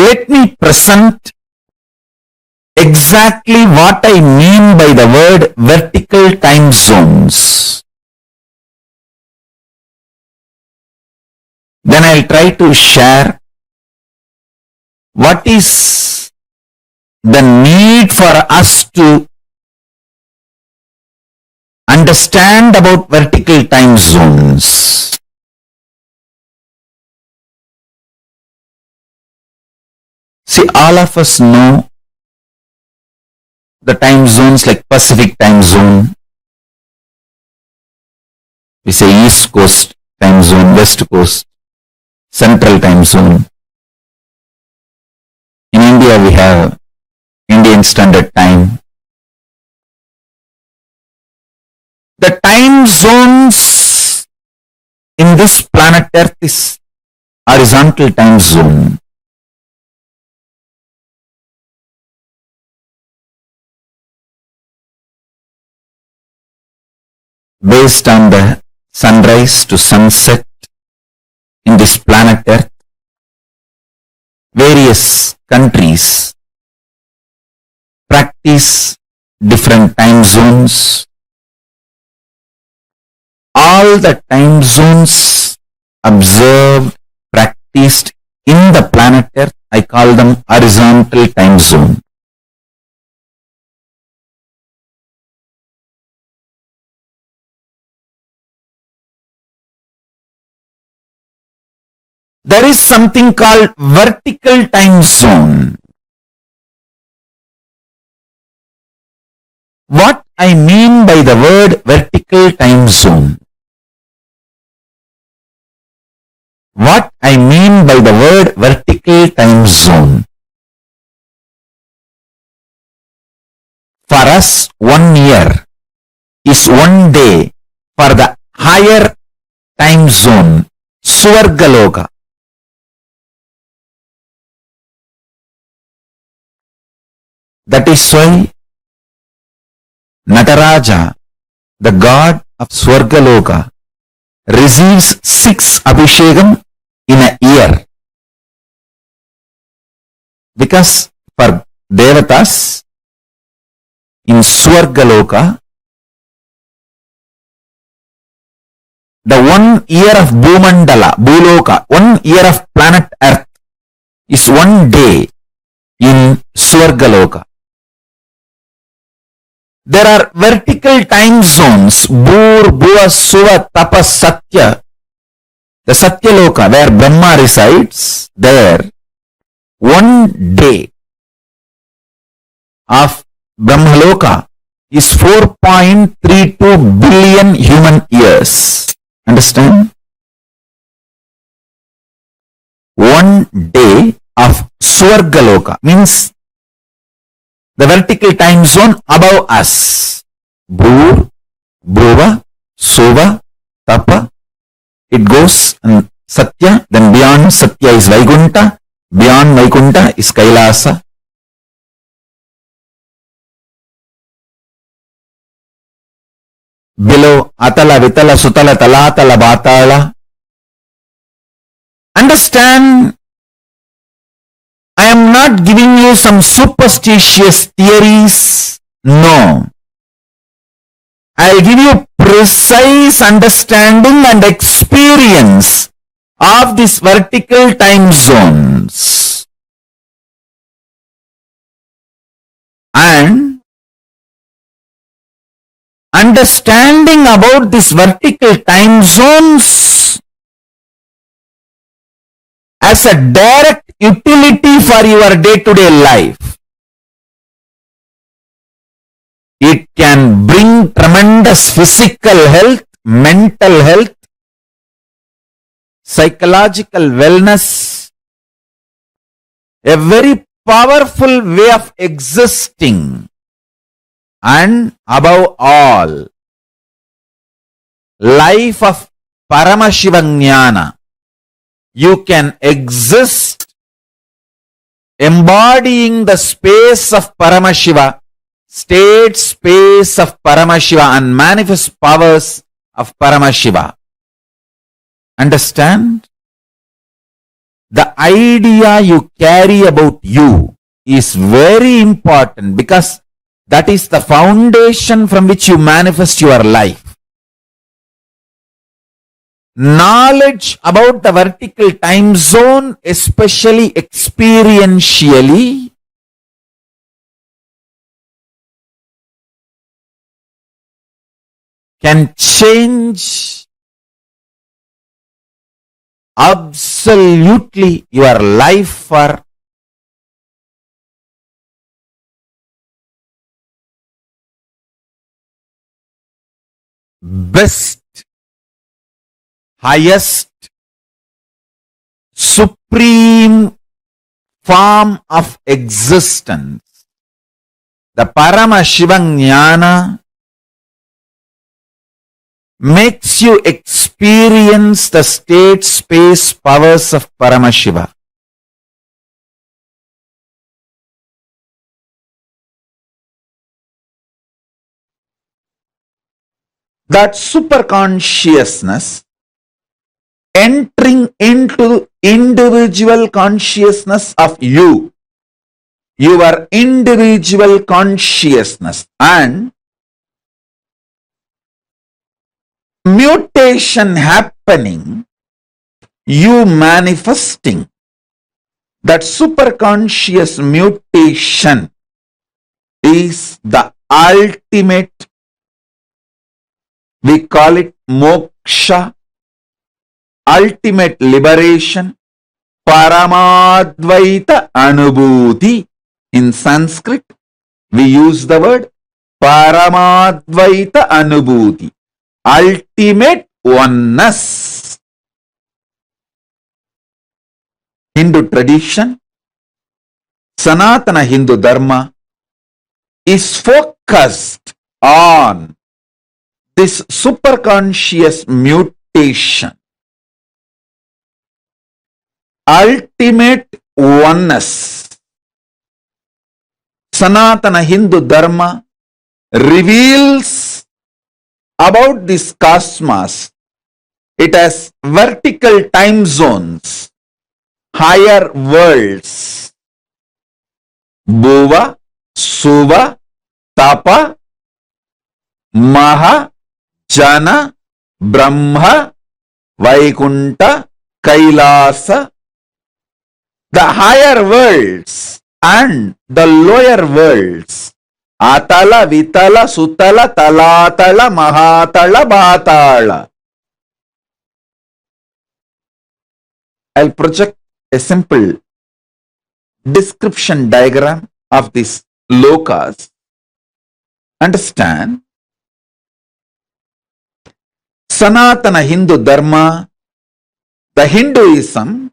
let me present exactly what I mean by the word vertical time zones. Then I'll try to share what is the need for us to understand about vertical time zones. See, all of us know the time zones like Pacific time zone. We say East Coast time zone, West Coast, Central time zone. In India we have Indian Standard Time. The time zones in this planet Earth is horizontal time zone. Based on the sunrise to sunset in this planet Earth, various countries practice different time zones. All the time zones observed, practiced in the planet Earth, I call them horizontal time zone. There is something called vertical time zone. What I mean by the word vertical time zone? What I mean by the word vertical time zone? For us, 1 year is 1 day for the higher time zone, Swargaloka. That is why Nataraja, the god of Swargaloka, receives 6 Abhishekam in a year. Because for Devatas in Swargaloka, the 1 year of Bhumandala, Bhuloka, 1 year of planet Earth is 1 day in Swargaloka. There are vertical time zones, Bhur, Bhuva, Suva, Tapa, Satya. The Satyaloka, where Brahma resides, there 1 day of Brahmaloka is 4.32 billion human years. Understand? 1 day of Swargaloka means the vertical time zone above us. Bhur, Bhuva, Suva, Tapa. It goes and Satya, then beyond Satya is Vaikunta, beyond Vaikunta is Kailasa. Below Atala, Vitala, Sutala, Talatala, Batala. Understand, I am not giving you some superstitious theories. No. I will give you precise understanding and experience of these vertical time zones. And understanding about these vertical time zones as a direct utility for your day-to-day life. It can bring tremendous physical health, mental health, psychological wellness, a very powerful way of existing, and above all, life of Paramashivam. You can exist embodying the space of Paramashiva, state space of Paramashiva and manifest powers of Paramashiva. Understand? the idea you carry about you is very important, because that is the foundation from which you manifest your life. Knowledge about the vertical time zone, especially experientially, can change absolutely your life for best, highest, supreme form of existence. The Paramashivam Jnana makes you experience the state space powers of Paramashiva. That superconsciousness entering into individual consciousness of you, your individual consciousness, and mutation happening, you manifesting. That superconscious mutation is the ultimate, we call it moksha, ultimate liberation, Paramadvaita Anubhuti. In Sanskrit, we use the word Paramadvaita Anubhuti, ultimate oneness. Hindu tradition, Sanatana Hindu Dharma is focused on this superconscious mutation, ultimate oneness. Sanatana Hindu Dharma reveals about this cosmos. It has vertical time zones, higher worlds, Bhuva, Suva, Tapa, Maha, Jana, Brahma, Vaikunta, Kailasa. The higher worlds and the lower worlds, Atala, Vitala, Sutala, Talatala, Mahatala, Bhatala. I'll project a simple description diagram of these lokas. Understand? Sanatana Hindu Dharma, the Hinduism,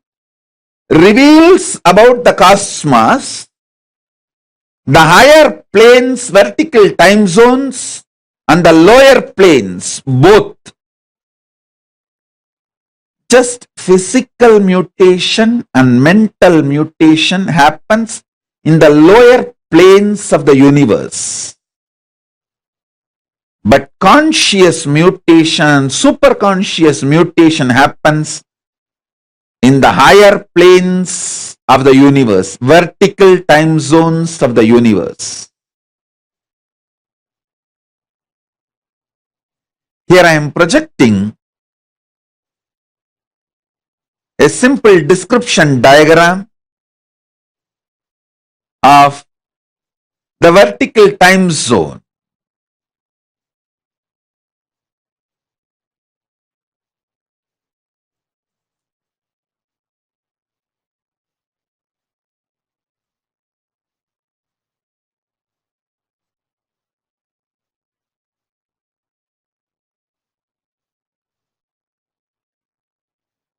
reveals about the cosmos, the higher planes, vertical time zones, and the lower planes, both. Just physical mutation and mental mutation happens in the lower planes of the universe. But conscious mutation, superconscious mutation happens in the higher planes of the universe, vertical time zones of the universe. Here I am projecting a simple description diagram of the vertical time zone.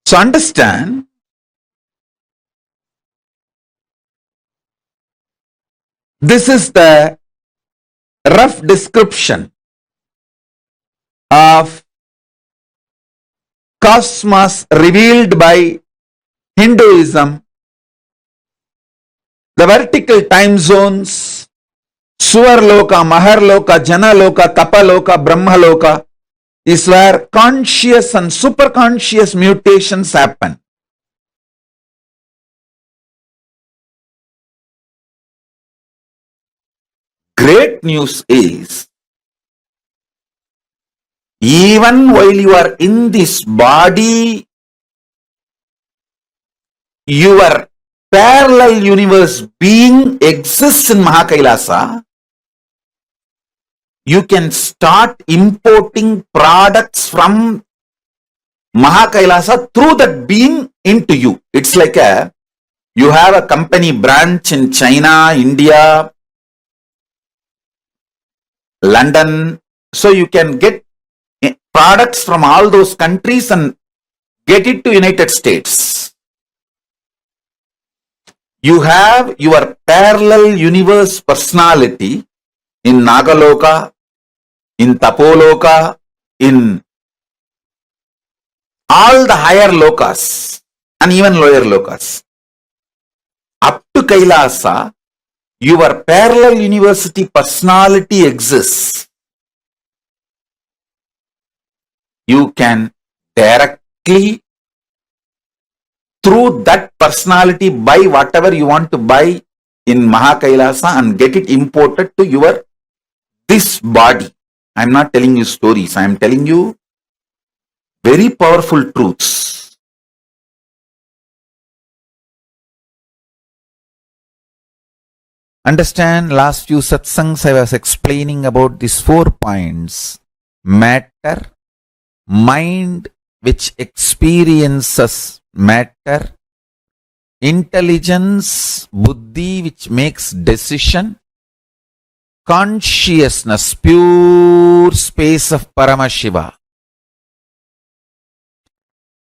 So understand, this is the rough description of cosmos revealed by Hinduism. The vertical time zones, Suvarloka, Maharloka, Janaloka, Tapaloka, Brahmaloka, is where conscious and superconscious mutations happen. great news is, even while you are in this body, your parallel universe being exists in Mahakailasa. You can start importing products from Mahakailasa through that being into you. It's like you have a company branch in China, India, London. So you can get products from all those countries and get it to United States. You have your parallel universe personality in Nagaloka, in Tapoloka, in all the higher lokas and even lower lokas. Up to Kailasa, your parallel university personality exists. You can directly, through that personality, buy whatever you want to buy in Mahakailasa and get it imported to this body. I am not telling you stories. I am telling you very powerful truths. Understand, last few satsangs I was explaining about these 4 points. Matter, mind which experiences matter, intelligence, buddhi which makes decision, consciousness, pure space of Paramashiva.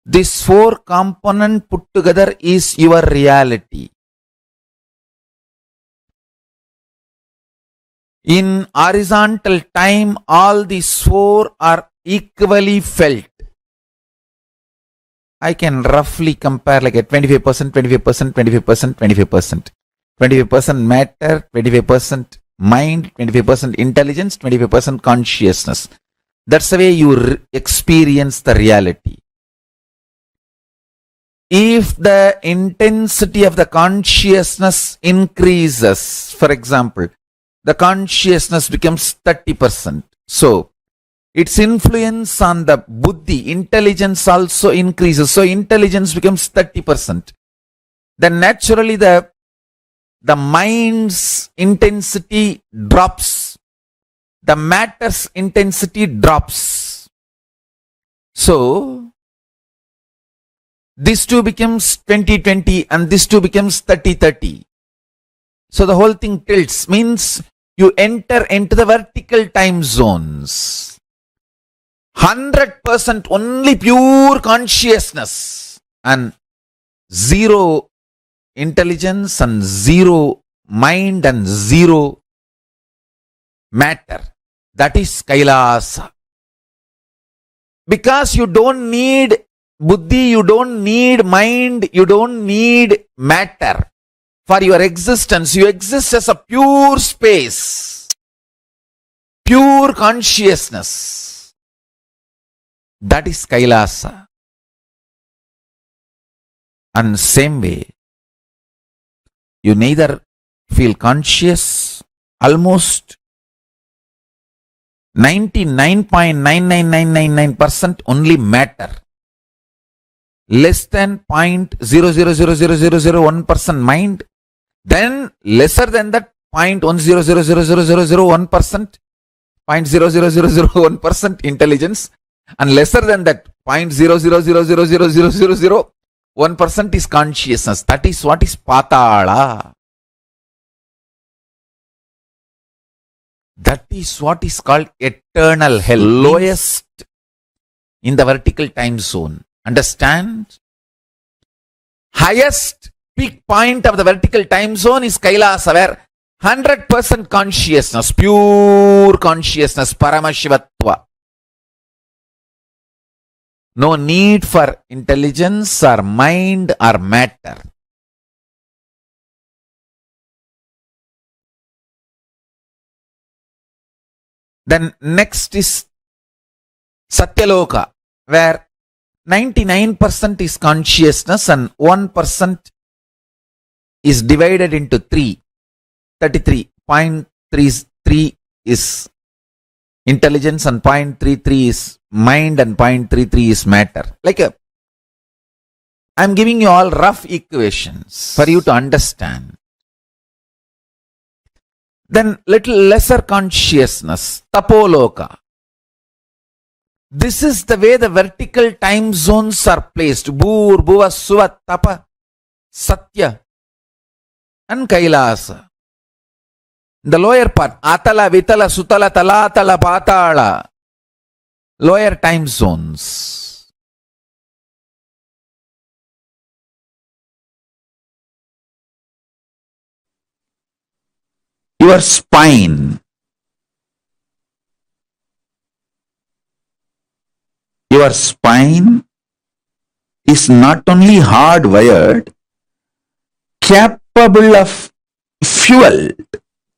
This 4 component put together is your reality. In horizontal time, all these 4 are equally felt. I can roughly compare like a 25%, 25%, 25%, 25%. 25% matter, 25% mind, 25% intelligence, 25% consciousness. That's the way you experience the reality. If the intensity of the consciousness increases, for example, the consciousness becomes 30%. So, its influence on the buddhi, intelligence also increases. So, intelligence becomes 30%. Then naturally the mind's intensity drops. The matter's intensity drops. So, this two becomes 20-20 and this two becomes 30-30. So the whole thing tilts, means you enter into the vertical time zones. 100% only pure consciousness and 0 intelligence and 0 mind and 0 matter. That is Kailasa. Because you don't need buddhi, you don't need mind, you don't need matter. For your existence, you exist as a pure space, pure consciousness. That is Kailasa. And same way, you neither feel conscious, almost 99.99999% only matter. Less than 0.0000001% mind, then lesser than that 0.1000001%, 0.00001% intelligence, and lesser than that 0.0000001% is consciousness. That is what is Patala. That is what is called eternal hell, lowest in the vertical time zone. Understand? Highest peak point of the vertical time zone is Kailasa, where 100% consciousness, pure consciousness, Paramashivatva. No need for intelligence or mind or matter. Then next is Satyaloka, where 99% is consciousness and 1% is divided into 33.33 is intelligence and 0.33 is mind and 0.33 is matter. I'm giving you all rough equations for you to understand. Then little lesser consciousness, tapoloka. This is the way the vertical time zones are placed. Bhur, Bhuva, Suva, Tapa, Satya and Kailasa. The lower part, Atala, Vitala, Sutala, Talatala, Patala. Lower time zones. Your spine. Your spine is not only hardwired, capable of fuel,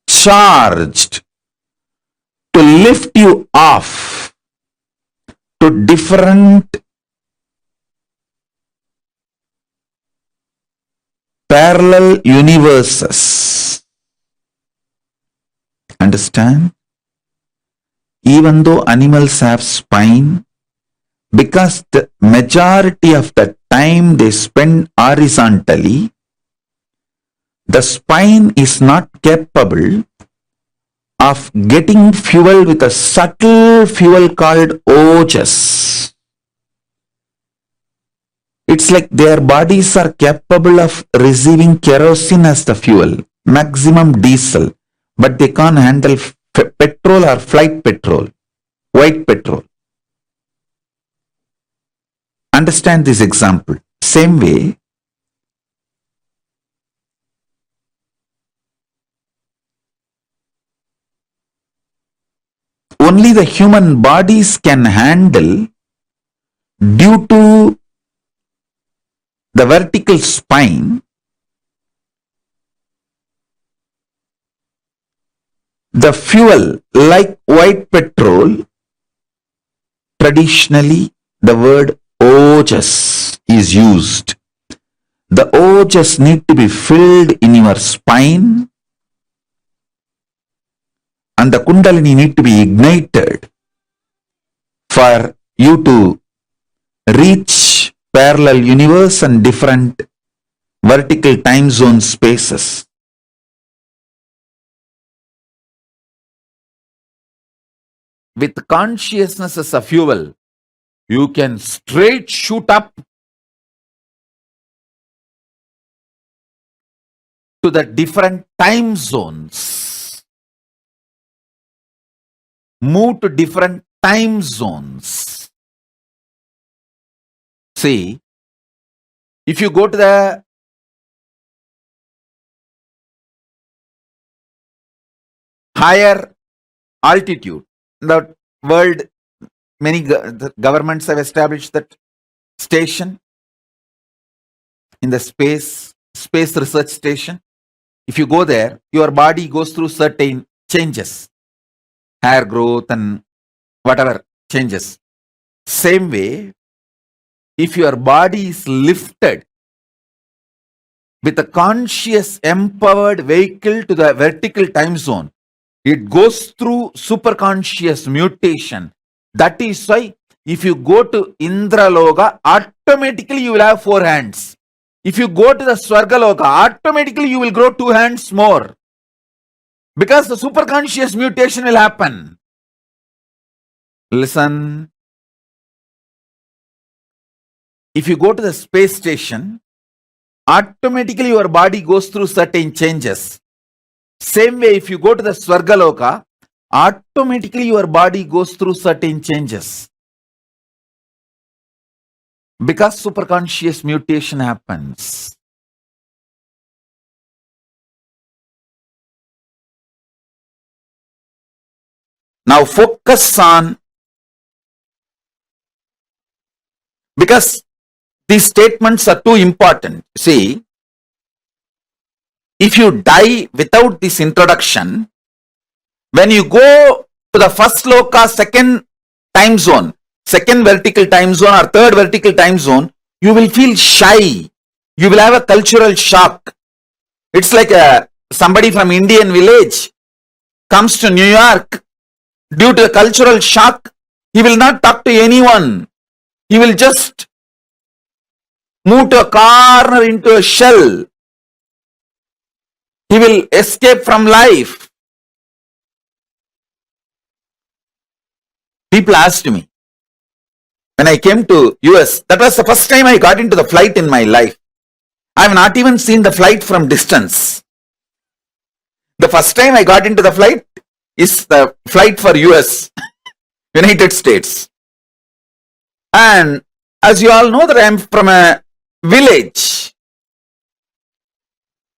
charged to lift you off to different parallel universes. Understand? Even though animals have spine, because the majority of the time they spend horizontally, the spine is not capable of getting fuel with a subtle fuel called ojas. It's like their bodies are capable of receiving kerosene as the fuel, maximum diesel, but they can't handle petrol or flight petrol, white petrol. Understand this example. Same way, only the human bodies can handle, due to the vertical spine, the fuel like white petrol. Traditionally, the word ojas is used. The ojas need to be filled in your spine, and the kundalini need to be ignited for you to reach parallel universe and different vertical time zone spaces. With consciousness as a fuel, you can straight shoot up to the different time zones. Move to different time zones. See, if you go to the higher altitude, the world, many governments have established that station in the space research station. If you go there, your body goes through certain changes, hair growth and whatever changes. Same way, if your body is lifted with a conscious empowered vehicle to the vertical time zone, it goes through superconscious mutation. That is why if you go to Indraloka, automatically you will have 4 hands. If you go to the Swargaloka, automatically you will grow 2 hands more. Because the superconscious mutation will happen. Listen. If you go to the space station, automatically your body goes through certain changes. Same way, if you go to the Swargaloka, automatically your body goes through certain changes. Because superconscious mutation happens. Now focus on, because these statements are too important. See, if you die without this introduction, when you go to the first loka, second time zone, second vertical time zone or third vertical time zone, you will feel shy. You will have a cultural shock. It's like somebody from Indian village comes to New York, due to a cultural shock, he will not talk to anyone. He will just move to a corner into a shell. He will escape from life. People asked me, when I came to US, that was the first time I got into the flight in my life. I have not even seen the flight from distance. The first time I got into the flight is the flight for US, United States. And as you all know that I am from a village,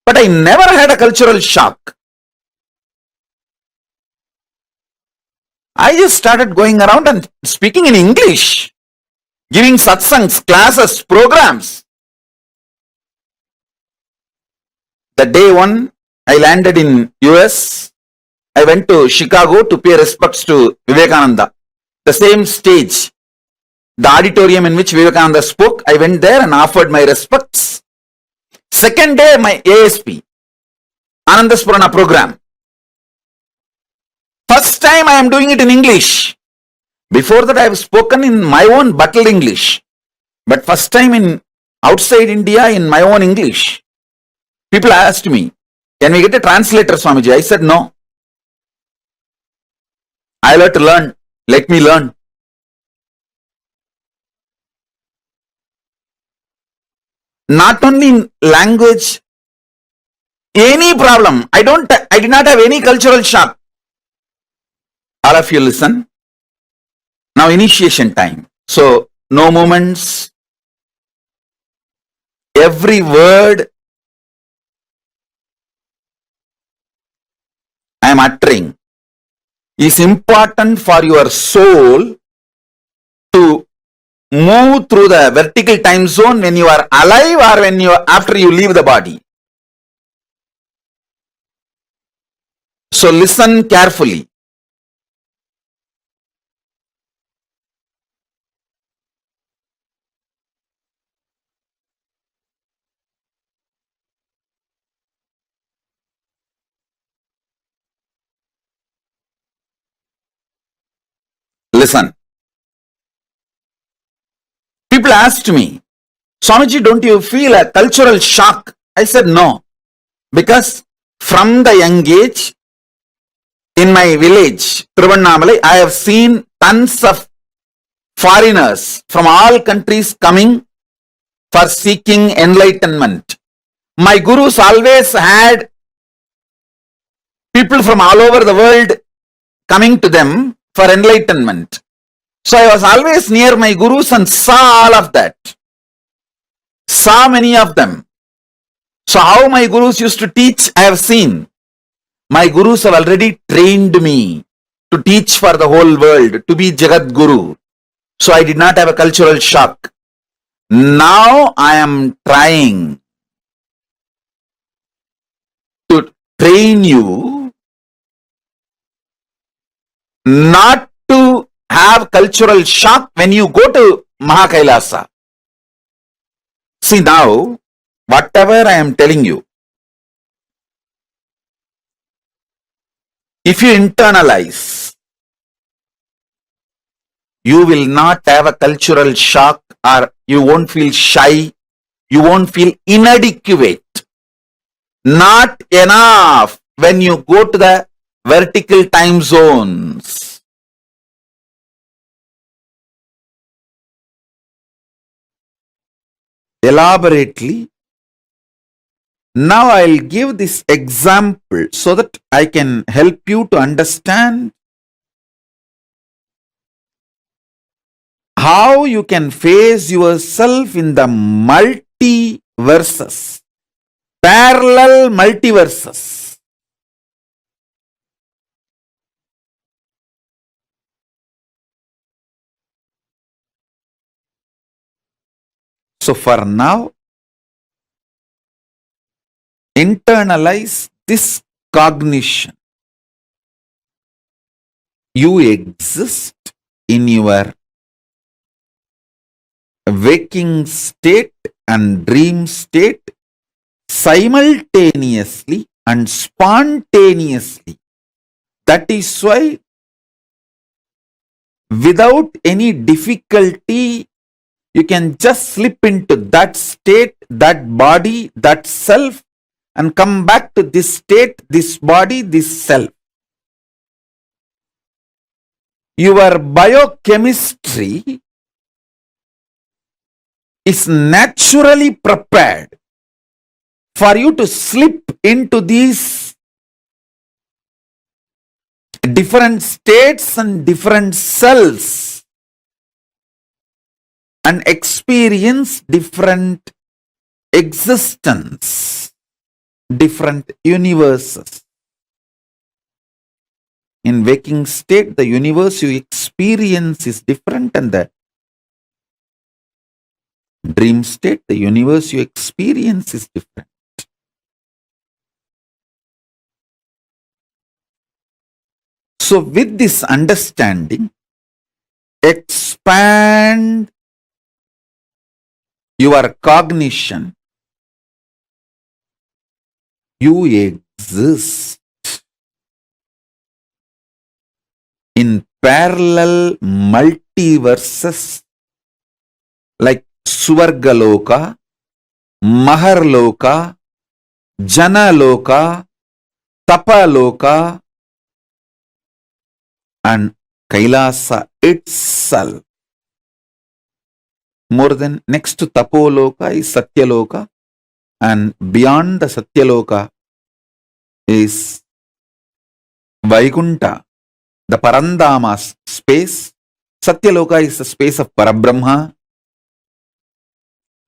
but I never had a cultural shock. I just started going around and speaking in English, giving satsangs, classes, programs. The day one I landed in US, I went to Chicago to pay respects to Vivekananda. The same stage, the auditorium in which Vivekananda spoke, I went there and offered my respects. Second day, my ASP, Anandaspurana program. First time I am doing it in English. Before that I have spoken in my own bottled English. But first time in outside India in my own English. People asked me, can we get a translator, Swamiji? I said no. I'll have to learn. Let me learn. Not only in language, any problem. I did not have any cultural shock. All of you listen. Now initiation time. So no movements. Every word I am uttering is important for your soul to move through the vertical time zone when you are alive or when you after you leave the body. So listen carefully. Listen. People asked me, Swamiji, don't you feel a cultural shock? I said no. Because from the young age, in my village, Tiruvannamalai, I have seen tons of foreigners from all countries coming for seeking enlightenment. My gurus always had people from all over the world coming to them for enlightenment. So I was always near my gurus and saw all of that. Saw many of them. So how my gurus used to teach, I have seen. My gurus have already trained me to teach for the whole world, to be Jagat Guru. So I did not have a cultural shock. Now I am trying to train you not to have cultural shock when you go to KAILASA. See now, whatever I am telling you, if you internalize, you will not have a cultural shock, or you won't feel shy, you won't feel inadequate. Not enough when you go to the vertical time zones. Elaborately, now I'll give this example so that I can help you to understand how you can face yourself in the multiverses, parallel multiverses. So for now, internalize this cognition. You exist in your waking state and dream state simultaneously and spontaneously That is why without any difficulty, you can just slip into that state, that body, that self, and come back to this state, this body, this self. Your biochemistry is naturally prepared for you to slip into these different states and different cells and experience different existence, different universes. In waking state, the universe you experience is different, and the dream state, the universe you experience is different. So with this understanding, expand your cognition. You exist in parallel multiverses like Swargaloka, Maharloka, Janaloka, Tapaloka, and Kailasa itself. More than next to Tapoloka is Satyaloka, and beyond the Satyaloka is Vaikunta, the Parandama space. Satyaloka is the space of Parabrahma.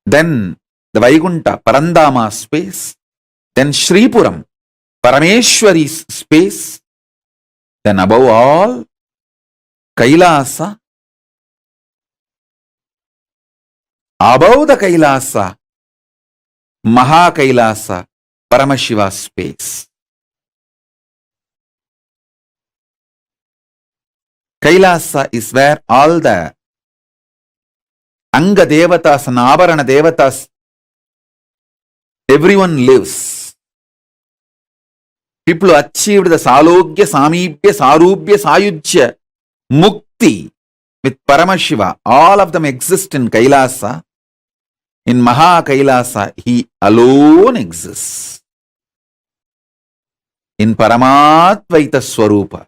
Then the Vaikunta, Parandama space. Then Shripuram, Parameshwari's space. Then above all, Kailasa. Above the Kailasa, Maha Kailasa, Paramashiva space. Kailasa is where all the Anga Devatas and Avarana Devatas, everyone lives. People who achieved the Salogya, Samibhya, Sarubhya, Sayujya, Mukti with Paramashiva, all of them exist in Kailasa. In Maha Kailasa, he alone exists. In Paramadvaita Swarupa,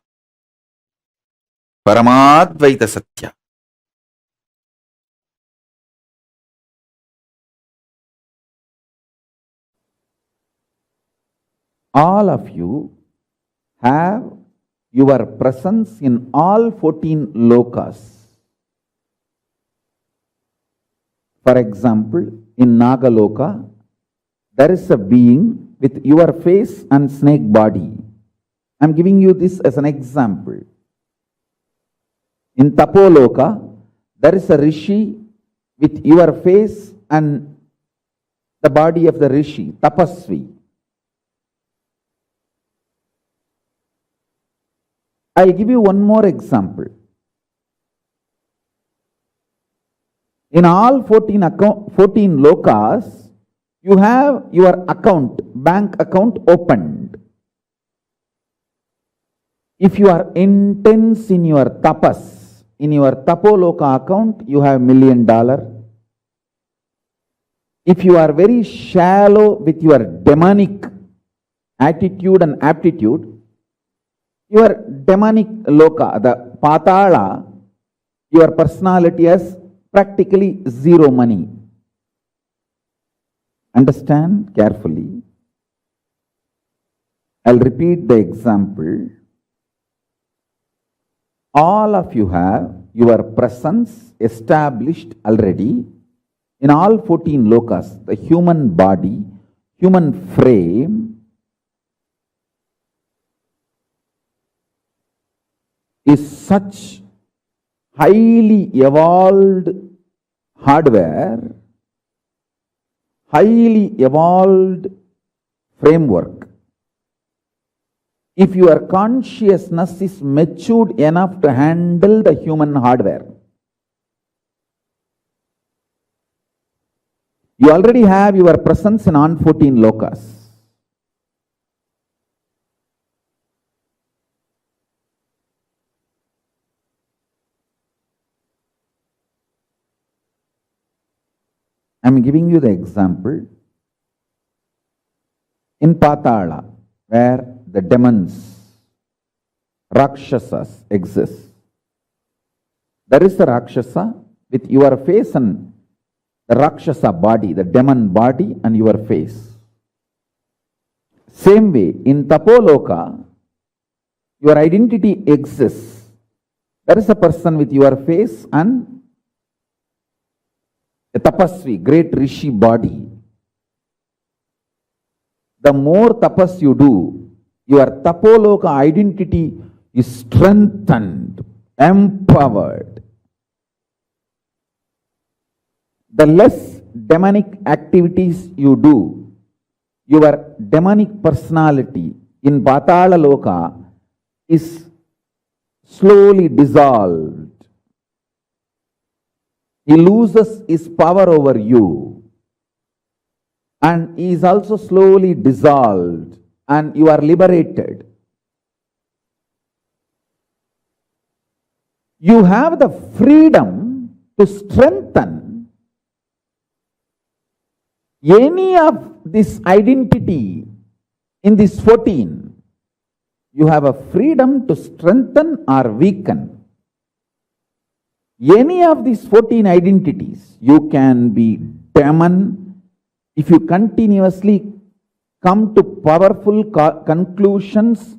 Paramadvaita Satya. All of you have your presence in all 14 lokas. For example, in Nagaloka, there is a being with your face and snake body. I am giving you this as an example. In Tapoloka, there is a rishi with your face and the body of the rishi, Tapasvi. I'll give you one more example. In all 14 lokas, you have your account, bank account opened. If you are intense in your tapas, in your Tapoloka account, you have $1 million. If you are very shallow with your demonic attitude and aptitude, your demonic loka, the Patala, your personality has practically zero money. Understand carefully. I'll repeat the example. All of you have your presence established already in all 14 lokas. The human body, human frame is such highly evolved hardware, highly evolved framework. If your consciousness is matured enough to handle the human hardware, you already have your presence in all 14 lokas. I'm giving you the example. In Patala, where the demons, Rakshasas exist, there is a Rakshasa with your face and the Rakshasa body, the demon body and your face. Same way, in Tapoloka, your identity exists. There is a person with your face and a tapasvi, great rishi body. The more tapas you do, your Tapoloka identity is strengthened, empowered. The less demonic activities you do, your demonic personality in Patala Loka is slowly dissolved. He loses his power over you, and he is also slowly dissolved, and you are liberated. You have the freedom to strengthen any of this identity in this 14. You have a freedom to strengthen or weaken any of these 14 identities. You can be demon if you continuously come to powerful conclusions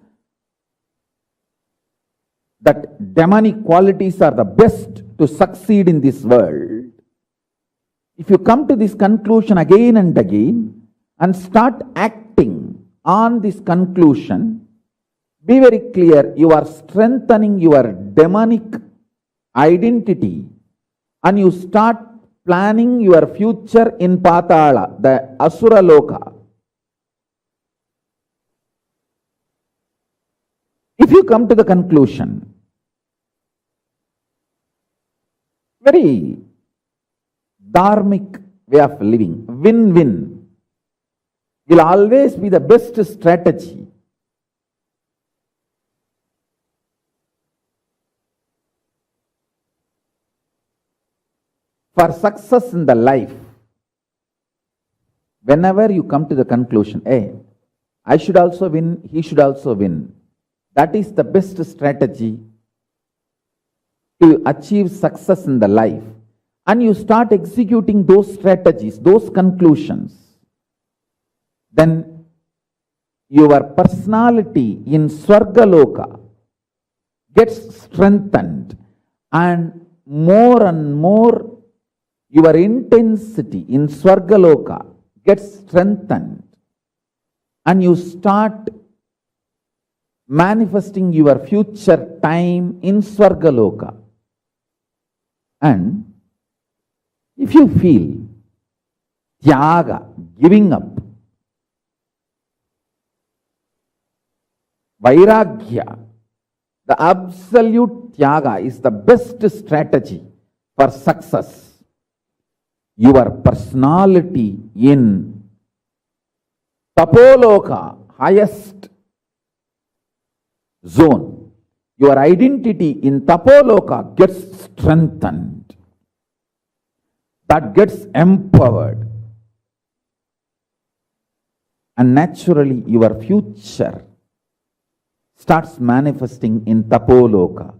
that demonic qualities are the best to succeed in this world. If you come to this conclusion again and again and start acting on this conclusion, be very clear, you are strengthening your demonic identity and you start planning your future in Patala, the Asura Loka. If you come to the conclusion, very dharmic way of living, win-win, will always be the best strategy. For success in the life, whenever you come to the conclusion, hey, I should also win, he should also win, that is the best strategy to achieve success in the life. And you start executing those strategies, those conclusions, then your personality in Swargaloka gets strengthened, and more your intensity in Swargaloka gets strengthened, and you start manifesting your future time in Swargaloka. And if you feel tyaga, giving up, vairagya, the absolute tyaga is the best strategy for success. Your personality in Tapoloka, highest zone, your identity in Tapoloka gets strengthened. That gets empowered. And naturally your future starts manifesting in Tapoloka.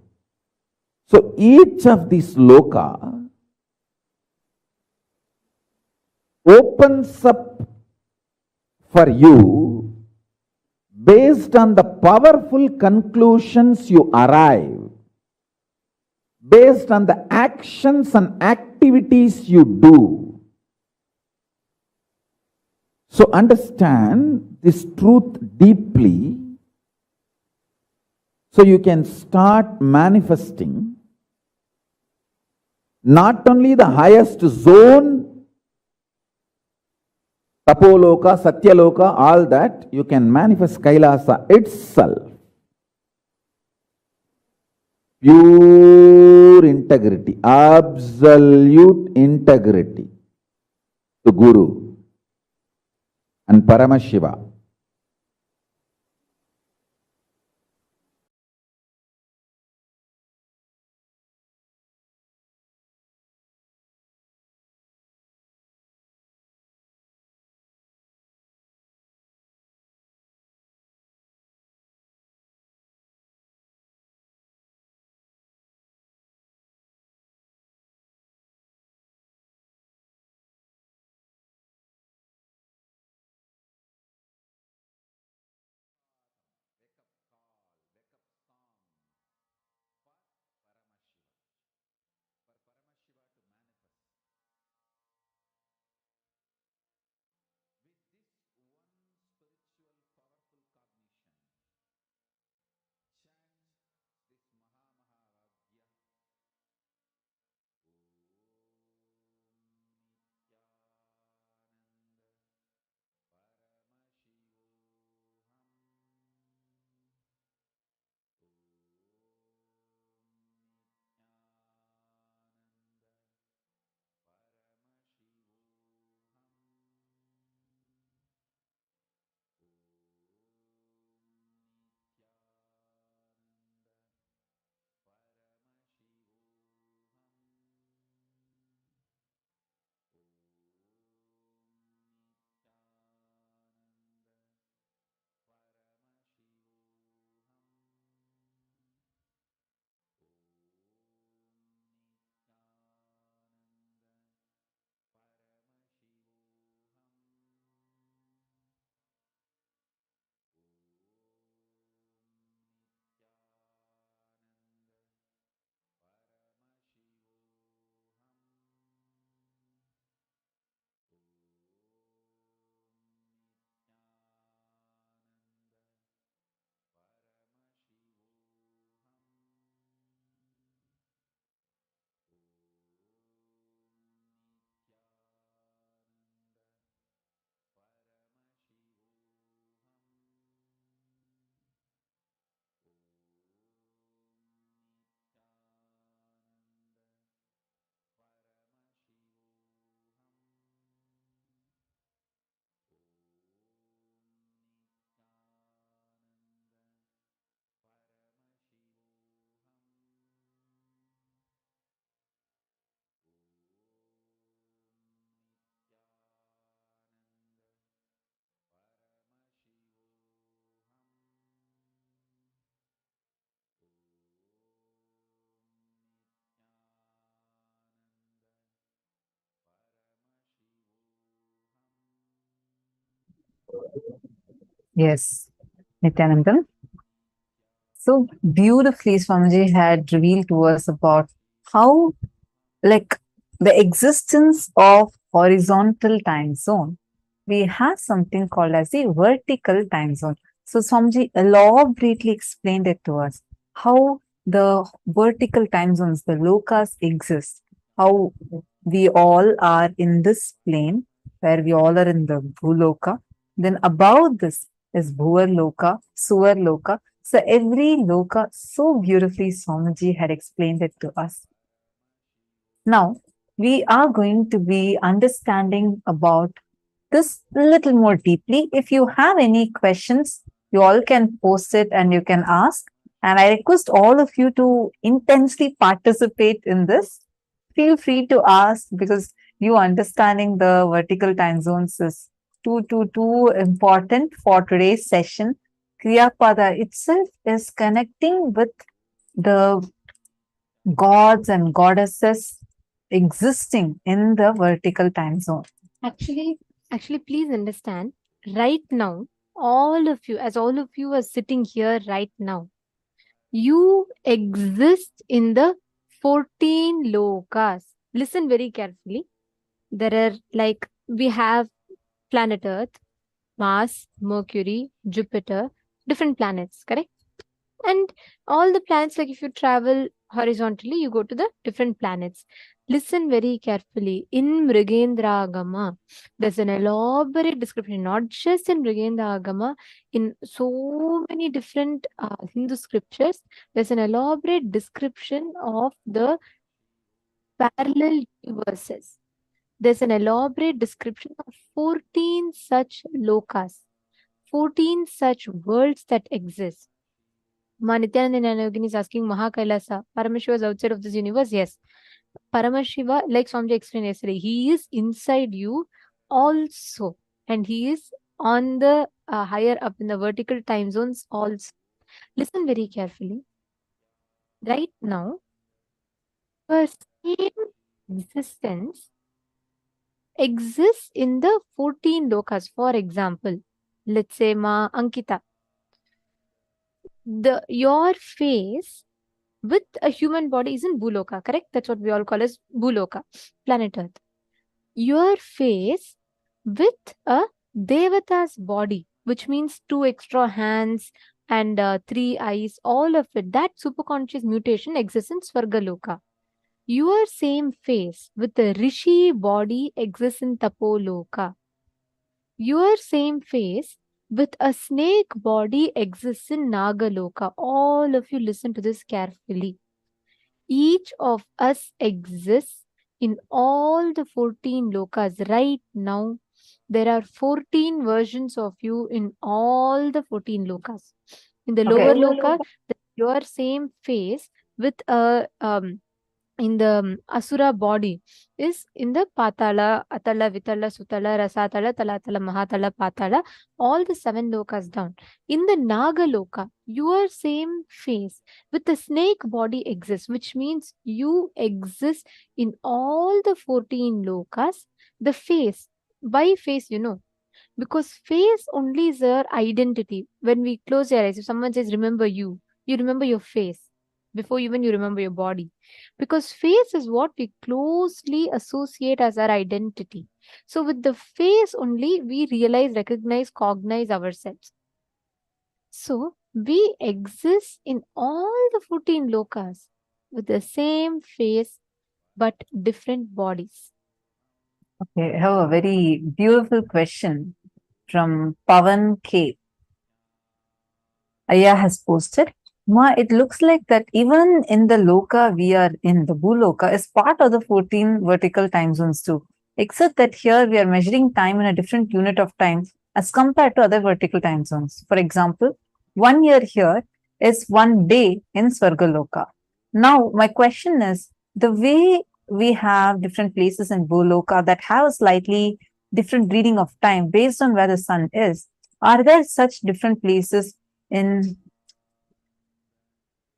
So each of these loka opens up for you based on the powerful conclusions you arrive, based on the actions and activities you do. So understand this truth deeply, so you can start manifesting not only the highest zone, Tapoloka, Satyaloka, all that, you can manifest Kailasa itself. Pure integrity, absolute integrity to Guru and Paramashiva. Yes, Nithyananda. So beautifully, Swamiji had revealed to us about how, like, the existence of horizontal time zone, we have something called as the vertical time zone. So Swamiji elaborately explained it to us how the vertical time zones, the lokas exist, how we all are in this plane where we all are in the bhuloka. Then above this is bhuvar loka, suvar loka. So every loka, so beautifully Swamiji had explained it to us. Now, we are going to be understanding about this little more deeply. If you have any questions, you all can post it and you can ask. And I request all of you to intensely participate in this. Feel free to ask because you understanding the vertical time zones is too important for today's session. Kriyapada itself is connecting with the gods and goddesses existing in the vertical time zone. Actually, actually, please understand, right now, all of you, as all of you are sitting here right now, you exist in the 14 lokas. Listen very carefully. There are like, we have planet Earth, Mars, Mercury, Jupiter, different planets, correct? And all the planets, like if you travel horizontally, you go to the different planets. Listen very carefully. In Mrigendra Agama, there's an elaborate description, not just in Mrigendra Agama, in so many different Hindu scriptures, there's an elaborate description of the parallel universes. There's an elaborate description of 14 such lokas, 14 such worlds that exist. Nithyananda Yogini is asking Mahakailasa. Paramashiva is outside of this universe? Yes. Paramashiva, like Swamiji explained yesterday, he is inside you also. And he is on the higher up in the vertical time zones also. Listen very carefully. Right now, your same existence exists in the 14 lokas. For example, let's say Ma Ankita, your face with a human body is in Bhuloka, correct? That's what we all call as Bhuloka, planet Earth. Your face with a Devata's body, which means 2 extra hands and 3 eyes, all of it, that superconscious mutation exists in Svargaloka. Your same face with a Rishi body exists in Tapoloka. Your same face with a snake body exists in Nagaloka. All of you listen to this carefully. Each of us exists in all the 14 lokas right now. There are 14 versions of you in all the 14 lokas. In the Okay. lower loka, your same face with a in the Asura body is in the Patala, Atala, Vitala, Sutala, Rasatala, Talatala, Mahatala, Patala, all the 7 lokas down. In the Naga Loka, your same face with the snake body exists, which means you exist in all the 14 lokas. The face, by face, because face only is our identity. When we close your eyes, if someone says, remember you remember your face before even you remember your body. Because face is what we closely associate as our identity. So, with the face only, we realize, recognize, cognize ourselves. So, we exist in all the 14 lokas with the same face but different bodies. Okay, I have a very beautiful question from Pavan K. Aya has posted. Ma, it looks like that even in the loka we are in, the Bhuloka is part of the 14 vertical time zones too. Except that here we are measuring time in a different unit of time as compared to other vertical time zones. For example, 1 year here is 1 day in Swargaloka. Now, my question is the way we have different places in Bhuloka that have a slightly different reading of time based on where the sun is, are there such different places in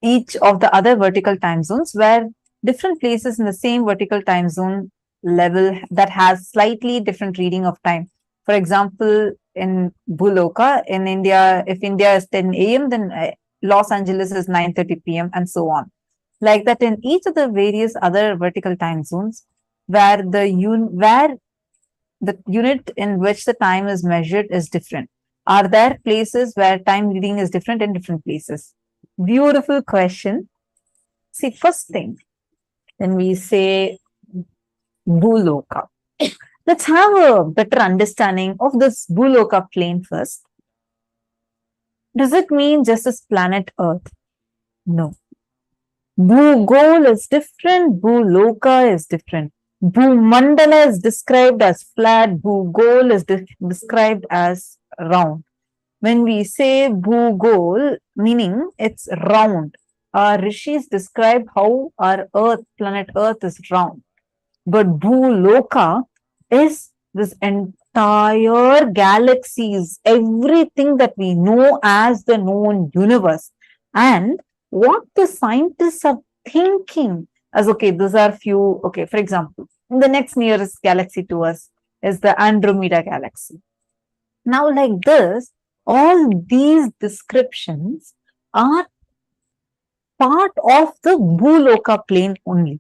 each of the other vertical time zones where different places in the same vertical time zone level that has slightly different reading of time? For example, in Bhuloka. In India, if India is 10 a.m., then Los Angeles is 9:30 p.m. and so on. Like that in each of the various other vertical time zones, where the unit in which the time is measured is different. Are there places where time reading is different in different places? Beautiful question. See, first thing, when we say Bhuloka, let's have a better understanding of this Bhuloka plane first. Does it mean just this planet Earth? No. Bhugol is different, Bhuloka is different. Bhumandala is described as flat, Bhugol is described as round. When we say Bhugol, meaning it's round, our rishis describe how our Earth, planet Earth is round. But Bhuloka is this entire galaxies, everything that we know as the known universe. And what the scientists are thinking as, okay, these are few, okay, for example, the next nearest galaxy to us is the Andromeda galaxy. Now, like this, all these descriptions are part of the Bhuloka plane only.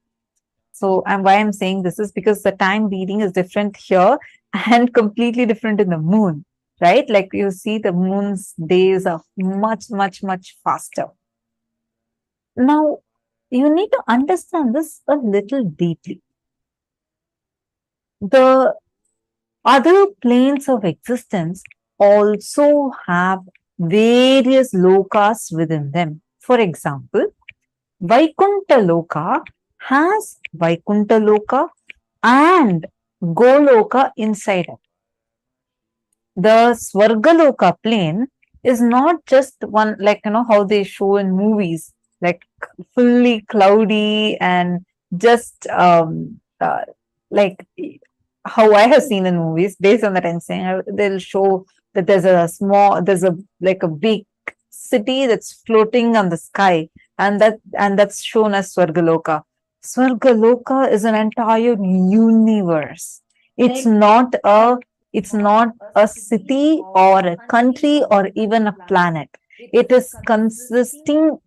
So, and why I'm saying this is because the time reading is different here and completely different in the moon, right? Like you see, the moon's days are much, much, much faster. Now, you need to understand this a little deeply. The other planes of existence also have various lokas within them. For example, Vaikuntha Loka has Vaikuntha Loka and Goloka inside it. The Swargaloka plane is not just one, like, how they show in movies, like fully cloudy and just like how I have seen in movies. Based on that, I'm saying they'll show that there's a big city that's floating on the sky, and that's shown as Swargaloka. Swargaloka is an entire universe. It's not a city or a country or even a planet. It is consisting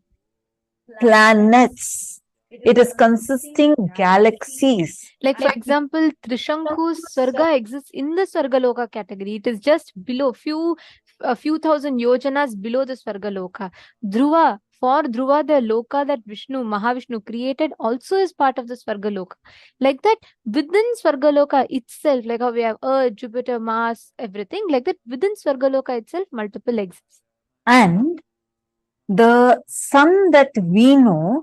planets. It is consisting galaxies. Like, for example, Trishanku's Swarga exists in the Swargaloka category. It is just below, a few thousand yojanas below the Swargaloka. Dhruva, for Dhruva, the Loka that Mahavishnu created also is part of the Swargaloka. Like that, within Swargaloka itself, like how we have Earth, Jupiter, Mars, everything, like that, within Swargaloka itself, multiple exists. And the sun that we know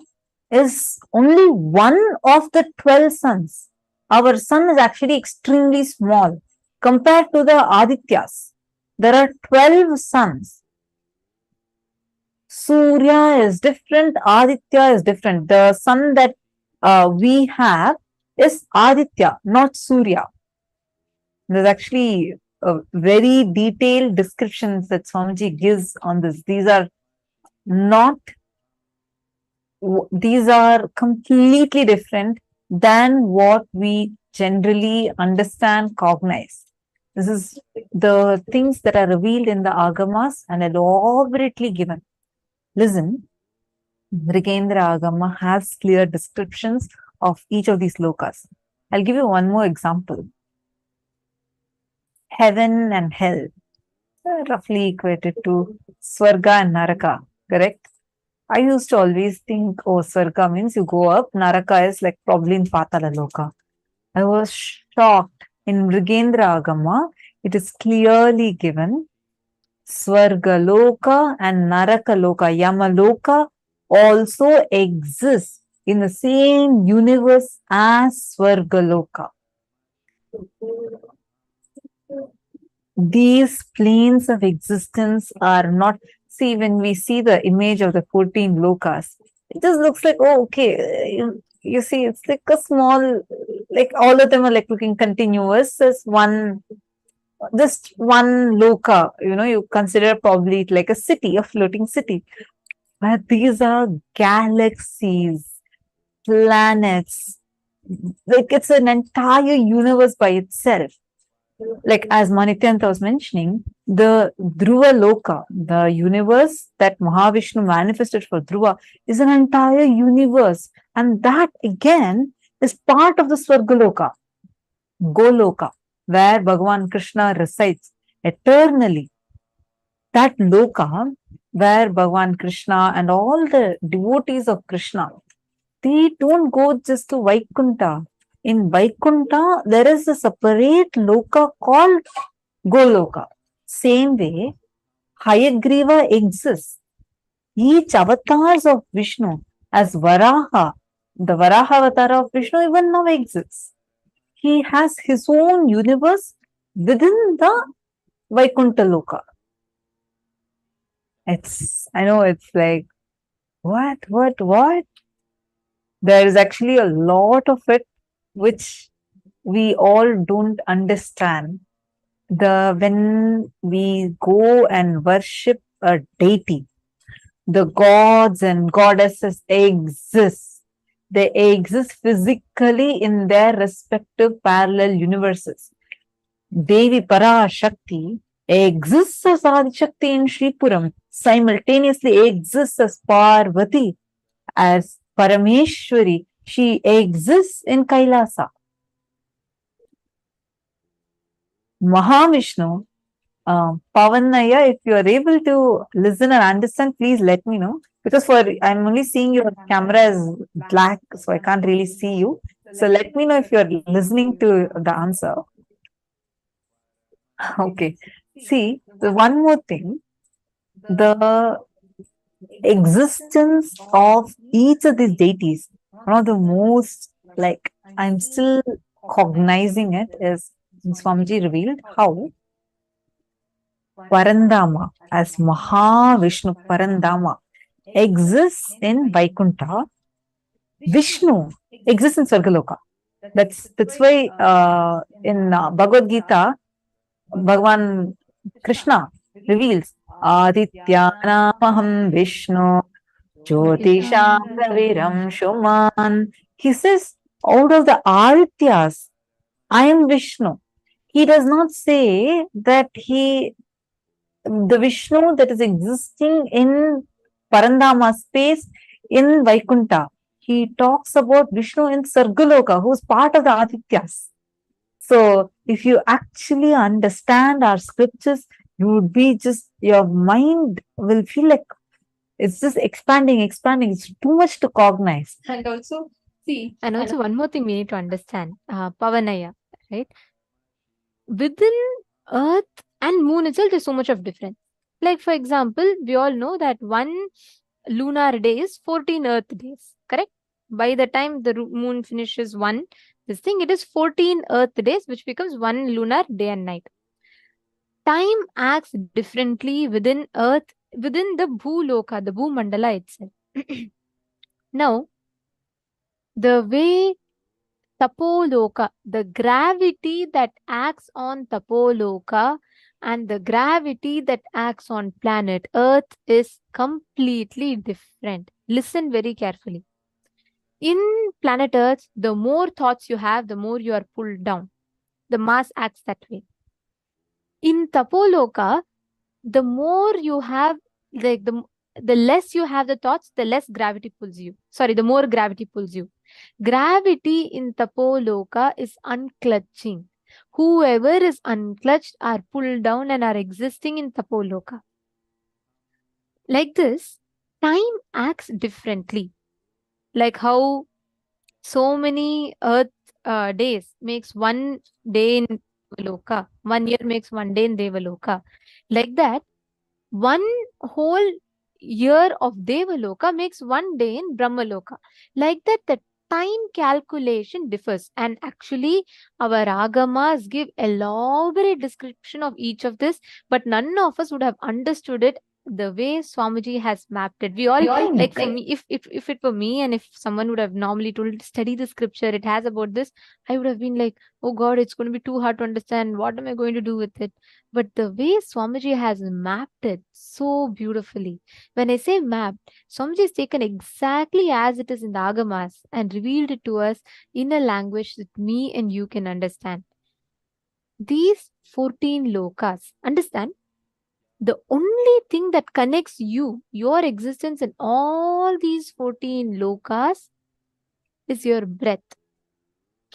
is only one of the 12 suns. Our sun is actually extremely small compared to the Adityas. There are 12 suns. Surya is different, Aditya is different. The sun that we have is Aditya, not Surya. There's actually a very detailed descriptions that Swamiji gives on this. These are completely different than what we generally understand, cognize. This is the things that are revealed in the Agamas and elaborately given. Listen, Mrigendra Agama has clear descriptions of each of these lokas. I'll give you one more example. Heaven and hell, roughly equated to Swarga and Naraka, correct? I used to always think, oh, Swarga means you go up, Naraka is like probably in Patala Loka. I was shocked. In Mrigendra Agama, it is clearly given Swarga Loka and Naraka Loka, Yama Loka also exists in the same universe as Swarga Loka. These planes of existence are not, see, when we see the image of the 14 lokas, it just looks like, oh, okay, you see, it's like a small, like all of them are like looking continuous as just one loka, you consider probably it like a city, a floating city. But these are galaxies, planets, like it's an entire universe by itself. like as Nithyananda was mentioning, the Dhruva Loka, the universe that Mahavishnu manifested for Dhruva, is an entire universe. And that again is part of the Swargaloka, Goloka, where Bhagavan Krishna resides eternally. That Loka, where Bhagavan Krishna and all the devotees of Krishna, they don't go just to Vaikuntha. In Vaikuntha, there is a separate loka called Goloka. Same way, Hayagriva exists. Each avatars of Vishnu, as Varaha, the Varaha avatar of Vishnu even now exists. He has his own universe within the Vaikuntha Loka. I know it's like, what? There is actually a lot of it which we all don't understand. When we go and worship a deity, the gods and goddesses exist. They exist physically in their respective parallel universes. Devi Parashakti exists as Adishakti in Shripuram, simultaneously exists as Parvati, as Parameshwari. She exists in Kailasa. Mahavishnu, Pavanaya, if you are able to listen and understand, please let me know. Because I'm only seeing your camera is black, so I can't really see you. So let me know if you're listening to the answer. Okay. See, the one more thing, the existence of each of these deities, one of the most, like, I'm still cognizing it, is Swamiji revealed how Parandama, as Mahavishnu Parandama, exists in Vaikuntha. Vishnu exists in Swargaloka. That's why in Bhagavad Gita, Bhagavan Krishna reveals Adityanamaham Vishnu Jyotisham Raviram Shuman. He says, out of the Adityas, I am Vishnu. He does not say that the Vishnu that is existing in Parandama space in Vaikuntha. He talks about Vishnu in Sargaloka, who is part of the Adityas. So, if you actually understand our scriptures, you would be your mind will feel like it's just expanding. It's too much to cognize. And also, one more thing we need to understand, Pavanaya, right? Within Earth and Moon itself, there's so much of difference. Like, for example, we all know that one lunar day is 14 Earth days, correct? By the time the Moon finishes it is 14 Earth days, which becomes one lunar day and night. Time acts differently within Earth, within the Bhuloka, the Bhumandala itself. Now, the way Tapoloka, the gravity that acts on Tapoloka and the gravity that acts on planet Earth is completely different. Listen very carefully. In planet Earth, the more thoughts you have, the more you are pulled down. The mass acts that way. In Tapoloka, the more you have, like the less you have the thoughts, the less gravity pulls you. Sorry, the more gravity pulls you. Gravity in Tapoloka is unclutching. Whoever is unclutched are pulled down and are existing in Tapoloka. Like this, time acts differently. Like how so many Earth days makes one day in Devaloka. 1 year makes one day in Devaloka. Like that, one whole year of Devaloka makes one day in Brahmaloka. Like that, the time calculation differs. And actually, our agamas give elaborate description of each of this, but none of us would have understood it the way Swamiji has mapped it. We all like, for me, if it were me and if someone would have normally told study the scripture, it has about this, I would have been like, oh God, it's going to be too hard to understand. What am I going to do with it? But the way Swamiji has mapped it so beautifully. When I say mapped, Swamiji has taken exactly as it is in the Agamas and revealed it to us in a language that me and you can understand. these 14 lokas. Understand? The only thing that connects you, your existence in all these 14 lokas is your breath.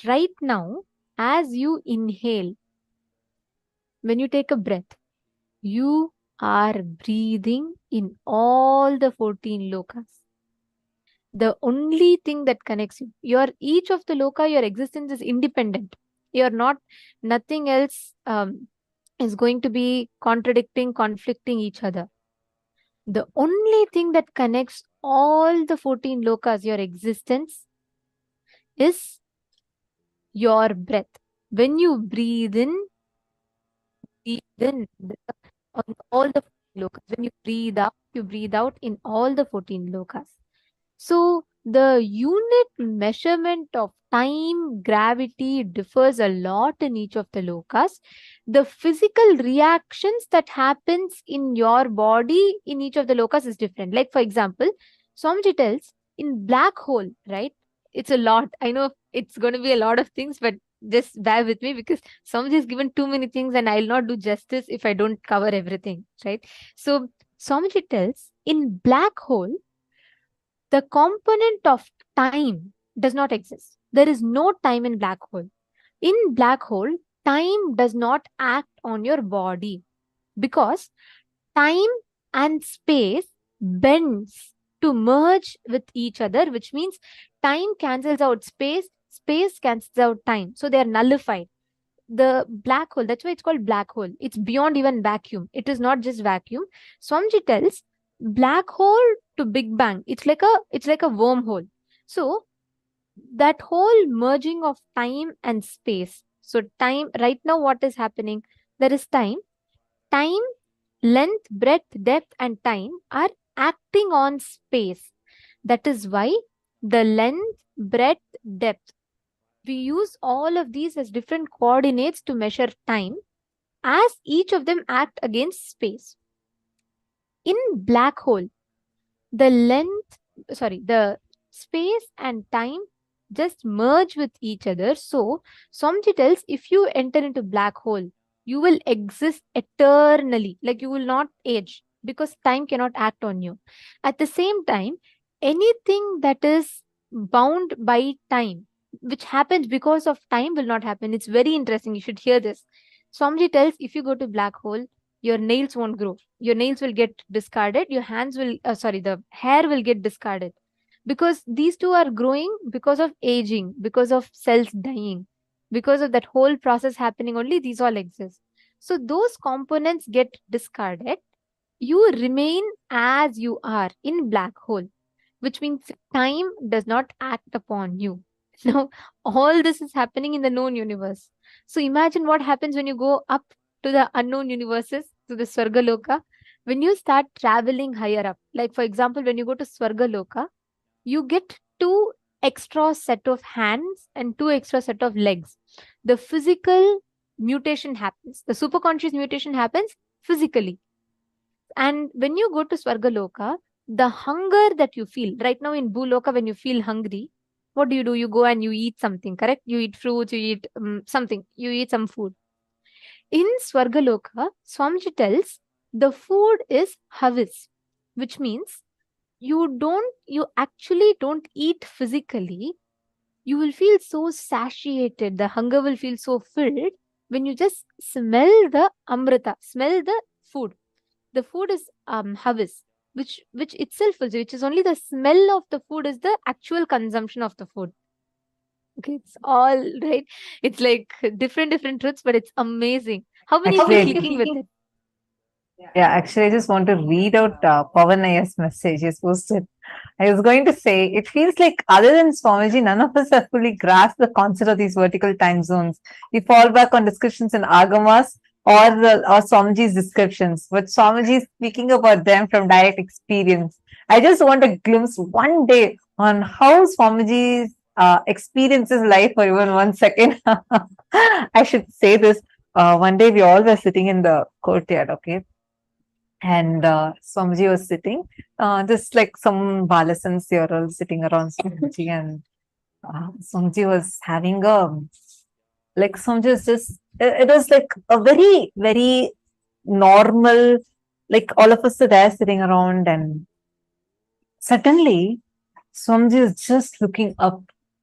Right now, as you inhale, when you take a breath, you are breathing in all the 14 lokas. The only thing that connects you, each of the loka, your existence is independent. You're not, nothing else is going to be contradicting, conflicting each other. The only thing that connects all the 14 lokas, your existence, is your breath. When you breathe in on all the 14 lokas. When you breathe out in all the 14 lokas. So the unit measurement of time, gravity differs a lot in each of the lokas. The physical reactions that happens in your body in each of the lokas is different. Like for example, Swamiji tells in black hole, right? It's a lot. I know it's going to be a lot of things, but just bear with me because Swamiji has given too many things and I'll not do justice if I don't cover everything, right? So Swamiji tells in black hole, the component of time does not exist. There is no time in black hole. In black hole, time does not act on your body because time and space bends to merge with each other, which means time cancels out space, space cancels out time. So they are nullified. The black hole, that's why it's called black hole. It's beyond even vacuum. It is not just vacuum. Swamiji tells black hole to Big Bang, it's like a wormhole. So that whole merging of time and space. So time, right now, what is happening? There is time, length, breadth, depth, and time are acting on space. That is why the length, breadth, depth, we use all of these as different coordinates to measure time, as each of them act against space. In black hole, the space and time just merge with each other. So Swamiji tells if you enter into black hole, you will exist eternally, like you will not age because time cannot act on you. At the same time, anything that is bound by time, which happens because of time, will not happen. It's very interesting. You should hear this. Swamiji tells if you go to black hole, your nails won't grow. Your nails will get discarded. Your hands will, the hair will get discarded because these two are growing because of aging, because of cells dying, because of that whole process happening. Only these all exist. So those components get discarded. You remain as you are in black hole, which means time does not act upon you. Now, all this is happening in the known universe. So imagine what happens when you go up to the unknown universes, to the Swargaloka. When you start traveling higher up, like for example, when you go to Swargaloka, you get two extra set of hands and two extra set of legs. The physical mutation happens. The superconscious mutation happens physically. And when you go to Swargaloka, the hunger that you feel right now in Bhuloka, when you feel hungry, what do? You go and you eat something, correct? You eat fruits, you eat something, you eat some food. In Swargaloka, Swamiji tells the food is havis, which means you actually don't eat physically. You will feel so satiated. The hunger will feel so filled when you just smell the amrita, smell the food. The food is havis, which itself is, which is only the smell of the food is the actual consumption of the food. Okay, it's all right. It's like different truths, but it's amazing. How many of you Actually, clicking with it? yeah, actually, I just want to read out Pavanaya's message. He's posted. I was going to say, it feels like other than Swamiji, none of us have fully grasped the concept of these vertical time zones. We fall back on discussions in Agamas or Swamiji's descriptions, but Swamiji is speaking about them from direct experience. I just want a glimpse one day on how Swamiji's experiences life for even 1 second. I should say this. One day we all were sitting in the courtyard, okay? And Swamiji was sitting, just like some Balasans, they were all sitting around Swamiji, and Swamiji was having a like Swamiji is just, it was like a very, very normal, like all of us are there sitting around, and suddenly Swamiji is just looking up.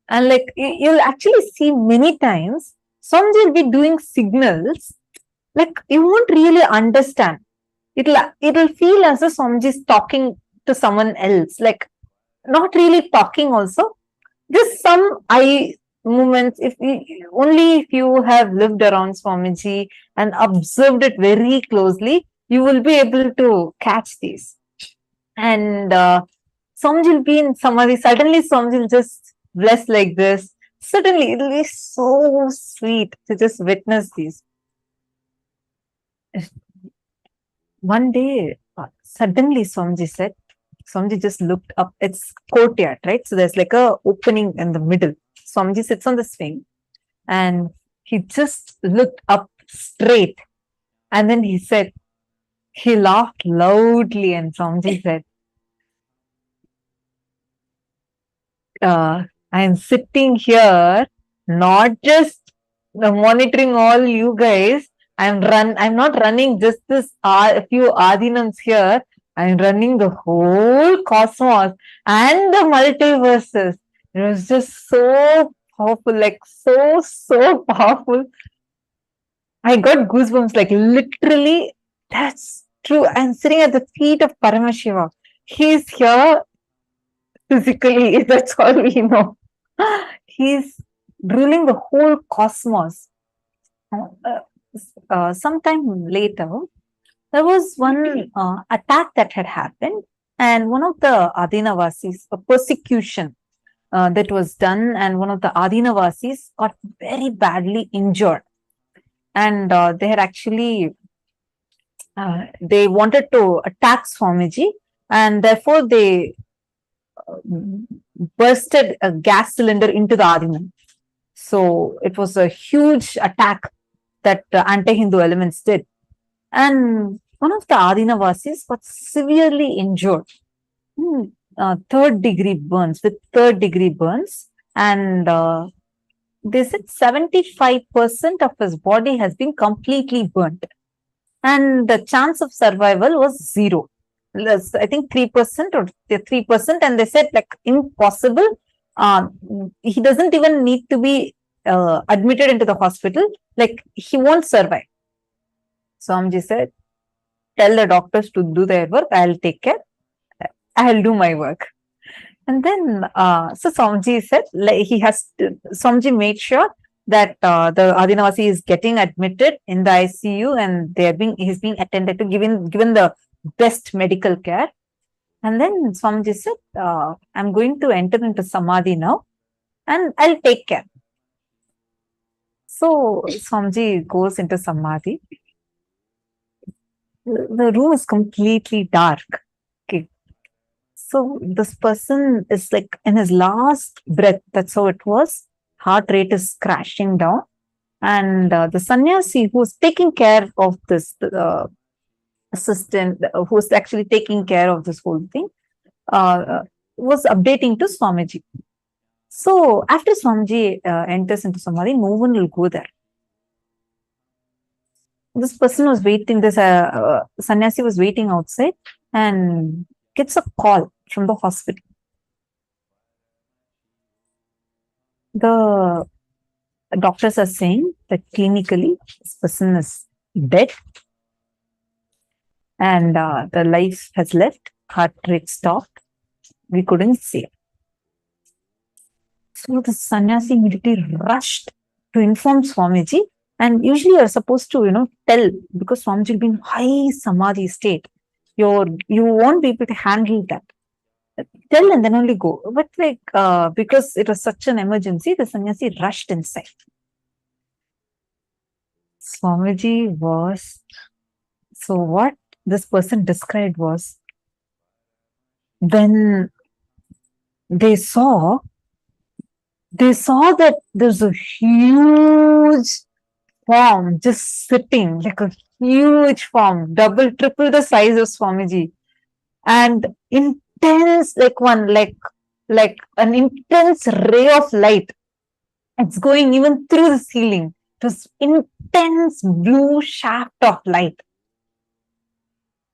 And like you'll actually see many times, Swamiji will be doing signals, like you won't really understand. It'll feel as if Swamiji is talking to someone else, like not really talking also. Just some eye movements, only if you have lived around Swamiji and observed it very closely, you will be able to catch these. And Swamiji will be in Samadhi, suddenly Swamiji will just bless like this. Suddenly, it will be so sweet to just witness these. One day, suddenly Swamiji said, Swamiji just looked up. It's courtyard, right? So there's like a opening in the middle. Swamiji sits on the swing and he just looked up straight. And then he said, he laughed loudly, and Swamiji said, I'm sitting here, not just monitoring all you guys. I'm not running just this a few Adinams here. I'm running the whole cosmos and the multiverses. It was just so powerful, like so powerful. I got goosebumps, like literally, that's true. I'm sitting at the feet of Paramashiva. He's here physically, that's all we know. He's ruling the whole cosmos. Sometime later, there was one attack that had happened, and one of the Adinavasis, a persecution that was done, and one of the Adinavasis got very badly injured. And they had actually, they wanted to attack Swamiji, and therefore they bursted a gas cylinder into the Adinam. So it was a huge attack that anti-Hindu elements did. And one of the Adinavasis got severely injured. Third degree burns, with third degree burns. And they said 75% of his body has been completely burnt. And the chance of survival was 0. I think 3% or 3%. And they said like impossible. He doesn't even need to be admitted into the hospital. Like he won't survive. Swamiji said, tell the doctors to do their work. I'll take care. I'll do my work. And then, so Swamiji said, like Swamiji made sure that the Adinavasi is getting admitted in the ICU, and he's being attended to, given the best medical care. And then Swamiji said, I'm going to enter into Samadhi now, and I'll take care. So Swamiji goes into Samadhi. The room is completely dark. Okay. So this person is like in his last breath. That's how it was. Heart rate is crashing down. And the sannyasi who's taking care of this assistant, who's actually taking care of this whole thing, was updating to Swamiji. So after Swamiji enters into Samadhi, no one will go there. This person was waiting, this sannyasi was waiting outside and gets a call from the hospital. The doctors are saying that clinically this person is dead and the life has left, heart rate stopped. We couldn't see. So the sannyasi immediately rushed to inform Swamiji. And usually you're supposed to, tell, because Swamiji will be in high samadhi state. You won't be able to handle that. Tell and then only go. But because it was such an emergency, the sannyasi rushed inside. Swamiji was, so what this person described was, when they saw that there's a huge form just sitting, like a huge form, double, triple the size of Swamiji, and intense, like an intense ray of light. It's going even through the ceiling. this intense blue shaft of light.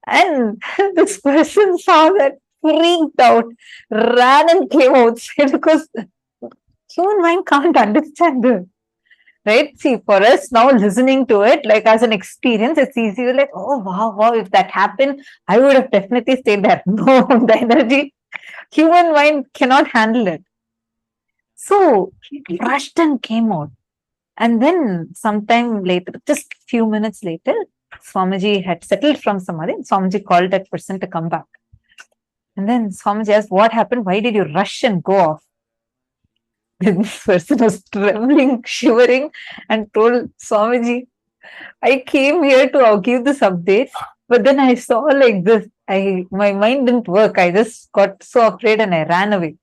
And this person saw that, freaked out, ran and came outside because human mind can't understand it. Right? See, for us now listening to it, like as an experience, it's easy to like, oh wow, wow, if that happened, I would have definitely stayed there. No, the energy, human mind cannot handle it. So he rushed and came out. And then sometime later, just few minutes later, Swamiji had settled from Samadhi. Swamiji called that person to come back. And then Swamiji asked, what happened? Why did you rush and go off? Then this person was trembling, shivering, and told Swamiji, I came here to give this update, but then I saw like this. My mind didn't work. I just got so afraid and I ran away.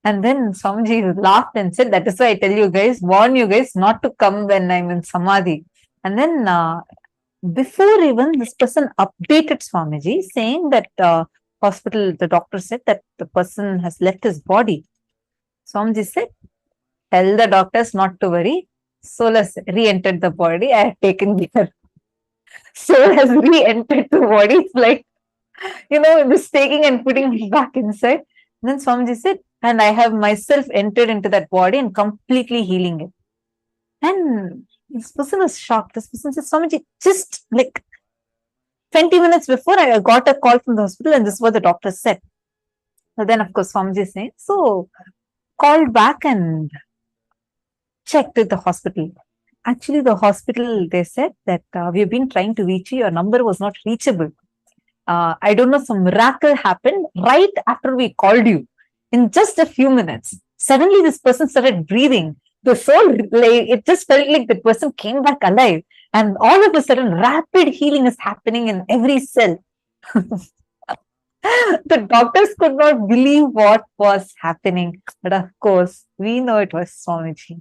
And then Swamiji laughed and said, that is why I tell you guys, warn you guys not to come when I'm in Samadhi. And then before even this person updated Swamiji saying that hospital, the doctor said that the person has left his body. Swamiji said, tell the doctors not to worry. Soul has re-entered the body. I have taken care. Soul has re-entered the body. It's like, this taking and putting it back inside. And then Swamiji said, and I have myself entered into that body and completely healing it. And this person was shocked. This person said, Swamiji, just like 20 minutes before, I got a call from the hospital and this is what the doctor said. So then, of course, Swamiji is saying, so called back and checked with the hospital. Actually, the hospital, they said that we've been trying to reach you. Your number was not reachable. I don't know, some miracle happened right after we called you. In just a few minutes, suddenly this person started breathing. The soul, like, it just felt like the person came back alive. And all of a sudden, rapid healing is happening in every cell. The doctors could not believe what was happening. But of course, we know it was Swamiji.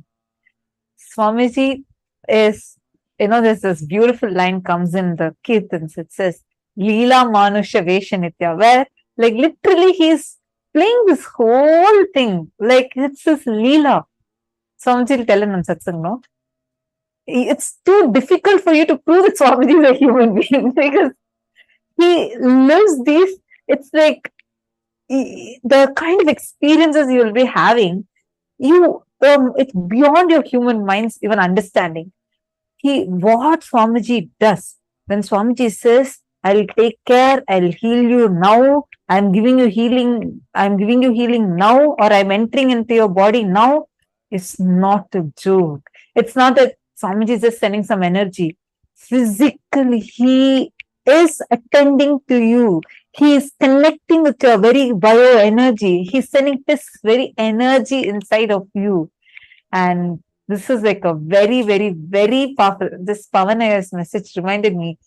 Swamiji is, there's this beautiful line comes in the Kirtans. It says, Leela Manusha Veshanitya, where like literally he's playing this whole thing. Like it's this Leela. Swamiji will tell in satsang, no? It's too difficult for you to prove that Swamiji is a human being because he lives these, it's like the kind of experiences you will be having, it's beyond your human mind's even understanding. What Swamiji does, when Swamiji says, I'll take care, I'll heal you now, I'm giving you healing now, or I'm entering into your body now, it's not a joke. It's not that Swamiji is just sending some energy. Physically, he is attending to you. He is connecting with your very bio energy. He's sending his very energy inside of you. And this is like a very, very, very powerful. This Pavanaya's message reminded me,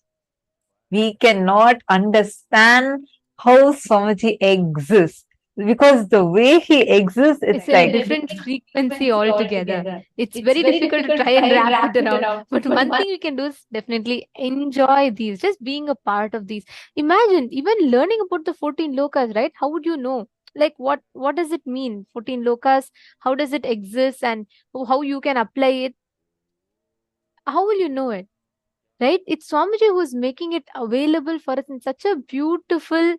we cannot understand how Swamiji exists. Because the way he exists, it's like a different frequency altogether. It's very difficult to try and wrap it around. But one thing we can do is definitely enjoy these, just being a part of these. Imagine even learning about the 14 lokas, right? How would you know? Like what does it mean? 14 lokas, how does it exist and how you can apply it? How will you know it? Right? It's Swamiji who's making it available for us in such a beautiful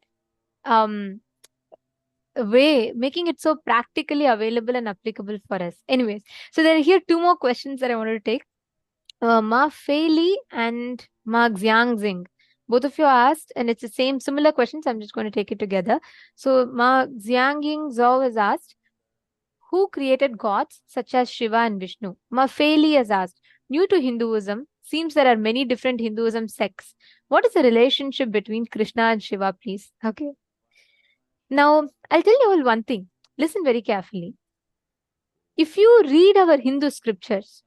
way, making it so practically available and applicable for us. Anyways, so there are here two more questions that I wanted to take. Ma Fei Li and Ma Xiangxing. Both of you asked, and it's the same similar questions. I'm just going to take it together. So Ma Xiangxing Zhou has asked, who created gods such as Shiva and Vishnu? Ma Fei Li has asked, new to Hinduism, seems there are many different Hinduism sects. What is the relationship between Krishna and Shiva, please? Okay. Now, I'll tell you all one thing. Listen very carefully. If you read our Hindu scriptures,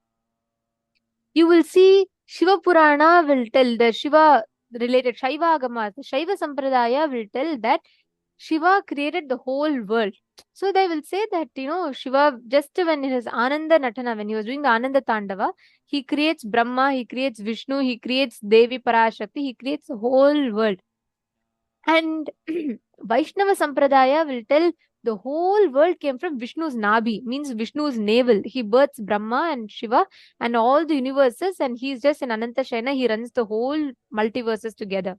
you will see Shiva Purana will tell the Shiva related Shaiva Agamas. The Shaiva Sampradaya will tell that Shiva created the whole world. So they will say that, Shiva, just when in his Ananda Natana, when he was doing the Ananda Tandava, he creates Brahma, he creates Vishnu, he creates Devi Parashakti, he creates the whole world. And Vaishnava Sampradaya will tell The whole world came from Vishnu's Nabhi, means Vishnu's navel. He births Brahma and Shiva and all the universes, and he's just in Ananta Shayana. He runs the whole multiverses together.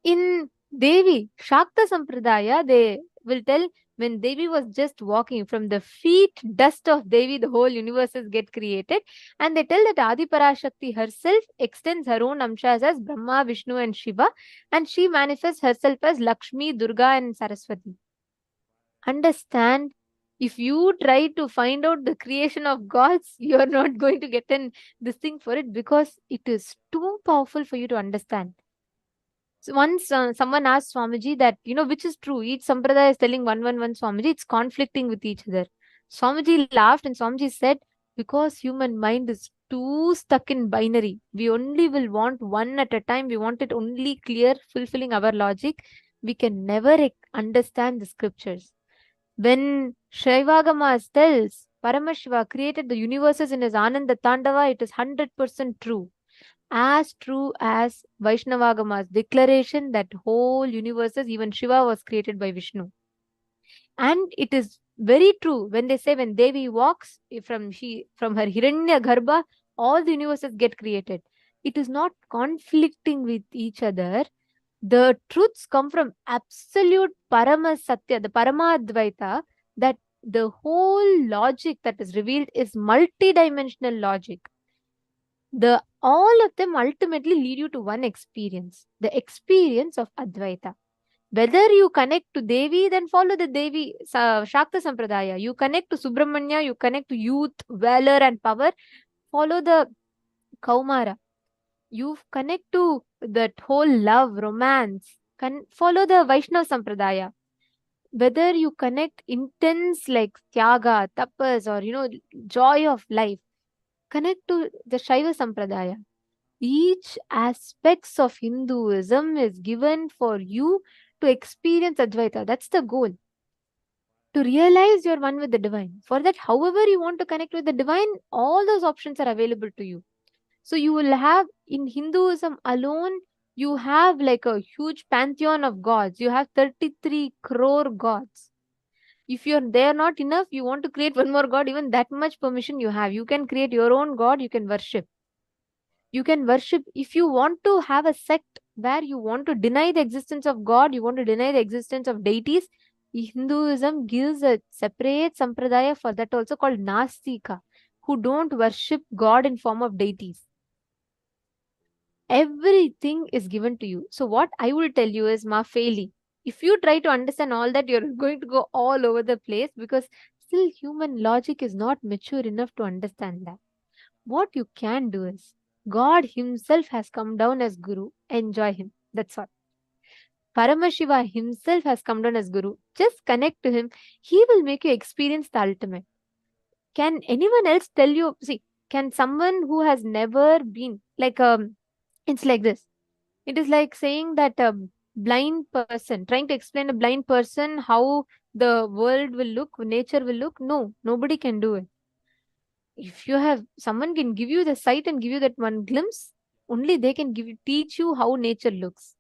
In Devi, Shakta Sampradaya, they will tell when Devi was just walking from the feet dust of Devi, the whole universes get created. And they tell that Adi Parashakti herself extends her own amshas as Brahma, Vishnu, and Shiva, and she manifests herself as Lakshmi, Durga, and Saraswati. Understand, if you try to find out the creation of gods, you are not going to get this thing for it, because it is too powerful for you to understand. So once someone asked Swamiji that, which is true? Each sampradaya is telling one, Swamiji, it's conflicting with each other. Swamiji laughed and Swamiji said, because human mind is too stuck in binary. We only will want one at a time. We want it only clear, fulfilling our logic. We can never understand the scriptures. When Shaivagamas tells Paramashiva created the universes in his Ananda Tandava, it is 100% true. As true as Vaishnavagama's declaration that whole universes, even Shiva was created by Vishnu. And it is very true when they say when Devi walks from her Hiranya Garbha, all the universes get created. It is not conflicting with each other. The truths come from absolute Paramasatya, the Paramadvaita, that the whole logic that is revealed is multidimensional logic. All of them ultimately lead you to one experience, the experience of Advaita. Whether you connect to Devi, then follow the Devi Shakta Sampradaya. You connect to Subramanya, you connect to youth, valor, and power, follow the Kaumara. You connect to that whole love, romance, follow the Vaishnava Sampradaya. Whether you connect intense like Tyaga, Tapas, or joy of life, connect to the Shaiva Sampradaya. Each aspects of Hinduism is given for you to experience Advaita. That's the goal. To realize you're one with the divine. For that, however you want to connect with the divine, all those options are available to you. So you will have, in Hinduism alone, you have like a huge pantheon of gods. You have 33 crore gods. If they are not enough, you want to create one more god, even that much permission you have. You can create your own god, you can worship. You can worship. If you want to have a sect where you want to deny the existence of God, you want to deny the existence of deities, Hinduism gives a separate sampradaya for that also, called Nastika, who don't worship God in form of deities. Everything is given to you. So what I will tell you is, Ma Faili, if you try to understand all that, you're going to go all over the place, because still human logic is not mature enough to understand that. What you can do is, God himself has come down as Guru. Enjoy him. That's all. Paramashiva himself has come down as Guru. Just connect to him. He will make you experience the ultimate. Can anyone else tell you? See, can someone who has never been, like, it's like this. It is like saying that a blind person, trying to explain a blind person how the world will look, nature will look. No, nobody can do it. If you have, someone can give you the sight and give you that one glimpse, only they can teach you how nature looks.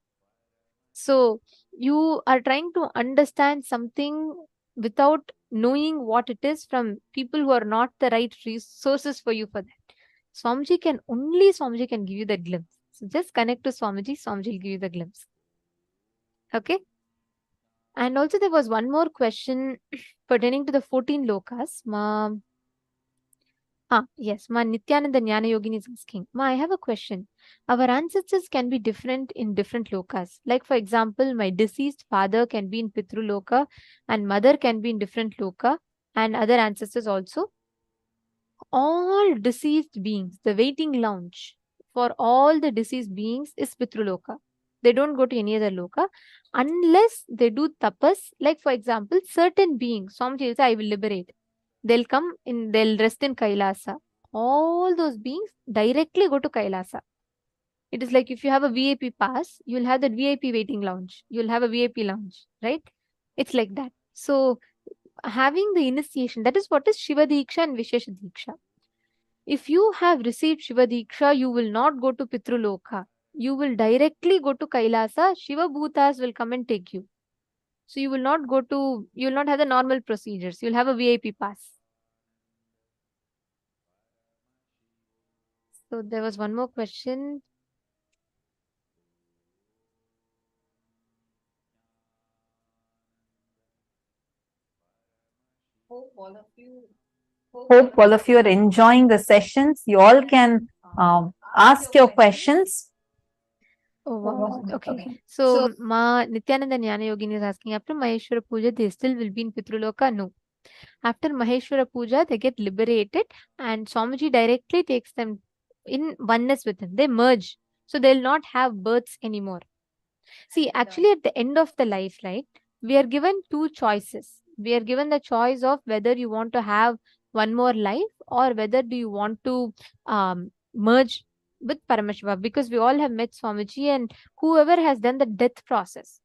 So you are trying to understand something without knowing what it is from people who are not the right resources for you for that. Swamiji can give you that glimpse. So just connect to Swamiji will give you the glimpse. Okay. And also there was one more question pertaining to the 14 lokas. Yes, Ma Nithyananda Jnana Yogini is asking. Ma, I have a question. Our ancestors can be different in different lokas. Like, for example, my deceased father can be in Pitru Loka and mother can be in different loka, and other ancestors also. All deceased beings, the waiting lounge for all the deceased beings is Pitru Loka. They don't go to any other loka unless they do tapas. Like, for example, certain beings, Swamiji will say, I will liberate. They'll rest in Kailasa. All those beings directly go to Kailasa. It is like if you have a VIP pass, you'll have that VIP waiting lounge. You'll have a VIP lounge, right? It's like that. So having the initiation, that is what is Shiva Diksha and Vishesha Diksha. If you have received Shiva Diksha, you will not go to Pitruloka. You will directly go to Kailasa. Shiva Bhutas will come and take you. So you will not go to, you will not have the normal procedures. You'll have a VIP pass. So there was one more question. Hope all of you are enjoying the sessions. You all can ask your questions. Oh, wow. Okay. So, Ma Nithyananda Jnana Yogini is asking, after Maheshwara Puja, they still will be in Pitruloka? No. After Maheshwara Puja, they get liberated and Swamiji directly takes them in oneness with him. They merge. So, they'll not have births anymore. See, actually, at the end of the life, right, we are given two choices. We are given the choice of whether you want to have one more life or whether do you want to merge with Paramashiva, because we all have met Swamiji and whoever has done the death process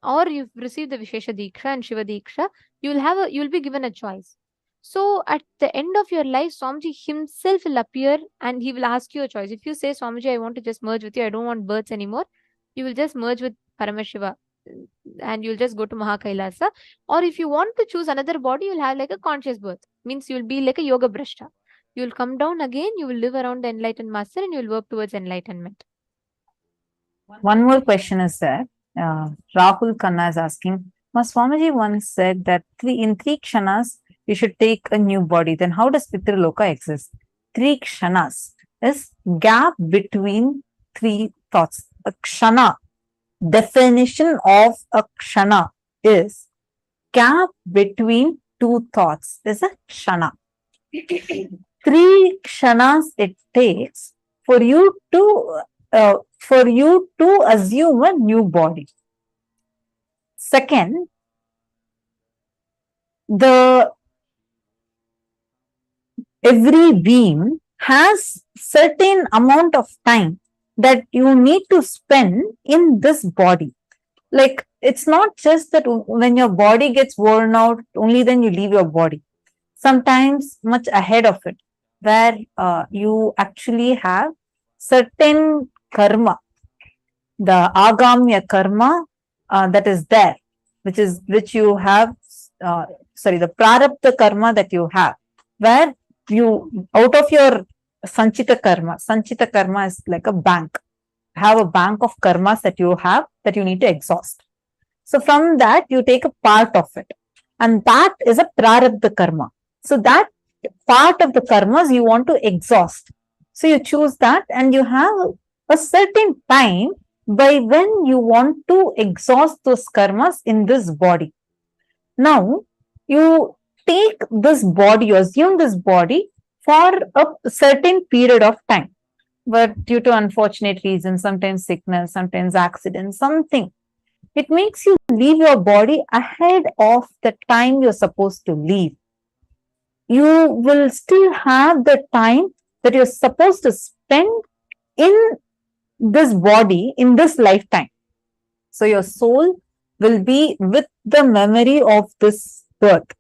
or you've received the Vishesha Diksha and Shiva Diksha, you'll be given a choice. So at the end of your life, Swamiji himself will appear and he will ask you a choice. If you say, Swamiji, I want to just merge with you, I don't want births anymore, you will just merge with Paramashiva and you'll just go to KAILASA. Or if you want to choose another body, you'll have like a conscious birth. Means you'll be like a yoga brashta. You'll come down again, you will live around the enlightened master and you'll work towards enlightenment. One more question is there. Rahul Khanna is asking, Swamiji once said that in 3 kshanas, you should take a new body. Then how does Pitraloka exist? 3 kshanas is gap between 3 thoughts. A kshana, definition of a kshana is gap between 2 thoughts is a kshana. 3 kshanas it takes for you to assume a new body. Second, every being has certain amount of time that you need to spend in this body. Like, it's not just that when your body gets worn out, only then you leave your body. Sometimes much ahead of it, where you actually have certain karma, the agamya karma that is there, which you have, the prarabdha karma that you have, where you, out of your sanchita karma is like a bank. Have a bank of karmas that you have that you need to exhaust. So from that, you take a part of it, and that is a prarabdha karma. So that part of the karmas you want to exhaust. So you choose that, and you have a certain time by when you want to exhaust those karmas in this body. Now, you take this body, you assume this body for a certain period of time. But due to unfortunate reasons, sometimes sickness, sometimes accident, something, it makes you leave your body ahead of the time you're supposed to leave. You will still have the time that you're supposed to spend in this body, in this lifetime. So your soul will be with the memory of this birth,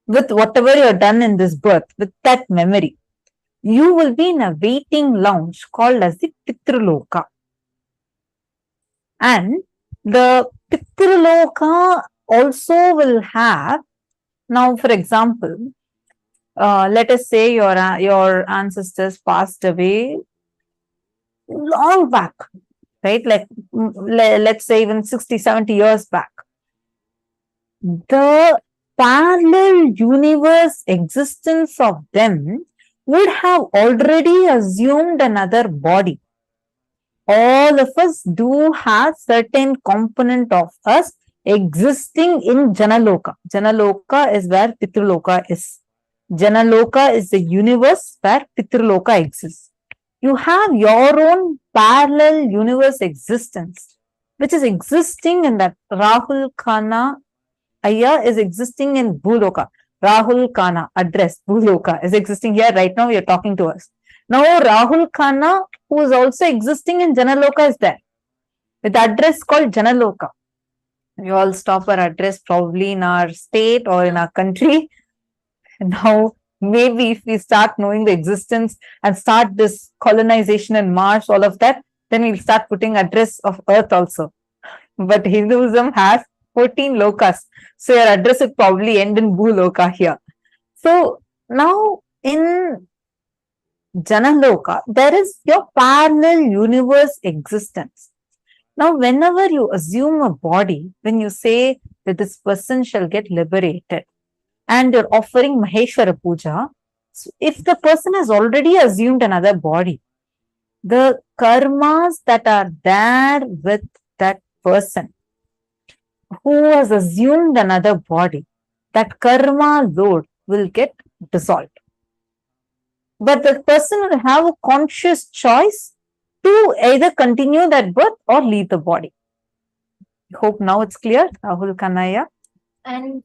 with whatever you've done in this birth, with that memory. You will be in a waiting lounge called as the Pitraloka. And the Pitraloka also will have, now for example, let us say your ancestors passed away long back, right? Like, let's say even 60, 70 years back. The parallel universe existence of them would have already assumed another body. All of us do have certain component of us existing in Janaloka. Janaloka is where Pitraloka is. Janaloka is the universe where Pitraloka exists. You have your own parallel universe existence, which is existing in that. Rahul Khanna Ayya is existing in Bhuloka. Rahul Khanna address Bhuloka is existing here right now. We are talking to us. Now Rahul Khanna, who is also existing in Janaloka, is there with the address called Janaloka. We all stop our address probably in our state or in our country. Now, maybe if we start knowing the existence and start this colonization in Mars, all of that, then we'll start putting address of Earth also. But Hinduism has 14 lokas. So your address would probably end in Bhuloka here. So now in Janaloka, there is your parallel universe existence. Now, whenever you assume a body, when you say that this person shall get liberated, and you're offering Maheshwara Puja, so if the person has already assumed another body, the karmas that are there with that person who has assumed another body, that karma load will get dissolved. But the person will have a conscious choice to either continue that birth or leave the body. I hope now it's clear, Rahul Kanaya. And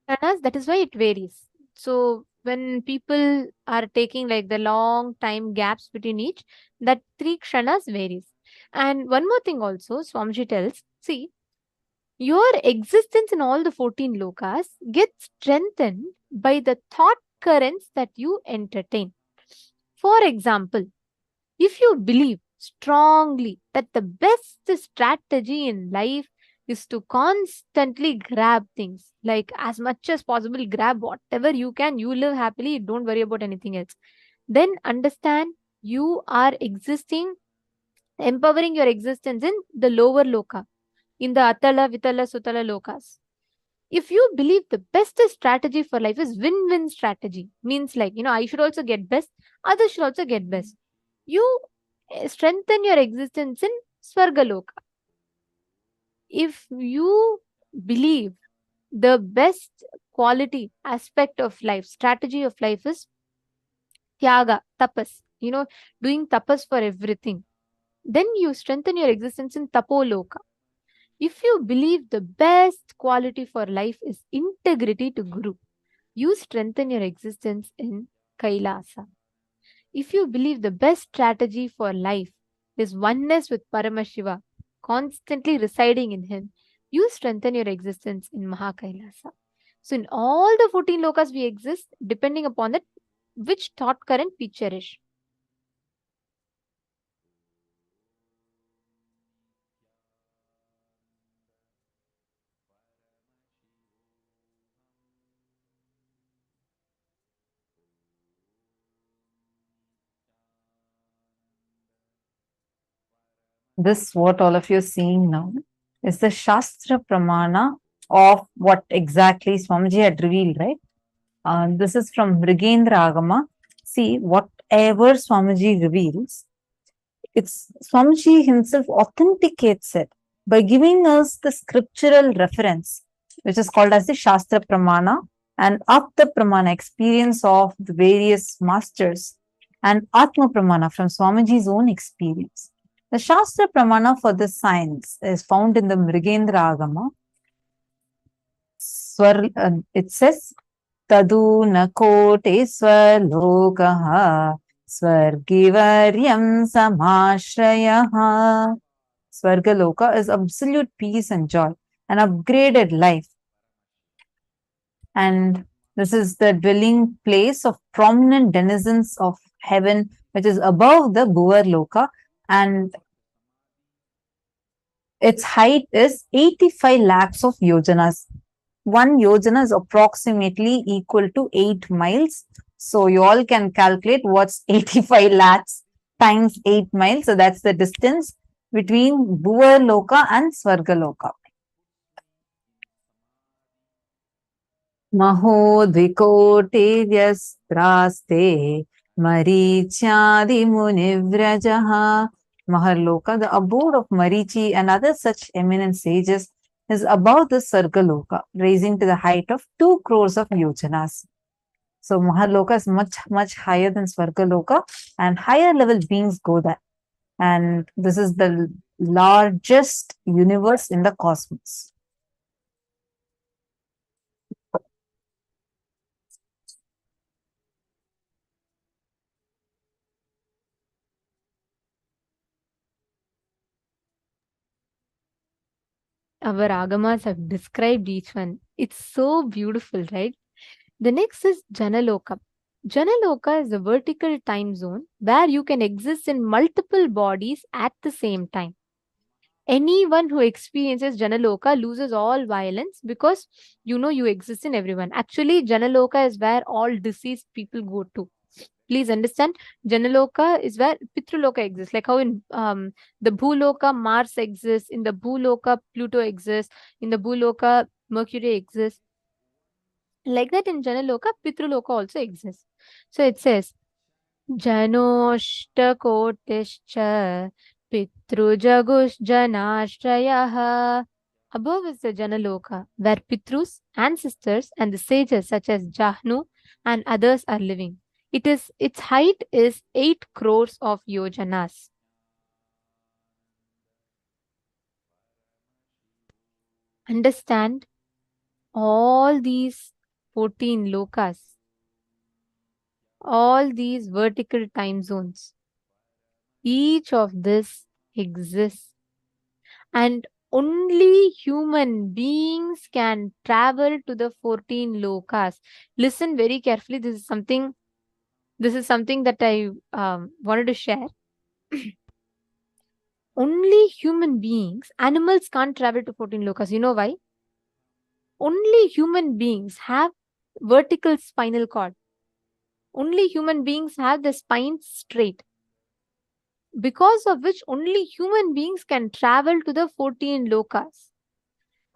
Pranas, that is why it varies. So when people are taking like the long time gaps between each, that 3 kshanas varies. And one more thing also, Swamiji tells, see, your existence in all the 14 lokas gets strengthened by the thought currents that you entertain. For example, if you believe strongly that the best strategy in life is to constantly grab things, like as much as possible, grab whatever you can, you live happily, don't worry about anything else, then understand you are existing, empowering your existence in the lower loka, in the Atala, Vitala, Sutala lokas. If you believe the best strategy for life is win-win strategy, means like, I should also get best, others should also get best. You strengthen your existence in Swargaloka. If you believe the best quality aspect of life, strategy of life is Tyaga, tapas, doing tapas for everything, then you strengthen your existence in Tapoloka. If you believe the best quality for life is integrity to Guru, you strengthen your existence in Kailasa. If you believe the best strategy for life is oneness with Paramashiva, constantly residing in him, you strengthen your existence in Mahakailasa. So in all the 14 lokas we exist, depending upon that, which thought current we cherish. This, what all of you are seeing now, is the Shastra Pramana of what exactly Swamiji had revealed, right? This is from Mrigendra Agama. See, whatever Swamiji reveals, it's Swamiji himself authenticates it by giving us the scriptural reference, which is called as the Shastra Pramana and Apta Pramana, experience of the various masters, and Atma Pramana from Swamiji's own experience. The Shastra Pramana for this science is found in the Mrigendra Agama. It says, Tadu nakote swalokaha swargivaryam samashrayaha. Swargaloka is absolute peace and joy, an upgraded life. And this is the dwelling place of prominent denizens of heaven, which is above the Bhuvarloka, and its height is 85 lakhs of yojanas. 1 yojana is approximately equal to 8 miles. So you all can calculate what's 85 lakhs times 8 miles. So that's the distance between Bhuvarloka and Swargaloka. Mahodvikote vyastraste marichadi munivrajaha. Maharloka, the abode of Marichi and other such eminent sages, is above the Sargaloka, rising to the height of 2 crores of yojanas. So Maharloka is much, much higher than Swargaloka, and higher level beings go there. And this is the largest universe in the cosmos. Our agamas have described each one. It's so beautiful, right? The next is Janaloka. Janaloka is a vertical time zone where you can exist in multiple bodies at the same time. Anyone who experiences Janaloka loses all violence because you exist in everyone. Actually, Janaloka is where all deceased people go to. Please understand, Janaloka is where Pitraloka exists. Like how in the Bhuloka, Mars exists, in the Bhuloka, Pluto exists, in the Bhuloka, Mercury exists. Like that, in Janaloka, Pitraloka also exists. So it says, Janoshtakotischa Pitrujagushjanashrayah. Above is the Janaloka, where Pitrus, ancestors, and the sages such as Jahnu and others are living. Its height is 8 crores of yojanas. Understand, all these 14 lokas, all these vertical time zones, each of this exists, and only human beings can travel to the 14 lokas. Listen very carefully. This is something that I wanted to share. Only human beings, animals can't travel to 14 lokas. You know why? Only human beings have vertical spinal cord. Only human beings have the spine straight, because of which only human beings can travel to the 14 lokas.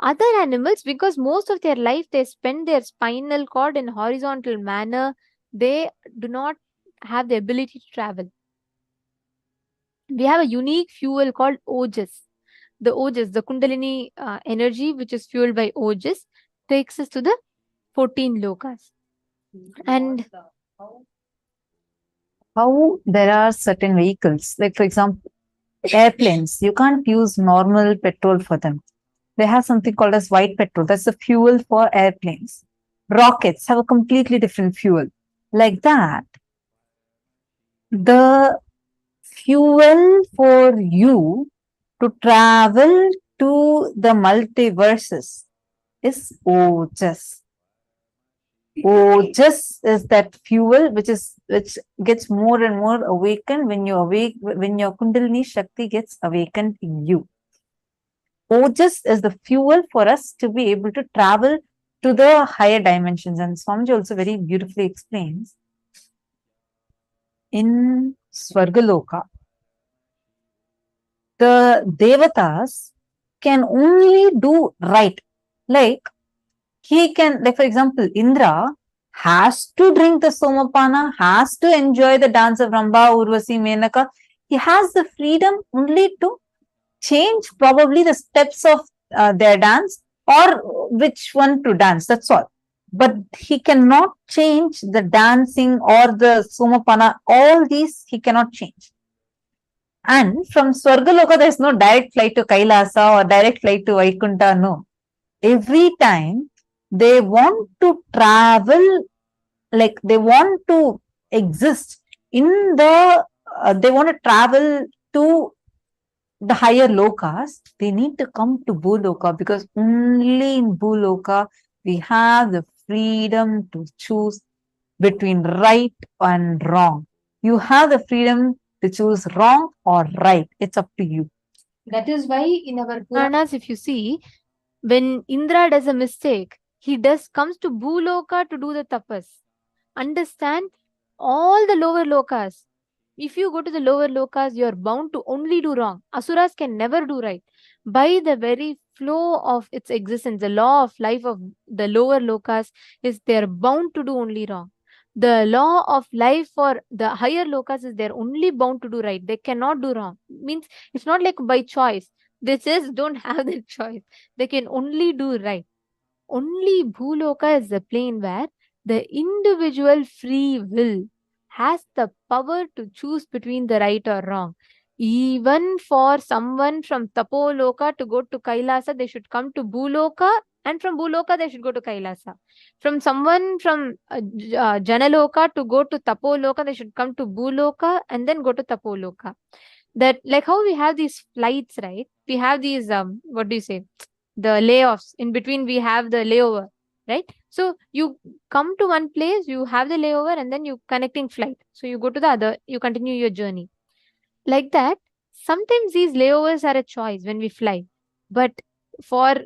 Other animals, because most of their life they spend their spinal cord in horizontal manner, they do not have the ability to travel. We have a unique fuel called Ojas. The Ojas, the Kundalini energy, which is fueled by Ojas, takes us to the 14 lokas. And How there are certain vehicles, like for example, airplanes, you can't use normal petrol for them. They have something called as white petrol. That's the fuel for airplanes. Rockets have a completely different fuel. Like that, the fuel for you to travel to the multiverses is Ojas. Ojas is that fuel which gets more and more awakened when when your Kundalini Shakti gets awakened in you. Ojas is the fuel for us to be able to travel to the higher dimensions. And Swamiji also very beautifully explains in Swargaloka, the Devatas can only do right. Like he can, like for example, Indra has to drink the Somapana, has to enjoy the dance of Ramba, Urvasi, Menaka. He has the freedom only to change probably the steps of their dance or which one to dance. That's all. But he cannot change the dancing or the Somapana. All these he cannot change. And from Swargaloka, there is no direct flight to Kailasa or direct flight to Vaikunta. No. Every time they want to travel, like they want to exist in the, they want to travel to the higher lokas, they need to come to Bhuloka, because only in Bhuloka we have the freedom to choose between right and wrong. You have the freedom to choose wrong or right. It's up to you. That is why in our Puranas, if you see, when Indra does a mistake, he comes to Bhuloka to do the tapas. Understand, all the lower lokas. If you go to the lower lokas, you are bound to only do wrong. Asuras can never do right. By the very flow of its existence, the law of life of the lower lokas is they are bound to do only wrong. The law of life for the higher lokas is they're only bound to do right. They cannot do wrong. Means it's not like by choice. They just don't have that choice. They can only do right. Only Bhuloka is the plane where the individual free will has the power to choose between the right or wrong. Even for someone from Tapoloka to go to Kailasa, they should come to Bhuloka, and from Bhuloka, they should go to Kailasa. From someone from Janaloka to go to Tapoloka, they should come to Bhuloka and then go to Tapoloka. That, like how we have these flights, right? We have these, what do you say? The layoffs. In between, we have the layover, right? So you come to one place, you have the layover, and then you connecting flight. So you go to the other, you continue your journey. Like that, Sometimes these layovers are a choice when we fly, but for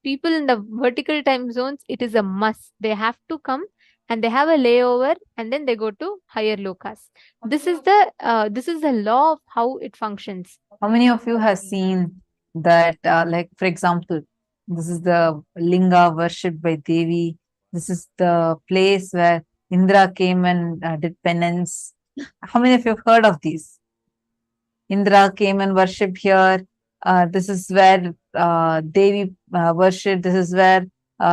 people in the vertical time zones, it is a must. They have to come and they have a layover, and then they go to higher lokas. This is the law of how it functions. How many of you have seen that, like, for example, this is the linga worshipped by Devi. This is the place where Indra came and did penance. How many of you have heard of these? Indra came and worshipped here. This is where Devi worshipped. This is where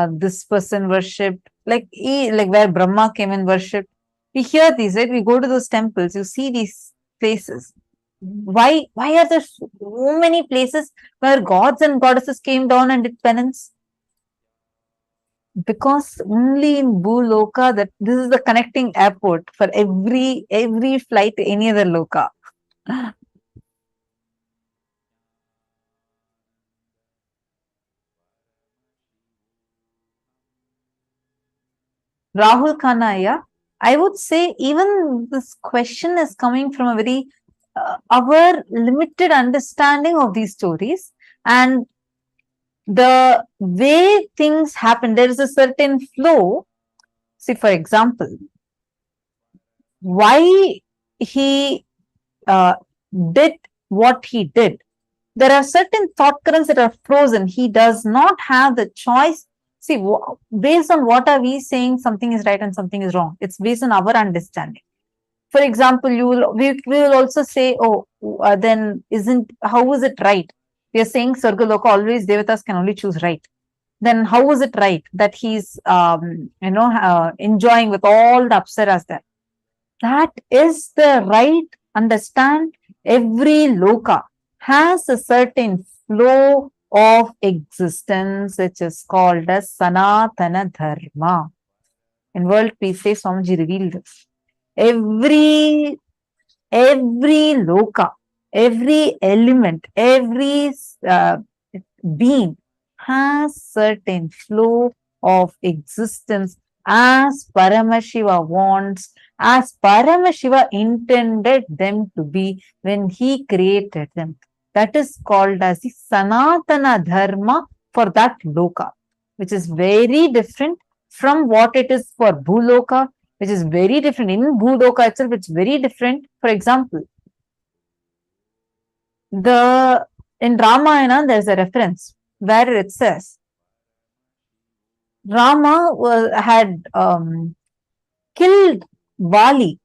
this person worshipped. Like where Brahma came and worshipped. We hear these, right? We go to those temples. You see these places. Why are there so many places where gods and goddesses came down and did penance? Because only in Bhuloka that this is the connecting airport for every flight to any other loka. Rahul Kanaya, I would say even this question is coming from a very our limited understanding of these stories and the way things happen. There is a certain flow. See, for example, why he did what he did. There are certain thought currents that are frozen. He does not have the choice. See, based on what are we saying, something is right and something is wrong. It's based on our understanding. For example, we will also say, oh, then how is it right? We are saying Sargaloka, always Devatas can only choose right. Then how is it right that he's enjoying with all the Apsaras there? That is the right understand. Every loka has a certain flow of existence which is called as Sanatana Dharma. In World Peace Day, Swamiji revealed this. Every loka, every element, every being has certain flow of existence as Paramashiva wants, as Paramashiva intended them to be when he created them. That is called as the Sanatana Dharma for that loka, which is very different from what it is for Bhuloka, which is very different. In Bhuloka itself, it's very different. For example, in Ramayana, there's a reference where it says Rama had killed Vali,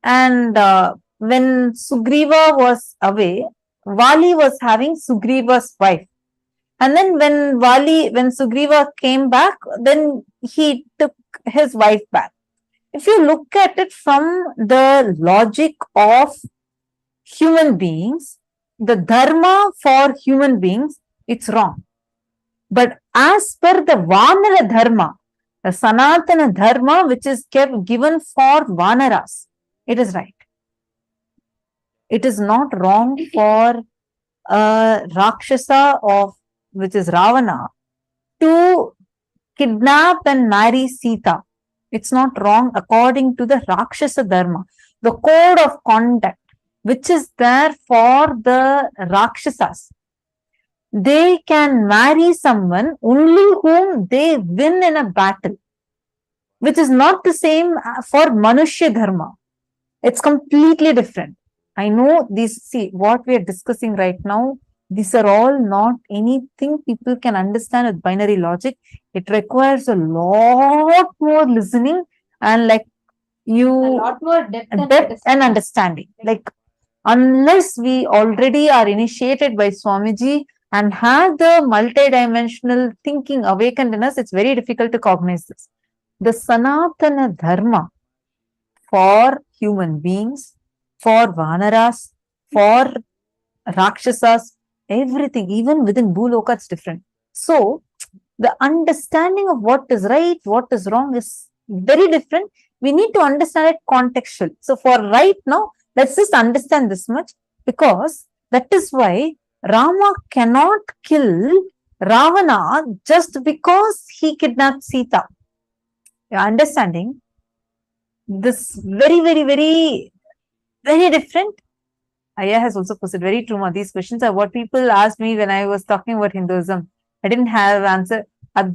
and when Sugriva was away, Vali was having Sugriva's wife. And then when Sugriva came back, then he took his wife back. If you look at it from the logic of human beings, the dharma for human beings, it's wrong. But as per the Vanara dharma, the Sanatana dharma, which is given for Vanaras, it is right. It is not wrong for a Rakshasa which is Ravana, to kidnap and marry Sita. It's not wrong according to the Rakshasa dharma, the code of conduct which is there for the Rakshasas. They can marry someone only whom they win in a battle, which is not the same for Manushya dharma. It's completely different. I know what we are discussing right now, these are all not anything people can understand with binary logic. It requires a lot more listening and a lot more depth and understanding. Like, unless we already are initiated by Swamiji and have the multidimensional thinking awakened in us, it's very difficult to cognize this. The Sanatana Dharma for human beings, for Vanaras, for Rakshasas, everything, even within Bhuloka, it's different. So, the understanding of what is right, what is wrong is very different. We need to understand it contextually. So, for right now, let's just understand this much, because that is why Rama cannot kill Ravana just because he kidnapped Sita. You're understanding? This very, very, very, very different. Aya has also posted, very true, Ma. These questions are what people asked me when I was talking about Hinduism. I didn't have answer.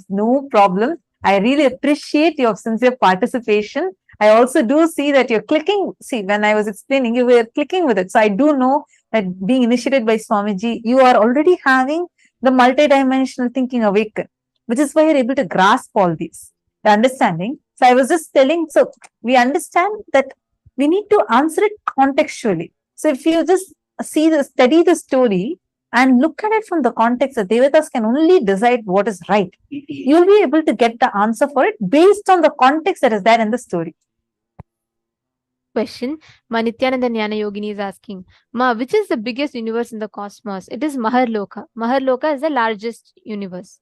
No problem. I really appreciate your sincere participation. I also do see that you're clicking. See, when I was explaining, you were clicking with it. So I do know that being initiated by Swamiji, you are already having the multidimensional thinking awaken, which is why you're able to grasp all these, the understanding. So I was just telling, so we understand that we need to answer it contextually. So if you just study the story and look at it from the context, the Devatas can only decide what is right. You'll be able to get the answer for it based on the context that is there in the story. Question. Ma Nithyananda Jnana Yogini is asking, Ma, which is the biggest universe in the cosmos? It is Maharloka. Maharloka is the largest universe.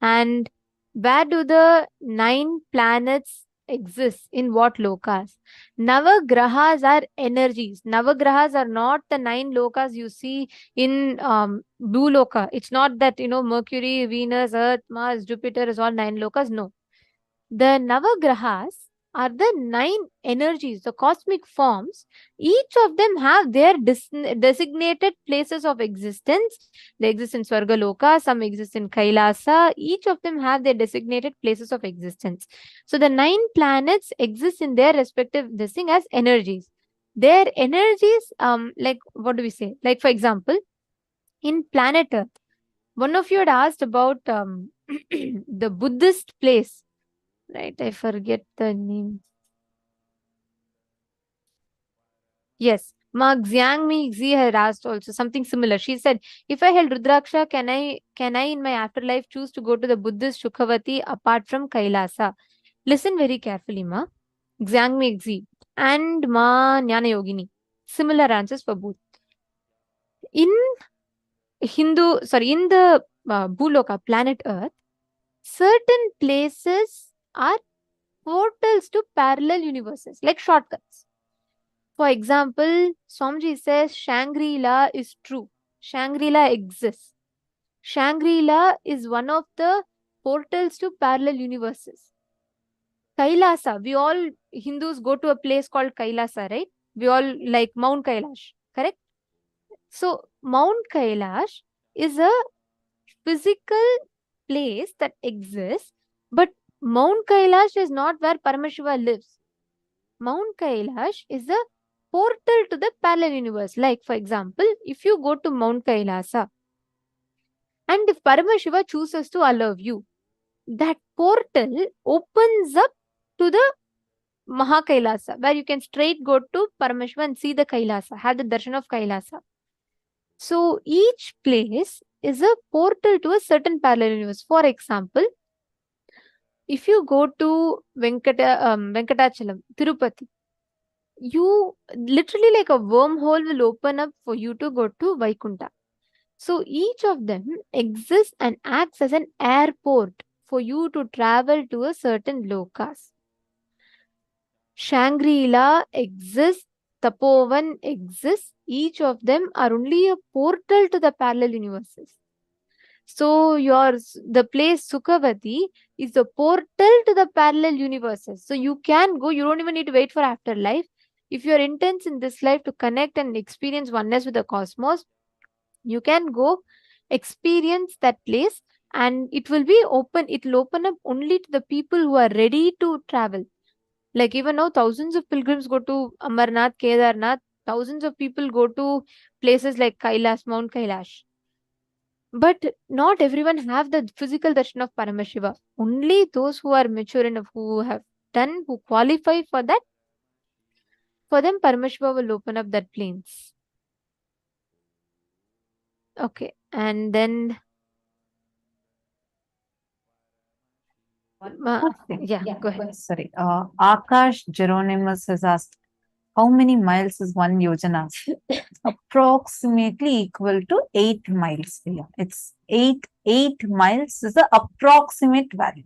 And where do the 9 planets exist? In what lokas? Navagrahas are energies. Navagrahas are not the 9 lokas you see in blue loka. It's not that, Mercury, Venus, Earth, Mars, Jupiter is all 9 lokas. No. The Navagrahas are the 9 energies, the cosmic forms. Each of them have their designated places of existence. They exist in Swargaloka, some exist in Kailasa. Each of them have their designated places of existence. So the 9 planets exist in their respective this thing as energies. Their energies, like what do we say? Like for example, in planet Earth, one of you had asked about the Buddhist place. Right, I forget the name. Yes, Ma Xiangmi Xi had asked also something similar. She said, if I held Rudraksha, can I in my afterlife choose to go to the Buddhist Shukhavati apart from Kailasa? Listen very carefully, Ma. Xiangmi Xi and Ma Jnana Yogini. Similar answers for both. In in the Bhuloka, planet Earth, certain places are portals to parallel universes, like shortcuts. For example, Swamiji says Shangri-La is true. Shangri-La exists. Shangri-La is one of the portals to parallel universes. Kailasa, we all Hindus go to a place called Kailasa, right? We all like Mount Kailash, correct? So, Mount Kailash is a physical place that exists, but Mount Kailash is not where Paramashiva lives. Mount Kailash is a portal to the parallel universe. Like, for example, if you go to Mount Kailasa and if Paramashiva chooses to allow you, that portal opens up to the Mahakailasa, where you can straight go to Paramashiva and see the Kailasa, have the darshan of Kailasa. So, each place is a portal to a certain parallel universe. For example, if you go to Venkatachalam, Tirupati, you literally like a wormhole will open up for you to go to Vaikunta. So each of them exists and acts as an airport for you to travel to a certain lokas. Shangri-La exists, Tapovan exists. Each of them are only a portal to the parallel universes. So the place Sukhavati is the portal to the parallel universes. So you can go, you don't even need to wait for afterlife. If you're intense in this life to connect and experience oneness with the cosmos, you can go experience that place and it will open up only to the people who are ready to travel. Like even now, thousands of pilgrims go to Amarnath, Kedarnath, thousands of people go to places like Kailash, Mount Kailash. But not everyone have the physical darshan of Paramashiva. Only those who are mature enough, who qualify for that, for them Paramashiva will open up that plains. Okay, and then go ahead. Sorry. Akash Geronimus has asked, how many miles is 1 yojana? Approximately equal to 8 miles. It's 8 miles is the approximate value.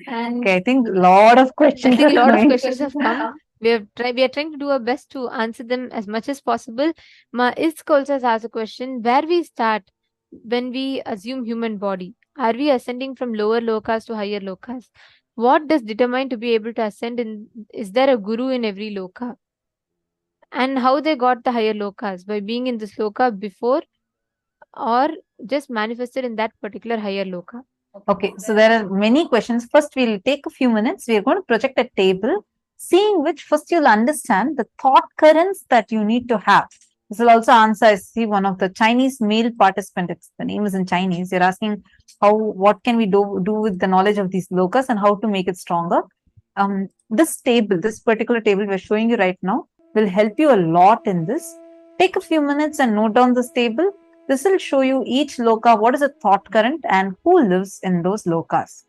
And okay, I think a lot of questions. I think a lot of questions have come. We are trying to do our best to answer them as much as possible. Ma Isk also has asked a question: where we start when we assume human body? Are we ascending from lower lokas to higher lokas? What does determine to be able to ascend? Is there a guru in every loka? And how they got the higher lokas? By being in this loka before, or just manifested in that particular higher loka. Okay, so there are many questions. First, we'll take a few minutes. We are going to project a table, seeing which first you'll understand the thought currents that you need to have. This will also answer, I see one of the Chinese male participants, the name is in Chinese. You're asking what can we do with the knowledge of these lokas and how to make it stronger. This table, this particular table we're showing you right now, will help you a lot in this. Take a few minutes and note down this table. This will show you each loka, what is a thought current and who lives in those lokas.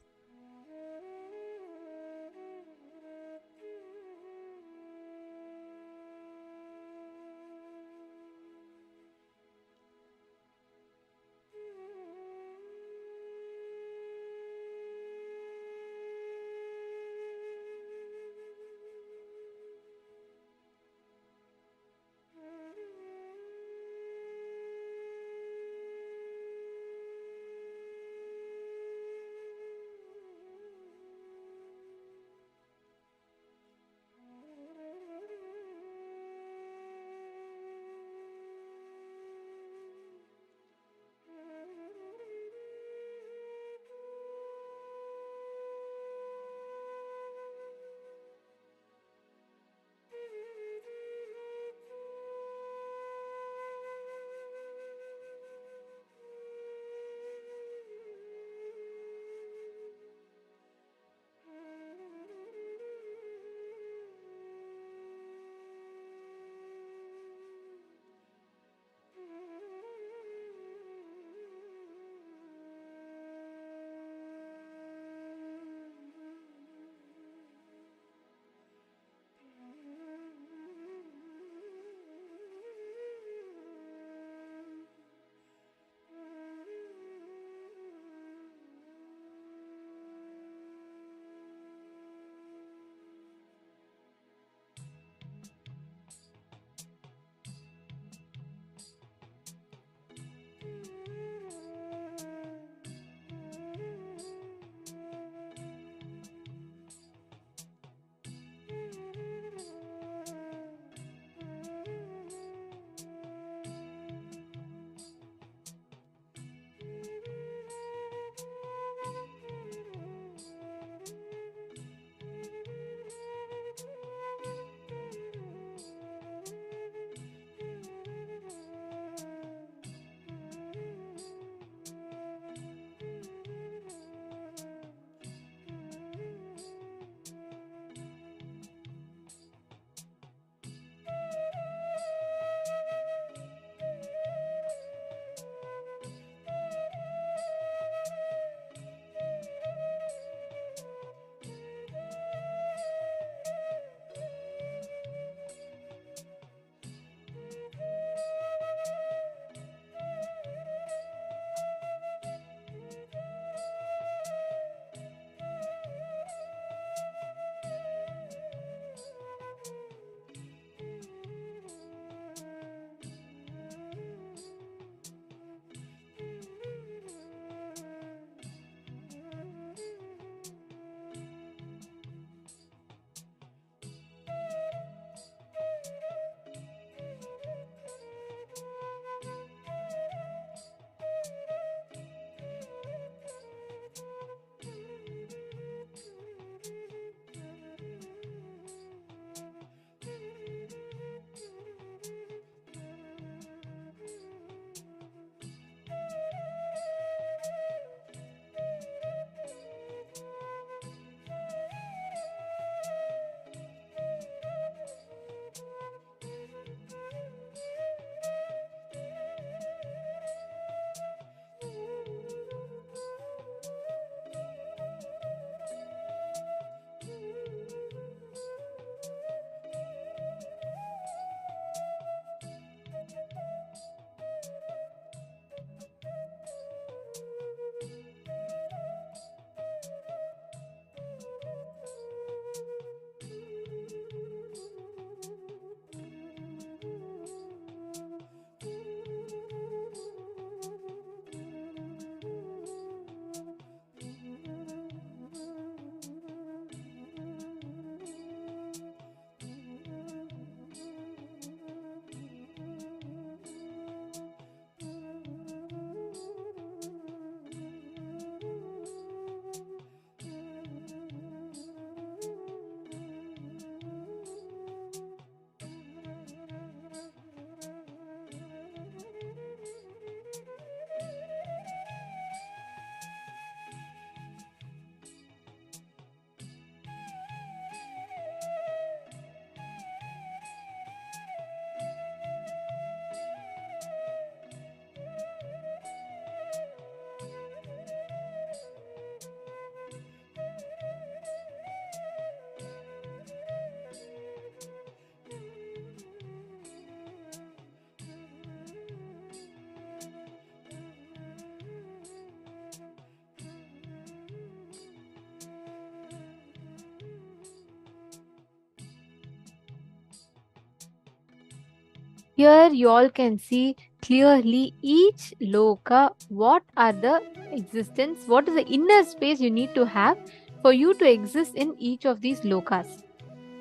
Here you all can see clearly each loka, what are the existence, what is the inner space you need to have for you to exist in each of these lokas.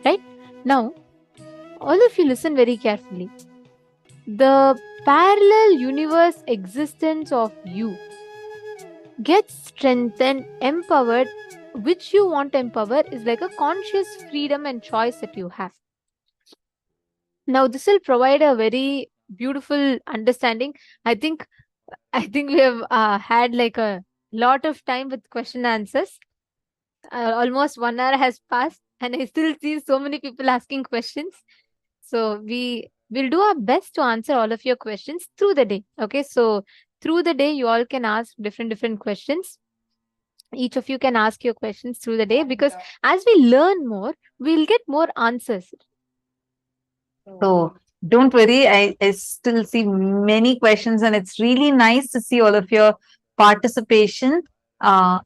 Right? Now, all of you listen very carefully. The parallel universe existence of you gets strengthened, empowered. Which you want to empower is like a conscious freedom and choice that you have. Now, this will provide a very beautiful understanding. I think we have had like a lot of time with question answers. Almost 1 hour has passed, and I still see so many people asking questions. So we will do our best to answer all of your questions through the day. Okay, so through the day, you all can ask different questions. Each of you can ask your questions through the day, because as we learn more, we'll get more answers. So don't worry, I still see many questions, and it's really nice to see all of your participation. I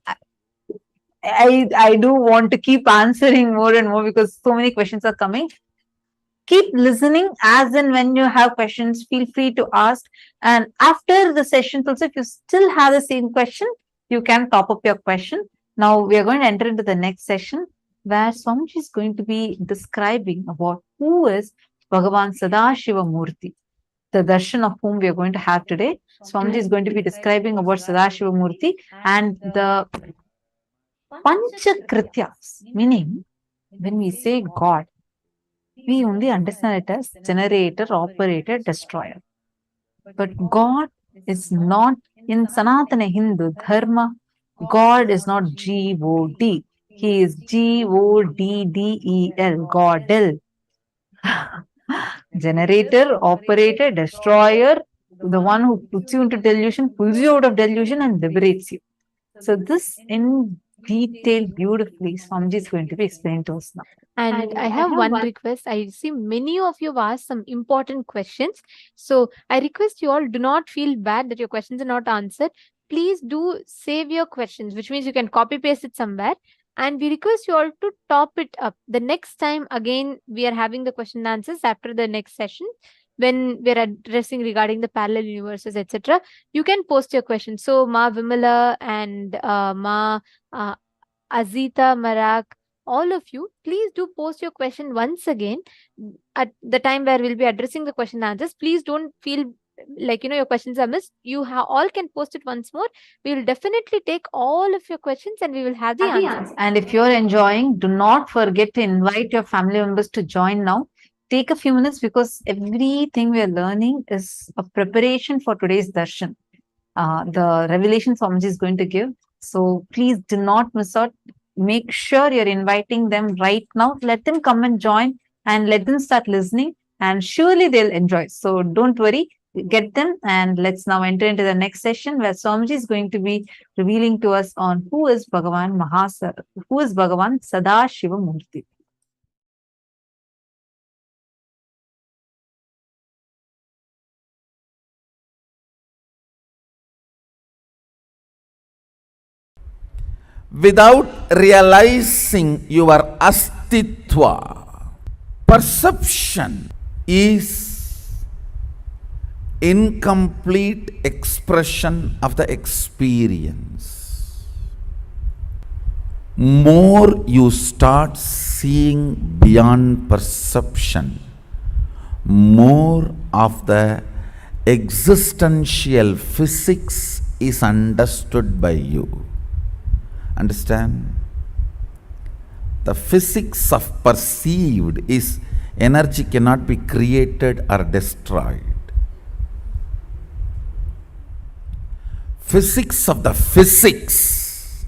do want to keep answering more and more because so many questions are coming. Keep listening, as and when you have questions, feel free to ask. And after the session, also, if you still have the same question, you can top up your question. Now we are going to enter into the next session, where Swamiji is going to be describing about who is Bhagavān Sadashiva Murti, the darshan of whom we are going to have today. Swamiji is going to be describing about Sadashiva Murti and the Panchakrityas, meaning when we say God, we only understand it as generator, operator, destroyer. But God is not, in Sanatana Hindu Dharma, God is not G-O-D. He is G-O-D-D-E-L, Godel. Generator, operator, destroyer, the one who puts you into delusion, pulls you out of delusion and liberates you. So this in detail, beautifully, Swamiji is going to be explained to us now. And I have one request. I see many of you have asked some important questions. So I request you all, do not feel bad that your questions are not answered. Please do save your questions, which means you can copy paste it somewhere. And we request you all to top it up. The next time, again, we are having the question and answers after the next session, when we're addressing regarding the parallel universes, etc. You can post your questions. So Ma Vimala and Ma Azita Marak, all of you, please do post your question once again at the time where we'll be addressing the question and answers. Please don't feel like your questions are missed. You all can post it once more. We will definitely take all of your questions and we will have the answers. And if you're enjoying, do not forget to invite your family members to join now. Take a few minutes, because everything we are learning is a preparation for today's darshan. The revelation Swamiji is going to give. So please do not miss out. Make sure you're inviting them right now. Let them come and join and let them start listening, and surely they'll enjoy. So don't worry, get them, and let's now enter into the next session, where Swamiji is going to be revealing to us on who is Bhagavān Sadashiva Murti. Without realizing your astitva, perception is incomplete expression of the experience. More you start seeing beyond perception, more of the existential physics is understood by you. Understand? The physics of perceived is energy cannot be created or destroyed. Physics of the physics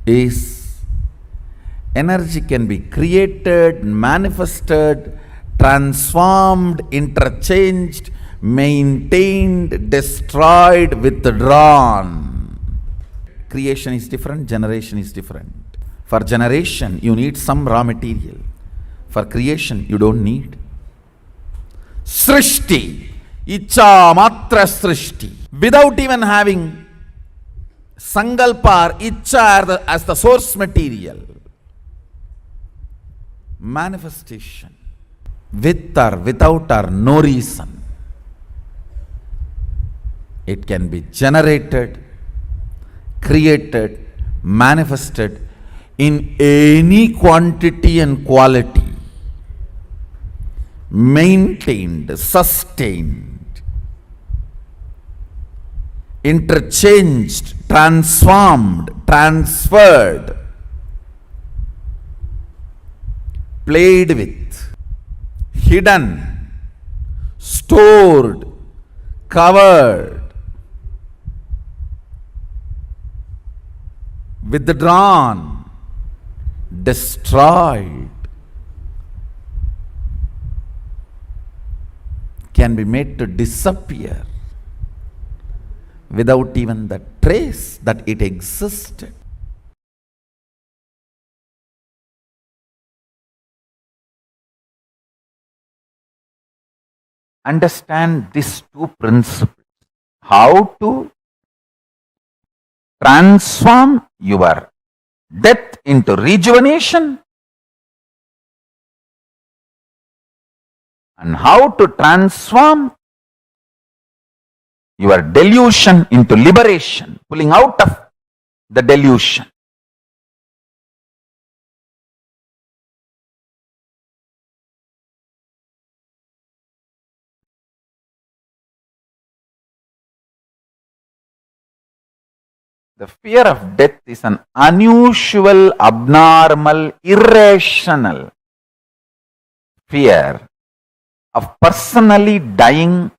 is energy can be created, manifested, transformed, interchanged, maintained, destroyed, withdrawn. Creation is different, generation is different. For generation, you need some raw material. For creation, you don't need. Srishti, Icha Matra Srishti. Without even having Sangalpa or Icha as the source material. Manifestation. with or without or no reason. It can be generated, created, manifested in any quantity and quality, maintained, sustained, interchanged, transformed, transferred, played with, hidden, stored, covered, withdrawn, destroyed, can be made to disappear without even the trace that it existed. Understand these two principles. How to transform your death into rejuvenation, and how to transform your delusion into liberation, pulling out of the delusion. The fear of death is an unusual, abnormal, irrational fear of personally dying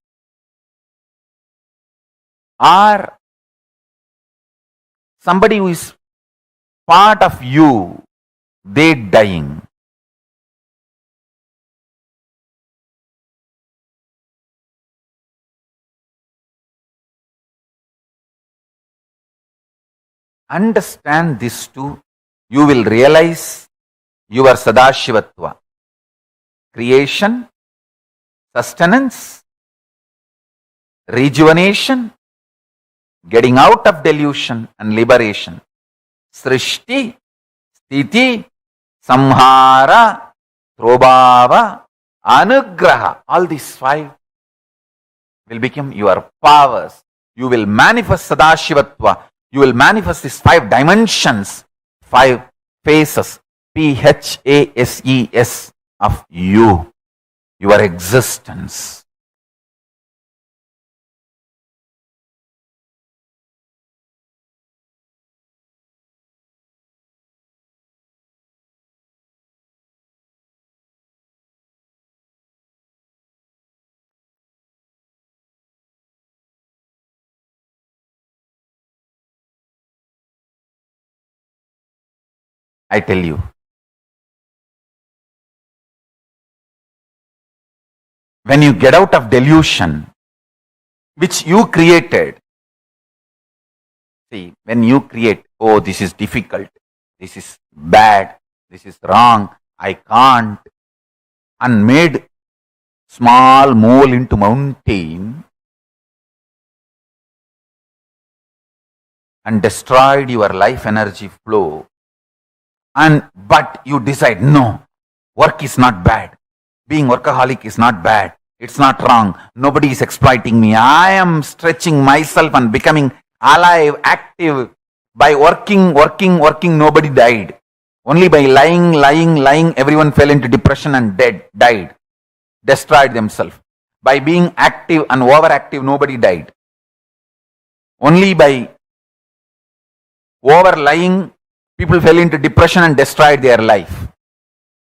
or somebody who is part of you, they dying. Understand this too, you will realize your Sadashivatva. Creation, sustenance, rejuvenation, getting out of delusion and liberation. Srishti, Sthiti, Samhara, Trobhava, Anugraha. All these five will become your powers. You will manifest Sadashivatva. You will manifest these 5 dimensions, 5 phases, PHASES of you, your existence. I tell you, when you get out of delusion, which you created, see, when you create, oh, this is difficult, this is bad, this is wrong, I can't, and made small mole into mountain and destroyed your life energy flow, but you decide, no, work is not bad. Being workaholic is not bad. It's not wrong. Nobody is exploiting me. I am stretching myself and becoming alive, active. By working, nobody died. Only by lying, everyone fell into depression and died. Destroyed themselves. By being active and overactive, nobody died. Only by over-lying, people fell into depression and destroyed their life.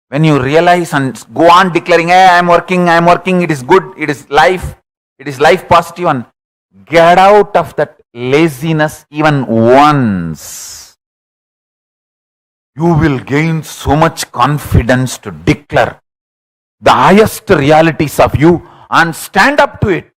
When you realize and go on declaring, hey, I am working, it is good, it is life positive, and get out of that laziness even once, you will gain so much confidence to declare the highest realities of you and stand up to it.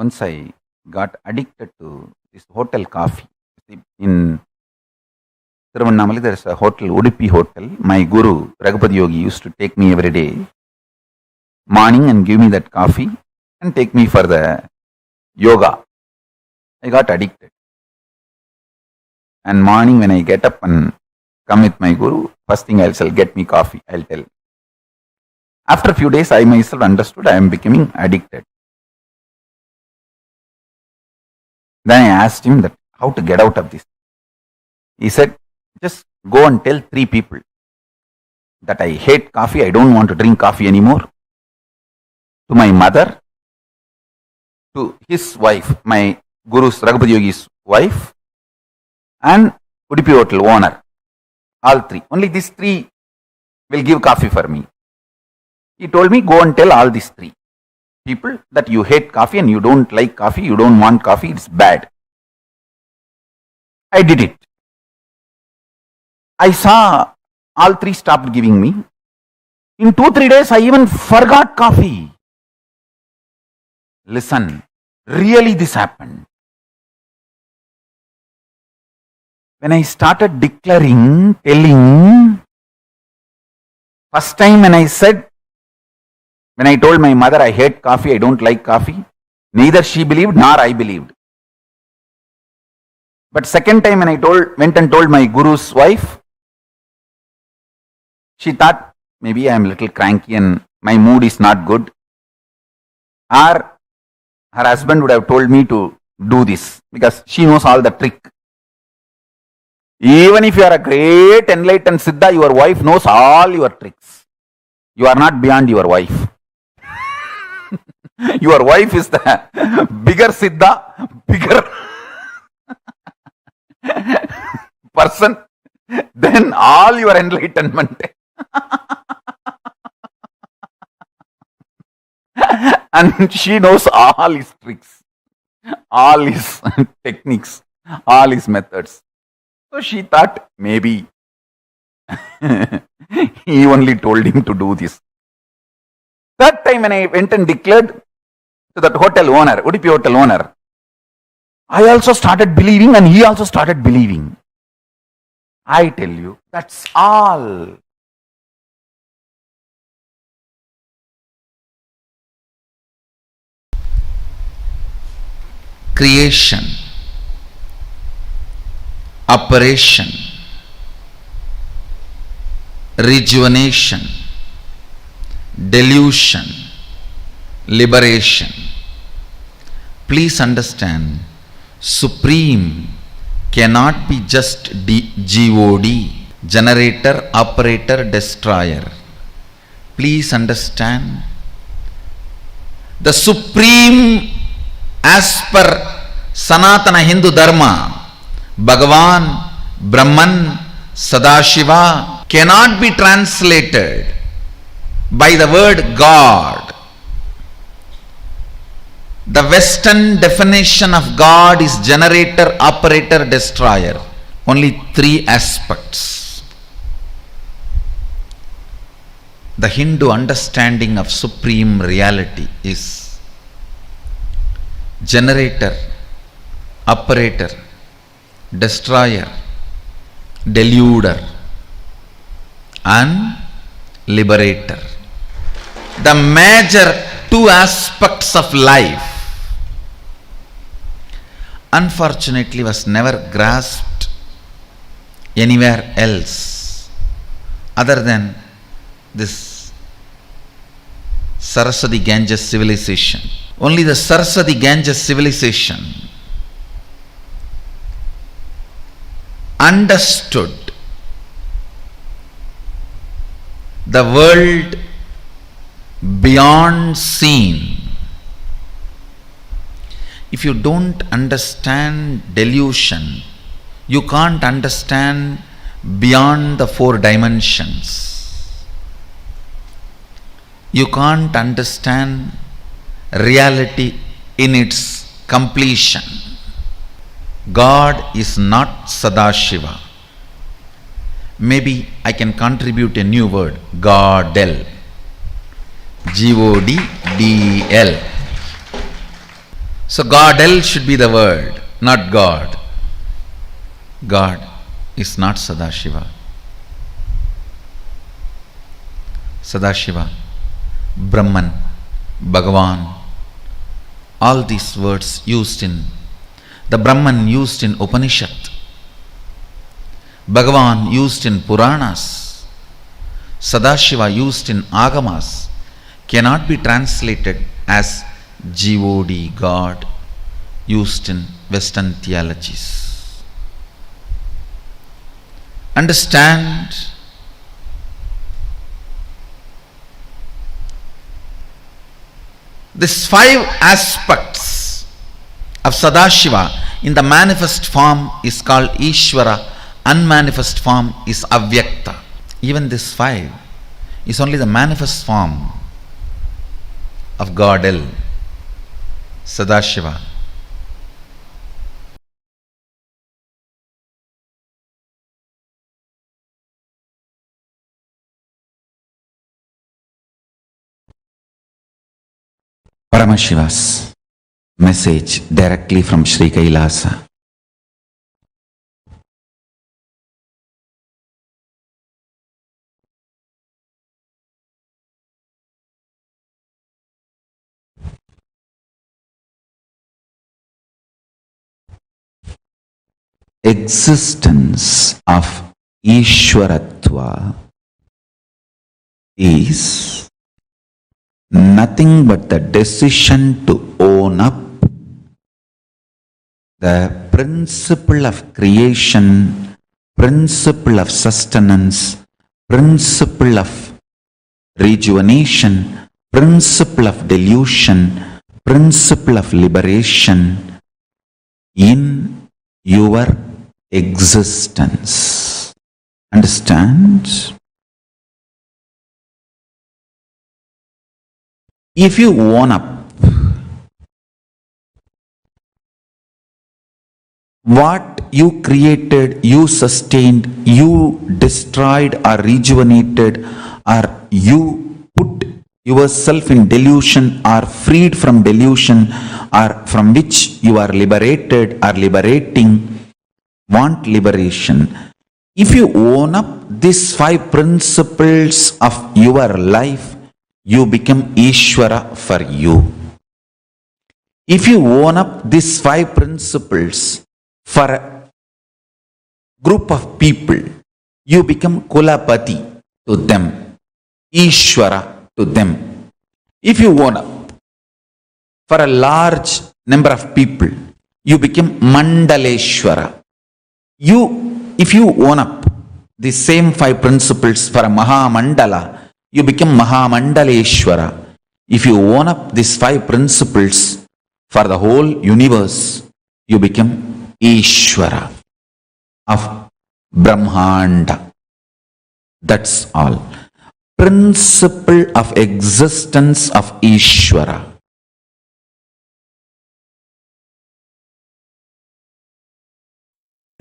once I got addicted to this hotel coffee. In Tiruvannamala, there is a hotel, Udupi Hotel. My guru, Raghupati Yogi, used to take me every day, morning, and give me that coffee and take me for the yoga. I got addicted. And morning when I get up and come with my guru, first thing I'll say, get me coffee, I'll tell. After a few days, I myself understood I am becoming addicted. Then I asked him that how to get out of this. He said, just go and tell 3 people that I hate coffee, I don't want to drink coffee anymore. To my mother, to his wife, my guru's Raghupati Yogi's wife, and Udupi Hotel owner. All 3. Only these 3 will give coffee for me. He told me, go and tell all these 3 people that you hate coffee and you don't like coffee, you don't want coffee, it's bad. I did it. I saw all 3 stopped giving me. In 2-3 days, I even forgot coffee. Listen, really this happened. When I started declaring, telling, first time when I told my mother I hate coffee, I don't like coffee, neither she believed nor I believed. But second time when I went and told my guru's wife, she thought maybe I am a little cranky and my mood is not good. Or her husband would have told me to do this because she knows all the trick. Even if you are a great enlightened Siddha, your wife knows all your tricks. You are not beyond your wife. Your wife is the bigger Siddha, bigger person than all your enlightenment. And she knows all his tricks, all his techniques, all his methods. So she thought maybe he only told him to do this. That time when I went and declared to that hotel owner, Udupi Hotel owner, I also started believing and he also started believing. I tell you, that's all. Creation, operation, rejuvenation, delusion, liberation. Please understand, Supreme cannot be just GOD, generator, operator, destroyer. Please understand, the Supreme, as per Sanatana Hindu Dharma, Bhagavān, Brahman, Sadashiva cannot be translated by the word God. The Western definition of God is generator, operator, destroyer. Only 3 aspects. The Hindu understanding of supreme reality is generator, operator, destroyer, deluder, and liberator. The major 2 aspects of life unfortunately was never grasped anywhere else other than this Saraswati Ganges civilization. Only the Saraswati Ganges civilization understood the world beyond seen. If you don't understand delusion, you can't understand beyond the 4 dimensions. You can't understand reality in its completion. God is not Sadashiva. Maybe I can contribute a new word, Godel. Godel. So Godel should be the word, not God. God is not Sadashiva. Sadashiva, Brahman, Bhagavān, all these words used in the Brahman used in Upanishad, Bhagavān used in Puranas, Sadashiva used in Agamas cannot be translated as God, God, used in Western theologies. Understand? These 5 aspects of Sadashiva in the manifest form is called Ishvara, unmanifest form is Avyakta. Even this 5 is only the manifest form of Godel, Sadashiva. Paramashiva's message directly from Sri KAILASA. Existence of Ishwaratva is nothing but the decision to own up the principle of creation, principle of sustenance, principle of rejuvenation, principle of delusion, principle of liberation in your existence. Understand? If you own up what you created, you sustained, you destroyed or rejuvenated, or you put yourself in delusion or freed from delusion, or from which you are liberated or liberating, want liberation. If you own up these 5 principles of your life, you become Ishvara for you. If you own up these 5 principles for a group of people, you become Kulapati to them, Ishvara to them. If you own up for a large number of people, you become Mandaleshwara. If you own up the same 5 principles for a Mahamandala, you become Mahamandaleshwara. If you own up these 5 principles for the whole universe, you become Ishvara of Brahmanda. That's all. Principle of existence of Ishvara.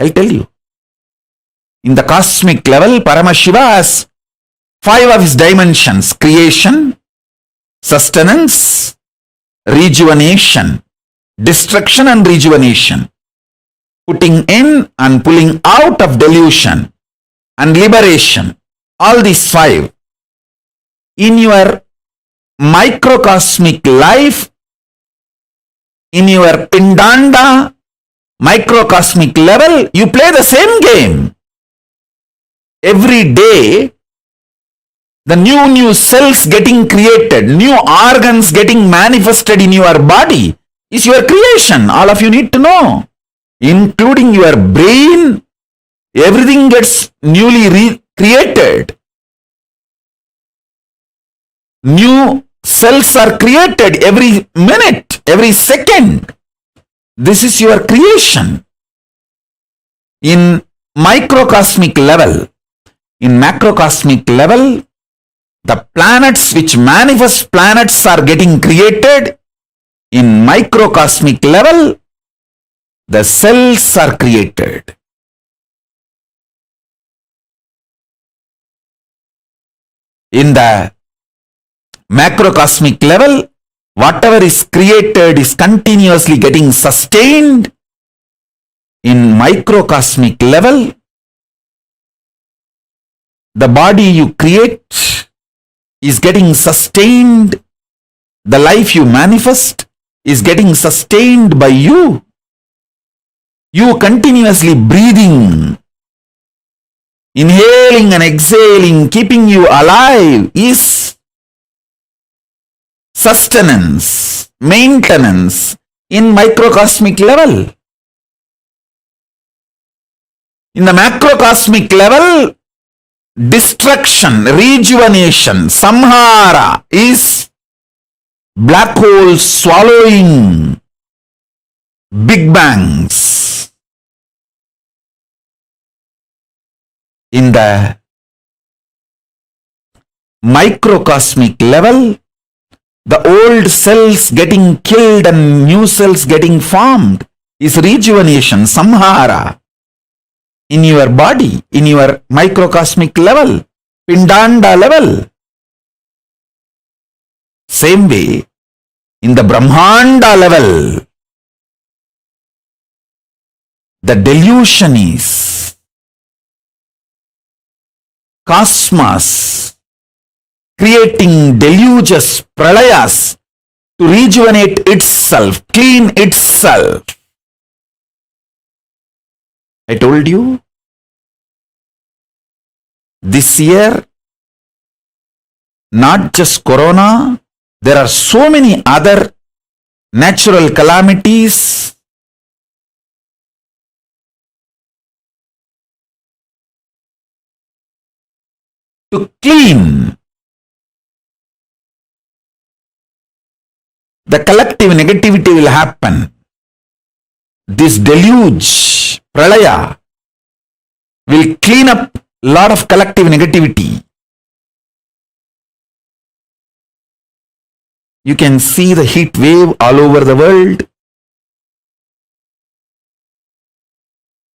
I'll tell you. In the cosmic level, Paramashiva has 5 of his dimensions: creation, sustenance, rejuvenation, destruction and rejuvenation, putting in and pulling out of delusion, and liberation. All these 5. In your microcosmic life, in your Pindanda microcosmic level, you play the same game. Every day, the new cells getting created, new organs getting manifested in your body is your creation. All of you need to know. Including your brain, everything gets newly created. New cells are created every minute, every second. This is your creation. In microcosmic level, in macrocosmic level, the planets which manifest planets are getting created. In microcosmic level, the cells are created. In the macrocosmic level, whatever is created is continuously getting sustained in microcosmic level. The body you create is getting sustained. The life you manifest is getting sustained by you. You continuously breathing, inhaling and exhaling, keeping you alive is sustenance, maintenance in microcosmic level. In the macrocosmic level, destruction, rejuvenation, samhara is black holes swallowing big bangs. In the microcosmic level, the old cells getting killed and new cells getting formed is rejuvenation, samhara. In your body, in your microcosmic level, pindanda level. Same way, in the Brahmanda level, the delusion is cosmos creating deluges, pralayas to rejuvenate itself, clean itself. I told you, this year, not just corona, there are so many other natural calamities. To clean the collective negativity will happen. This deluge, pralaya, will clean up a lot of collective negativity. You can see the heat wave all over the world.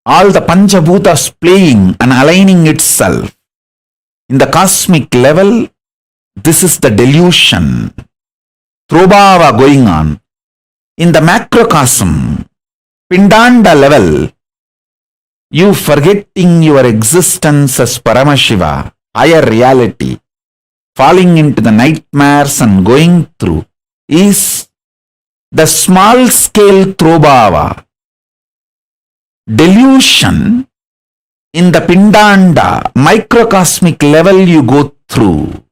All the Panchabhutas playing and aligning itself. In the cosmic level, this is the delusion, throbhava going on. In the macrocosm, pindanda level, you forgetting your existence as Paramashiva, higher reality, falling into the nightmares and going through, is the small scale throbhava. Delusion in the pindanda, microcosmic level you go through.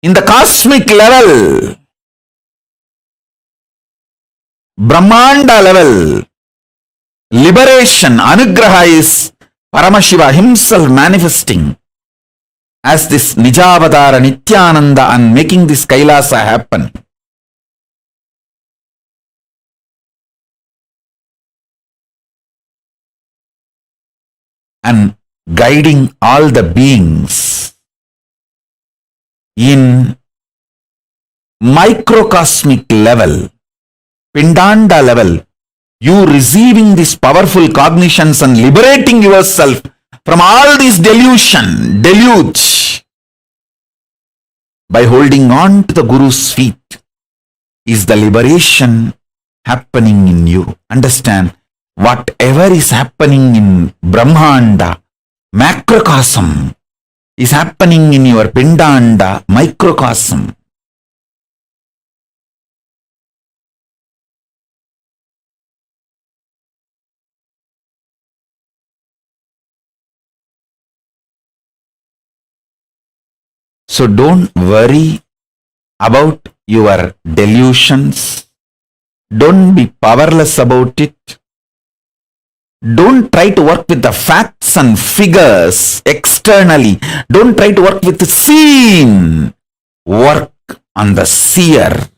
In the cosmic level, Brahmanda level, liberation, anugraha is Paramashiva himself manifesting as this Nijavadara Nithyananda and making this Kailasa happen. And guiding all the beings in microcosmic level, pindanda level, you receiving these powerful cognitions and liberating yourself from all this deluge by holding on to the Guru's feet is the liberation happening in you. Understand, whatever is happening in Brahmanda, macrocosm, is happening in your pindanda, microcosm. So don't worry about your delusions. Don't be powerless about it. Don't try to work with the facts and figures externally. Don't try to work with the seen. Work on the seer.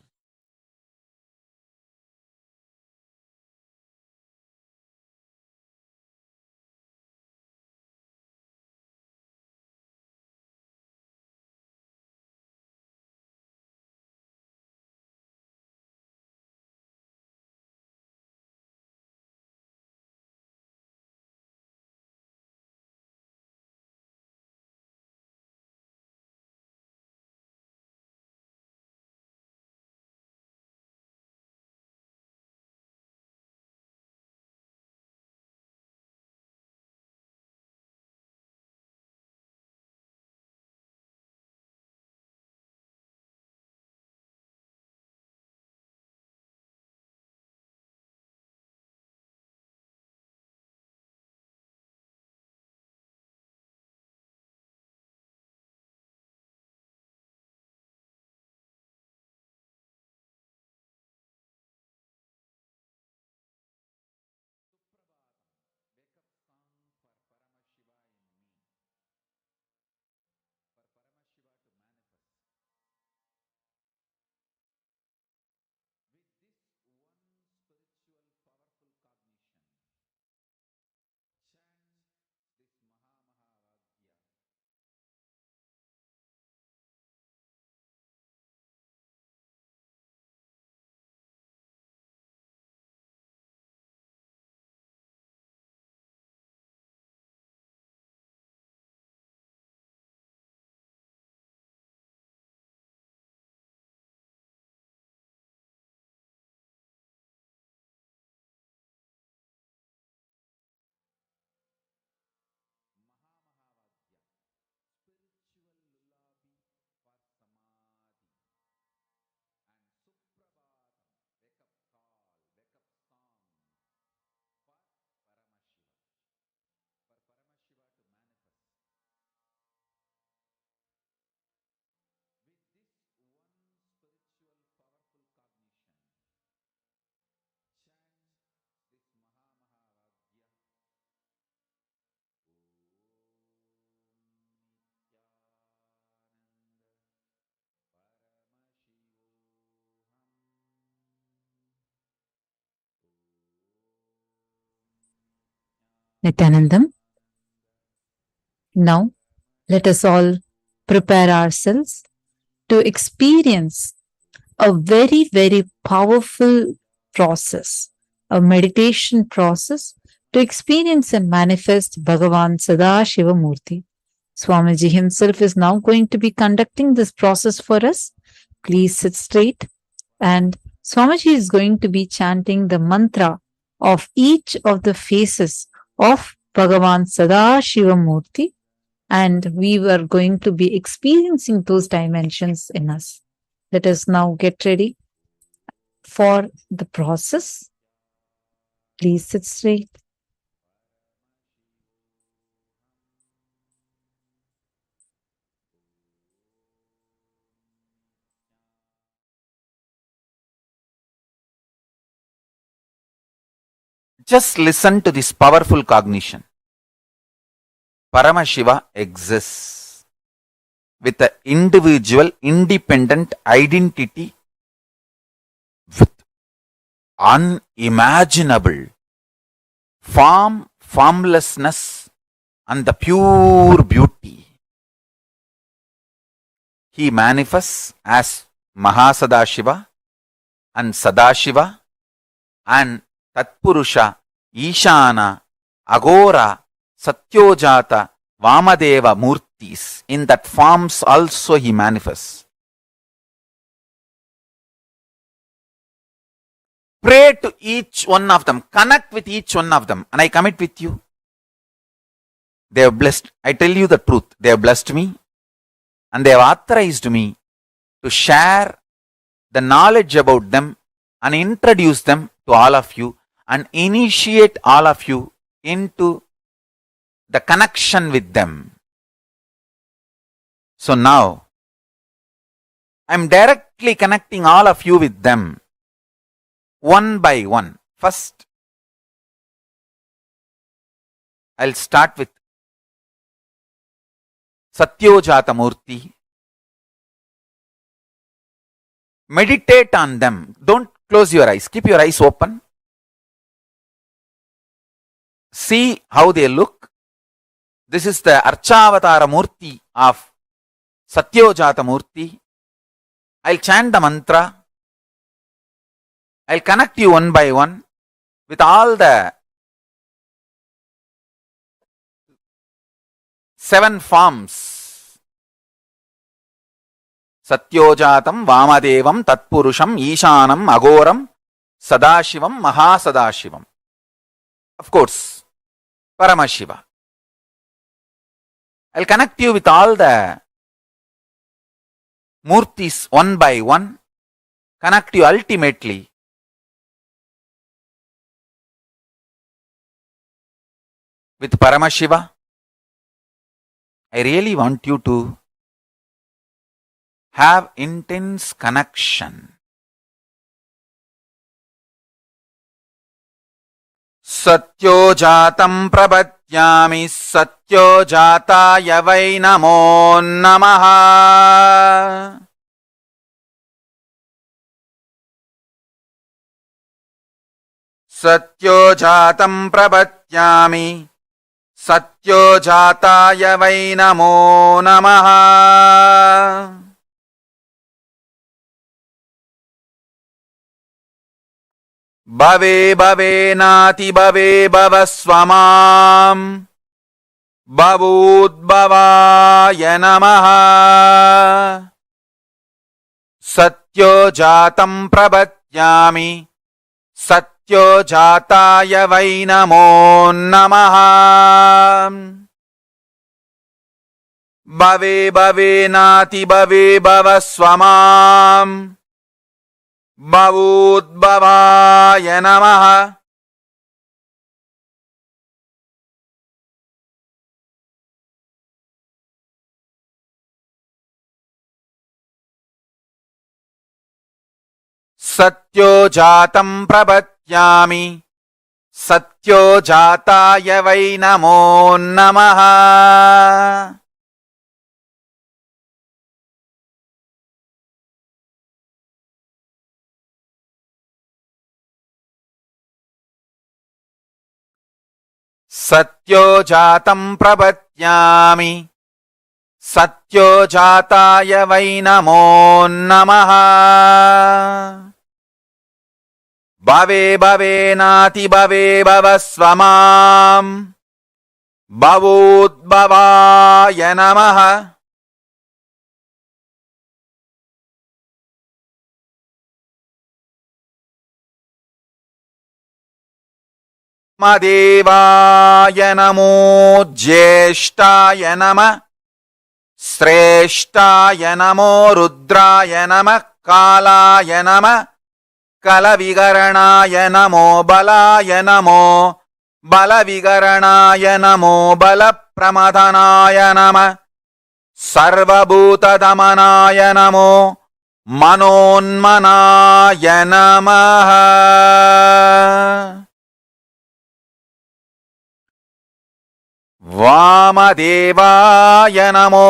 Nithyanandam. Now, let us all prepare ourselves to experience a very, very powerful process, a meditation process to experience and manifest Bhagavān Sadashiva Murti. Swamiji himself is now going to be conducting this process for us. Please sit straight, and Swamiji is going to be chanting the mantra of each of the faces of Bhagavān Sadashiva Murti, and we were going to be experiencing those dimensions in us. Let us now get ready for the process. Please sit straight. Just listen to this powerful cognition. Paramashiva exists with an individual, independent identity with unimaginable form, formlessness, and the pure beauty. He manifests as Mahasadashiva and Sadashiva and Tatpurusha, Ishana, Agora, Satyojata, Vamadeva Murtis. In that forms also he manifests. Pray to each one of them. Connect with each one of them. And I commit with you. They have blessed. I tell you the truth. They have blessed me. And they have authorized me to share the knowledge about them and introduce them to all of you and initiate all of you into the connection with them. So now, I am directly connecting all of you with them, one by one. First, I'll start with Satyojata Murti. Meditate on them. Don't close your eyes. Keep your eyes open. See how they look. This is the Archavatara Murti of Satyojata Murti. I'll chant the mantra. I'll connect you one by one with all the 7 forms. Satyojatam, Vamadevam, Tatpurusham, Ishanam, Agoram, Sadashivam, Mahasadashivam. Of course, Paramashiva. I'll connect you with all the Murtis one by one. Connect you ultimately with Paramashiva. I really want you to have intense connection. Satyojatam prabhatyami satyojataya vai namo namaha. Satyojatam prabhatyami satyojataya vai namo namaha. Bhave bhave nati bhave bhavasvamam bhavudbhavaya namaha. Satyojatam prabhatyami satyojataya vai namo namaha. Bhave bhave nati bhave bhavasvamam bhavudbhavaya namaha. Satyojatam prabhatyami satyojataya vai namo namaha. सत्यो जातं प्रपद्यामि सत्यो जाताय वै नमो नमः भवे भवेनाति भवे भवस्व मां भवोद्भवाय नमः देवाय नमो ज्येष्ठाय नमः श्रेष्ठाय नमो रुद्राय नमः कालाय नमः कलविकरणाय नमो बलाय नमो बलविकरणाय नमो बलप्रमथनाय नमः सर्वभूतदमनाय नमो मनोन्मनाय नमः वामदेवाय नमो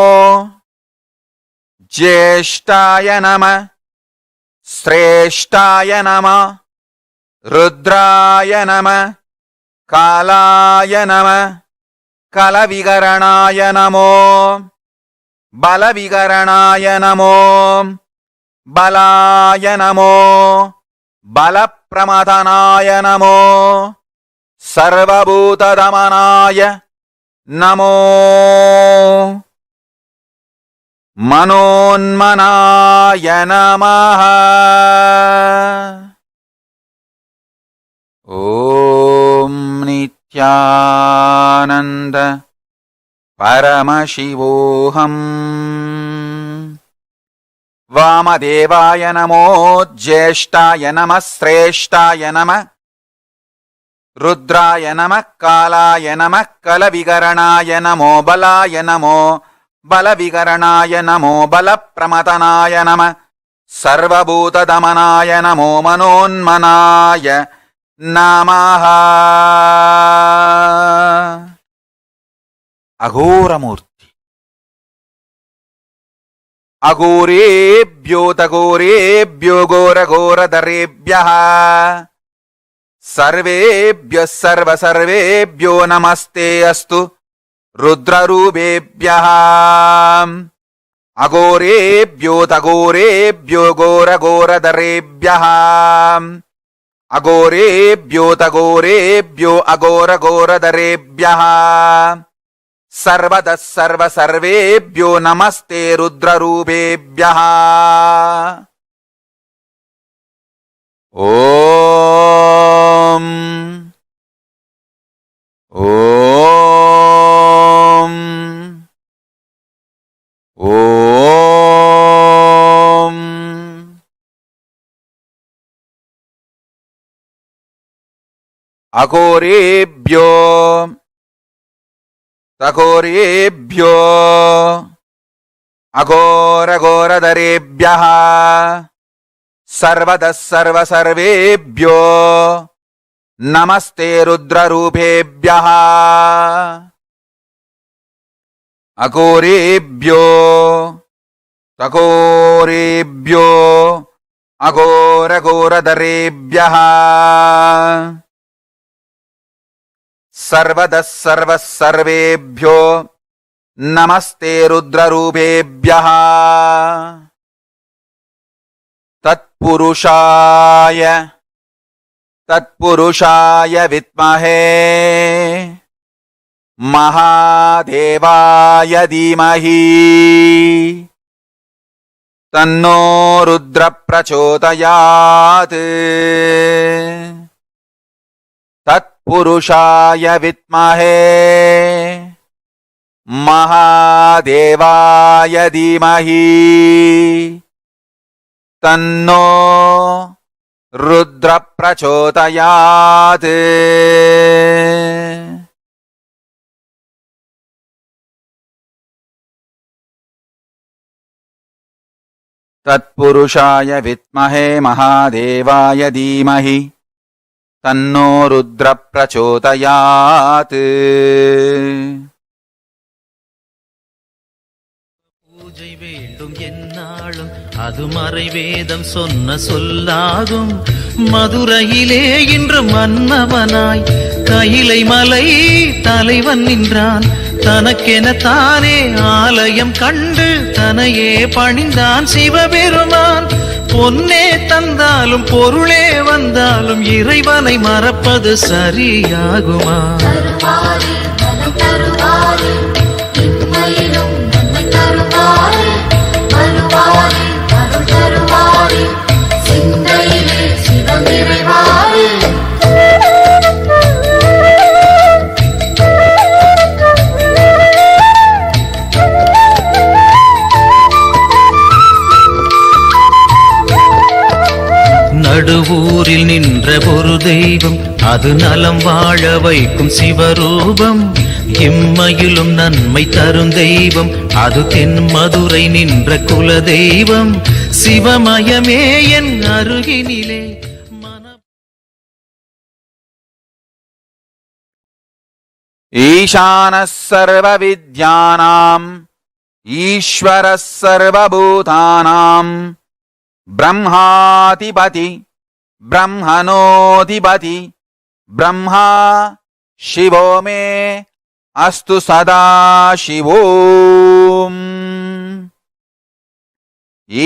ज्येष्ठाय नमः श्रेष्ठाय नमः रुद्राय नमः कालाय नमः कलविकरणाय नमो बलविकरणाय नमो बलाय नमो बलप्रमथनाय नमो सर्वभूतदमनाय नमो मनोन्मनाय नमः ॐ नित्यानन्द परमशिवोऽहम् वामदेवाय नमो ज्येष्ठाय नमः श्रेष्ठाय नमः रुद्राय नमः कालाय नमः कलविकरणाय नमो बलाय नमो बलविकरणाय नमो बलप्रमथनाय नमः सर्वभूतदमनाय नमो मनोन्मनाय नमः अघोरमूर्ति अघोरेभ्यो तघोरेभ्यो घोरघोरधरेभ्यः सर्वेभ्यः सर्वसर्वेभ्यो नमस्ते अस्तु रुद्ररूपेभ्यः अघोरेभ्यो तघोरेभ्यो घोरघोरधरेभ्यः अघोरेभ्यो तघोरेभ्यो अघोरघोरधरेभ्यः सर्वतः सर्वसर्वेभ्यो नमस्ते रुद्ररूपेभ्यः ॐ ॐ ॐ अघोरेभ्यो तघोरेभ्यो अघोरघोरधरेभ्यः सर्वतः सर्वसर्वेभ्यो नमस्ते रुद्ररूपेभ्यः अघोरेभ्यो तघोरेभ्यो अघोरघोरधरेभ्यः सर्वतः सर्वसर्वेभ्यो नमस्ते रुद्ररूपेभ्यः तत्पुरुषाय विद्महे महादेवाय धीमहि तन्नो रुद्र प्रचोदयात् तत्पुरुषाय विद्महे महादेवाय धीमहि तन्नो रुद्र प्रचोदयात् तत्पुरुषाय विद्महे महादेवाय धीमहि तन्नो रुद्र प्रचोदयात् பூஜை வேண்டும் என்னாலும் அது மறைவேதம் சொன்ன சொல்லாகும் மதுரையிலே இன்று மன்னவனாய் கையிலை மலை தலைவன் நின்றான். தனக்கென தானே ஆலயம் கண்டு தனையே பணிந்தான் சிவபெருமான். பொன்னே தந்தாலும் பொருளே வந்தாலும் இறைவனை மறப்பது சரியாகுமா? நடுவூரில் நின்ற ஒரு தெய்வம், அது நலம் வாழ வைக்கும் சிவரூபம். இம்மையிலும் நன்மை தரும் தெய்வம், அது தென் மதுரை நின்ற குல தெய்வம். சிவமயமே என் அருகினிலே ईशानः सर्वविद्यानाम् ईश्वरः सर्वभूतानाम् ब्रह्माधिपति ब्रह्मणोऽधिपति ब्रह्मा शिवो मे अस्तु सदाशिवोम्।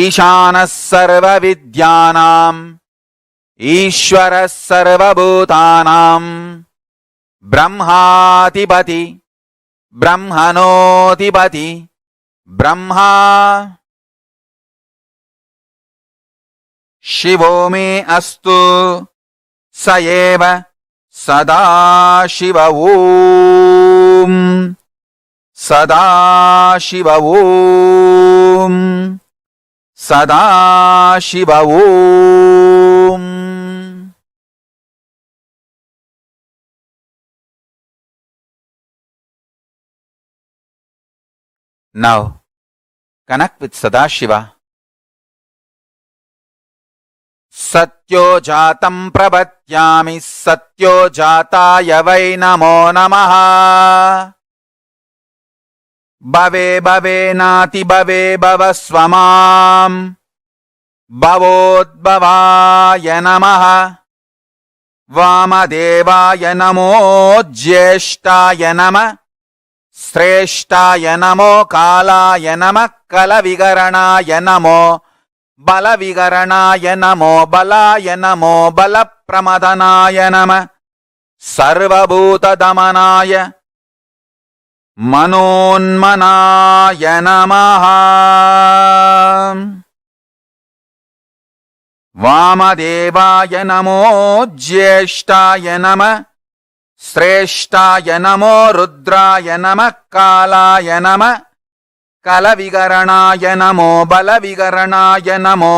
ईशानः सर्वविद्यानाम् ईश्वरः सर्वभूतानाम् ब्रह्माधिपति ब्रह्मणोऽधिपति ब्रह्मा शिवो मे अस्तु स एव सदाशिव ॐ। सदाशिव ॐ। सदाशिव ॐ। Now, connect with Sadashiva. सत्यो जातं प्रपद्यामि सत्यो जाताय वै नमो नमः। भवे भवे नाति भवे भव स्वमाम् भवोद्भवाय नमः। वामदेवाय नमो ज्येष्ठाय नमः। श्रेष्ठाय नमो कालाय नमः। कलविकरणाय नमो बलविकरणाय नमो बलाय नमो बलप्रमदनाय नमः। सर्वभूतदमनाय मनोन्मनाय नमः। वामदेवाय नमो ज्येष्ठाय नमः। श्रेष्ठाय नमो रुद्राय नमः। कालाय नमः। कलविकरणाय नमो बलविकरणाय नमो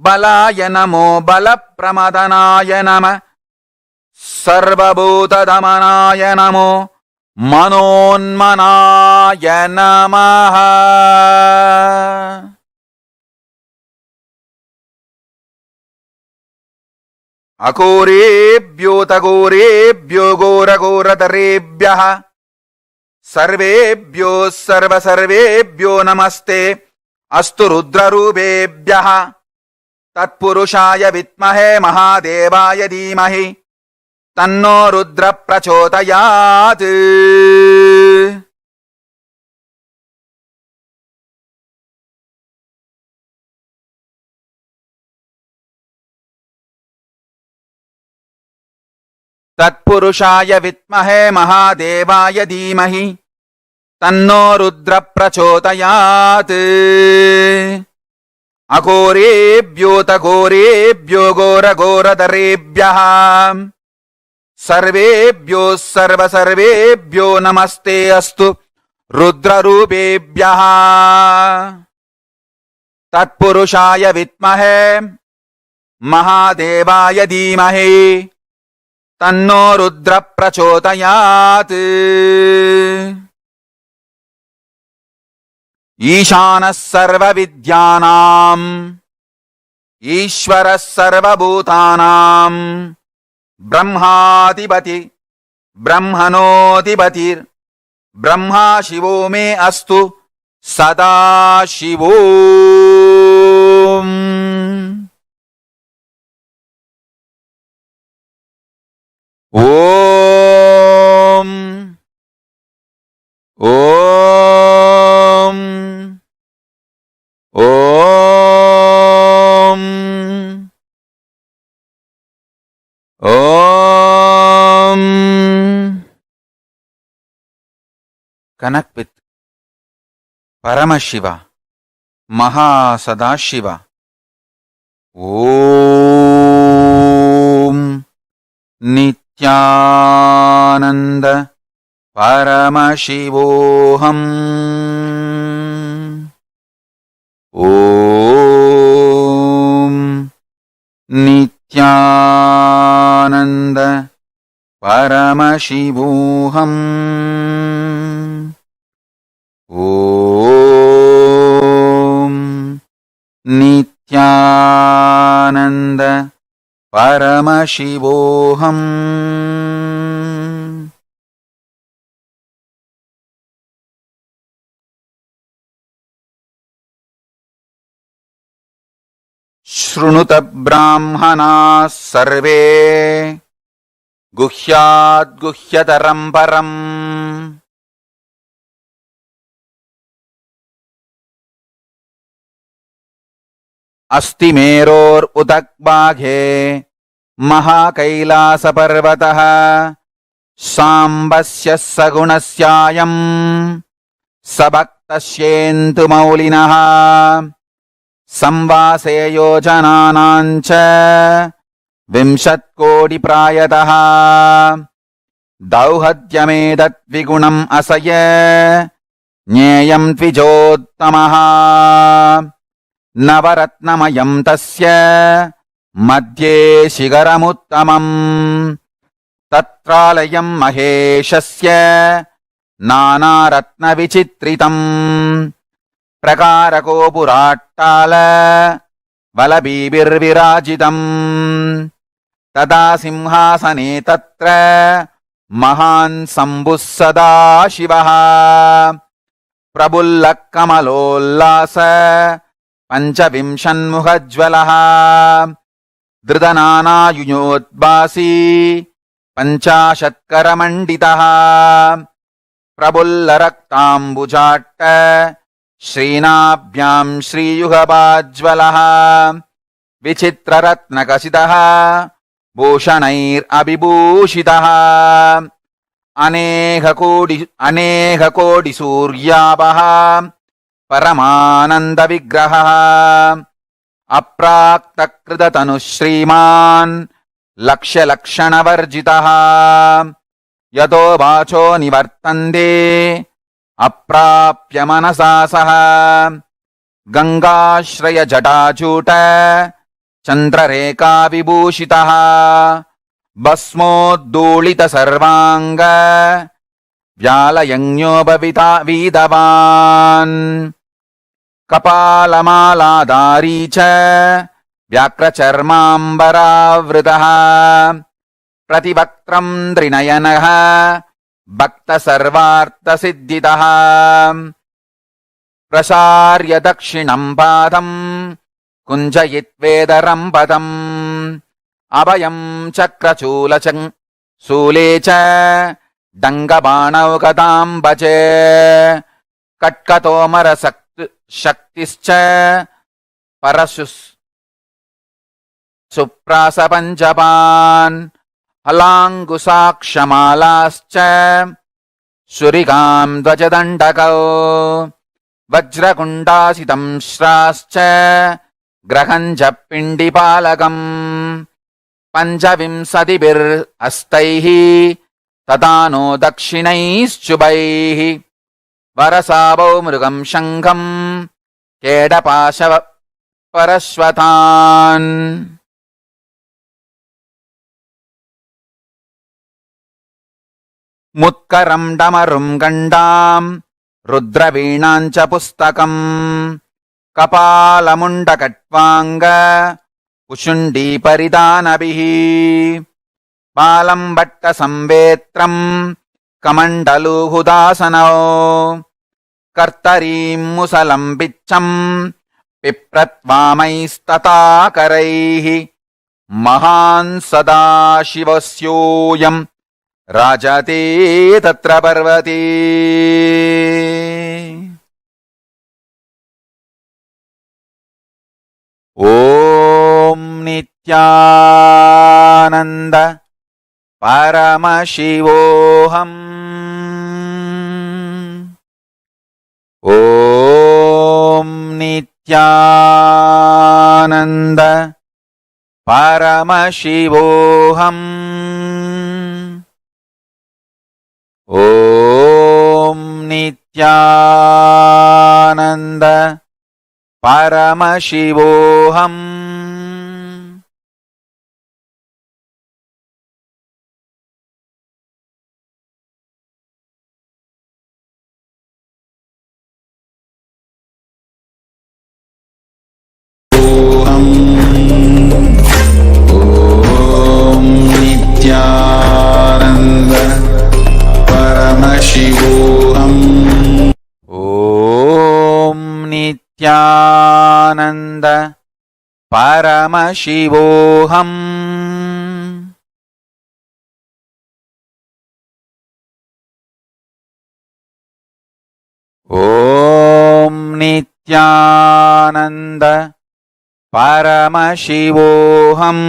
बलाय नमो बलप्रमदनाय नमः। सर्वभूतदमनाय नमो मनोन्मनाय नमः। अघोरेभ्योऽतघोरेभ्यो घोरघोरतरेभ्यः सर्वेभ्यो सर्वसर्वेभ्यो नमस्ते अस्तु रुद्ररूपेभ्यः। तत्पुरुषाय विद्महे महादेवाय धीमहि तन्नो रुद्र प्रचोदयात्। तत्पुरुषाय विद्महे महादेवाय धीमहि तन्नो रुद्र प्रचोदयात्। अघोरेभ्योऽतघोरेभ्यो घोरघोरतरेभ्यः सर्वेभ्यो सर्वसर्वेभ्यो नमस्ते अस्तु रुद्ररूपेभ्यः। तत्पुरुषाय विद्महे महादेवाय धीमहि तन्नो रुद्र प्रचोदयात्। ईशानः सर्वविद्यानाम् ईश्वरः सर्वभूतानाम् ब्रह्माधिपति ब्रह्मणोऽधिपतिर् ब्रह्मा शिवो मे अस्तु सदाशिवो। ॐ Connect with Paramashiva, Maha Sadashiva. Om Nithyananda Paramashivoham. Om Nithyananda Paramashivoham. Om Nithyananda Paramashivoham. Shrunuta Brahmana Sarve Guhyat Guhyataram Param. Asti Meror Utakbaghe Mahakailasa Parvataha Sambasya Sagunasyayam Sabaktasyentu Maulinaha Samvase Yojananancha Vimshat Kodi Prayataha Dauhadyamedat Vigunam Asaya Nyayam Tvijottamaha Navaratnamayam tasya Madhye Shigaramuttamam Tatralayam Maheshasya Nanaratna Vichitritam Prakarako Purattala Valabibir Virajitam Tada Simhasane Tatra Mahan Sambus Sadashivaha Prabullak Kamalollasa Panchavimshanmukhajvalaha Dhridanana Yunodbasi Panchashatkara Prabullaraktambujatta Srinabhyam Sriyuhabajvalaha Vichitraratnakasitaha Bhushanair Abhibhushitaha Anekha Kodi Suryabaha Paramananda Vigraha Apraktakritatanu Shriman Lakshya Lakshana Varjitaha Yato Vacho Nivartande Aprapya Manasasaha Gangashraya Jatachuta Chandrareka Vibhushitaha Basmodulita Sarvanga Vyalayanyobhavita Vidavan Kapalamala Cha Vyakracharmambaravritaha Prativaktram Drinayanaha Bhakta Sarvartha Siddhitaha Prasarya Dakshinam Padam Kunjayitvedaram Padam Abhayam Chakrachulachang Sulecha Dangabanaukadam Bache Katkatomara Shaktischa Parasus Suprasa Panjapan Halangusakshamalaascha Surigam Dvajadandakau Vajrakundasitam Shrascha Grahanja Pindipalagam Panjavimsadibir Astaihi Tadano Dakshinaischubaihi Varasabho Mrugam Shankam Kedapashava Parashvatan. Mutkaram Damarum Gandam Rudravinancha Pustakam Kapalamundakatvanga Ushundi Paridanabihi Palam Bhatta Samvetram Kamandalu Hudasanao Kartarim Musalam Bicham Pipratvamaistata Karaihi Mahan Sadashivasyoyam Rajate Tatra Parvati. Om Nithyananda Paramashivoham. Nithyananda Paramashivoham. Om Nithyananda Paramashivoham. Om Nithyananda Paramashivoham. Om Nithyananda Paramashivoham. Om Nithyananda Paramashivoham.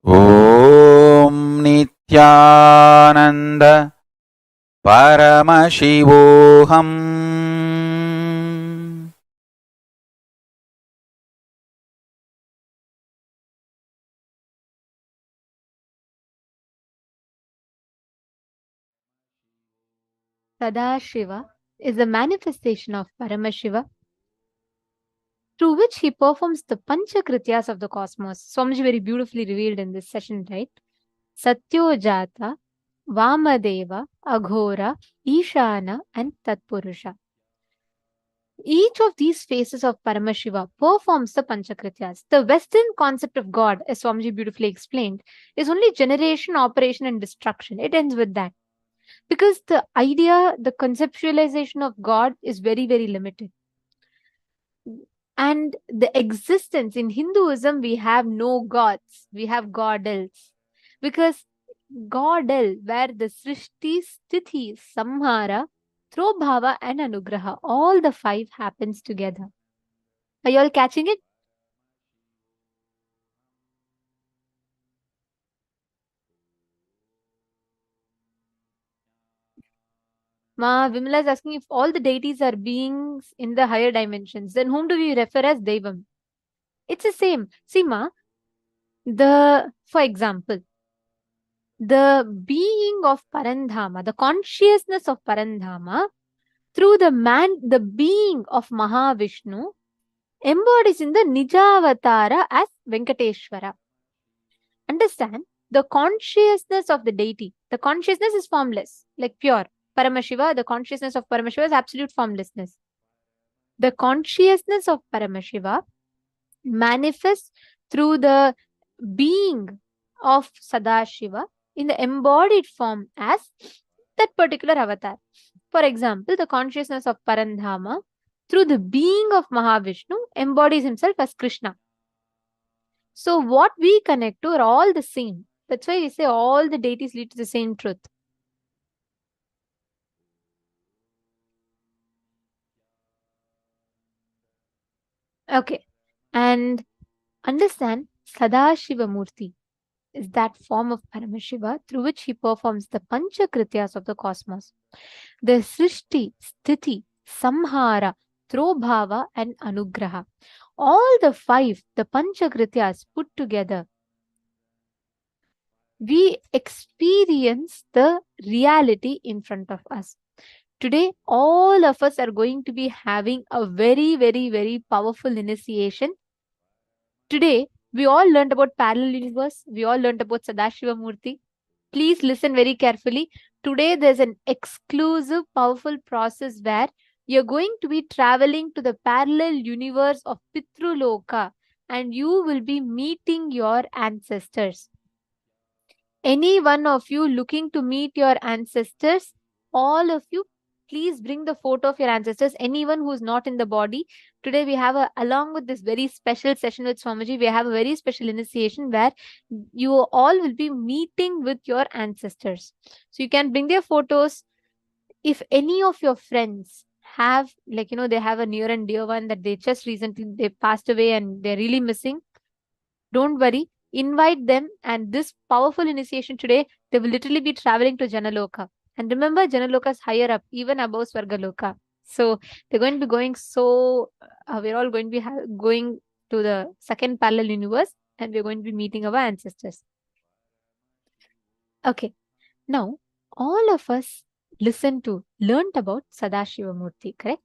Om Nithyananda Paramashivoham. Sadashiva is a manifestation of Paramashiva through which he performs the Panchakrityas of the cosmos. Swamiji very beautifully revealed in this session, right? Satyojata, Vamadeva, Aghora, Ishana, and Tatpurusha. Each of these phases of Paramashiva performs the Panchakrityas. The Western concept of God, as Swamiji beautifully explained, is only generation, operation, and destruction. It ends with that. Because the idea, the conceptualization of God is very, very limited. And the existence in Hinduism, we have no gods, we have godels. Because godel, where the Srishti, Sthiti, Samhara, Throbhava, and Anugraha, all the five happens together. Are you all catching it? Ma Vimala is asking if all the deities are beings in the higher dimensions, then whom do we refer as Devam? It's the same. See, Ma, for example, the being of Parandhama, the consciousness of Parandhama, through the being of Mahavishnu, embodies in the Nijavatara as Venkateshwara. Understand, the consciousness of the deity, the consciousness is formless, like pure. Paramashiva, the consciousness of Paramashiva is absolute formlessness. The consciousness of Paramashiva manifests through the being of Sadashiva in the embodied form as that particular avatar. For example, the consciousness of Parandhama through the being of Mahavishnu embodies himself as Krishna. So what we connect to are all the same. That's why we say all the deities lead to the same truth. Okay. And understand, Sadashiva Murti is that form of Paramashiva through which he performs the Panchakrityas of the cosmos. The Srishti, Sthiti, Samhara, Throbhava, and Anugraha. All the five, the Panchakrityas put together, we experience the reality in front of us. Today, all of us are going to be having a very, very, very powerful initiation. Today, we all learned about parallel universe. We all learned about Sadashiva Murti. Please listen very carefully. Today, there's an exclusive, powerful process where you're going to be traveling to the parallel universe of Pitruloka and you will be meeting your ancestors. Any one of you looking to meet your ancestors, all of you, please bring the photo of your ancestors. Anyone who's not in the body, today we have along with this very special session with Swamiji, we have a very special initiation where you all will be meeting with your ancestors. So you can bring their photos. If any of your friends have, like, they have a near and dear one that they just recently, they passed away and they're really missing, don't worry. Invite them, and this powerful initiation today, they will literally be traveling to Janaloka. And remember, Janaloka is higher up, even above Swargaloka. So they're going to be going we're all going to be going to the second parallel universe, and we're going to be meeting our ancestors. Okay. Now, all of us learnt about Sadashiva Murti, correct?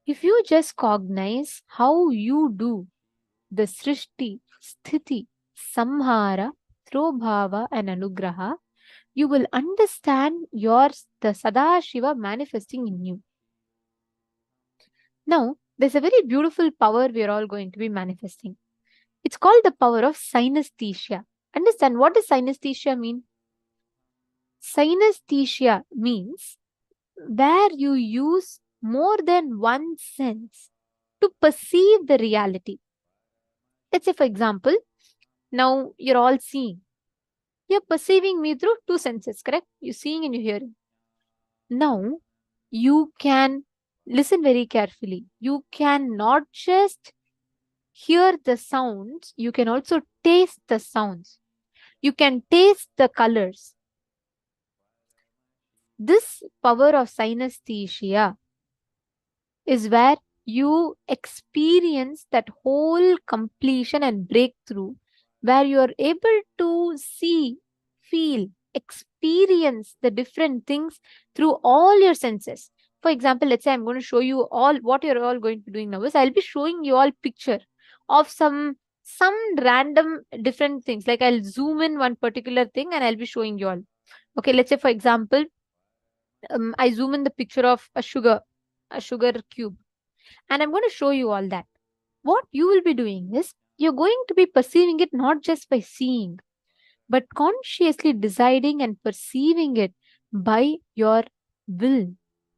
If you just cognize how you do the Srishti, Sthiti, Samhara, Throbhava and Anugraha, you will understand the Sadashiva manifesting in you. Now, there's a very beautiful power we are all going to be manifesting. It's called the power of synesthesia. Understand, what does synesthesia mean? Synesthesia means where you use more than one sense to perceive the reality. Let's say, for example, now you're all seeing. You're perceiving me through two senses, correct? You're seeing and you're hearing. Now, you can listen very carefully. You can not just hear the sounds, you can also taste the sounds. You can taste the colors. This power of synesthesia is where you experience that whole completion and breakthrough, where you are able to see, feel, experience the different things through all your senses. For example, let's say I'm going to show you all what you're all going to be doing now is I'll be showing you all picture of some random different things. Like I'll zoom in one particular thing and I'll be showing you all. Okay, let's say for example, I zoom in the picture of a sugar cube, and I'm going to show you all that. What you will be doing is you're going to be perceiving it not just by seeing, but consciously deciding and perceiving it by your will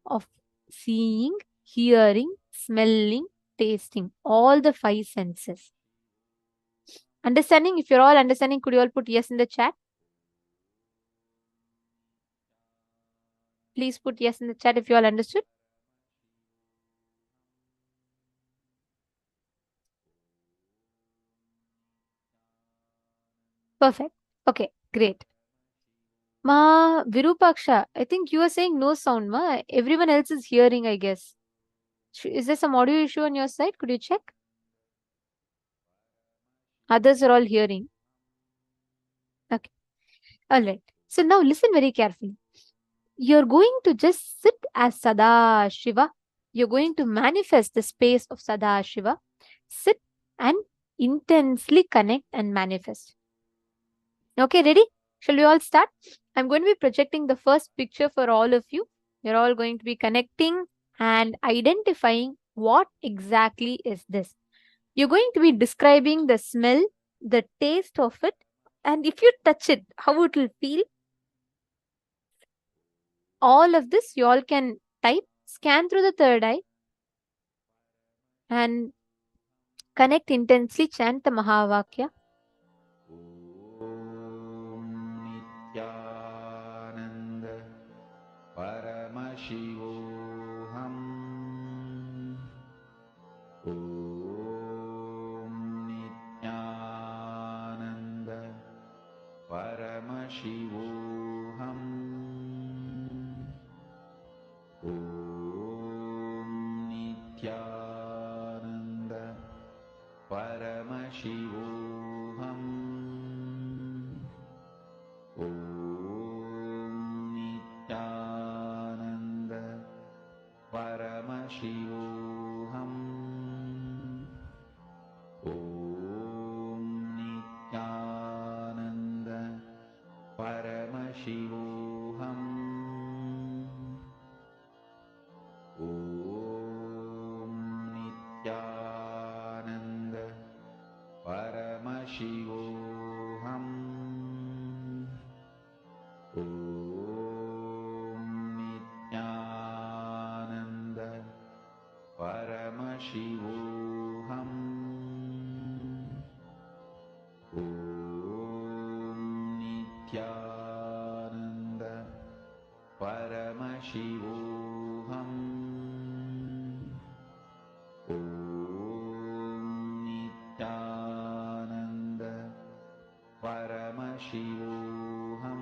of seeing, hearing, smelling, tasting, all the five senses. Understanding? If you're all understanding, could you all put yes in the chat? Please put yes in the chat if you all understood. Perfect. Okay, great. Ma Virupaksha, I think you are saying no sound, ma. Everyone else is hearing, I guess. Is there some audio issue on your side? Could you check? Others are all hearing. Okay. All right. So now listen very carefully. You're going to just sit as Sadashiva. You're going to manifest the space of Sadashiva. Sit and intensely connect and manifest. Okay, ready? Shall we all start? I'm going to be projecting the first picture for all of you. You're all going to be connecting and identifying what exactly is this. You're going to be describing the smell, the taste of it, and if you touch it, how it will feel. All of this you all can type, scan through the third eye, and connect intensely, chant the Mahavakya. Nithyananda Paramashivoham Nithyananda Paramashivoham Nithyananda Paramashivoham Nithyananda Paramashivoham Nithyananda Paramashivoham Nithyananda Paramashivoham Nithyananda Paramashivoham Nithyananda Paramashivoham Nithyananda Paramashivoham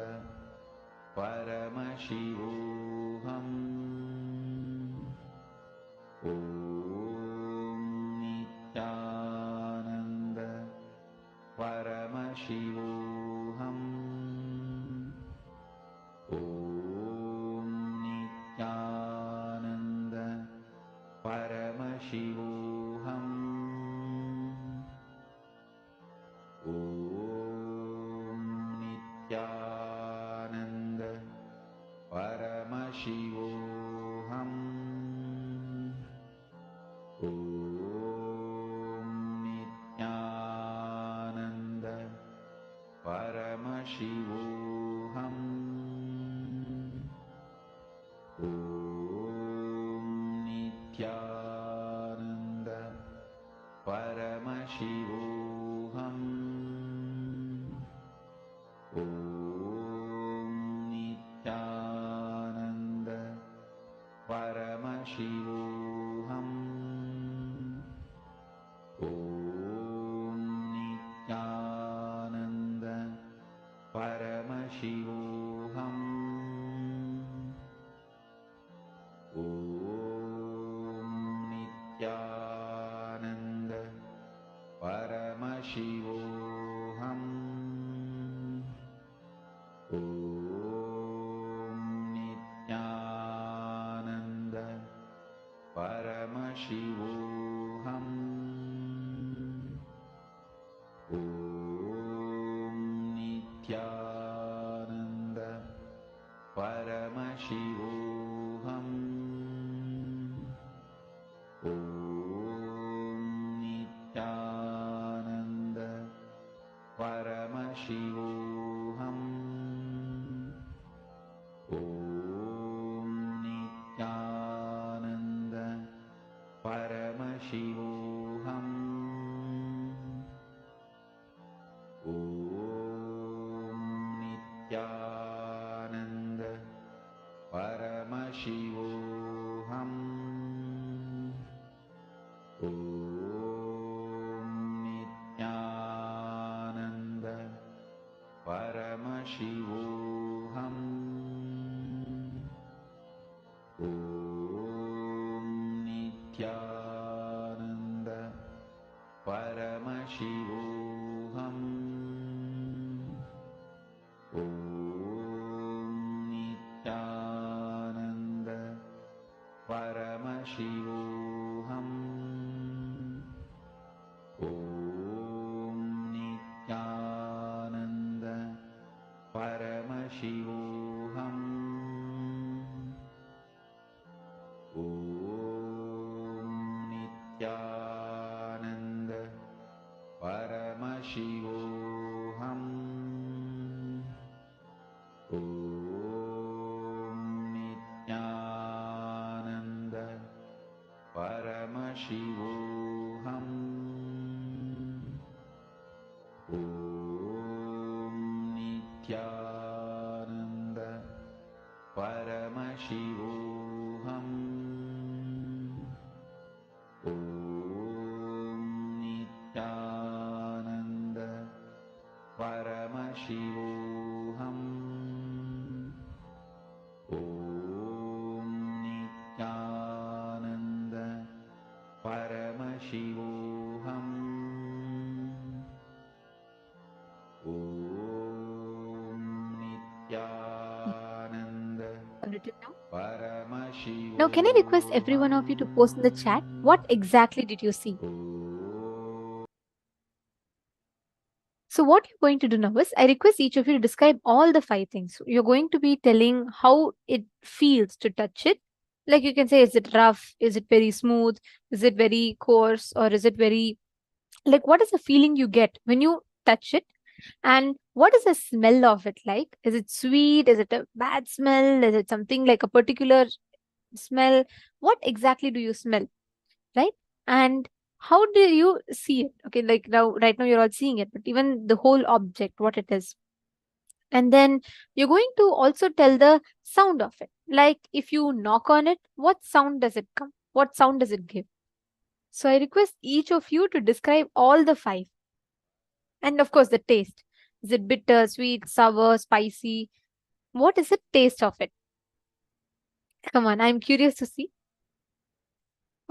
Paramashivoham. Om Nithyananda Paramashivoham. Om Nithyananda Paramashivoham. Om Nithyananda Paramashivoham. Om Nithyananda Paramashivoham. Om Nithyananda Paramashivoham. Om Nithyananda Paramashivoham. Om Nithyananda Paramashivoham. Om Nithyananda Paramashivoham. Om Nithyananda Paramashivoham. Om Nithyananda Paramashivoham. Om Nithyananda Paramashivoham. Om Nithyananda Paramashivoham. Om Nithyananda Paramashivoham. Om Nithyananda Paramashivoham. Om Nithyananda Paramashivoham. Om Nithyananda Paramashivoham. Om Nithyananda Paramashivoham. Om Nithyananda Paramashivoham. Om Nithyananda Paramashivoham. Now, can I request every one of you to post in the chat what exactly did you see? So what you're going to do now is, I request each of you to describe all the 5 things. You're going to be telling how it feels to touch it. Like you can say, is it rough? Is it very smooth? Is it very coarse? Or is it very, like, what is the feeling you get when you touch it? And what is the smell of it like? Is it sweet? Is it a bad smell? Is it something like a particular smell? What exactly do you smell? Right? And how do you see it? Okay, like right now you're all seeing it, but even the whole object, what it is. And then you're going to also tell the sound of it. Like if you knock on it, what sound does it come? What sound does it give? So I request each of you to describe all the 5. And of course, the taste. Is it bitter, sweet, sour, spicy? What is the taste of it? Come on, I'm curious to see.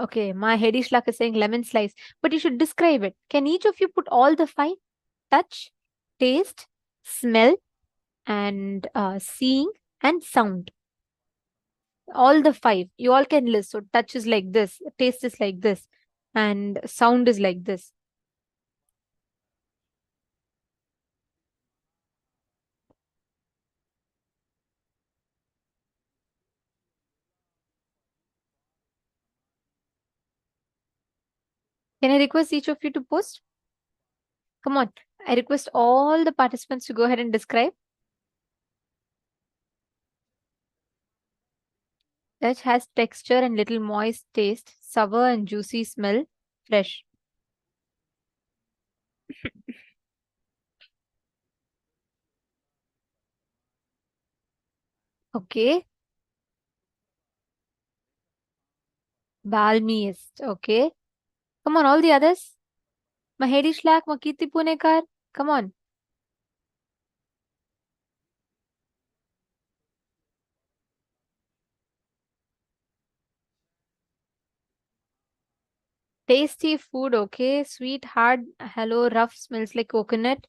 Okay, my Hedish luck is saying lemon slice, but you should describe it. Can each of you put all the 5? Touch, taste, smell, and seeing and sound. All the 5. You all can list. So touch is like this, taste is like this, and sound is like this. Can I request each of you to post? Come on. I request all the participants to go ahead and describe. That has texture and little moist taste, sour and juicy smell, fresh. Okay. Balmiest. Okay. Come on, all the others. Mahedi Shlak, Makiti Punekar. Come on. Tasty food, okay. Sweet, hard, hello, rough, smells like coconut.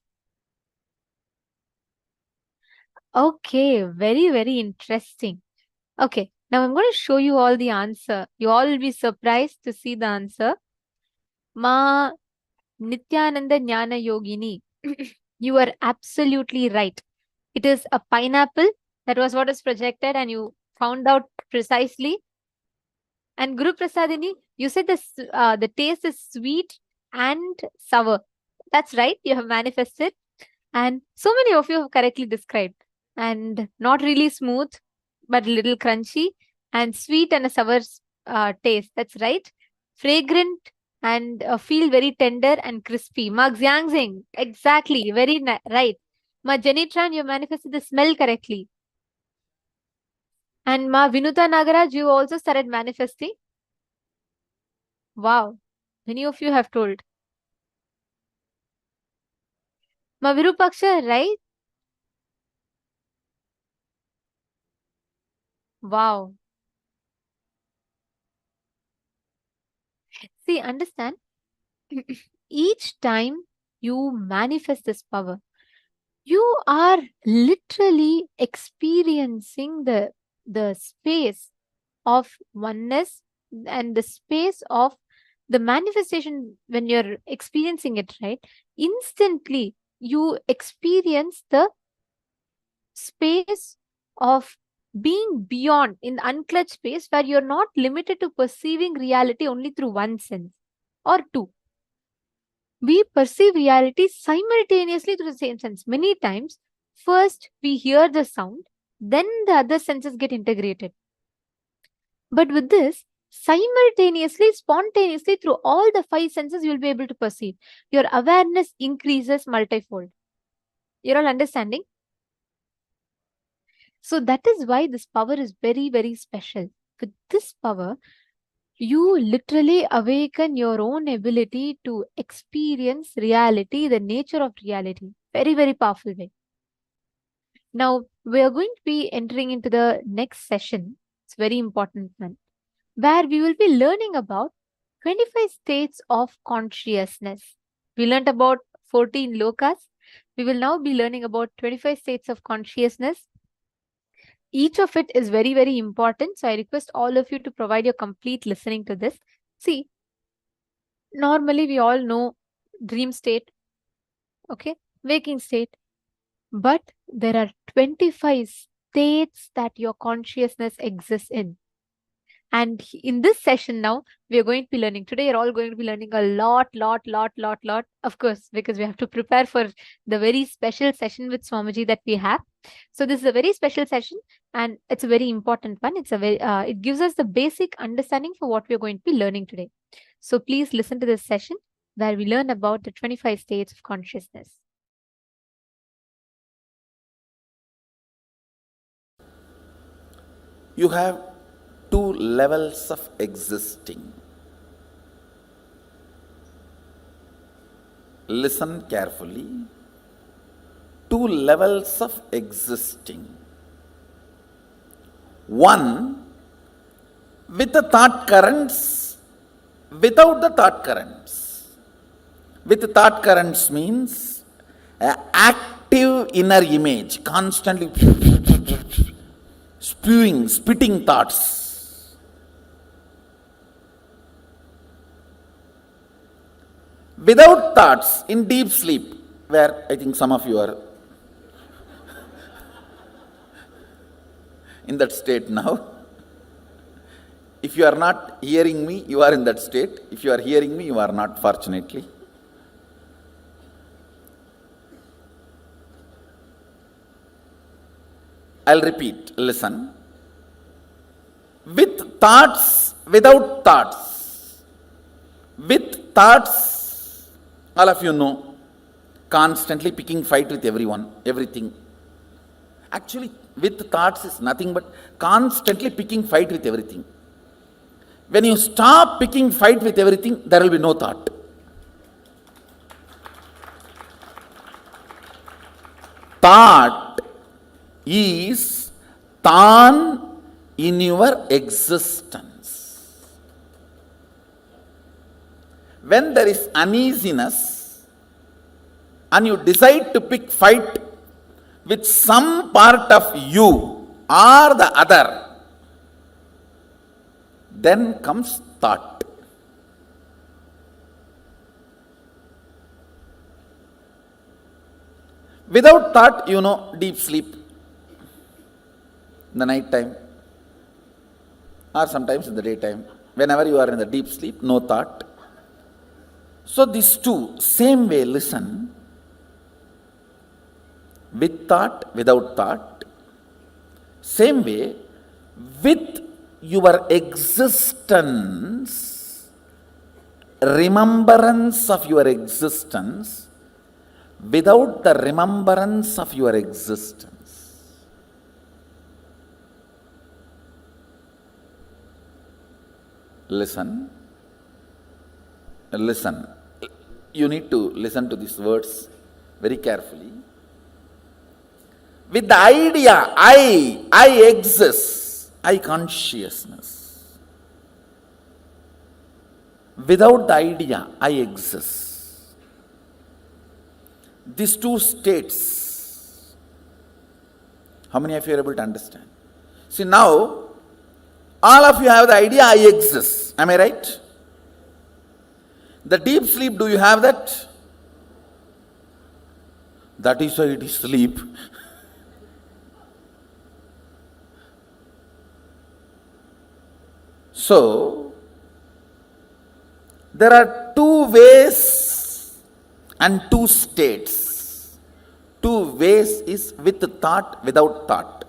Okay, very, very interesting. Okay, now I'm going to show you all the answer. You all will be surprised to see the answer. Ma Nithyananda Jnana Yogini. You are absolutely right. It is a pineapple. That was what is projected, and you found out precisely. And Guru Prasadini, you said the taste is sweet and sour. That's right. You have manifested. And so many of you have correctly described. And not really smooth, but a little crunchy and sweet and a sour taste. That's right. Fragrant and feel very tender and crispy. Ma Xiangxing, exactly. Very right. Ma Jenitran, you manifested the smell correctly. And Ma Vinuta Nagaraj, you also started manifesting. Wow. Many of you have told. Ma Virupaksha, right? Wow. See, understand? Each time you manifest this power, you are literally experiencing the space of oneness and the space of the manifestation. When you're experiencing it, right, instantly you experience the space of being beyond, in the unclutched space where you're not limited to perceiving reality only through one sense or two. We perceive reality simultaneously through the same sense. Many times, first we hear the sound, then the other senses get integrated. But with this, simultaneously, spontaneously, through all the five senses, you'll be able to perceive. Your awareness increases multifold. You're all understanding? So that is why this power is very, very special. With this power, you literally awaken your own ability to experience reality, the nature of reality. Very, very powerful way. Now, we are going to be entering into the next session. It's very important one, where we will be learning about 25 states of consciousness. We learned about 14 lokas. We will now be learning about 25 states of consciousness. Each of it is very, very important. So I request all of you to provide your complete listening to this. See, normally we all know dream state, okay, waking state, but there are 25 states that your consciousness exists in. And in this session now, we are going to be learning. Today, you're all going to be learning a lot. Of course, because we have to prepare for the very special session with Swamiji that we have. So this is a very special session, and it's a very important one. It's a very, it gives us the basic understanding for what we're going to be learning today. So please listen to this session where we learn about the 25 states of consciousness. You have two levels of existing. Listen carefully. Two levels of existing. One with the thought currents, without the thought currents. With the thought currents means an active inner image, constantly spitting thoughts. Without thoughts, in deep sleep, where I think some of you are in that state now. If you are not hearing me, you are in that state. If you are hearing me, you are not, fortunately. I'll repeat, listen. With thoughts, without thoughts. With thoughts, all of you know, constantly picking fight with everyone, everything. Actually, with thoughts is nothing but constantly picking fight with everything. When you stop picking fight with everything, there will be no thought. Thought is Tan in your existence. When there is uneasiness and you decide to pick fight with some part of you or the other, then comes thought. Without thought, you know, deep sleep in the night time or sometimes in the daytime. Whenever you are in the deep sleep, no thought. So these two, same way, listen. With thought, without thought. Same way, with your existence, remembrance of your existence, without the remembrance of your existence. Listen. Listen. You need to listen to these words very carefully. With the idea, I exist, I consciousness. Without the idea, I exist. These two states, how many of you are able to understand? See, now, all of you have the idea, I exist. Am I right? The deep sleep, do you have that? That is why it is sleep. So, there are two ways and two states. Two ways is with thought, without thought.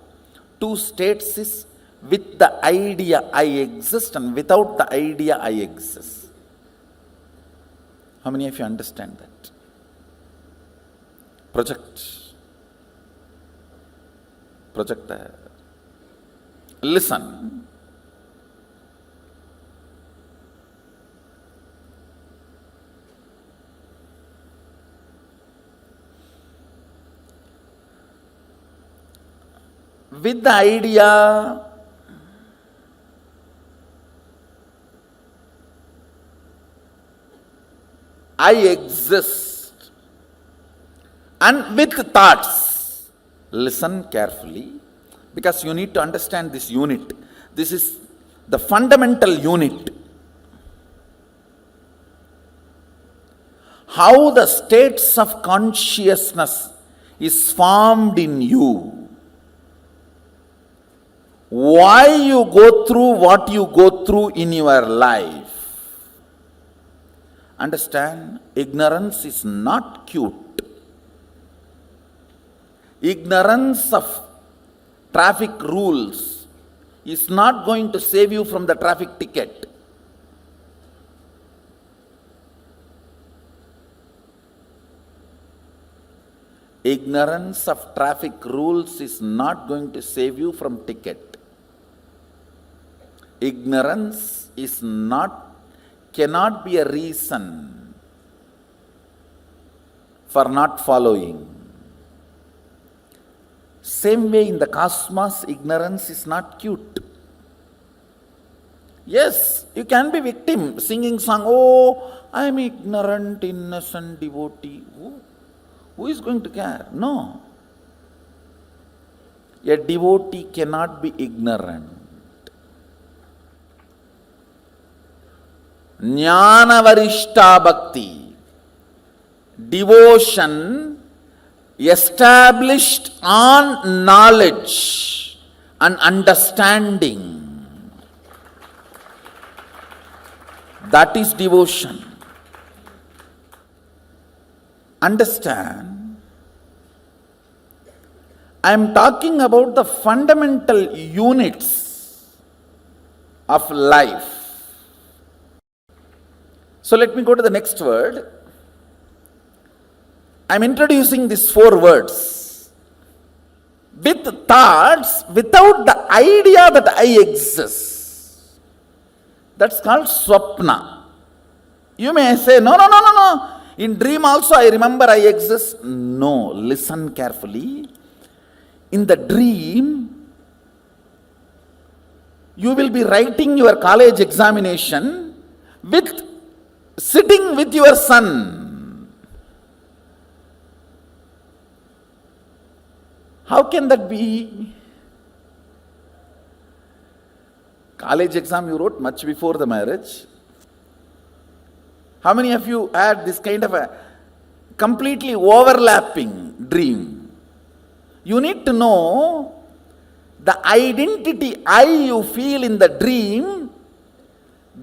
Two states is with the idea I exist and without the idea I exist. How many of you understand that? Project there. Listen. With the idea, I exist, and with thoughts, listen carefully, because you need to understand this unit. This is the fundamental unit. How the states of consciousness is formed in you. Why you go through what you go through in your life. Understand, ignorance is not cute. Ignorance of traffic rules is not going to save you from the traffic ticket. Ignorance of traffic rules is not going to save you from ticket. Ignorance cannot be a reason for not following. Same way in the cosmos, ignorance is not cute. Yes, you can be victim, singing song, oh, I am ignorant, innocent devotee. Who is going to care? No. A devotee cannot be ignorant. Jnana varishta bhakti, devotion established on knowledge and understanding. That is devotion. Understand, I am talking about the fundamental units of life. So let me go to the next word. I am introducing these 4 words. With thoughts, without the idea that I exist. That's called swapna. You may say, no. In dream also I remember I exist. No, listen carefully. In the dream, you will be writing your college examination sitting with your son. How can that be? College exam you wrote much before the marriage. How many of you had this kind of a completely overlapping dream? You need to know the identity I you feel in the dream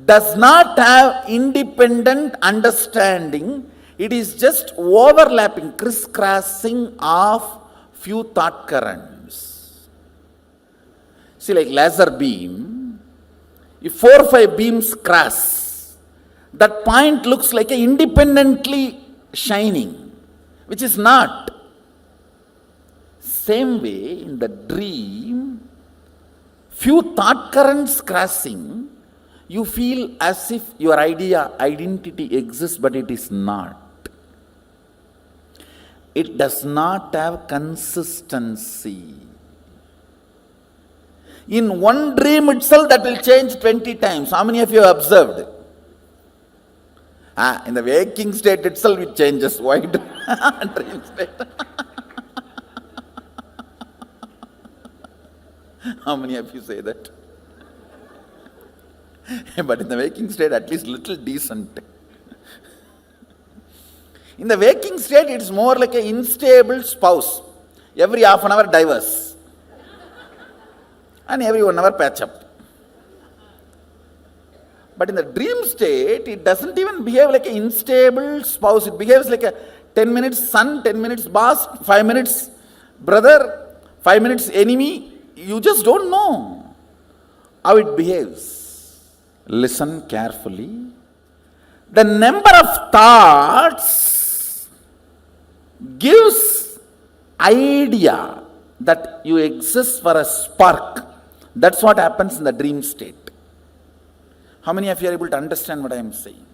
does not have independent understanding. It is just overlapping, crisscrossing of few thought currents. See, like laser beam, if 4 or 5 beams cross, that point looks like a independently shining, which is not. Same way, in the dream, few thought currents crossing, you feel as if your identity exists, but it is not. It does not have consistency. In one dream itself, that will change 20 times. How many of you have observed? In the waking state itself, it changes. Why dream state? How many of you say that? But in the waking state, at least little decent. In the waking state, it's more like an unstable spouse. Every half an hour divorce. And every 1 hour patch up. But in the dream state, it doesn't even behave like an unstable spouse. It behaves like a 10 minutes son, 10 minutes boss, 5 minutes brother, 5 minutes enemy. You just don't know how it behaves. Listen carefully. The number of thoughts gives idea that you exist for a spark. That's what happens in the dream state. How many of you are able to understand what I am saying?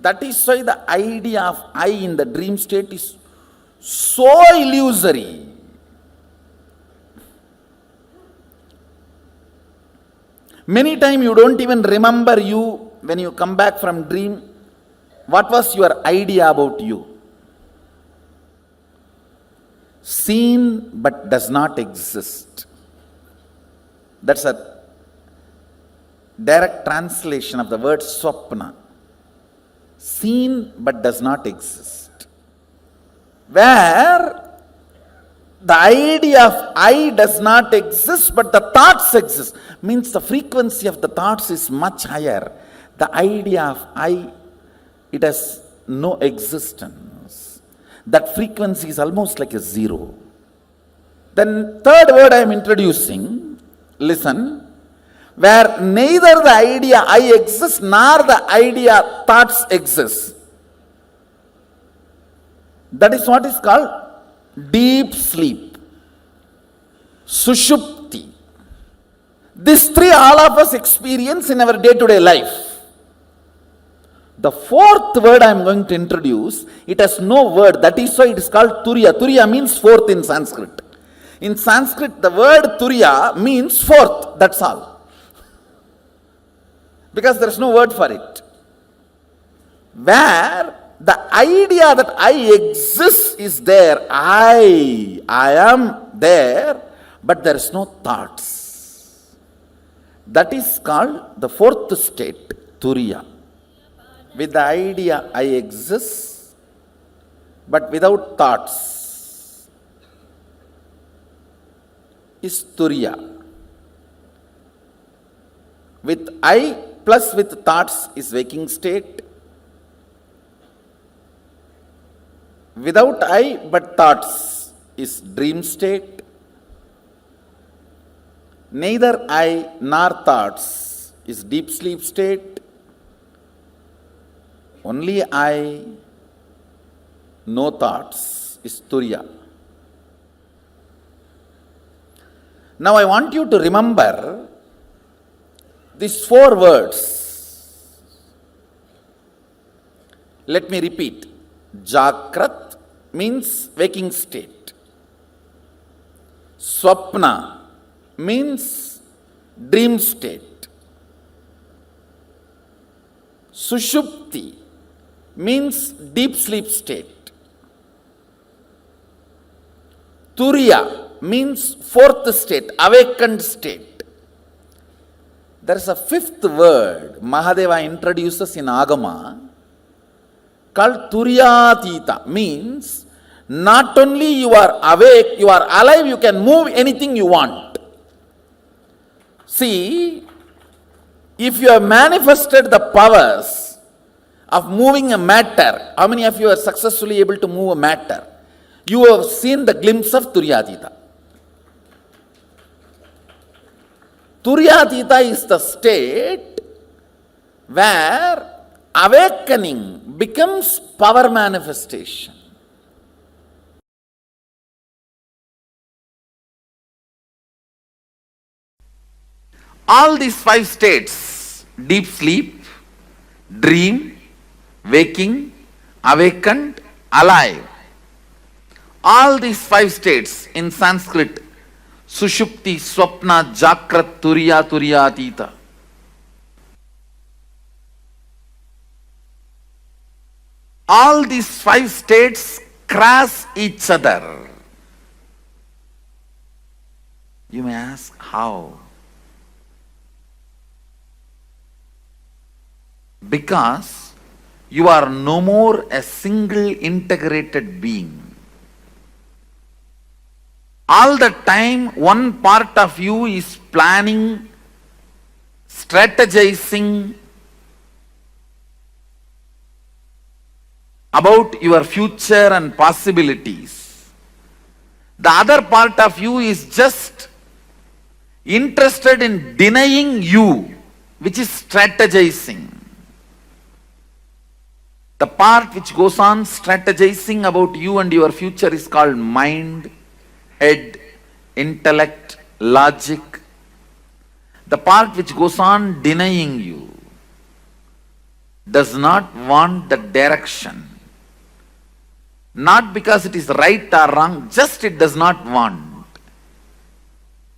That is why the idea of I in the dream state is so illusory. Many times you don't even remember you when you come back from dream. What was your idea about you? Seen but does not exist. That's a direct translation of the word swapna. Seen but does not exist. Where the idea of I does not exist, but the thoughts exist. Means the frequency of the thoughts is much higher. The idea of I, it has no existence. That frequency is almost like a zero. Then third word I am introducing, listen, where neither the idea I exist nor the idea thoughts exist. That is what is called deep sleep, sushupti. These 3 all of us experience in our day-to-day life. The 4th word I am going to introduce, it has no word. That is why it is called turiya. Turiya means 4th in Sanskrit. In Sanskrit, the word turiya means 4th. That's all. Because there is no word for it. Where the idea that I exist is there. I am there, but there is no thoughts. That is called the 4th state, turiya. With the idea I exist, but without thoughts, is turiya. With I plus with thoughts is waking state. Without I but thoughts is dream state. Neither I nor thoughts is deep sleep state. Only I, no thoughts is Turiya. Now I want you to remember these 4 words. Let me repeat. Jakrat means waking state. Swapna means dream state. Sushupti means deep sleep state. Turiya means 4th state, awakened state. There is a 5th word Mahadeva introduces in Agama called Turyatita, means not only you are awake, you are alive, you can move anything you want. See, if you have manifested the powers of moving a matter, how many of you are successfully able to move a matter? You have seen the glimpse of Turyatita. Turyatita is the state where awakening becomes power manifestation. All these 5 states, deep sleep, dream, waking, awakened, alive, all these 5 states in Sanskrit, Sushupti, Swapna, Jakrat, Turiya, Turyatita. All these 5 states cross each other. You may ask, how? Because you are no more a single integrated being. All the time, one part of you is planning, strategizing about your future and possibilities. The other part of you is just interested in denying you, which is strategizing. The part which goes on strategizing about you and your future is called mind, head, intellect, logic. The part which goes on denying you does not want the direction. Not because it is right or wrong, just it does not want.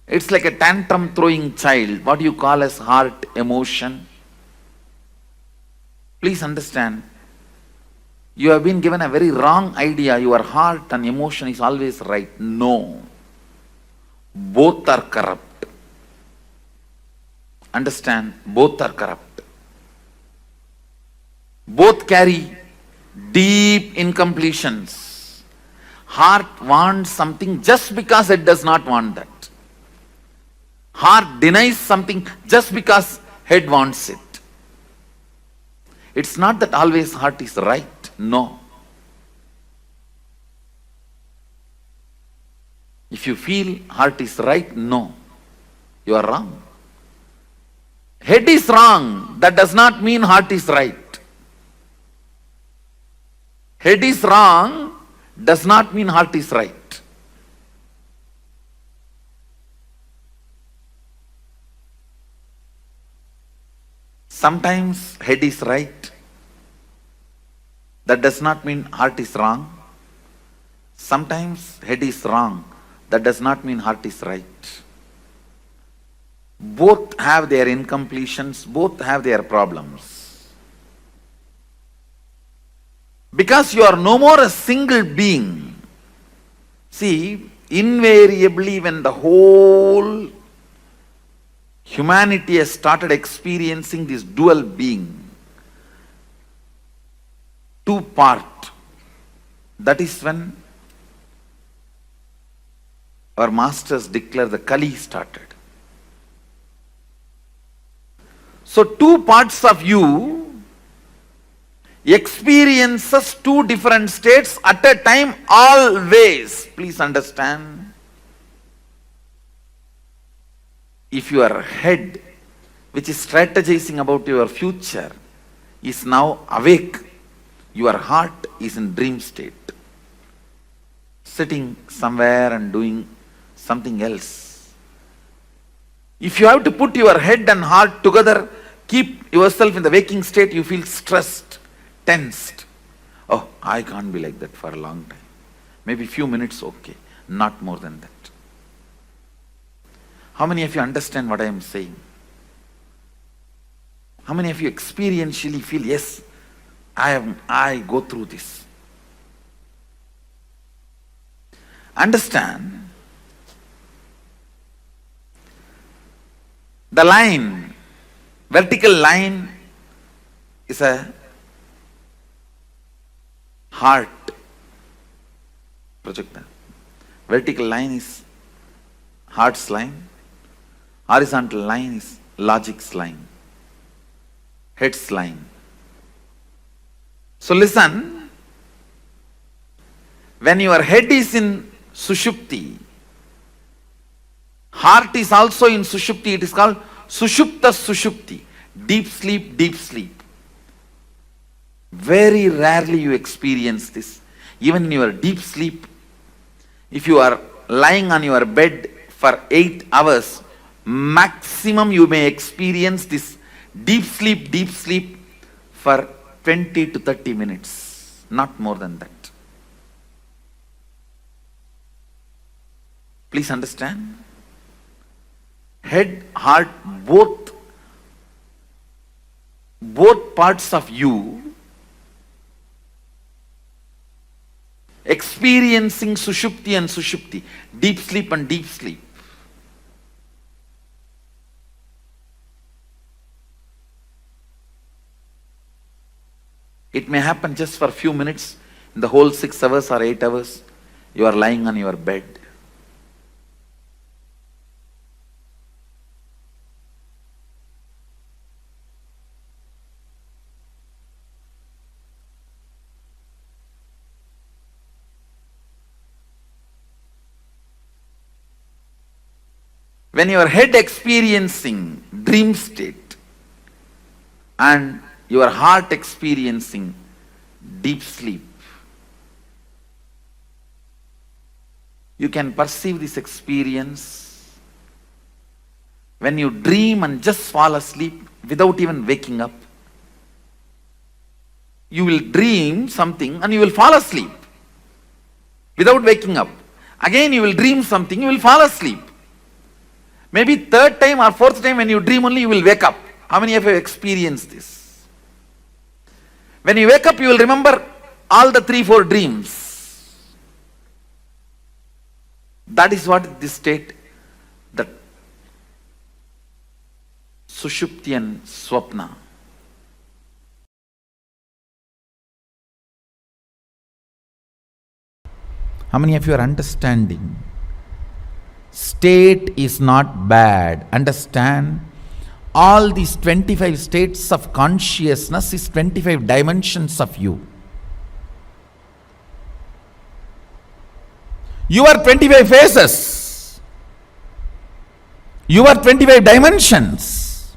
It's like a tantrum throwing child, what you call as heart emotion. Please understand, you have been given a very wrong idea, your heart and emotion is always right. No. Both are corrupt. Understand, both are corrupt. Both carry deep incompletions. Heart wants something just because it does not want that. Heart denies something just because head wants it. It's not that always heart is right. No. If you feel heart is right, no. You are wrong. Head is wrong. That does not mean heart is right. Head is wrong does not mean heart is right. Sometimes head is right. That does not mean heart is wrong. Sometimes head is wrong. That does not mean heart is right. Both have their incompletions, both have their problems. Because you are no more a single being. See, invariably when the whole humanity has started experiencing this dual being, two part, that is when our masters declare the Kali started. So two parts of you experiences two different states at a time always. Please understand. If your head, which is strategizing about your future, is now awake, your heart is in dream state, sitting somewhere and doing something else. If you have to put your head and heart together, keep yourself in the waking state, you feel stressed, tensed. Oh, I can't be like that for a long time. Maybe few minutes, okay. Not more than that. How many of you understand what I am saying? How many of you experientially feel, yes, I go through this? Understand, the line, vertical line is a heart projector. Vertical line is heart's line. Horizontal line is logic's line. Head's line. So listen, when your head is in Sushupti, heart is also in Sushupti. It is called Sushupta Sushupti. Deep sleep, deep sleep. Very rarely you experience this. Even in your deep sleep, if you are lying on your bed for 8 hours, maximum you may experience this deep sleep for 20 to 30 minutes. Not more than that. Please understand. Head, heart, both parts of you experiencing Sushupti and Sushupti, deep sleep and deep sleep. It may happen just for a few minutes. In the whole 6 hours or 8 hours, you are lying on your bed. When your head experiencing dream state and your heart experiencing deep sleep, you can perceive this experience. When you dream and just fall asleep without even waking up, you will dream something and you will fall asleep without waking up. Again you will dream something, you will fall asleep. Maybe third time or fourth time when you dream only you will wake up. How many of you have experienced this? When you wake up you will remember all the 3-4 dreams. That is what this state, the Sushupti and Swapna. How many of you are understanding? State is not bad. Understand, all these 25 states of consciousness is 25 dimensions of you. You are 25 faces. You are 25 dimensions.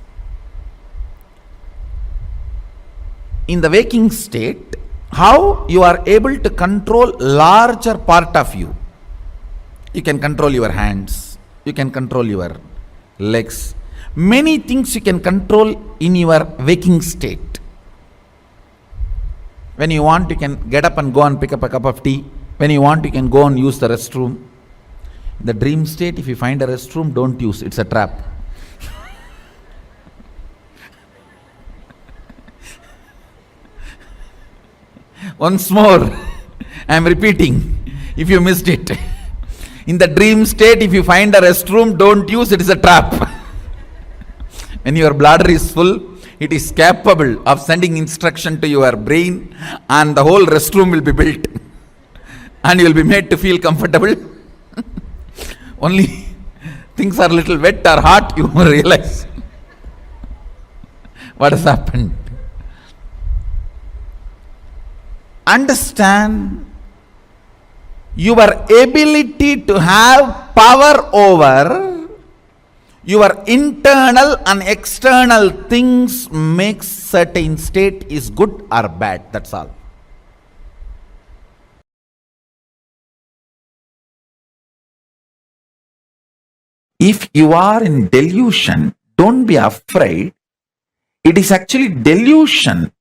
In the waking state, how you are able to control larger part of you. You can control your hands, you can control your legs. Many things you can control in your waking state. When you want, you can get up and go and pick up a cup of tea. When you want, you can go and use the restroom. In the dream state, if you find a restroom, don't use, it's a trap. Once more, I am repeating, if you missed it. In the dream state, if you find a restroom, don't use, it is a trap. When your bladder is full, it is capable of sending instruction to your brain and the whole restroom will be built. And you will be made to feel comfortable. Only things are a little wet or hot, you realize what has happened. understand your ability to have power over your internal and external things makes certain state is good or bad. That's all. If you are in delusion, don't be afraid. It is actually delusion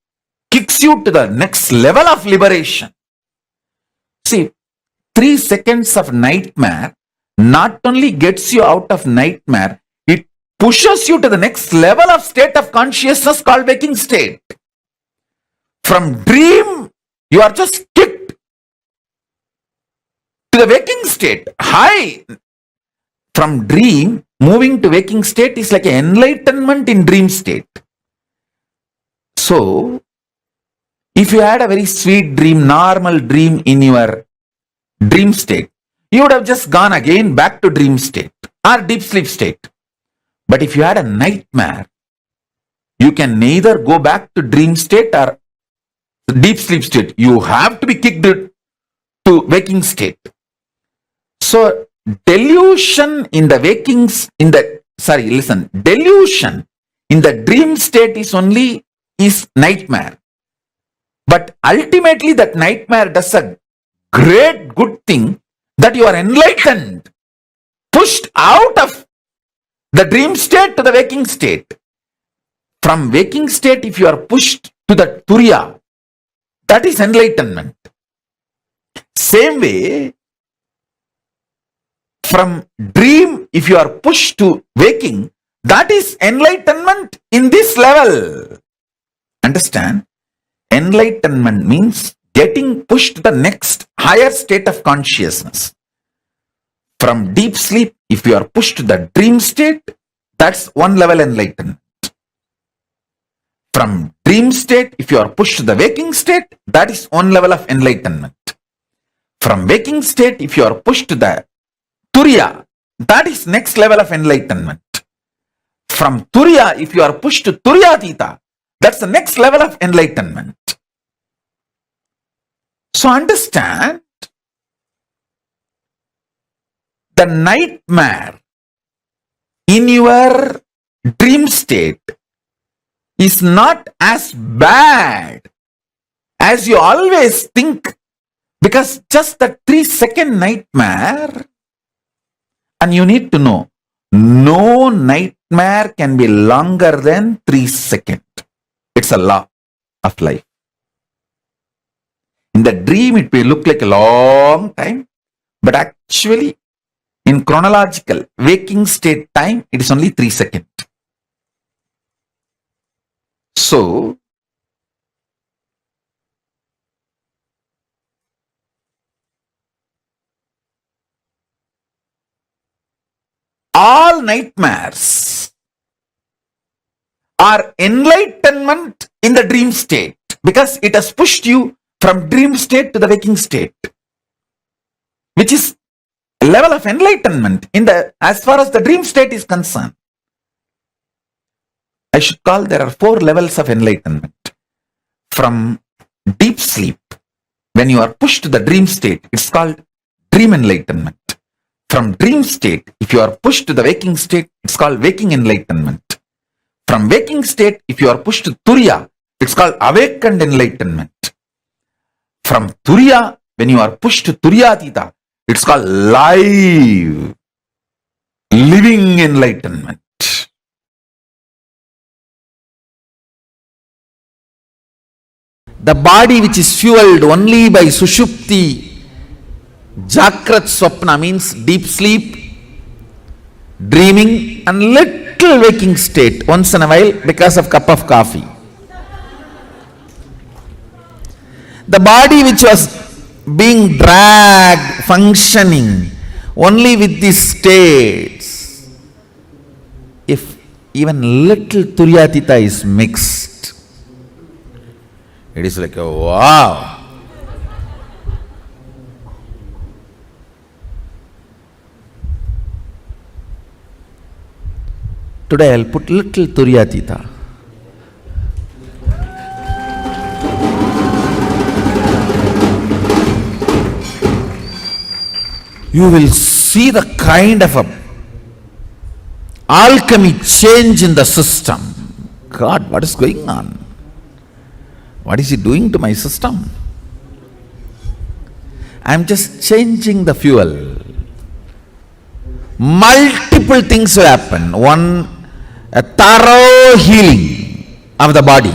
kicks you to the next level of liberation. See, 3 seconds of nightmare not only gets you out of nightmare, it pushes you to the next level of state of consciousness called waking state. From dream, you are just kicked to the waking state. High. From dream, moving to waking state is like an enlightenment in dream state. So, if you had a very sweet dream, normal dream in your dream state, you would have just gone again back to dream state or deep sleep state. But if you had a nightmare, you can neither go back to dream state or deep sleep state. You have to be kicked to waking state. So, delusion in the delusion in the dream state is nightmare. But ultimately that nightmare does a great good thing that you are enlightened, pushed out of the dream state to the waking state. From waking state, if you are pushed to the Turiya, that is enlightenment. Same way, from dream, if you are pushed to waking, that is enlightenment in this level. Understand? Enlightenment means getting pushed to the next higher state of consciousness. From deep sleep, if you are pushed to the dream state, that's one level enlightenment. From dream state, if you are pushed to the waking state, that is one level of enlightenment. From waking state, if you are pushed to the Turiya, that is next level of enlightenment. From Turiya, if you are pushed to Turiyatita, that's the next level of enlightenment. So understand, the nightmare in your dream state is not as bad as you always think, because just the 3-second nightmare, and you need to know, no nightmare can be longer than 3 seconds. It's a law of life. In the dream, it may look like a long time, but actually, in chronological waking state time, it is only 3 seconds. So, all nightmares are enlightenment in the dream state, because it has pushed you from dream state to the waking state, which is a level of enlightenment as far as the dream state is concerned. I should call there are 4 levels of enlightenment. From deep sleep, when you are pushed to the dream state, it's called dream enlightenment. From dream state, if you are pushed to the waking state, it's called waking enlightenment. From waking state, if you are pushed to Turiya, it's called awakened enlightenment. From Turiya, when you are pushed to Turiyatita, it's called living enlightenment. The body which is fueled only by Sushupti, Jakrat Swapna means deep sleep, dreaming and little waking state once in a while because of cup of coffee. The body which was being dragged, functioning only with these states, if even little Turiyatita is mixed, it is like a wow. Today I'll put little Turiyatita. you will see the kind of a alchemy change in the system. God, what is going on? What is he doing to my system? I am just changing the fuel. Multiple things will happen. One, a thorough healing of the body.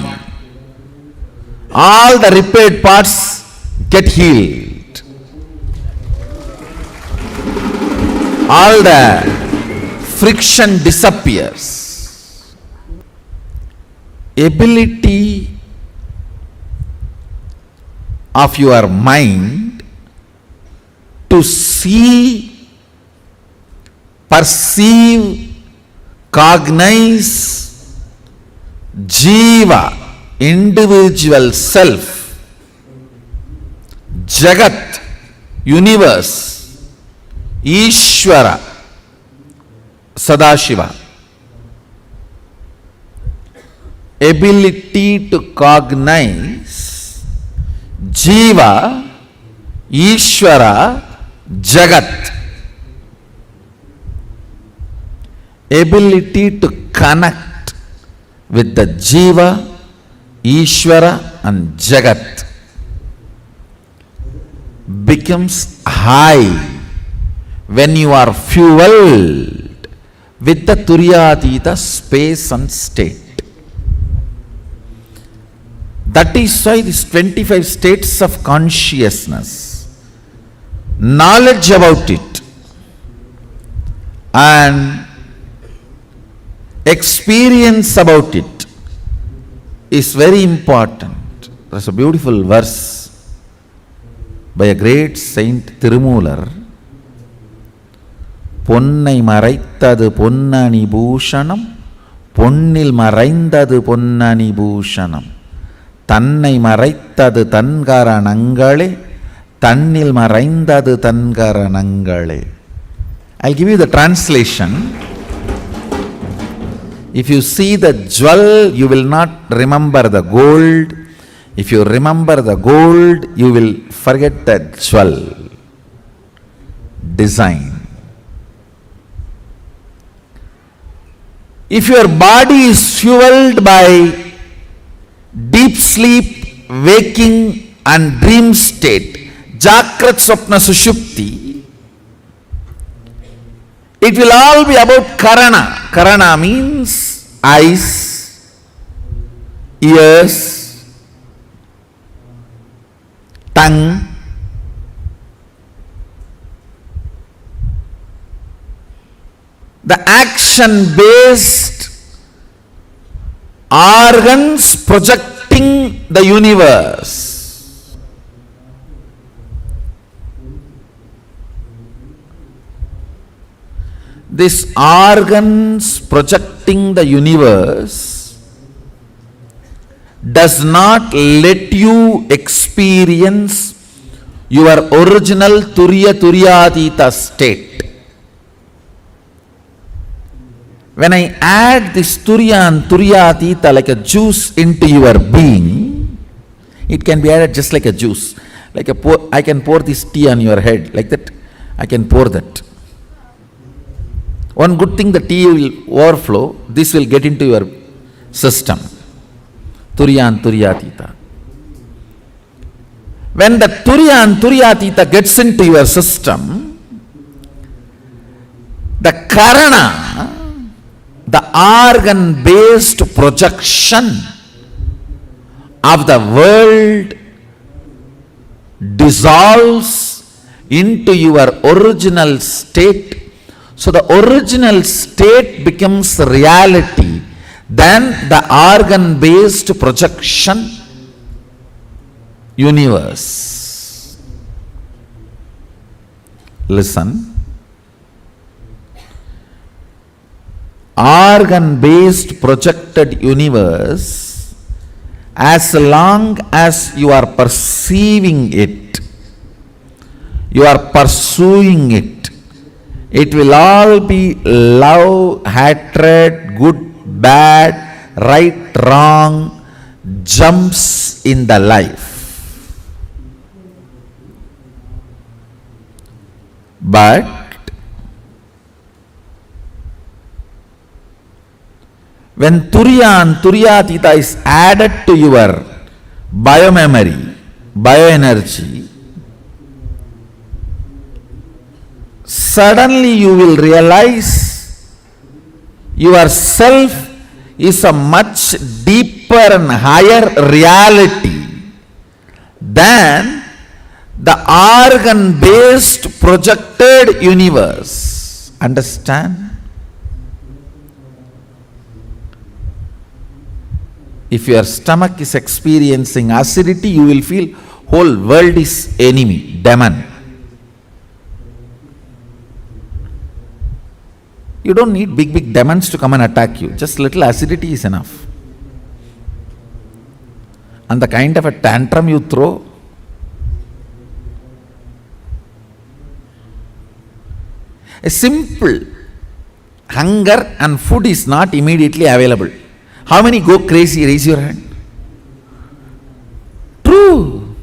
All the repaired parts get healed. All the friction disappears. Ability of your mind to see, perceive, cognize Jiva, individual self, Jagat, universe, Ishvara, Sadashiva. Ability to cognize Jiva, Ishvara, Jagat. Ability to connect with the Jiva, Ishvara and Jagat becomes high when you are fueled with the Turyatita space and state. That is why these 25 states of consciousness, knowledge about it and experience about it is very important. There's a beautiful verse by a great saint Tirumular. Ponnai maraitthadu ponnani bhushanam, ponnil maraindadu ponnani bhushanam. Tannai maraitthadu tankaranangale, tannil maraindadu tankaranangale. I'll give you the translation. If you see the jewel, you will not remember the gold. If you remember the gold, you will forget the jewel. Design. If your body is fueled by deep sleep, waking and dream state, Jagrat, Swapna, Sushupti, it will all be about Karana. Karana means eyes, ears, tongue, the action-based organs projecting the universe. These organs projecting the universe does not let you experience your original Turyatita state. When I add this Turya and Turyatita like a juice into your being, it can be added just like a juice. Like I can pour this tea on your head, like that, I can pour that. One good thing, the tea will overflow, this will get into your system. Turya and Turyatita. When the Turya and Turyatita gets into your system, the Karana, the organ-based projection of the world dissolves into your original state. So the original state becomes reality. Then the organ-based projection universe. Listen. Organ-based projected universe, as long as you are perceiving it, you are pursuing it, it will all be love, hatred, good, bad, right, wrong, jumps in the life. But when Turiya and Turiyatita is added to your biomemory, bioenergy, suddenly you will realize your self is a much deeper and higher reality than the organ based projected universe. Understand? If your stomach is experiencing acidity, you will feel whole world is enemy, demon. You don't need big demons to come and attack you. Just little acidity is enough. And the kind of a tantrum you throw, a simple hunger and food is not immediately available. How many go crazy? Raise your hand. True.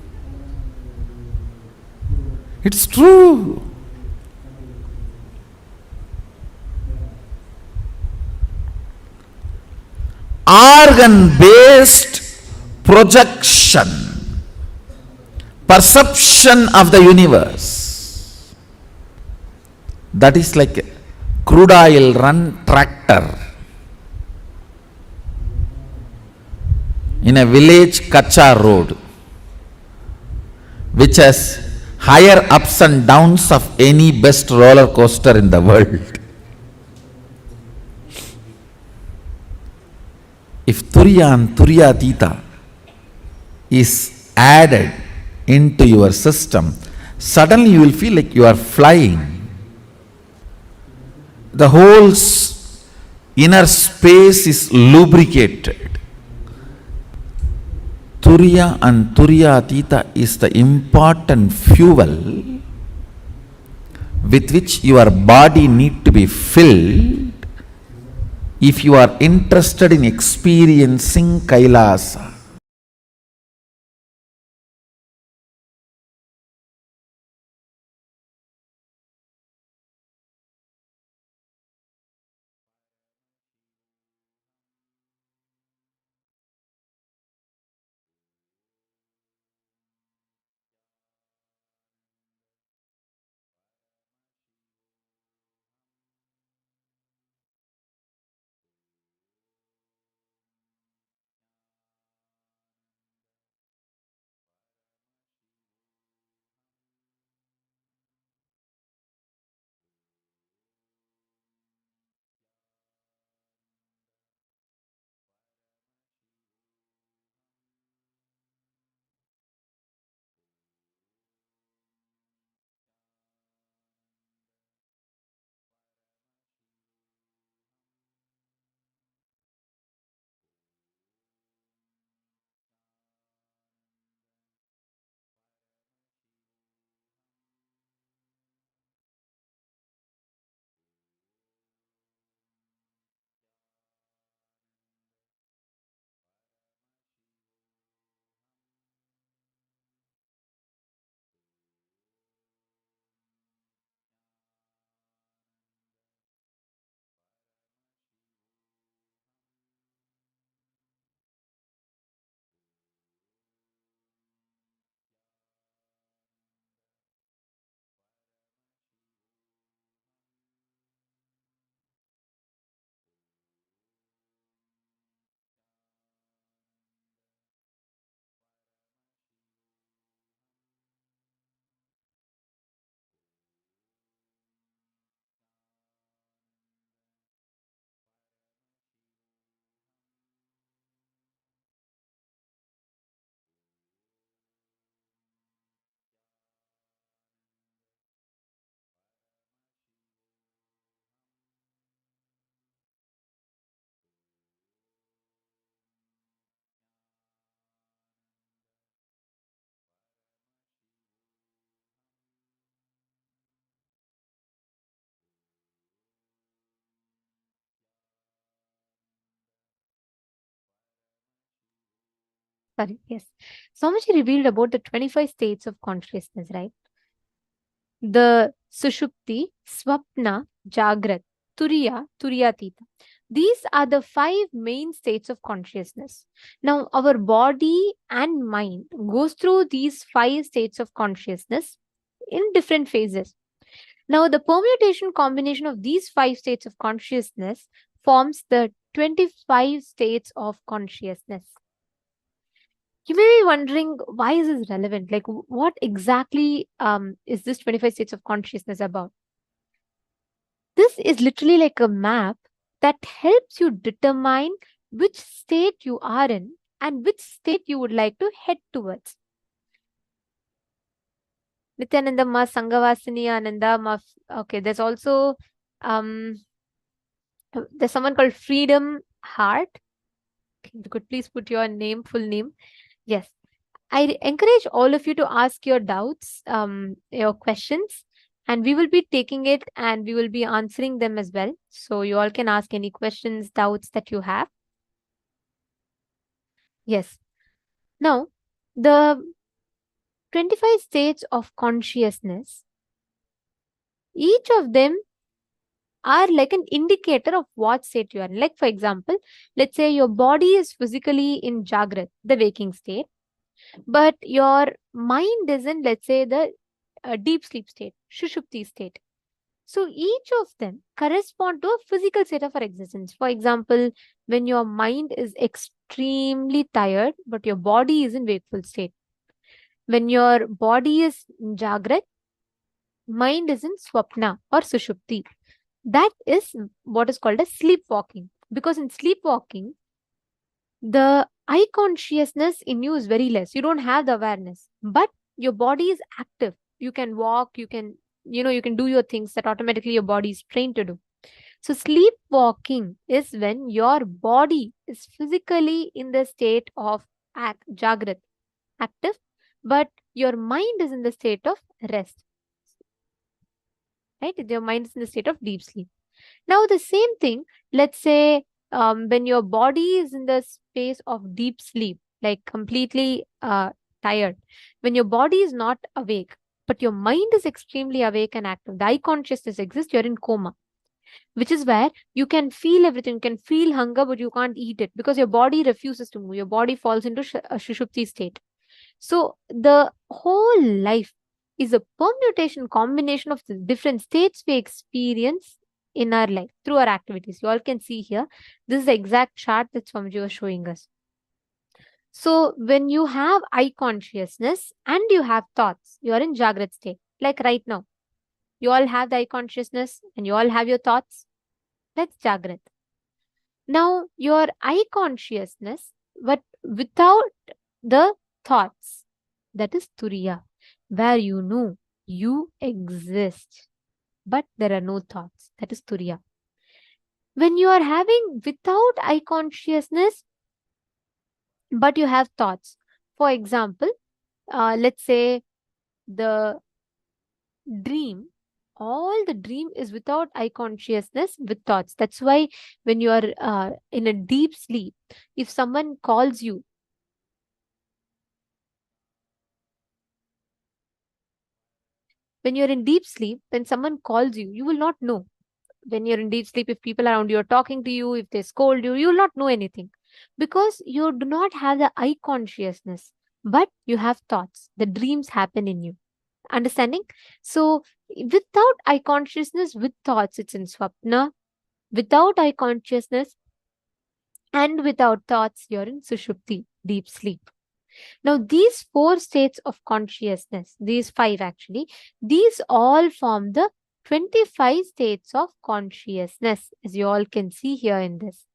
It's true. Organ-based projection, perception of the universe, that is like a crude oil run tractor in a village Kacha road, which has higher ups and downs of any best roller coaster in the world. If Turiya and Turiyatita is added into your system, suddenly you will feel like you are flying. The whole inner space is lubricated. Turiya and Turiyatita is the important fuel with which your body need to be filled if you are interested in experiencing Kailasa. Sorry, yes. Swamiji revealed about the 25 states of consciousness, right? The Sushupti, Swapna, Jagrat, Turiya, Turiyatita. These are the 5 main states of consciousness. Now, our body and mind goes through these 5 states of consciousness in different phases. Now, the permutation combination of these 5 states of consciousness forms the 25 states of consciousness. You may be wondering, why is this relevant? Like, what exactly is this 25 states of consciousness about? This is literally like a map that helps you determine which state you are in and which state you would like to head towards. Nithyananda ma Sanghavasini Ananda ma. Okay, there's also there's someone called Freedom Heart. You could please put your name, full name. Yes. I encourage all of you to ask your doubts, your questions, and we will be taking it and we will be answering them as well. So you all can ask any questions, doubts that you have. Yes. Now, the 25 states of consciousness, each of them are like an indicator of what state you are in. Like, for example, let's say your body is physically in Jagrat, the waking state, but your mind is in, let's say, the deep sleep state, Shushupti state. So each of them correspond to a physical state of our existence. For example, when your mind is extremely tired, but your body is in wakeful state. When your body is in Jagrat, mind is in Swapna or Sushupti. That is what is called as sleepwalking. Because in sleepwalking, the eye consciousness in you is very less. You don't have the awareness, but your body is active. You can walk, you can do your things that automatically your body is trained to do. So sleepwalking is when your body is physically in the state of Jagrat, active, but your mind is in the state of rest. Right? Your mind is in the state of deep sleep. Now the same thing, let's say when your body is in the space of deep sleep, like completely tired, when your body is not awake, but your mind is extremely awake and active, the eye consciousness exists, you're in coma, which is where you can feel everything. You can feel hunger, but you can't eat it because your body refuses to move. Your body falls into a Shushupti state. So the whole life is a permutation combination of the different states we experience in our life through our activities. You all can see here, this is the exact chart that Swamiji was showing us. So when you have eye consciousness and you have thoughts, you are in Jagrat state. Like right now, you all have the eye consciousness and you all have your thoughts. That's Jagrat. Now your eye consciousness, but without the thoughts, that is Turiya, where you know you exist, but there are no thoughts. That is Turiya. When you are having without eye consciousness, but you have thoughts. For example, let's say the dream, all the dream is without eye consciousness with thoughts. That's why when you are in a deep sleep, if someone calls you, when you're in deep sleep, when someone calls you, you will not know. When you're in deep sleep, if people around you are talking to you, if they scold you, you will not know anything because you do not have the eye consciousness, but you have thoughts. The dreams happen in you. Understanding? So without eye consciousness, with thoughts, it's in Swapna. Without eye consciousness and without thoughts, you're in Sushupti, deep sleep. Now, these 4 states of consciousness, these 5 actually, these all form the 25 states of consciousness, as you all can see here in this.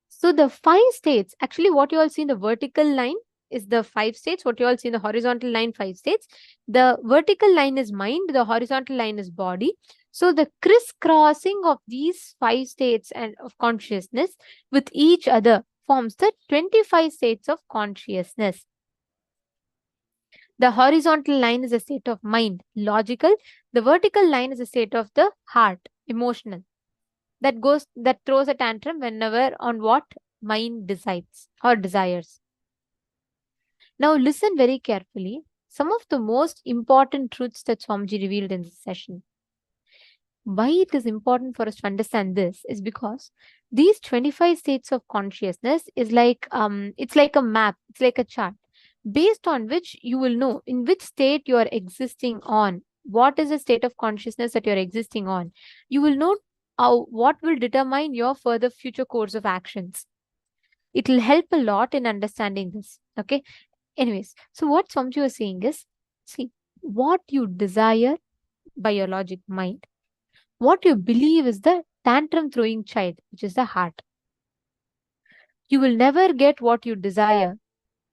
So the 5 states, actually what you all see in the vertical line is the 5 states. What you all see in the horizontal line, 5 states. The vertical line is mind, the horizontal line is body. So the crisscrossing of these 5 states and of consciousness with each other forms the 25 states of consciousness. The horizontal line is a state of mind, logical. The vertical line is a state of the heart, emotional. That throws a tantrum whenever on what mind decides or desires. Now listen very carefully. Some of the most important truths that Swamiji revealed in this session. Why it is important for us to understand this is because these 25 states of consciousness is like it's like a map, it's like a chart, based on which you will know in which state you are existing on. What is the state of consciousness that you're existing on? You will know what will determine your further future course of actions. It will help a lot in understanding this. Okay. Anyways, so what Swamiji was saying is, see, what you desire by your logic mind, what you believe is the tantrum throwing child, which is the heart. You will never get what you desire.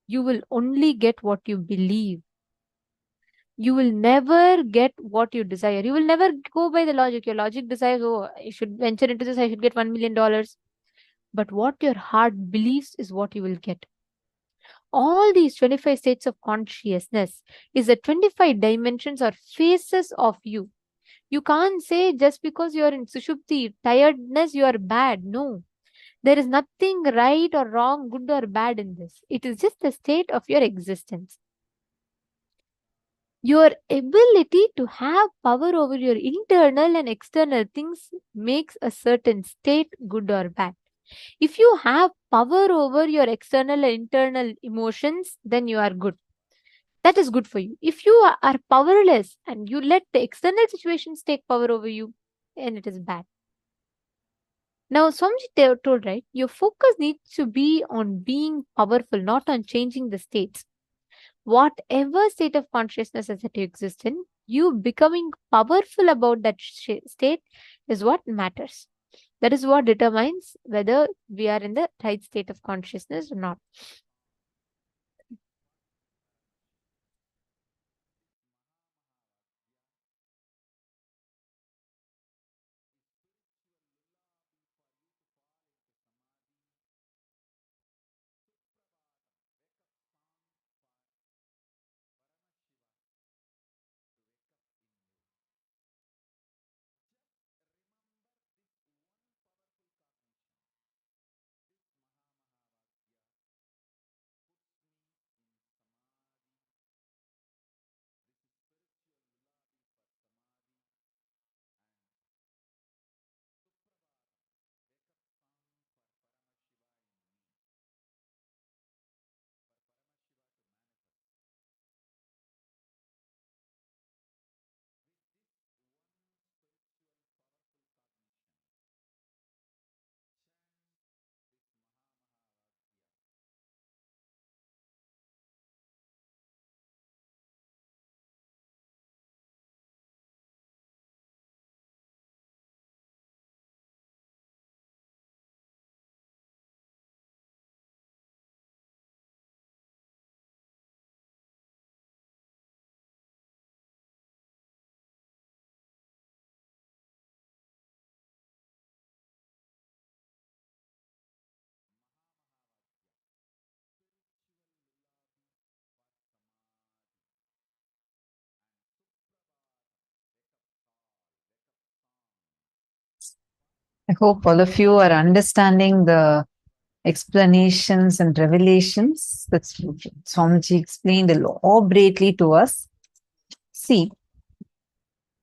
You will only get what you believe. You will never get what you desire. You will never go by the logic. Your logic desires, oh, I should venture into this, I should get $1 million. But what your heart believes is what you will get. All these 25 states of consciousness is the 25 dimensions or phases of you. You can't say just because you're in Sushupti, tiredness, you are bad. No. There is nothing right or wrong, good or bad in this. It is just the state of your existence. Your ability to have power over your internal and external things makes a certain state good or bad. If you have power over your external and internal emotions, then you are good. That is good for you. If you are powerless and you let the external situations take power over you, then it is bad. Now, Swamiji told, right, your focus needs to be on being powerful, not on changing the states. Whatever state of consciousness that you exist in, you becoming powerful about that state is what matters. That is what determines whether we are in the right state of consciousness or not. I hope all of you are understanding the explanations and revelations that Swamiji explained elaborately to us. See,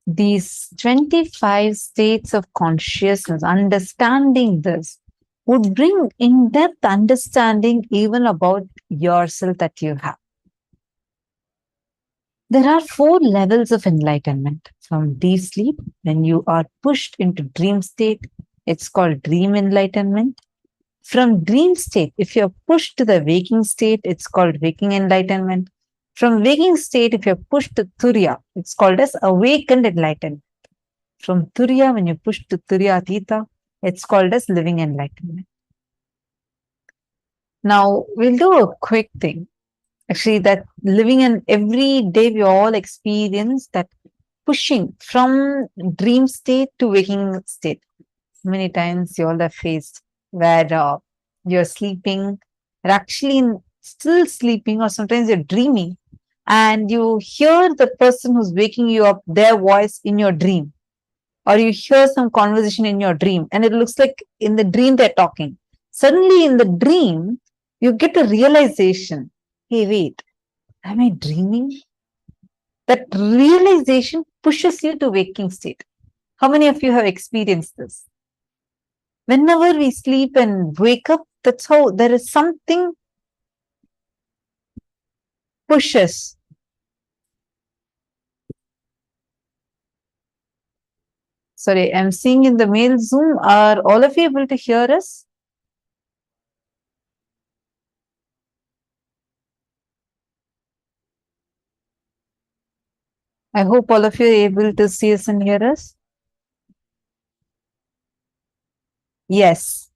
these 25 states of consciousness, understanding this would bring in-depth understanding even about yourself that you have. There are 4 levels of enlightenment. From deep sleep, when you are pushed into dream state, it's called dream enlightenment. From dream state, if you're pushed to the waking state, it's called waking enlightenment. From waking state, if you're pushed to Turiya, it's called as awakened enlightenment. From Turiya, when you push to Turiyatita, it's called as living enlightenment. Now, we'll do a quick thing. Actually, that living in every day, we all experience that pushing from dream state to waking state. Many times you all have faced where you're sleeping, you're actually still sleeping, or sometimes you're dreaming, and you hear the person who's waking you up, their voice in your dream, or you hear some conversation in your dream, and it looks like in the dream they're talking. Suddenly in the dream, you get a realization, hey, wait, Am I dreaming? That realization pushes you to waking state. How many of you have experienced this? Whenever we sleep and wake up, that's how there is something pushes. Sorry, I'm seeing in the mail Zoom. Are all of you able to hear us? I hope all of you are able to see us and hear us. Yes.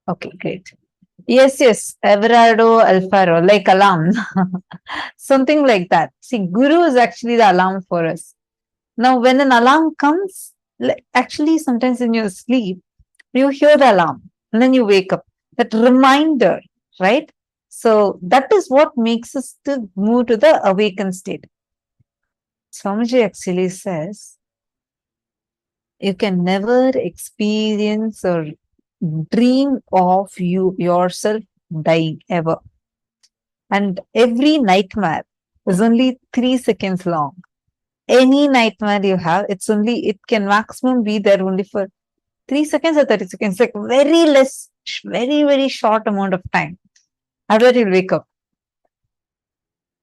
Okay, great. Yes, yes. Everardo Alfaro, like alarm. Something like that. See, Guru is actually the alarm for us. Now, when an alarm comes, actually, sometimes in your sleep, you hear the alarm and then you wake up. That reminder, right? So, that is what makes us to move to the awakened state. Swamiji actually says, you can never experience or dream of yourself dying ever. And every nightmare is only 3 seconds long. Any nightmare you have, it can maximum be there only for 3 seconds or 30 seconds, like very less, very, very short amount of time. After that, you'll wake up.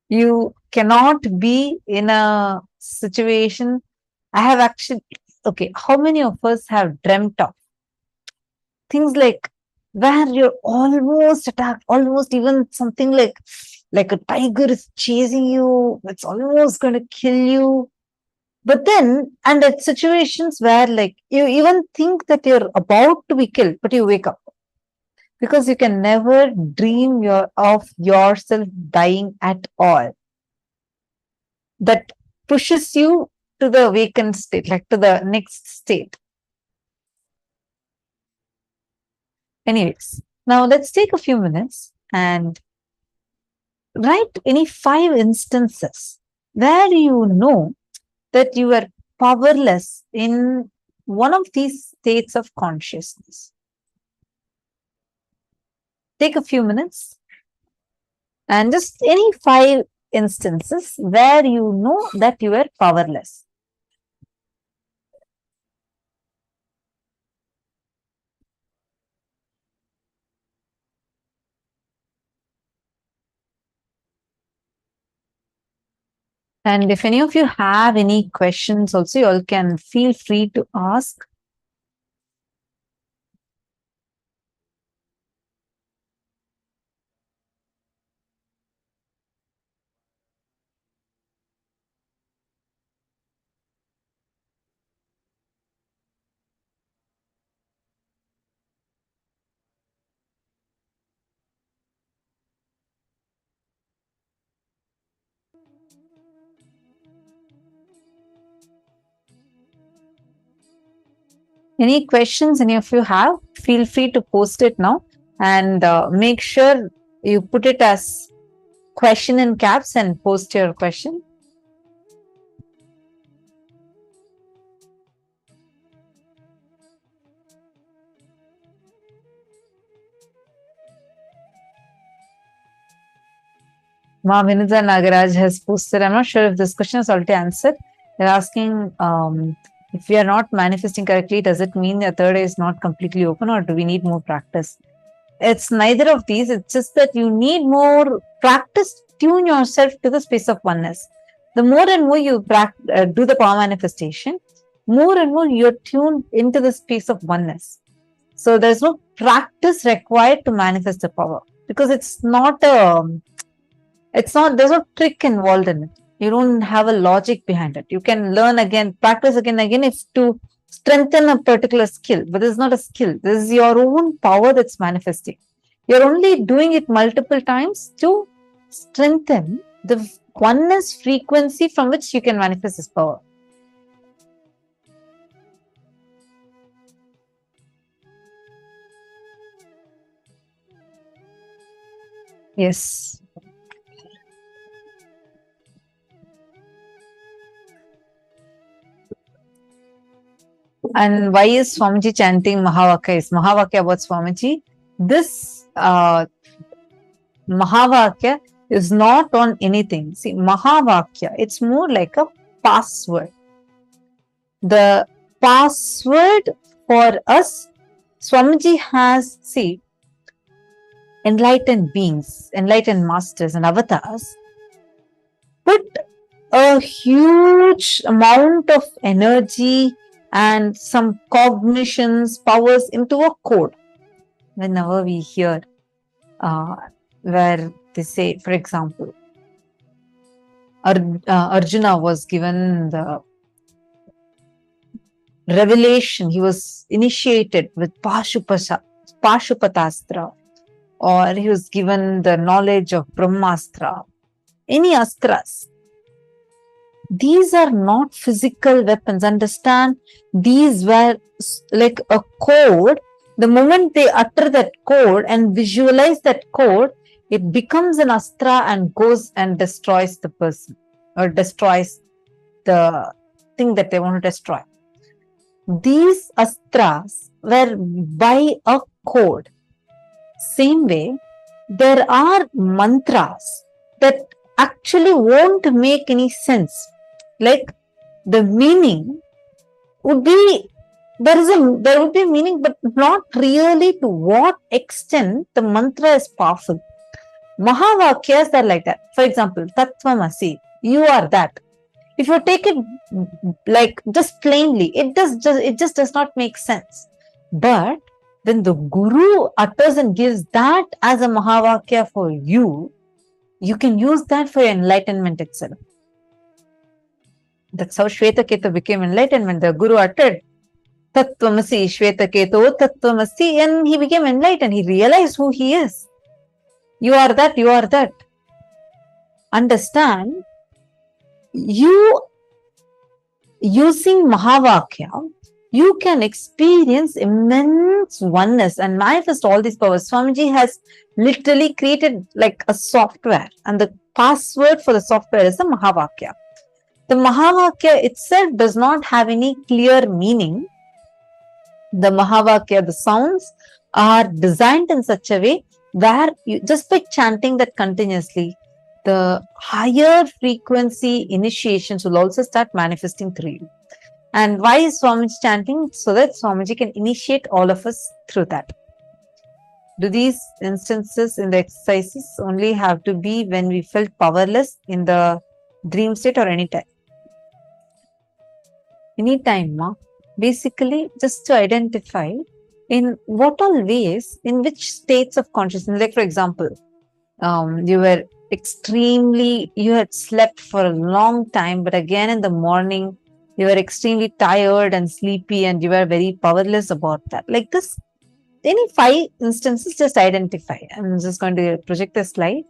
You cannot be in a situation. I have actually, okay, how many of us have dreamt of things like where you're almost attacked, almost even something like a tiger is chasing you, it's almost going to kill you. But then, and at situations where like you even think that you're about to be killed, but you wake up. Because you can never dream of yourself dying at all. That pushes you to the awakened state, like to the next state. Anyways, now let's take a few minutes and write any 5 instances where you know that you are powerless in one of these states of consciousness. Take a few minutes and just any 5 instances where you know that you are powerless. And if any of you have any questions also, you all can feel free to ask. Any questions any of you have, feel free to post it now and make sure you put it as question in caps and post your question. Ma Vinudha Nagaraj has posted. I'm not sure if this question is already answered. They're asking if we are not manifesting correctly, does it mean the third eye is not completely open or do we need more practice? It's neither of these. It's just that you need more practice. Tune yourself to the space of oneness. The more and more you do the power manifestation, more and more you're tuned into the space of oneness. So there's no practice required to manifest the power because there's no trick involved in it. You don't have a logic behind it. You can learn again, practice again and again if to strengthen a particular skill, but this is not a skill. This is your own power that's manifesting. You're only doing it multiple times to strengthen the oneness frequency from which you can manifest this power. Yes. And why is Swamiji chanting Mahavakya? Is Mahavakya about Swamiji? this Mahavakya is not on anything. See, Mahavakya, it's more like a password. The password for us, Swamiji has, see, enlightened beings, enlightened masters and avatars put a huge amount of energy and some cognitions, powers into a code. Whenever we hear where they say, for example, Arjuna was given the revelation, he was initiated with Pashupatastra, or he was given the knowledge of Brahmastra, any astras. These are not physical weapons. Understand, these were like a code. The moment they utter that code and visualize that code, it becomes an astra and goes and destroys the person or destroys the thing that they want to destroy. These astras were by a code. Same way, there are mantras that actually won't make any sense. Like the meaning would be, there would be meaning, but not really to what extent the mantra is powerful. Mahavakyas are like that. For example, Tattvamasi, you are that. If you take it like just plainly, it just does not make sense. But when the Guru utters and gives that as a Mahavakya for you, you can use that for your enlightenment itself. That's how Shvetaketu became enlightenment. The Guru uttered Tattvamasi, Shvetaketu, Tattvamasi, and he became enlightened. He realized who he is. You are that, you are that. Understand, you using Mahavakya, you can experience immense oneness and manifest all these powers. Swamiji has literally created like a software, and the password for the software is the Mahavakya. The Mahavakya itself does not have any clear meaning. The Mahavakya, the sounds are designed in such a way where you, just by chanting that continuously, the higher frequency initiations will also start manifesting through you. And why is Swamiji chanting? So that Swamiji can initiate all of us through that. Do these instances in the exercises only have to be when we felt powerless in the dream state or any time? Any time, ma? Basically, just to identify in what all ways, in which states of consciousness, like for example, you were you had slept for a long time, but again in the morning, you were extremely tired and sleepy and you were very powerless about that. Like this, any 5 instances, just identify. I'm just going to project the slide.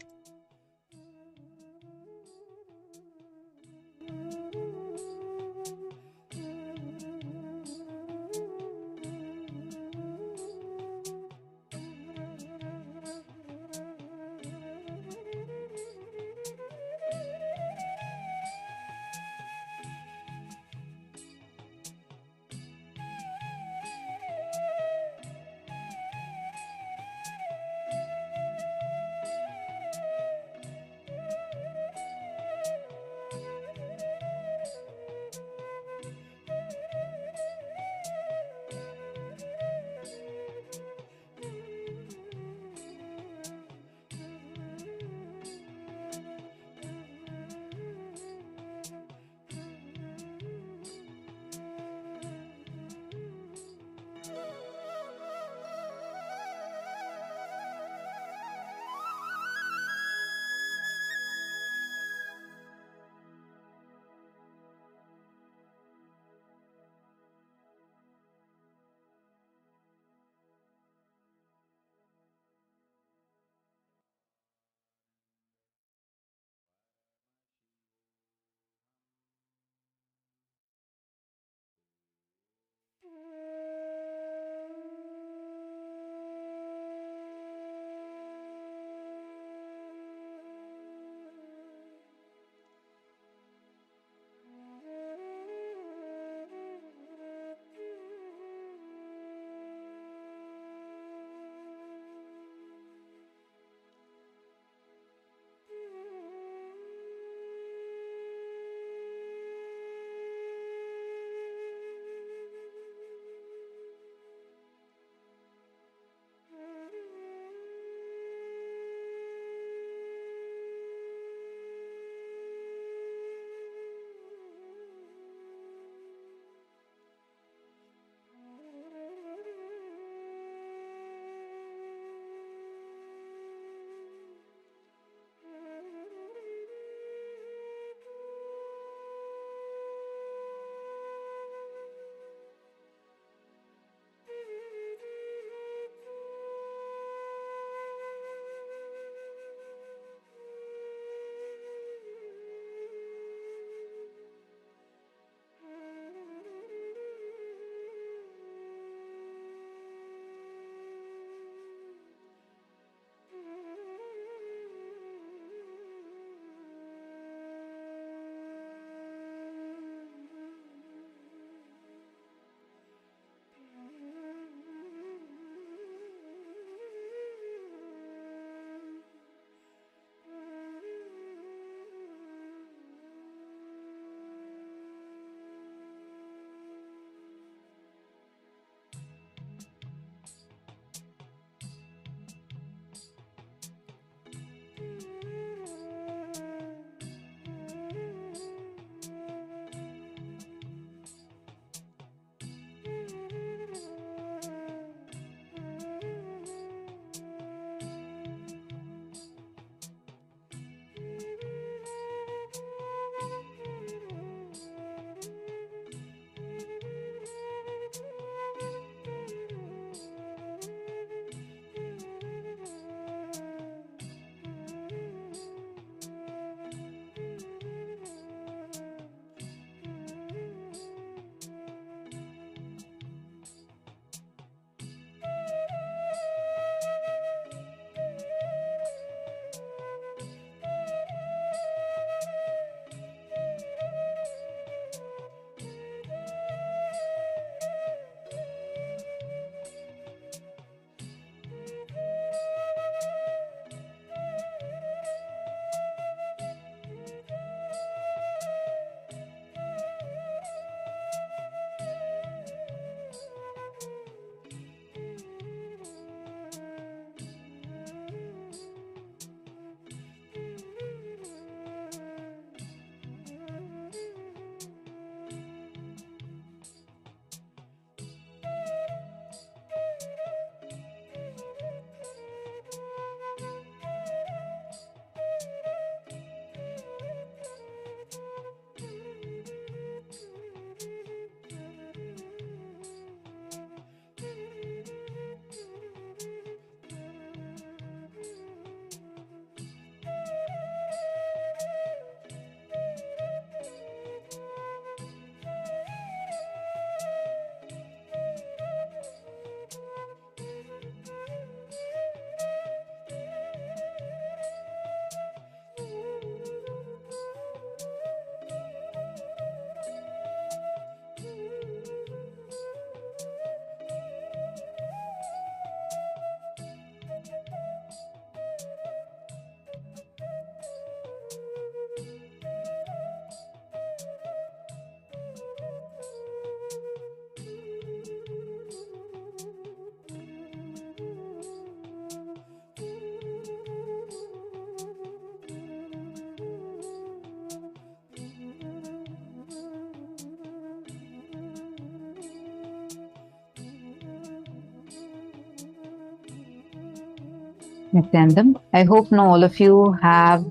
Nithyananda. I hope now all of you have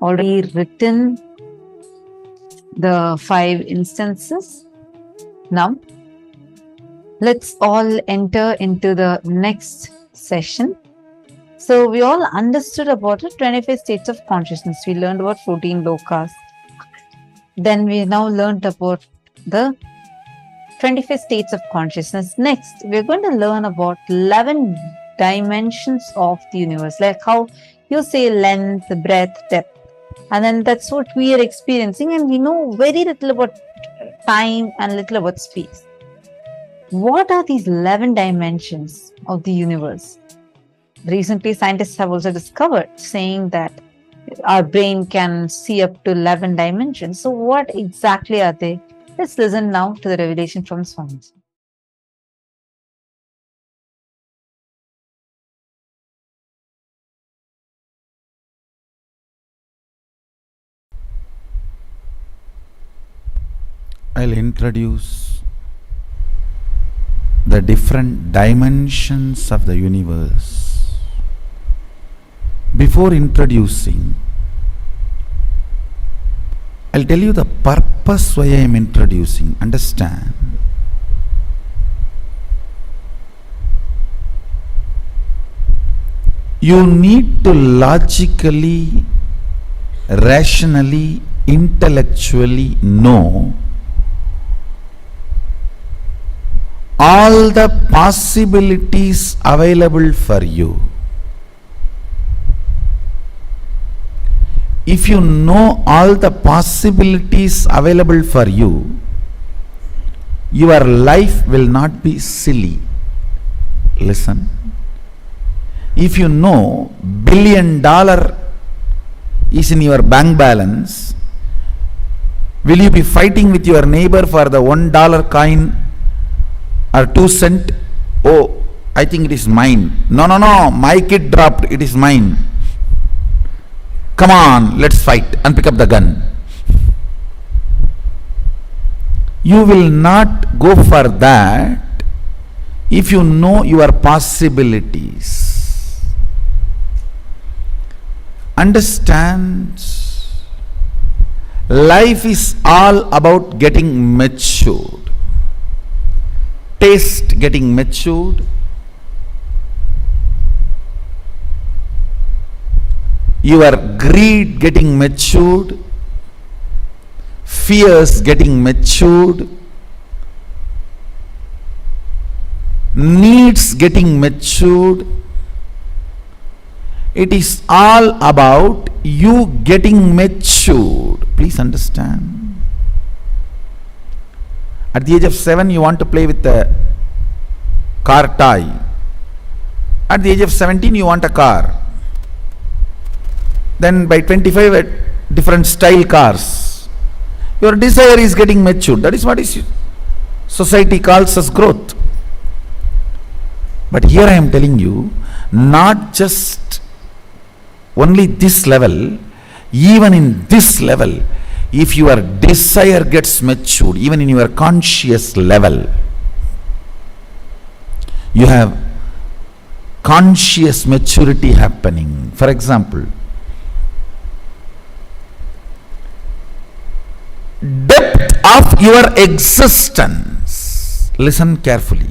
already written the 5 instances. Now, let's all enter into the next session. So, we all understood about the 25 states of consciousness. We learned about 14 lokas. Then we now learned about the 25 states of consciousness. Next, we're going to learn about 11 dimensions of the universe, like how you say length, breadth, depth. And then that's what we are experiencing, and we know very little about time and little about space. What are these 11 dimensions of the universe? Recently, scientists have also discovered, saying that our brain can see up to 11 dimensions. So what exactly are they? Let's listen now to the revelation from Swamiji. I'll introduce the different dimensions of the universe. Before introducing, I'll tell you the purpose why I am introducing. Understand? You need to logically, rationally, intellectually know all the possibilities available for you. If you know all the possibilities available for you, your life will not be silly. Listen. If you know $1 billion is in your bank balance, will you be fighting with your neighbor for the $1 coin or 2 cent? Oh, I think it is mine. No, my kid dropped, it is mine. Come on, let's fight and pick up the gun. You will not go for that if you know your possibilities. Understand, life is all about getting matured. Taste getting matured, your greed getting matured, fears getting matured, needs getting matured. It is all about you getting matured. Please understand. At the age of 7, you want to play with a car toy. At the age of 17, you want a car. Then by 25, different style cars. Your desire is getting matured. That is what is society calls as growth. But here I am telling you, not just only this level, even in this level, if your desire gets matured, even in your conscious level, you have conscious maturity happening. For example, depth of your existence. Listen carefully.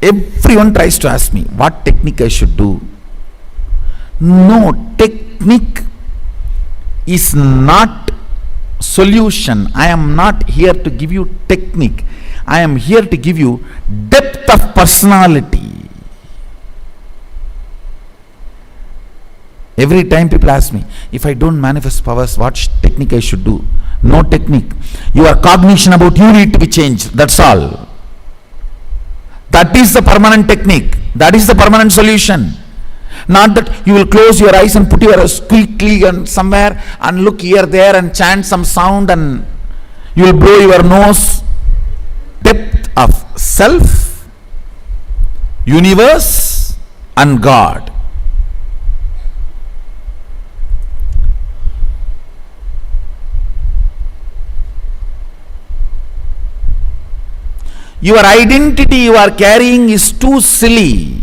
Everyone tries to ask me what technique I should do. No, technique is not solution. I am not here to give you technique. I am here to give you depth of personality. Every time people ask me, if I don't manifest powers, what technique I should do? No technique. Your cognition about you need to be changed. That's all. That is the permanent technique. That is the permanent solution. Not that you will close your eyes and put your quickly and somewhere and look here, there and chant some sound and you will blow your nose. Depth of self, universe and God. Your identity you are carrying is too silly.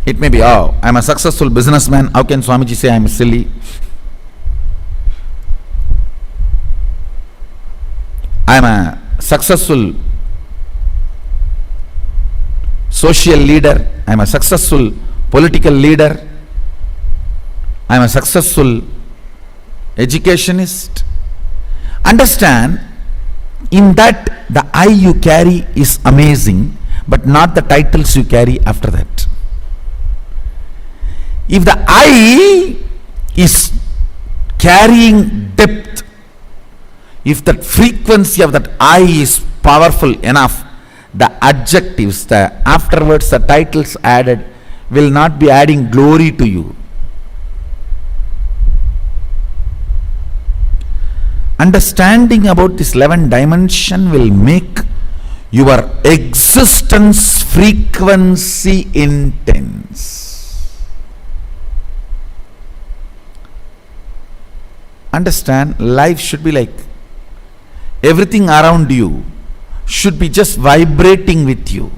It may be, oh, I'm a successful businessman. How can Swamiji say I'm silly? I'm a successful social leader. I'm a successful political leader. I'm a successful educationist. Understand, in that the I you carry is amazing, but not the titles you carry after that. If the I is carrying depth, if that frequency of that I is powerful enough, the adjectives, the afterwards the titles added will not be adding glory to you. Understanding about this 11 dimension will make your existence frequency intense. Understand, life should be like everything around you should be just vibrating with you.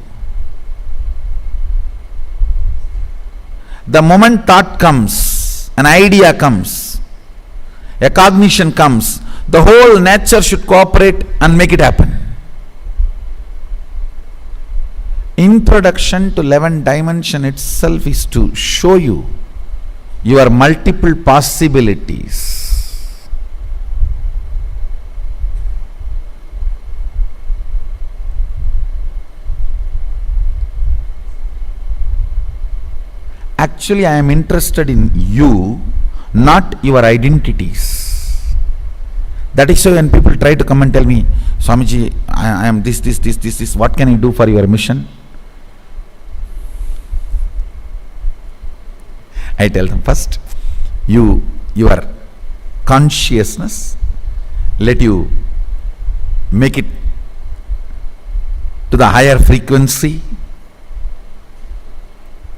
The moment thought comes, an idea comes, a cognition comes, the whole nature should cooperate and make it happen. Introduction to 11 dimension itself is to show you your multiple possibilities. Actually, I am interested in you, not your identities. That is why when people try to come and tell me, Swamiji, I am this, what can I do for your mission? I tell them, first, your consciousness, let you make it to the higher frequency.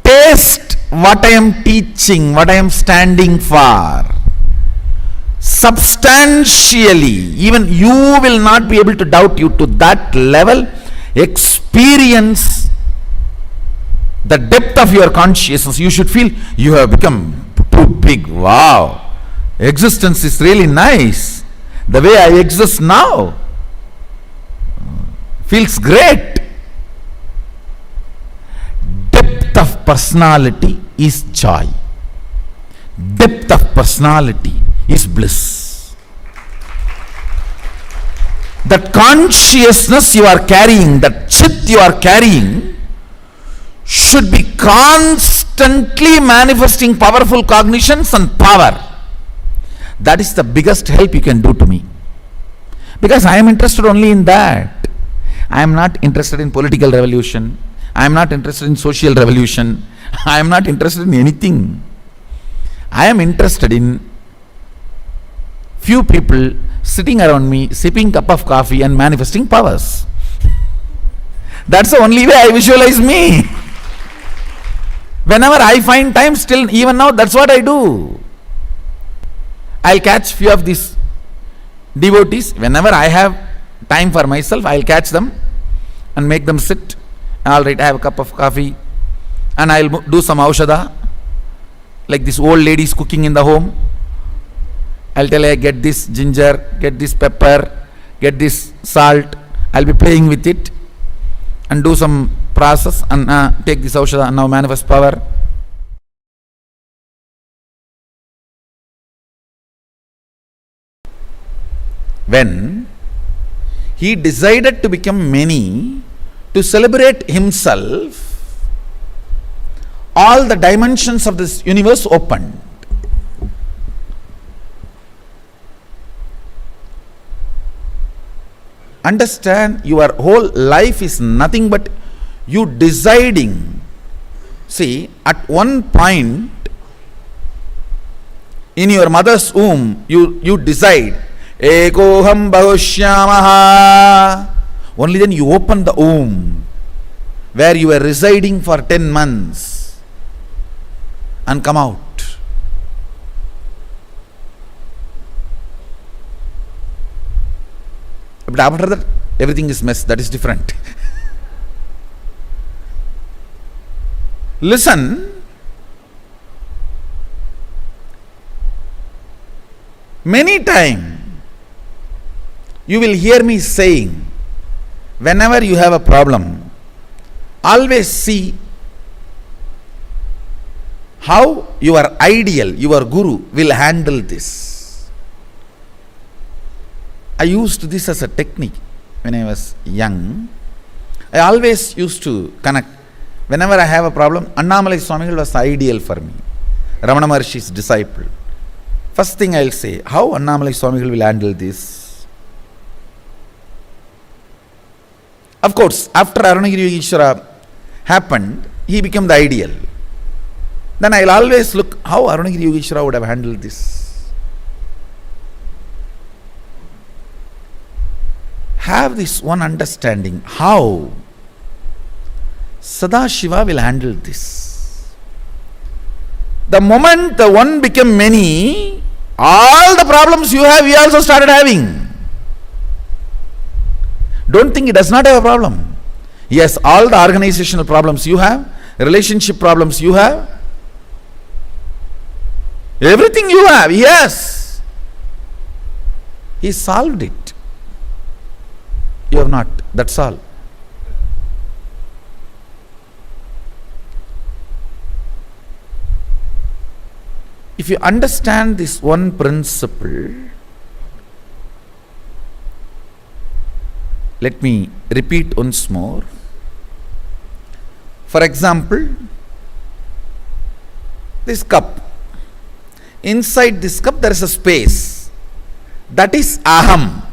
Taste what I am teaching, what I am standing for. Substantially, even you will not be able to doubt you to that level. Experience the depth of your consciousness. You should feel you have become too big. Wow, existence is really nice. The way I exist now feels great. Depth of personality is joy. Depth of personality is bliss. That consciousness you are carrying, that chit you are carrying, should be constantly manifesting powerful cognitions and power. That is the biggest help you can do to me. Because I am interested only in that. I am not interested in political revolution. I am not interested in social revolution. I am not interested in anything. I am interested in few people sitting around me, sipping cup of coffee and manifesting powers. That's the only way I visualize me. Whenever I find time, still even now, that's what I do. I'll catch few of these devotees. Whenever I have time for myself, I'll catch them and make them sit. All right, I have a cup of coffee and I'll do some aushadha, like this old lady is cooking in the home. I'll tell her, get this ginger, get this pepper, get this salt. I'll be playing with it and do some process and take this aushadha and now manifest power. When he decided to become many, to celebrate himself, all the dimensions of this universe opened. Understand, your whole life is nothing but you deciding. See, at one point in your mother's womb, you decide, Ekoham Bahushyamaha. Only then you open the womb where you were residing for 10 months and come out. But after that, everything is mess. That is different. Listen, Many times you will hear me saying, whenever you have a problem, always see how your ideal, your guru will handle this. I used this as a technique when I was young. I always used to connect. Whenever I have a problem, Annamalai Swamigal was ideal for me. Ramana Maharshi's disciple. First thing I will say, how Annamalai Swamigal will handle this? Of course, after Arunagiri Yogeshwara happened, he became the ideal. Then I will always look how Arunagiri Yogeshwara would have handled this. Have this one understanding how Sadashiva will handle this. The moment the one became many, all the problems you have, he also started having. Don't think he does not have a problem. Yes, all the organizational problems you have, relationship problems you have, everything you have, yes. He solved it. You have not. That's all. If you understand this one principle, let me repeat once more. For example, this cup. Inside this cup there is a space. That is aham.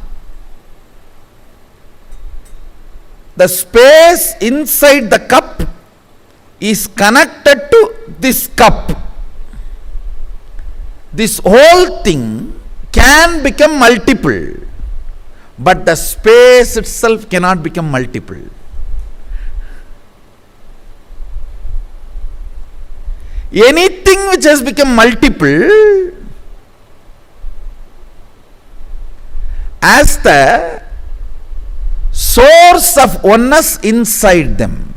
The space inside the cup is connected to this cup. This whole thing can become multiple, but the space itself cannot become multiple. Anything which has become multiple, as the source of oneness inside them.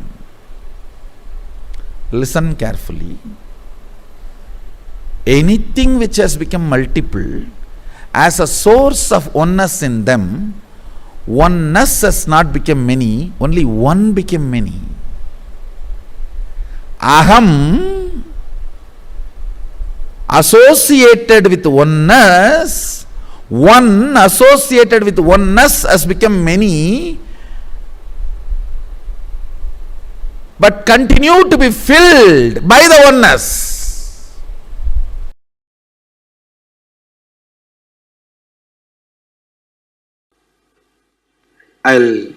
Listen carefully. Anything which has become multiple, as a source of oneness in them, oneness has not become many, only one became many. Aham associated with oneness, one associated with oneness has become many, but continue to be filled by the oneness. I'll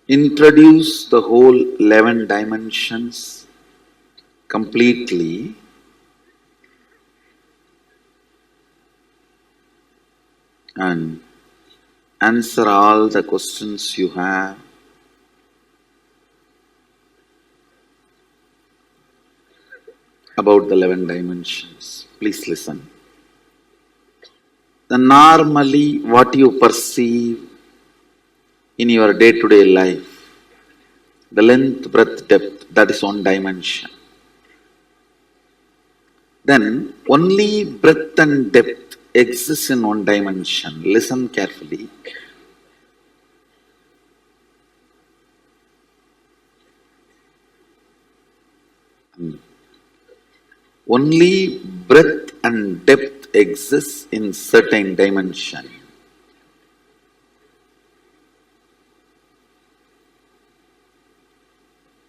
introduce the whole 11 dimensions completely and answer all the questions you have. About the 11 dimensions. Please listen. The normally what you perceive in your day-to-day life, the length, breadth, depth, that is one dimension. Then only breadth and depth exists in one dimension. Listen carefully. Only breadth and depth exists in certain dimension.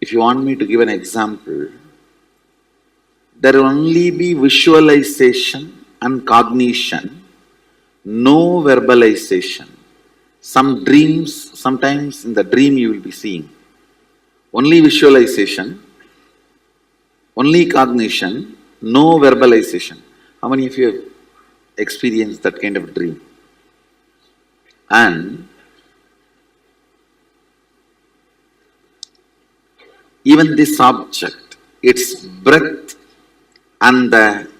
If you want me to give an example, there will only be visualization and cognition, no verbalization. Some dreams, sometimes in the dream you will be seeing. Only visualization, only cognition, no verbalization. How many of you have experienced that kind of dream? And even this object, its breadth and the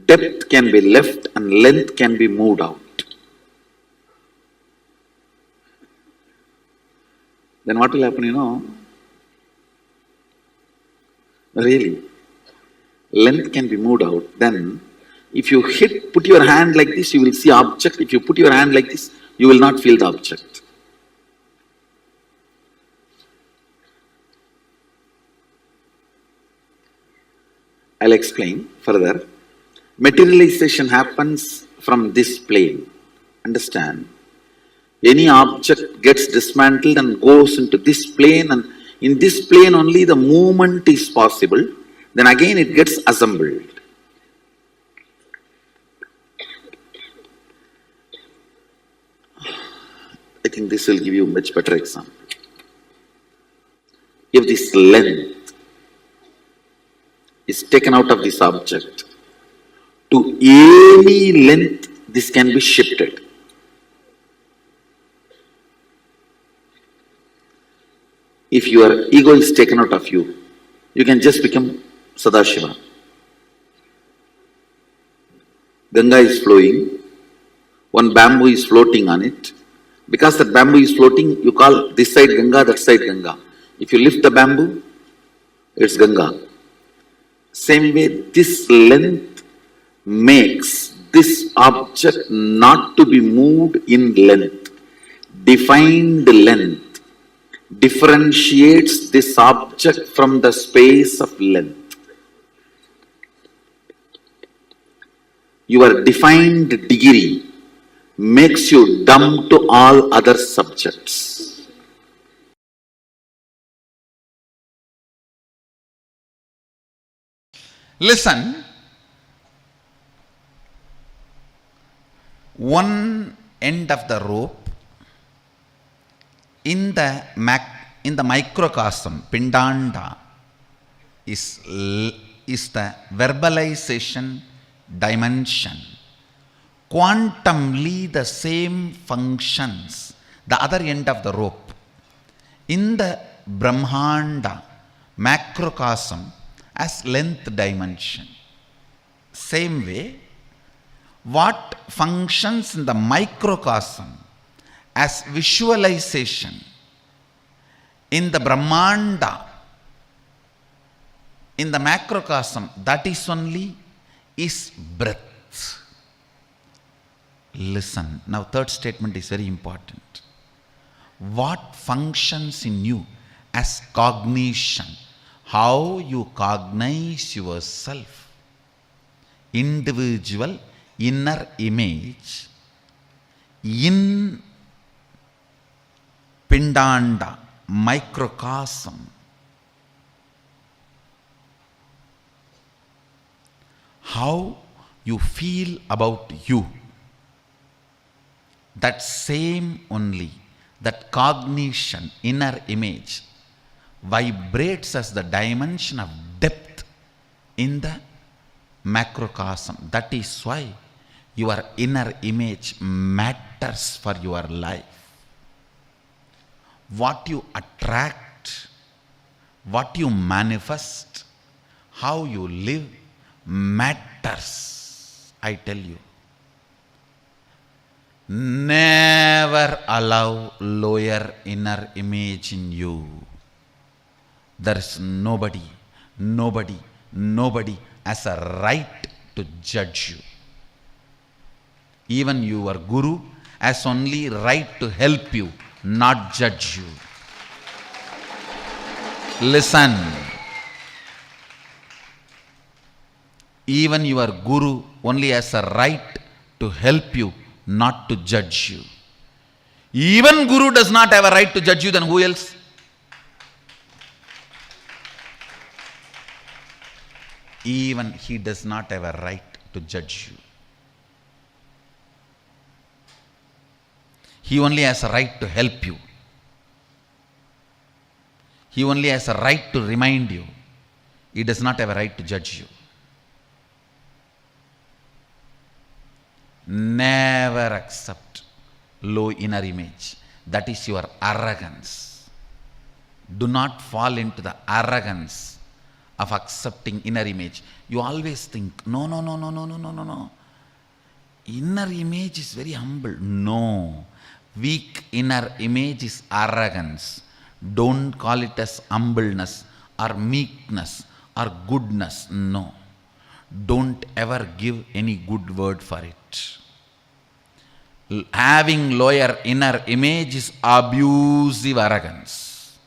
depth can be left and length can be moved out. Then what will happen, you know? Really, length can be moved out, then If you put your hand like this, you will see object. If you put your hand like this, you will not feel the object. I'll explain further. Materialization happens from this plane. Understand? Any object gets dismantled and goes into this plane, and in this plane only the movement is possible. Then again it gets assembled. I think this will give you a much better example. If this length is taken out of this object, to any length this can be shifted. If your ego is taken out of you, you can just become Sadashiva. Ganga is flowing, one bamboo is floating on it. Because that bamboo is floating, you call this side Ganga, that side Ganga. If you lift the bamboo, it's Ganga. Same way, this length makes this object not to be moved in length. Defined length differentiates this object from the space of length. Your defined degree makes you dumb to all other subjects. Listen, one end of the rope in the microcosm, Pindanda, is the verbalization dimension. Quantumly the same functions, the other end of the rope. In the Brahmanda, macrocosm, as length dimension. Same way, what functions in the microcosm as visualization, in the Brahmanda, in the macrocosm, that is only is breath. Listen, now third statement is very important. What functions in you as cognition, how you cognize yourself, individual inner image, in Pindanda, microcosm. How you feel about you, that same only, that cognition, inner image, vibrates as the dimension of depth in the macrocosm. That is why your inner image matters for your life. What you attract, what you manifest, how you live matters, I tell you. Never allow lower inner image in you. There is nobody has a right to judge you. Even your guru has only right to help you, not judge you. Listen. Even your guru only has a right to help you, not to judge you. Even guru does not have a right to judge you, then who else? Even he does not have a right to judge you. He only has a right to help you. He only has a right to remind you. He does not have a right to judge you. Never accept low inner image. That is your arrogance. Do not fall into the arrogance of accepting inner image. You always think, no. Inner image is very humble. No. Weak inner image is arrogance. Don't call it as humbleness or meekness or goodness. No. don't ever give any good word for it. Having lower inner image is abusive arrogance.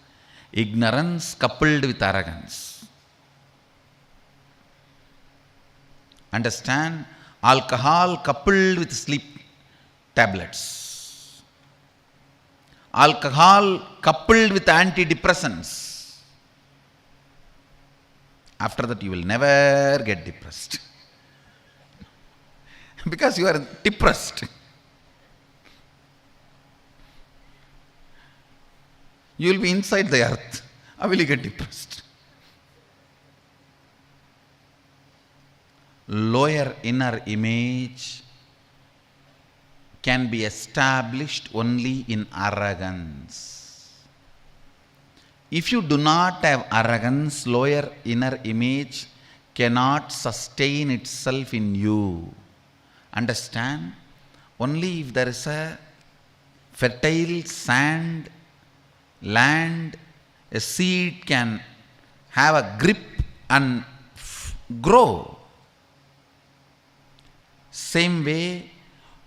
Ignorance coupled with arrogance. Understand? Alcohol coupled with sleep tablets. Alcohol coupled with antidepressants. After that, you will never get depressed. Because you are depressed. You will be inside the earth. How will you get depressed? Lower inner image can be established only in arrogance. If you do not have arrogance, lower inner image cannot sustain itself in you. Understand? Only if there is a fertile sand, land, a seed can have a grip and grow. Same way,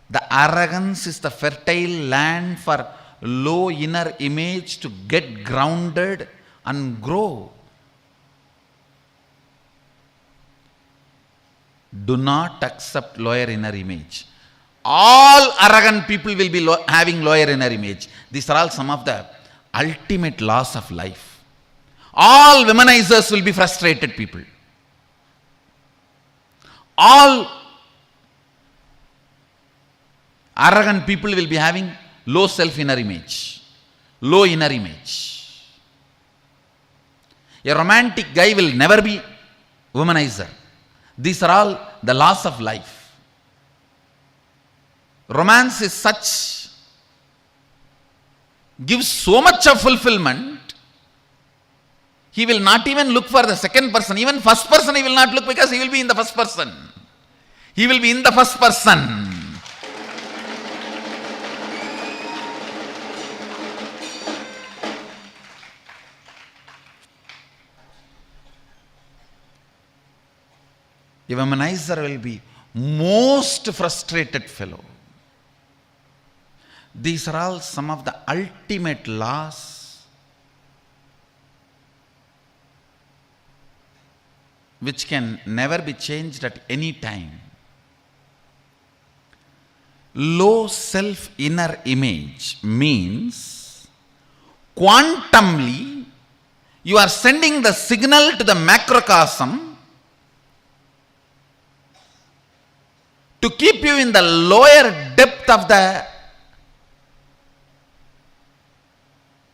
the arrogance is the fertile land for low inner image to get grounded and grow. Do not accept lower inner image. All arrogant people will be having lower inner image. These are all some of the ultimate laws of life. All womanizers will be frustrated people. All arrogant people will be having low self inner image, low inner image. A romantic guy will never be womanizer. These are all the laws of life. Romance is such, gives so much of fulfillment, he will not even look for the second person. Even first person he will not look, because he will be in the first person. He will be in the first person. A womanizer will be most frustrated fellow. These are all some of the ultimate laws which can never be changed at any time. Low self inner image means quantumly you are sending the signal to the macrocosm to keep you in the lower depth of the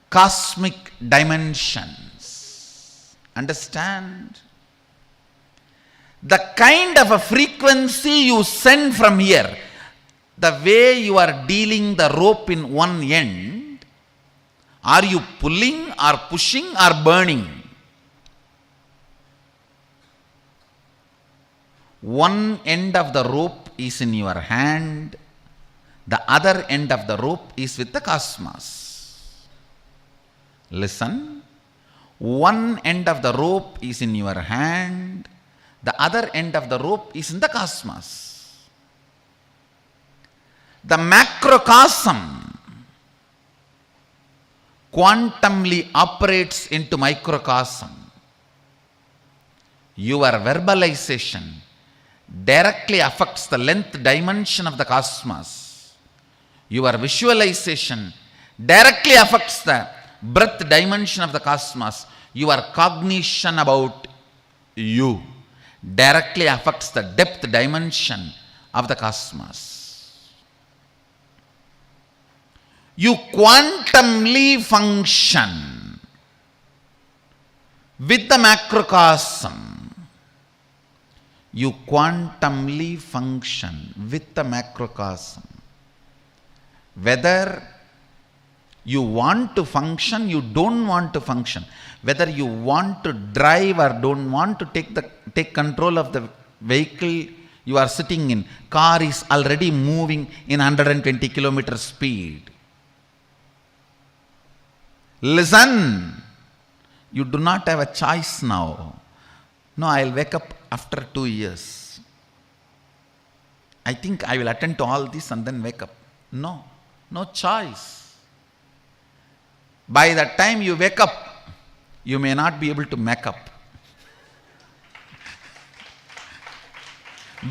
cosmic dimensions. Understand? The kind of a frequency you send from here, the way you are dealing the rope in one end, are you pulling or pushing or burning? One end of the rope is in your hand, the other end of the rope is with the cosmos. Listen, one end of the rope is in your hand, the other end of the rope is in the cosmos. The macrocosm quantumly operates into microcosm. Your verbalization directly affects the length dimension of the cosmos. Your visualization directly affects the breadth dimension of the cosmos. Your cognition about you directly affects the depth dimension of the cosmos. You quantumly function with the macrocosm. You quantumly function with the macrocosm. Whether you want to function, you don't want to function. Whether you want to drive or don't want to take control of the vehicle you are sitting in. Car is already moving in 120 kilometer speed. Listen, you do not have a choice now. No, I'll wake up after 2 years, I think I will attend to all this and then wake up. No, no choice. By the time you wake up, you may not be able to make up.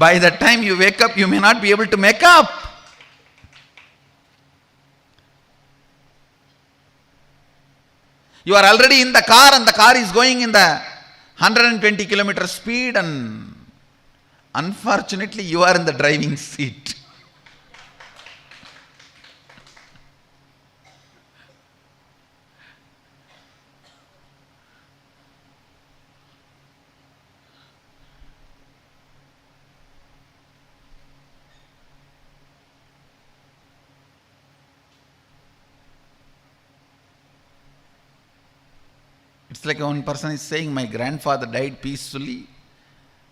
By the time you wake up, you may not be able to make up. You are already in the car and the car is going in the 120 kilometer speed and unfortunately you are in the driving seat. It's like one person is saying, my grandfather died peacefully,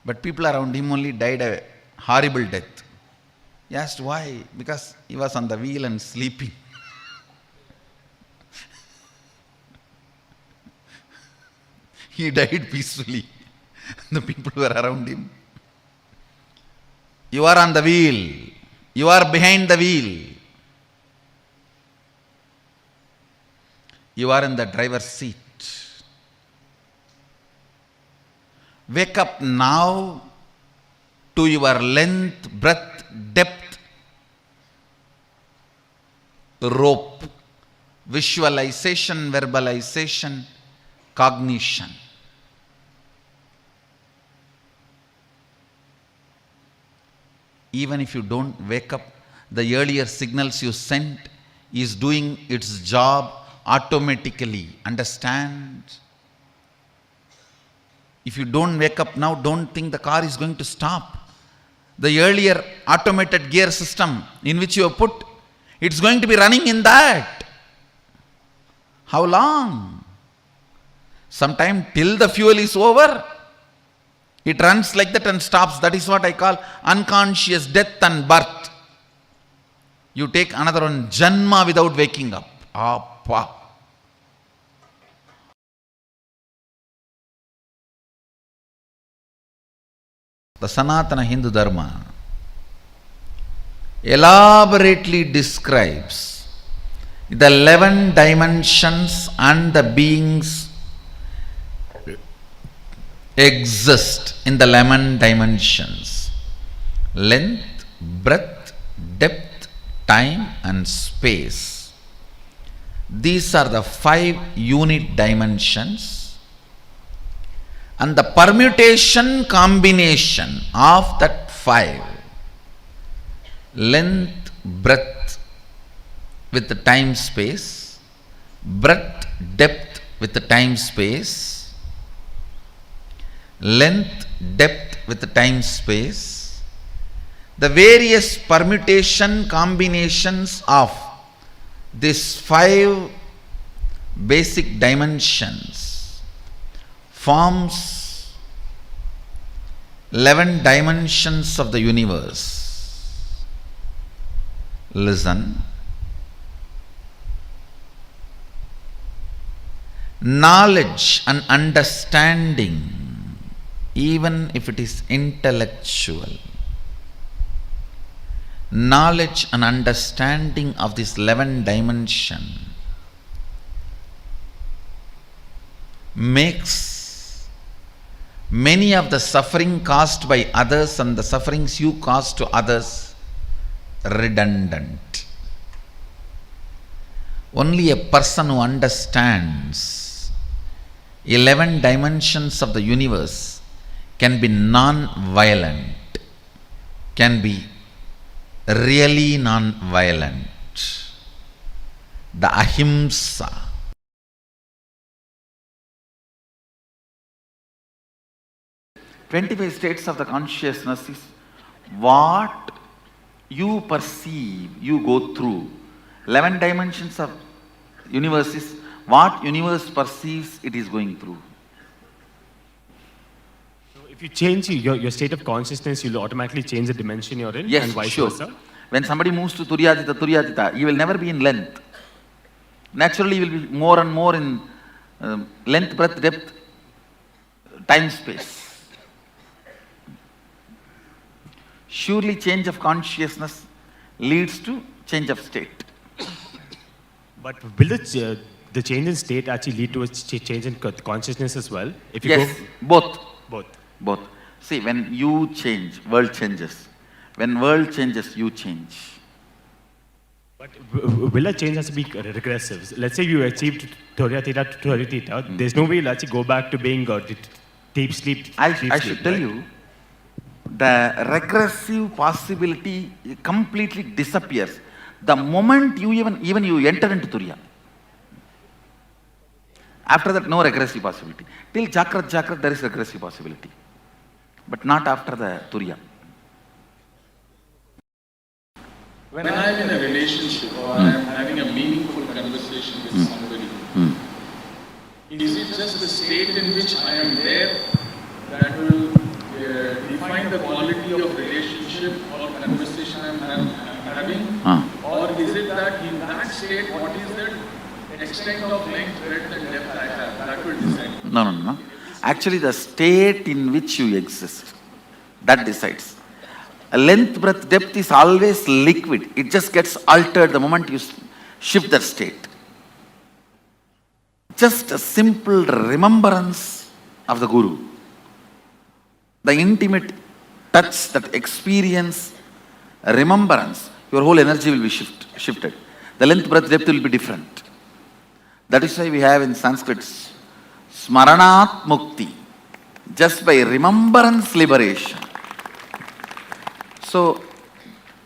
but people around him only died a horrible death. He asked why? Because he was on the wheel and sleeping. He died peacefully. The people who were around him. You are on the wheel. You are behind the wheel. You are in the driver's seat. Wake up now to your length, breadth, depth, rope, visualization, verbalization, cognition. Even if you don't wake up, the earlier signals you sent is doing its job automatically. Understand? If you don't wake up now, don't think the car is going to stop. The earlier automated gear system in which you have put, it's going to be running in that. How long? Sometime till the fuel is over. It runs like that and stops. That is what I call unconscious death and birth. You take another one, Janma, without waking up. Appa. The Sanatana Hindu Dharma elaborately describes the 11 dimensions and the beings exist in the 11 dimensions: length, breadth, depth, time and space. These are the 5 unit dimensions. And the permutation combination of that 5, length, breadth with the time space, breadth, depth with the time space, length, depth with the time space, the various permutation combinations of these 5 basic dimensions forms 11 dimensions of the universe. Listen. Knowledge and understanding, even if it is intellectual, knowledge and understanding of this 11 dimension makes many of the suffering caused by others and the sufferings you cause to others redundant. Only a person who understands 11 dimensions of the universe can be non-violent, can be really non-violent. The ahimsa. "25 states of the consciousness is what you perceive, you go through. 11 dimensions of universe is what universe perceives it is going through." So if you change your state of consciousness, you'll automatically change the dimension you're in, Yes, and vice sure. versa? When somebody moves to Turyatita, he will never be in length. Naturally, he will be more and more in length, breadth, depth, time, space. Surely change of consciousness leads to change of state. But will the change in state actually lead to a change in consciousness as well? If you Yes, both. both. Both. See, when you change, world changes. When world changes, you change. But will a change has to be regressive? Let's say you achieved Theta Theta to Theta Theta. There's no way you'll actually go back to being deep sleep. I deep should sleep, tell right? you, the regressive possibility completely disappears the moment you even you enter into Turiya. After that, no regressive possibility. Till Jakrat, there is regressive possibility. But not after the Turiya. When I am in a relationship or I am having a meaningful conversation with somebody, is it just the state in which I am there that will define the quality of relationship or conversation I am having? Or is it that in that state, what is the extent of length, breadth and depth I have? That will decide. No. Actually, the state in which you exist, that decides. Length, breadth, depth is always liquid. It just gets altered the moment you shift that state. Just a simple remembrance of the Guru. The intimate touch, that experience, remembrance, your whole energy will be shifted. The length, breadth, depth will be different. That is why we have in Sanskrit, Smaranat Mukti, just by remembrance liberation. So,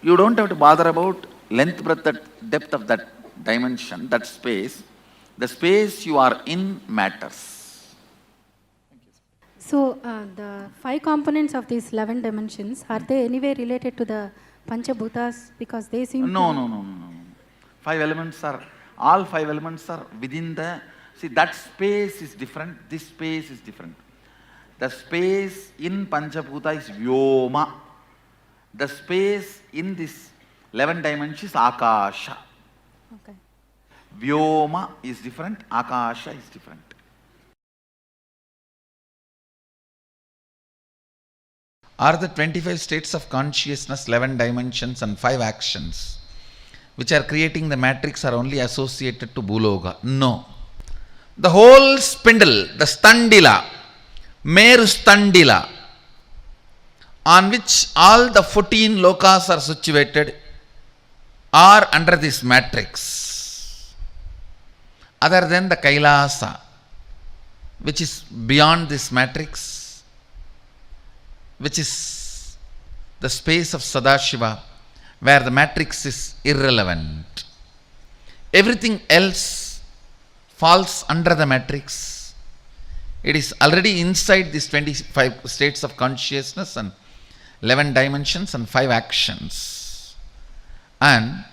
you don't have to bother about length, breadth, depth of that dimension, that space. The space you are in matters. So, the 5 components of these 11 dimensions, are they anyway related to the Panchabhutas? Because they seem No. 5 elements are, all 5 elements are within the, see that space is different, this space is different. The space in Panchabhuta is Vyoma. The space in this 11 dimensions is Akasha. Okay. Vyoma is different, Akasha is different. Are the 25 states of consciousness, 11 dimensions and 5 actions which are creating the matrix are only associated to Bhuloga? No. The whole spindle, the standila, Meru standila, on which all the 14 lokas are situated, are under this matrix. Other than the Kailasa, which is beyond this matrix, which is the space of Sadashiva, where the matrix is irrelevant. Everything else falls under the matrix. It is already inside these 25 states of consciousness and 11 dimensions and 5 actions. And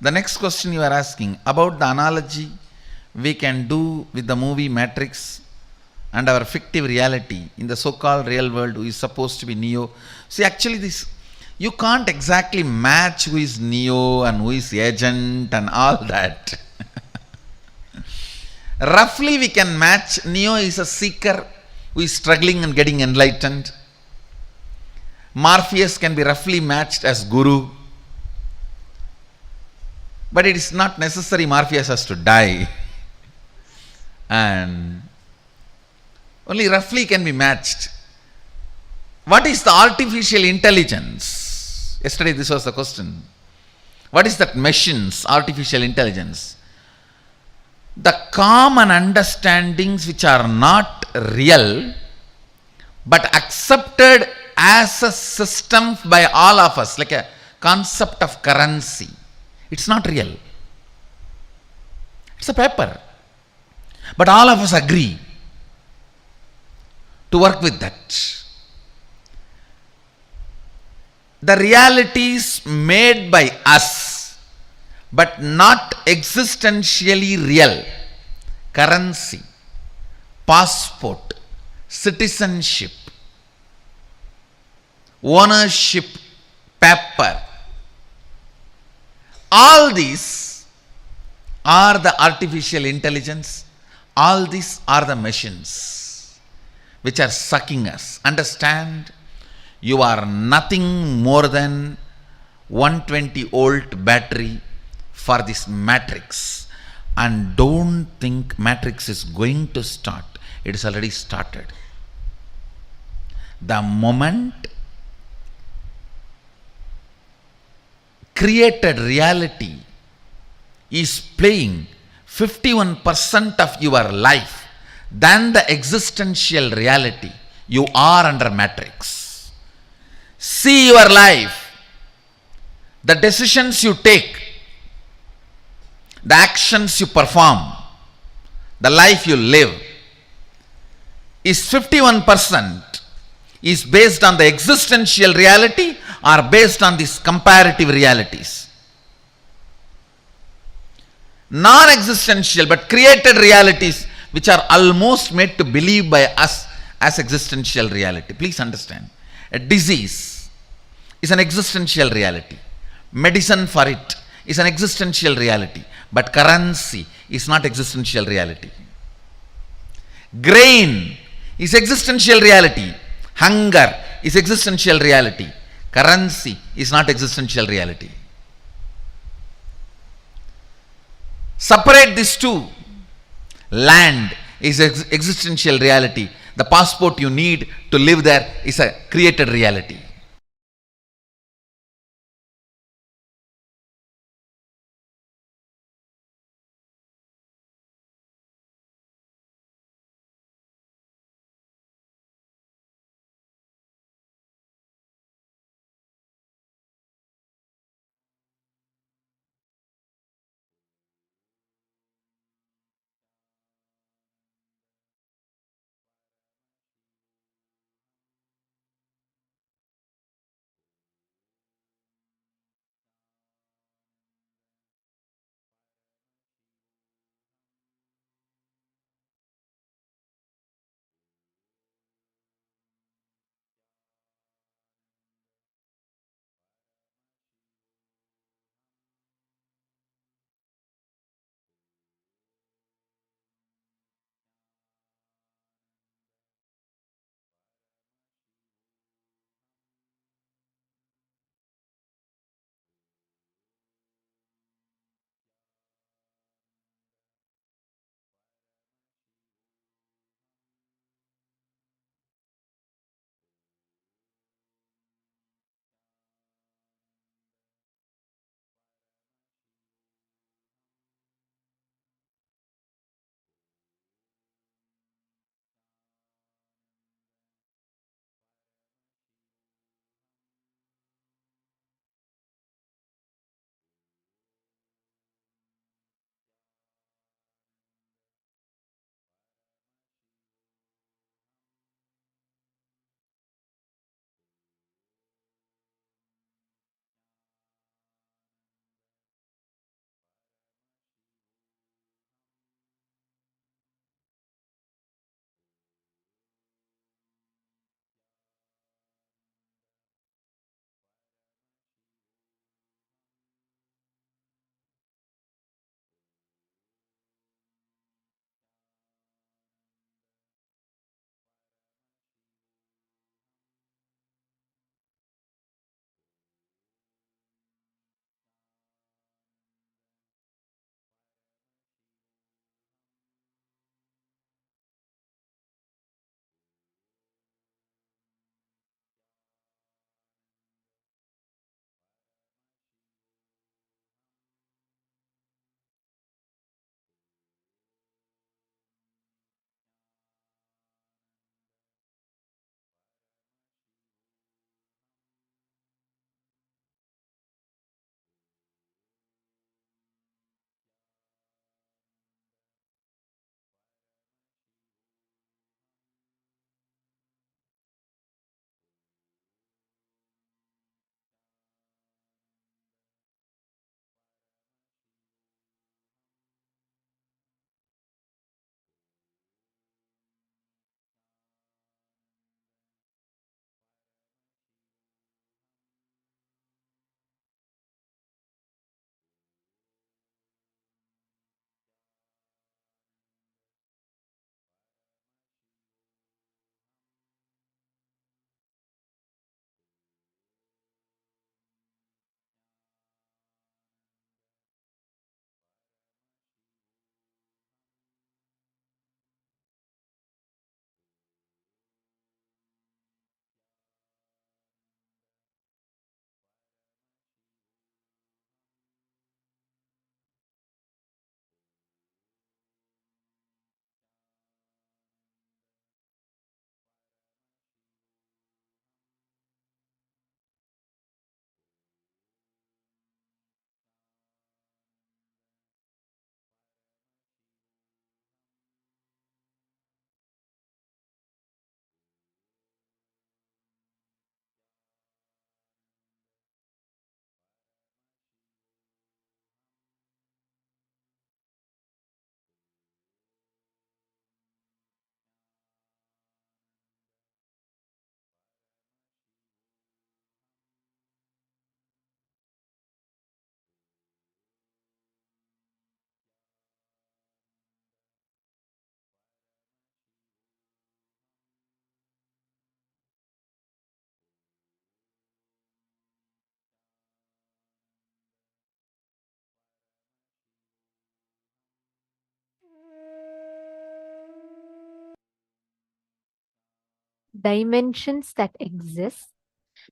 the next question you are asking about the analogy we can do with the movie Matrix and our fictive reality in the so-called real world who is supposed to be Neo. See, actually this, you can't exactly match who is Neo and who is Agent and all that. Roughly we can match. Neo is a seeker who is struggling and getting enlightened. Morpheus can be roughly matched as Guru. But it is not necessary Morpheus has to die. And only roughly can be matched. What is the artificial intelligence? Yesterday this was the question. What is that machine's artificial intelligence? The common understandings which are not real but accepted as a system by all of us, like a concept of currency. It's not real. It's a paper. But all of us agree to work with that. The realities made by us, but not existentially real. Currency, passport, citizenship, ownership, paper. All these are the artificial intelligence. All these are the machines which are sucking us. Understand? You are nothing more than 120-volt battery for this matrix. And don't think matrix is going to start. It is already started. The moment created reality is playing 51% of your life than the existential reality, you are under matrix. See your life, the decisions you take, the actions you perform, the life you live is 51% is based on the existential reality or based on these comparative realities. Non-existential but created realities which are almost made to believe by us as existential reality. Please understand. A disease is an existential reality. Medicine for it is an existential reality. But currency is not existential reality. Grain is existential reality. Hunger is existential reality. Currency is not existential reality. Separate these two. Land is existential reality. The passport you need to live there is a created reality. dimensions that exist,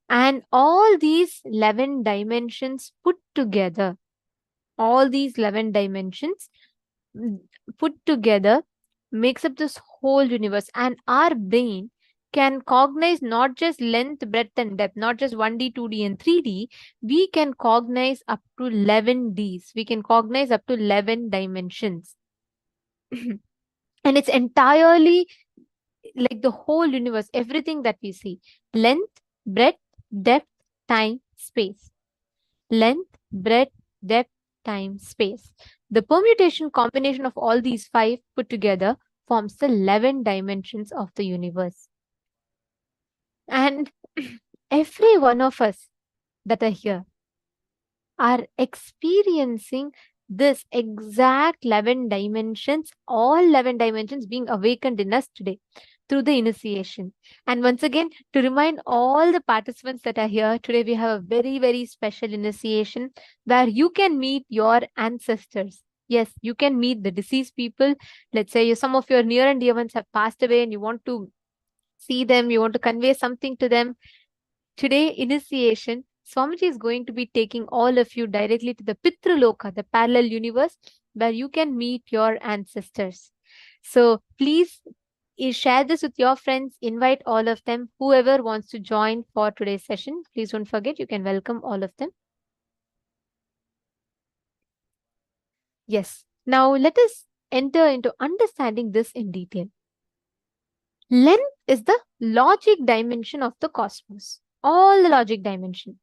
and all these 11 dimensions put together, all these 11 dimensions put together makes up this whole universe. And our brain can cognize not just length, breadth, and depth, not just 1D, 2D, and 3D. We can cognize up to 11Ds. We can cognize up to 11 dimensions. And it's entirely like the whole universe, everything that we see: length, breadth, depth, time, space. Length, breadth, depth, time, space. The permutation combination of all these 5 put together forms the 11 dimensions of the universe. And every one of us that are here are experiencing this exact 11 dimensions, all 11 dimensions being awakened in us today through the initiation. And once again, to remind all the participants that are here today, we have a very, very special initiation where you can meet your ancestors. Yes, you can meet the deceased people. Let's say some of your near and dear ones have passed away and you want to see them, you want to convey something to them. Today, initiation, Swamiji is going to be taking all of you directly to the Pitraloka, the parallel universe, where you can meet your ancestors. So please share this with your friends, invite all of them, whoever wants to join for today's session. Please don't forget, you can welcome all of them. Yes, now let us enter into understanding this in detail. Length is the logic dimension of the cosmos, all the logic dimension.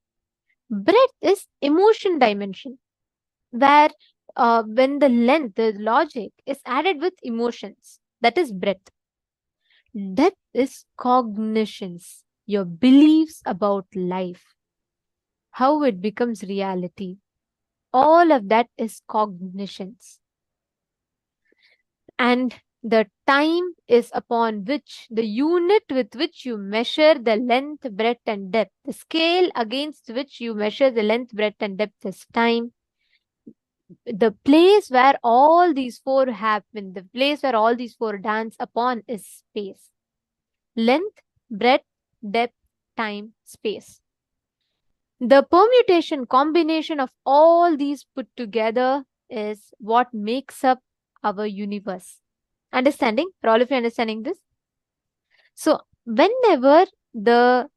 Breadth is emotion dimension, where when the length, the logic is added with emotions, that is breadth. Depth is cognitions, your beliefs about life, how it becomes reality. All of that is cognitions. And the time is upon which, the unit with which you measure the length, breadth, and depth. The scale against which you measure the length, breadth, and depth is time. The place where all these 4 happen, the place where all these 4 dance upon is space. Length, breadth, depth, time, space. The permutation combination of all these put together is what makes up our universe. Understanding? For all of you understanding this? So whenever the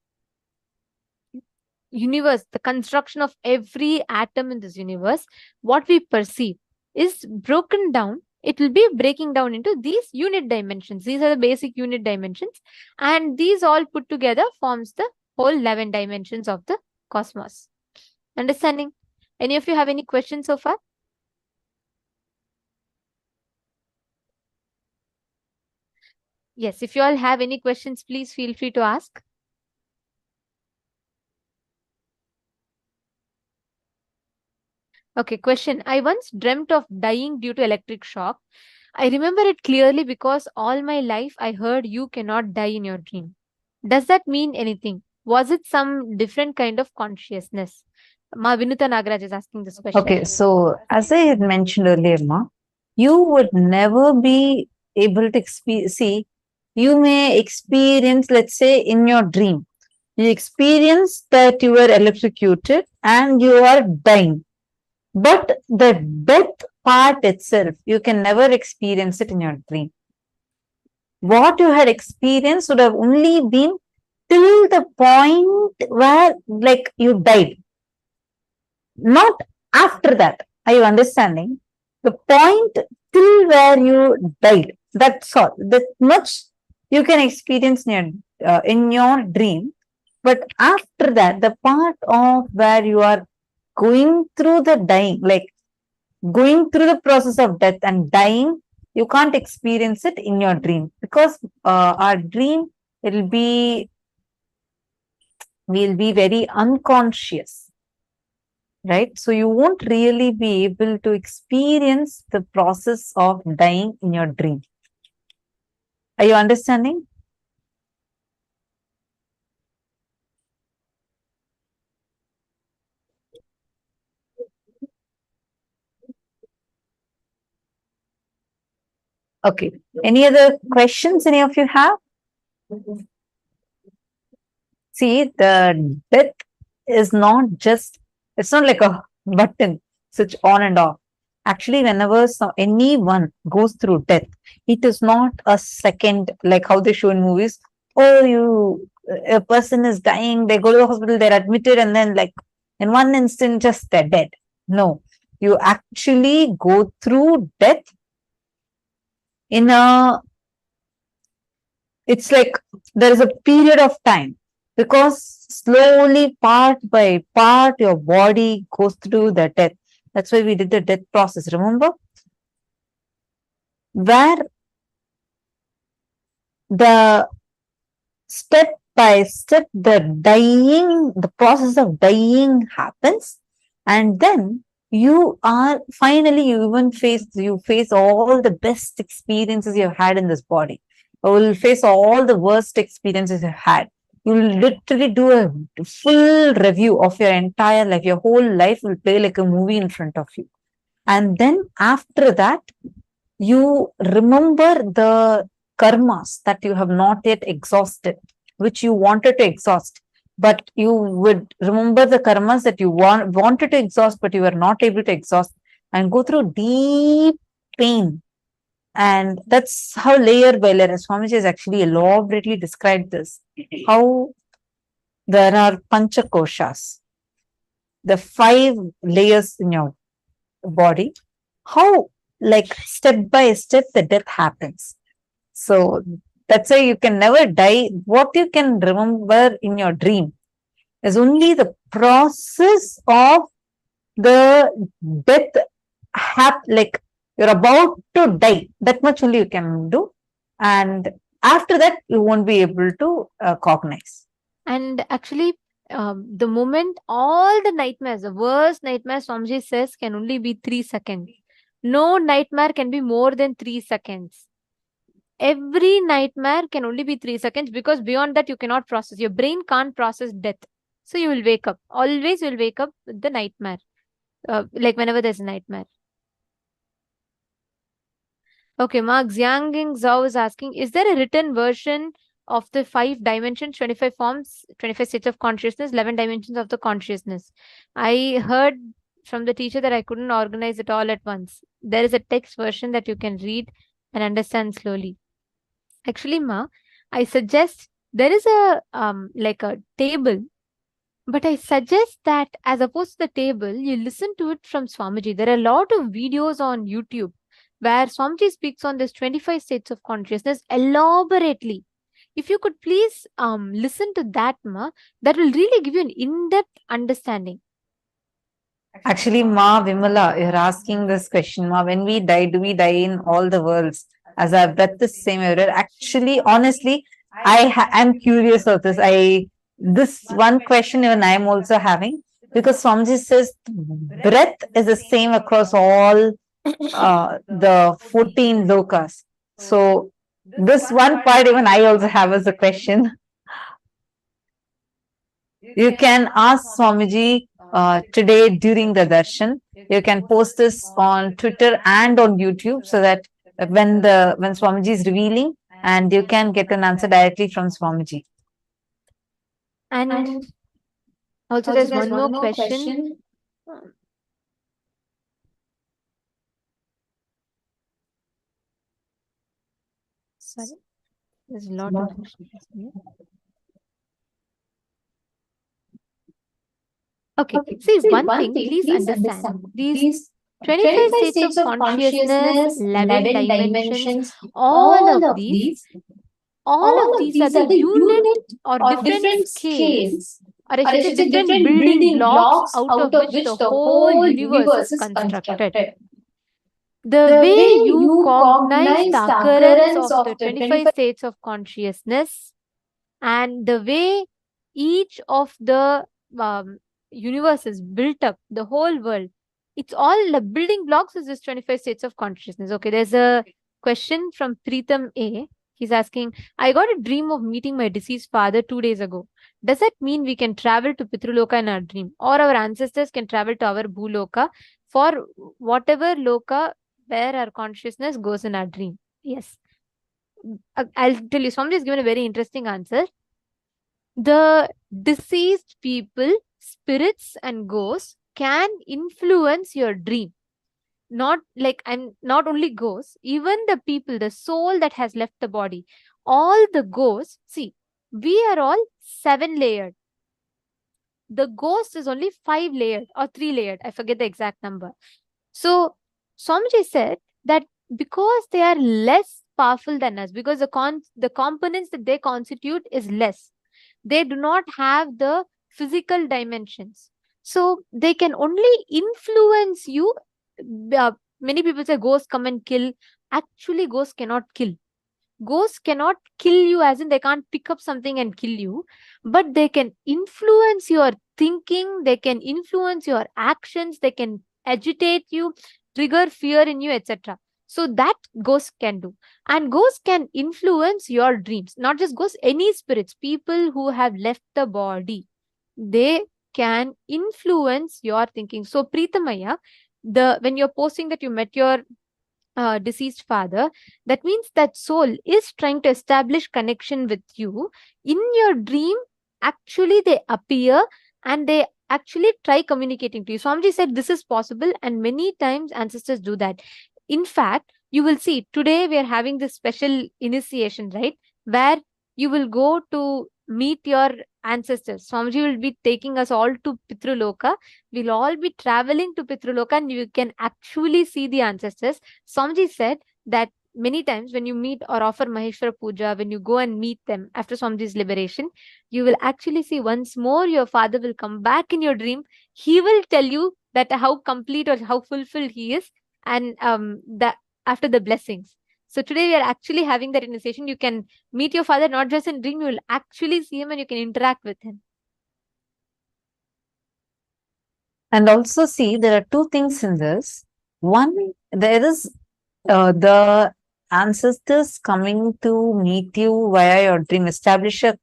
universe, the construction of every atom in this universe, what we perceive is broken down. It will be breaking down into these unit dimensions. These are the basic unit dimensions. And these all put together forms the whole 11 dimensions of the cosmos. Understanding? Any of you have any questions so far? Yes, if you all have any questions, please feel free to ask. Okay, question. I once dreamt of dying due to electric shock. I remember it clearly because all my life I heard you cannot die in your dream. Does that mean anything? Was it some different kind of consciousness? Ma Vinuta Nagaraj is asking this question. Okay, so as I had mentioned earlier, Ma, you would never be able to see, you may experience, let's say, in your dream, you experience that you were electrocuted and you are dying. But the death part itself, you can never experience it in your dream. What you had experienced would have only been till the point where, like, you died. Not after that. Are you understanding? The point till where you died. That's all. That much you can experience in your dream. But after that, the part of where you are going through the dying, like going through the process of death and dying, you can't experience it in your dream, because our dream, we'll be very unconscious, right? So you won't really be able to experience the process of dying in your dream. Are you understanding? Okay. Any other questions any of you have? See, the death is not just, it's not like a button, switch on and off. Actually, whenever anyone goes through death, it is not a second, like how they show in movies. Oh, a person is dying, they go to the hospital, they're admitted, and then, like, in one instant, just they're dead. No, you actually go through death in it's like there is a period of time, because slowly, part by part, your body goes through the death. That's why we did the death process, remember? Where the step by step, the process of dying happens, and then you face all the best experiences you've had in this body. You will face all the worst experiences you've had. You will literally do a full review of your entire life. Your whole life will play like a movie in front of you. And then after that, you remember the karmas that you have not yet exhausted, which you wanted to exhaust. But you would remember the karmas that you wanted to exhaust, but you were not able to exhaust, and go through deep pain. And that's how layer by layer, Swamiji has actually elaborately described this, how there are panchakoshas, the 5 layers in your body, how, like, step by step, the death happens. So that's why you can never die. What you can remember in your dream is only the process of the death, like you're about to die. That much only you can do. And after that, you won't be able to cognize. And actually, the moment all the nightmares, the worst nightmares, Swamiji says, can only be 3 seconds. No nightmare can be more than 3 seconds. Every nightmare can only be 3 seconds, because beyond that, you cannot process. Your brain can't process death. So you will wake up. Always you will wake up with the nightmare. Like whenever there's a nightmare. Okay, Mark Xianging Zhao is asking, is there a written version of the 5 dimensions, 25 forms, 25 states of consciousness, 11 dimensions of the consciousness? I heard from the teacher that I couldn't organize it all at once. There is a text version that you can read and understand slowly. Actually, Ma, I suggest there is a like a table, but I suggest that as opposed to the table, you listen to it from Swamiji. There are a lot of videos on YouTube where Swamiji speaks on this 25 states of consciousness elaborately. If you could please listen to that, Ma, that will really give you an in-depth understanding. Actually, Ma Vimala, you're asking this question, Ma, when we die, do we die in all the worlds? As our breath is same everywhere. Actually, honestly, I'm curious of this. This one question even I'm also having, because Swamiji says breath is the same across all the 14 lokas. So this one part even I also have as a question. You can ask Swamiji today during the darshan. You can post this on Twitter and on YouTube, so that when Swamiji is revealing, and you can get an answer directly from Swamiji. And also there's one more question. Sorry, there's a lot of questions here. Okay, see, one thing, please understand. These 25 states of consciousness, 11 dimensions, all of these are the unit or different scales, or I should say different building blocks out of which the whole universe is constructed. The way you cognize the occurrence of the 25 states of consciousness, and the way each of the universe is built up, the whole world, it's all the building blocks is this 25 states of consciousness. Okay, there's a question from Preetham A. He's asking, I got a dream of meeting my deceased father 2 days ago. Does that mean we can travel to Pitruloka in our dream, or our ancestors can travel to our Bhuloka for whatever loka where our consciousness goes in our dream? Yes. I'll tell you, somebody has given a very interesting answer. The deceased people, spirits and ghosts can influence your dream. Not like, and not only ghosts, even the people, the soul that has left the body, all the ghosts, see, we are all 7 layered. The ghost is only 5 layered or 3 layered. I forget the exact number. So Swamiji said that because they are less powerful than us, because the components that they constitute is less, they do not have the physical dimensions. So they can only influence you. Many people say ghosts come and kill. Actually, ghosts cannot kill. Ghosts cannot kill you, as in they can't pick up something and kill you, but they can influence your thinking, they can influence your actions, they can agitate you, trigger fear in you, etc. So that ghosts can do. And ghosts can influence your dreams. Not just ghosts, any spirits, people who have left the body, they can influence your thinking. So Preetamaya, when you're posting that you met your deceased father, that means that soul is trying to establish connection with you. In your dream, actually they appear and they actually try communicating to you. Swamiji said this is possible, and many times ancestors do that. In fact, you will see today we are having this special initiation, right, where you will go to meet your ancestors. Swamiji will be taking us all to Pitruloka. We'll all be traveling to Pitruloka and you can actually see the ancestors. Swamiji said that many times when you meet or offer Maheshwara Puja, when you go and meet them after Swamiji's liberation, you will actually see once more your father will come back in your dream. He will tell you that how complete or how fulfilled he is, and that after the blessings. So today we are actually having that initiation. You can meet your father not just in dream, you will actually see him and you can interact with him. And also see, there are two things in this. One, there is the ancestors coming to meet you via your dream, establish a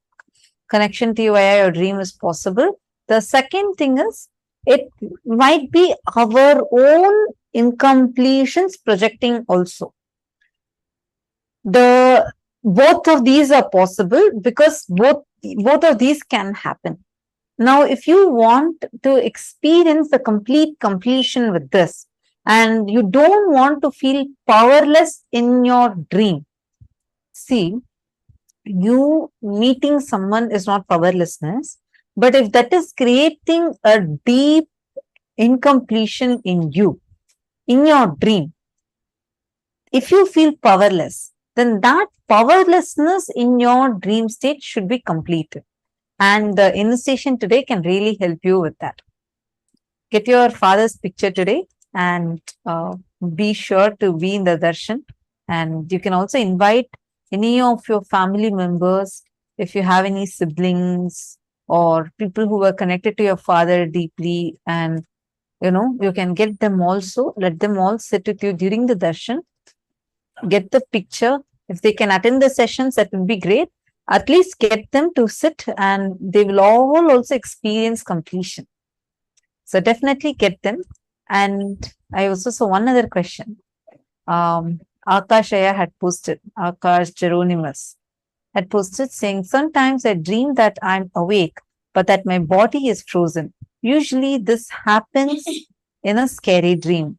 connection to you via your dream is possible. The second thing is, it might be our own incompletions projecting also. Both of these are possible because both of these can happen. Now, if you want to experience the complete completion with this, and you don't want to feel powerless in your dream, see, you meeting someone is not powerlessness, but if that is creating a deep incompletion in you, in your dream, if you feel powerless, then that powerlessness in your dream state should be completed. And the initiation today can really help you with that. Get your father's picture today and be sure to be in the darshan. And you can also invite any of your family members, if you have any siblings or people who are connected to your father deeply, and you can get them also, let them all sit with you during the darshan. Get the picture. If they can attend the sessions, that would be great. At least get them to sit and they will all also experience completion. So definitely get them. And I also saw one other question. Akashaya had posted, Akash Geronimus had posted saying, sometimes I dream that I'm awake, but that my body is frozen. Usually this happens in a scary dream.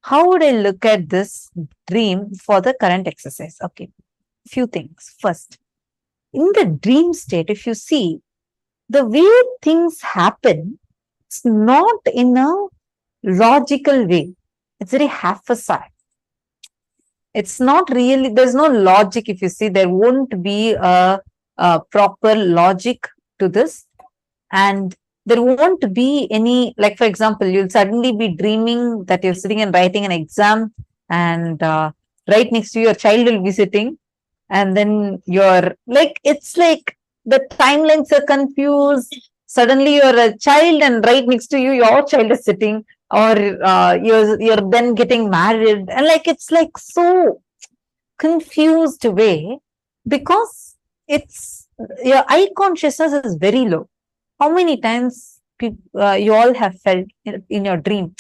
How would I look at this dream for the current exercise? Okay, few things. First, in the dream state, if you see, the way things happen, it's not in a logical way. It's very haphazard. It's not really, there's no logic. If you see, there won't be a proper logic to this. And there won't be any, like, for example, you'll suddenly be dreaming that you're sitting and writing an exam, and right next to you, your child will be sitting, and then you're like, it's like the timelines are confused. Suddenly you're a child and right next to you, your child is sitting, or you're then getting married, and like, it's like so confused way, because it's, your eye consciousness is very low. How many times you all have felt in your dream,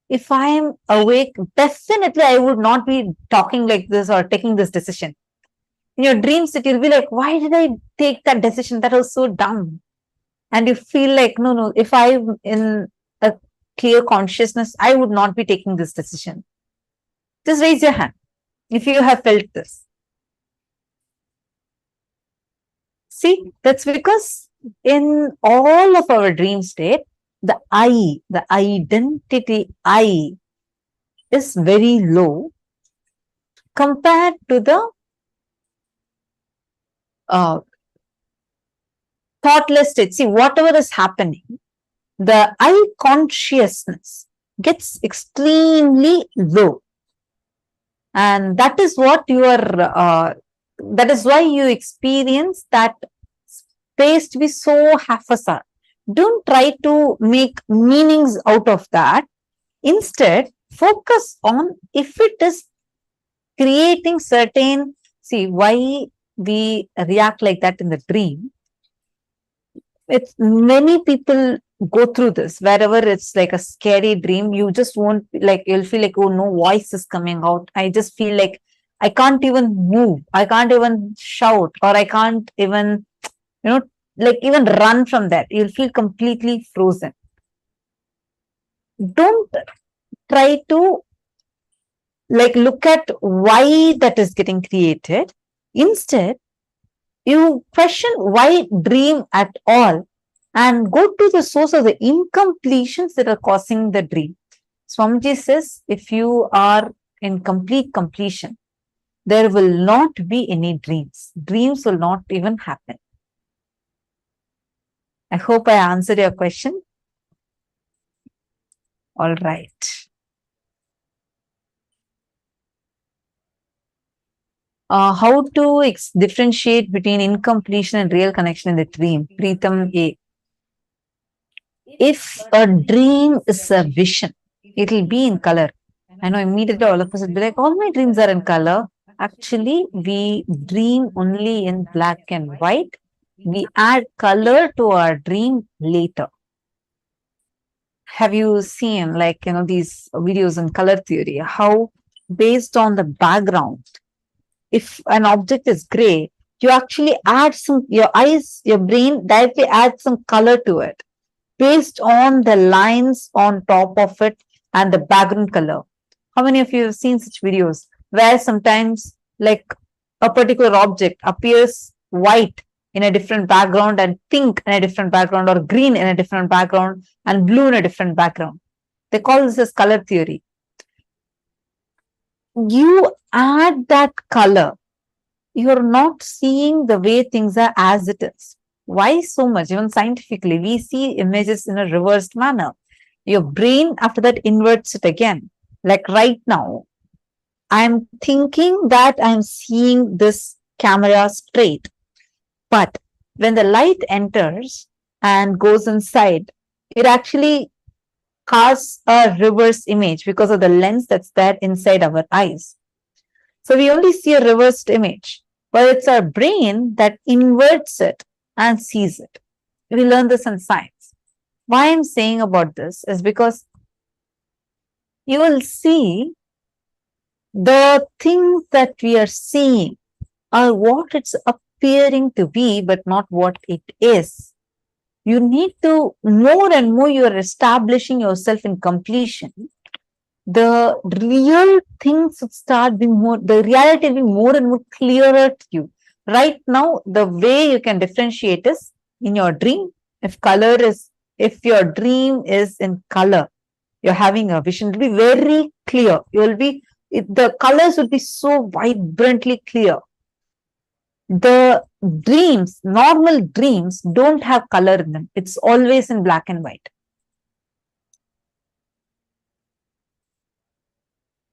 if I am awake, definitely I would not be talking like this or taking this decision. In your dreams, it will be like, why did I take that decision? That was so dumb. and you feel like, no, if I'm in a clear consciousness, I would not be taking this decision. Just raise your hand if you have felt this. See, that's because in all of our dream state, the I, the identity I, is very low compared to the thoughtless state. See, whatever is happening, the I consciousness gets extremely low. And that is what you are, that is why you experience that space to be so haphazard. Don't try to make meanings out of that. Instead, focus on if it is creating certain, see why we react like that in the dream. It's many people go through this. Wherever it's like a scary dream, you just won't, like, you'll feel like, oh, no voice is coming out. I just feel like I can't even move. I can't even shout, or I can't even, like even run from that. You'll feel completely frozen. Don't try to like look at why that is getting created. Instead, you question why dream at all and go to the source of the incompletions that are causing the dream. Swamiji says, if you are in complete completion, there will not be any dreams. Dreams will not even happen. I hope I answered your question. All right. How to differentiate between incompletion and real connection in the dream? Preetham A. If a dream is a vision, it will be in color. I know immediately all of us will be like, all my dreams are in color. Actually, we dream only in black and white. We add color to our dream later. Have you seen, like, these videos in color theory, how based on the background, if an object is gray, you actually add your eyes, your brain directly adds some color to it based on the lines on top of it and the background color. How many of you have seen such videos where sometimes like a particular object appears white in a different background and pink in a different background, or green in a different background and blue in a different background? They call this as color theory. You add that color, you're not seeing the way things are as it is. Why so much? Even scientifically, we see images in a reversed manner. Your brain after that inverts it again. Like right now, I'm thinking that I'm seeing this camera straight. But when the light enters and goes inside, it actually casts a reverse image because of the lens that's there inside our eyes. So we only see a reversed image, but it's our brain that inverts it and sees it. We learn this in science. Why I'm saying about this is because you will see the things that we are seeing are what it's appearing to be, but not what it is. You need to, more and more you are establishing yourself in completion, the real things would start being more, the reality will be more and more clearer to you. Right now, the way you can differentiate is in your dream. If your dream is in color, you're having a vision, it will be very clear. The colors will be so vibrantly clear. The dreams, normal dreams, don't have color in them. It's always in black and white.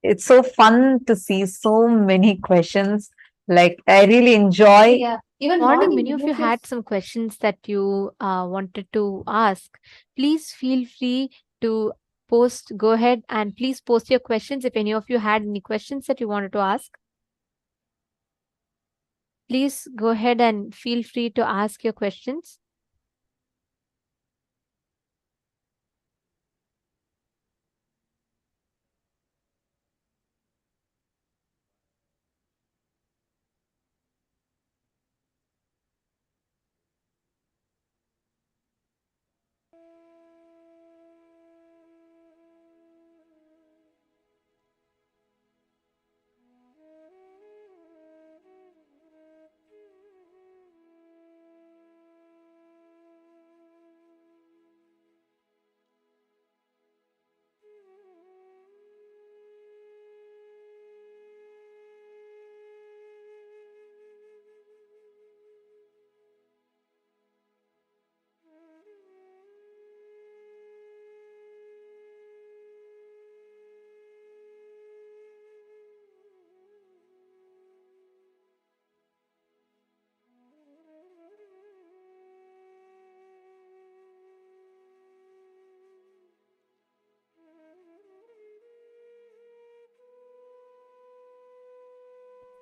It's so fun to see so many questions. Like, I really enjoy. Yeah. Even morning, many of you had some questions that you wanted to ask. Please feel free to post. Go ahead and please post your questions if any of you had any questions that you wanted to ask. Please go ahead and feel free to ask your questions.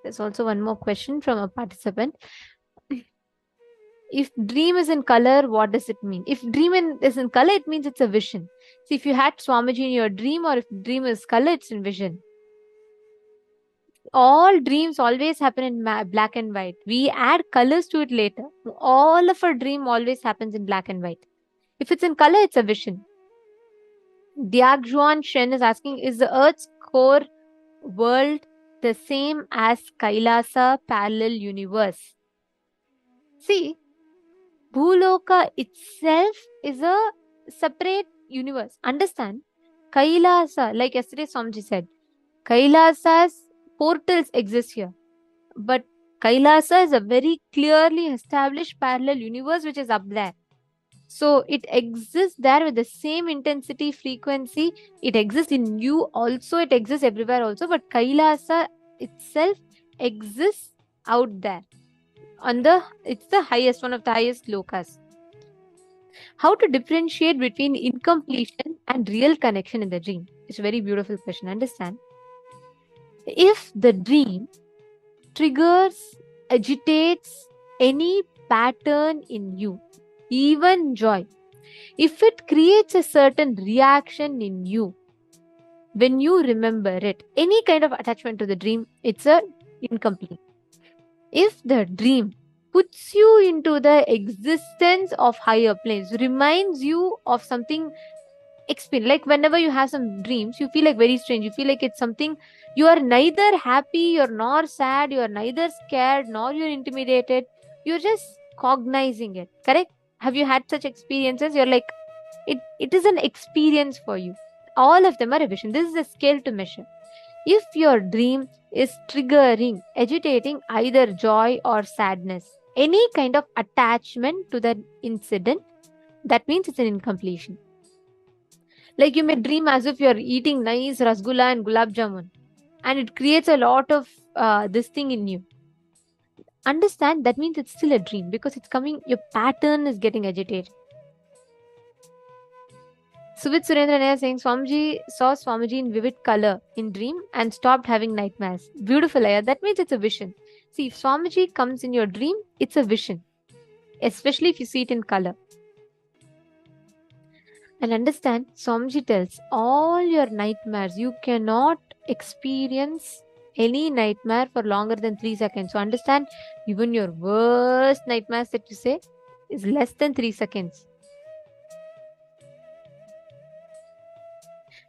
There's also one more question from a participant. If dream is in color, what does it mean? If is in color, it means it's a vision. See, if you had Swamiji in your dream, or if dream is color, it's in vision. All dreams always happen in black and white. We add colors to it later. All of our dream always happens in black and white. If it's in color, it's a vision. Diagjuan Shen is asking, is the Earth's core world the same as Kailasa parallel universe? See, Bhuloka itself is a separate universe. Understand? Kailasa, like yesterday Swamiji said, Kailasa's portals exist here. But Kailasa is a very clearly established parallel universe which is up there. So it exists there with the same intensity, frequency. It exists in you also. It exists everywhere also. But Kailasa itself exists out there. It's the highest, one of the highest lokas. How to differentiate between incompletion and real connection in the dream? It's a very beautiful question. Understand? If the dream triggers, agitates any pattern in you, even joy, if it creates a certain reaction in you, when you remember it, any kind of attachment to the dream, it's a incomplete. If the dream puts you into the existence of higher planes, reminds you of something experience, like whenever you have some dreams, you feel like very strange, you feel like it's something, you are neither happy, you're nor sad, you're neither scared, nor you're intimidated, you're just cognizing it, correct? Have you had such experiences? You're like, it is an experience for you. All of them are a vision. This is a scale to measure. If your dream is triggering, agitating either joy or sadness, any kind of attachment to that incident, that means it's an incompletion. Like you may dream as if you're eating nice rasgulla and gulab jamun, and it creates a lot of this thing in you. Understand, that means it's still a dream because it's coming, your pattern is getting agitated. Suvit Surendra Nair saying, Swamiji saw Swamiji in vivid color in dream and stopped having nightmares. Beautiful, Aya. That means it's a vision. See, if Swamiji comes in your dream, it's a vision. Especially if you see it in color. And understand, Swamiji tells, all your nightmares, you cannot experience any nightmare for longer than 3 seconds. So understand, even your worst nightmares that you say is less than 3 seconds.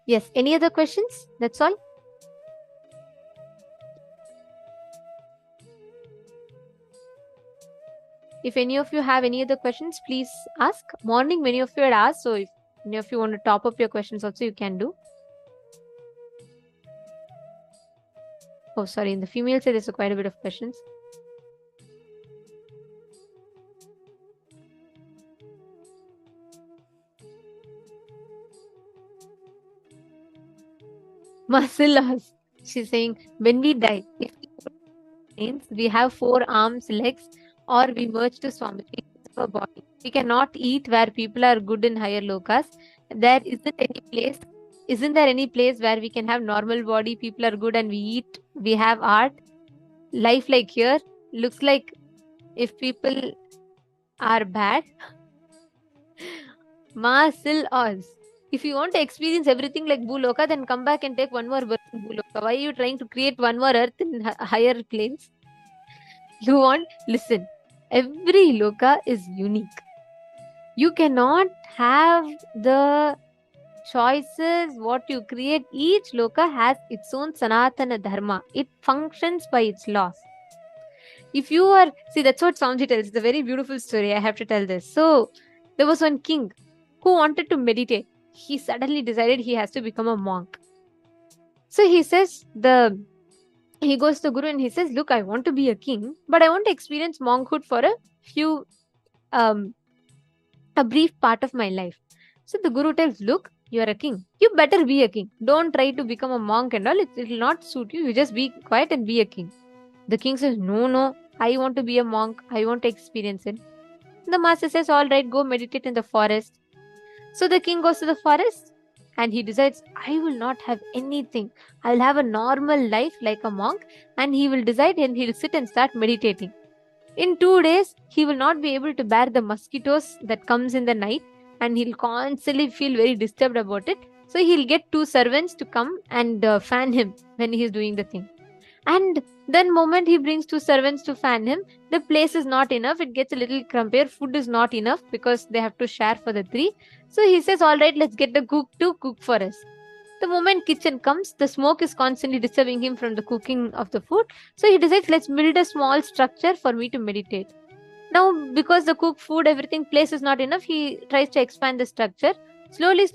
Yes, any other questions? That's all. If any of you have any other questions, please ask. Morning, many of you had asked, so if any of you want to top up your questions also, you can do. Oh, sorry, in the female side, there's quite a bit of questions. Marcellus, she's saying, when we die, if we have 4 arms, legs, or we merge to Swamiji, our body. We cannot eat where people are good in higher lokas. There isn't any place. Isn't there any place where we can have normal body, people are good and we eat, we have art? Life like here looks like if people are bad. Marcellus. If you want to experience everything like Bhuloka, then come back and take one more birth in Bhuloka. Why are you trying to create one more earth in higher planes? You want, listen, every loka is unique. You cannot have the choices, what you create. Each loka has its own Sanatana Dharma. It functions by its laws. If you are, see, that's what Swamiji tells. It's a very beautiful story. I have to tell this. So, there was one king who wanted to meditate. He suddenly decided he has to become a monk. So he says, he goes to the Guru and he says, look, I want to be a king, but I want to experience monkhood for a few, a brief part of my life. So the Guru tells, look, you are a king. You better be a king. Don't try to become a monk and all. It will not suit you. You just be quiet and be a king. The king says, no, I want to be a monk. I want to experience it. The master says, all right, go meditate in the forest. So the king goes to the forest. and he decides, I will not have anything. I will have a normal life like a monk, and he will decide and he'll sit and start meditating. In 2 days, he will not be able to bear the mosquitoes that comes in the night, and he'll constantly feel very disturbed about it. So he'll get 2 servants to come and fan him when he is doing the thing. And then moment he brings 2 servants to fan him, the place is not enough. It gets a little crumpier. Food is not enough because they have to share for the 3. So he says, all right, let's get the cook to cook for us. The moment kitchen comes, the smoke is constantly disturbing him from the cooking of the food. So he decides, let's build a small structure for me to meditate. Now, because the cooked food, everything, place is not enough, he tries to expand the structure. Slowly,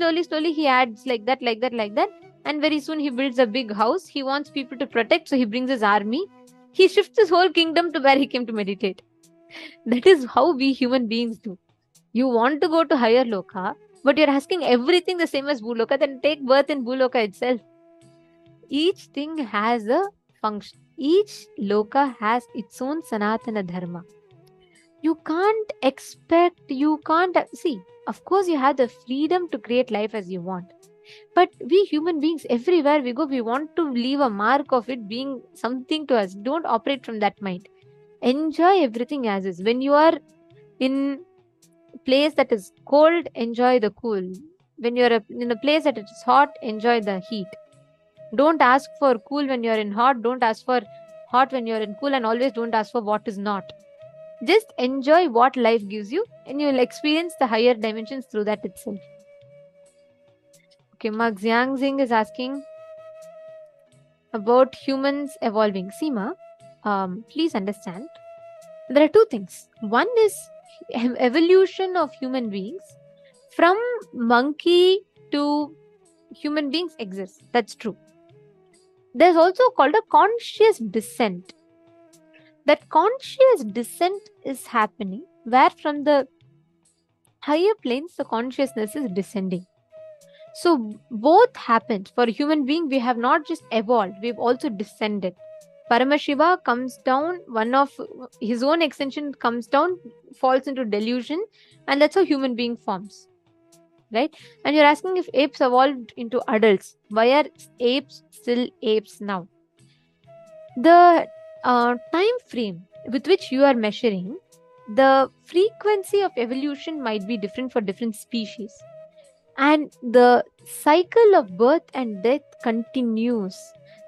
he adds like that. And very soon he builds a big house. He wants people to protect, so he brings his army. He shifts his whole kingdom to where he came to meditate. That is how we human beings do. You want to go to higher loka, but you're asking everything the same as Bhuloka, then take birth in Bhuloka itself. Each thing has a function. Each loka has its own Sanatana Dharma. You can't see, of course you have the freedom to create life as you want. But we human beings, everywhere we go, we want to leave a mark of it being something to us. Don't operate from that mind. Enjoy everything as is. When you are in a place that is cold, enjoy the cool. When you're in a place that is hot, enjoy the heat. Don't ask for cool when you're in hot. Don't ask for hot when you're in cool. And always don't ask for what is not. Just enjoy what life gives you, and you will experience the higher dimensions through that itself. Okay, Mark Xiang Xing is asking about humans evolving. Seema, please understand, there are 2 things. One is evolution of human beings from monkey to human beings exists. That's true. There's also called a conscious descent. That conscious descent is happening where from the higher planes the consciousness is descending. So both happens. For a human being, we have not just evolved, we've also descended. Paramashiva comes down, one of his own extension comes down, falls into delusion, and that's how human being forms. Right? And you're asking if apes evolved into adults. Why are apes still apes now? The time frame with which you are measuring, the frequency of evolution might be different for different species. And the cycle of birth and death continues.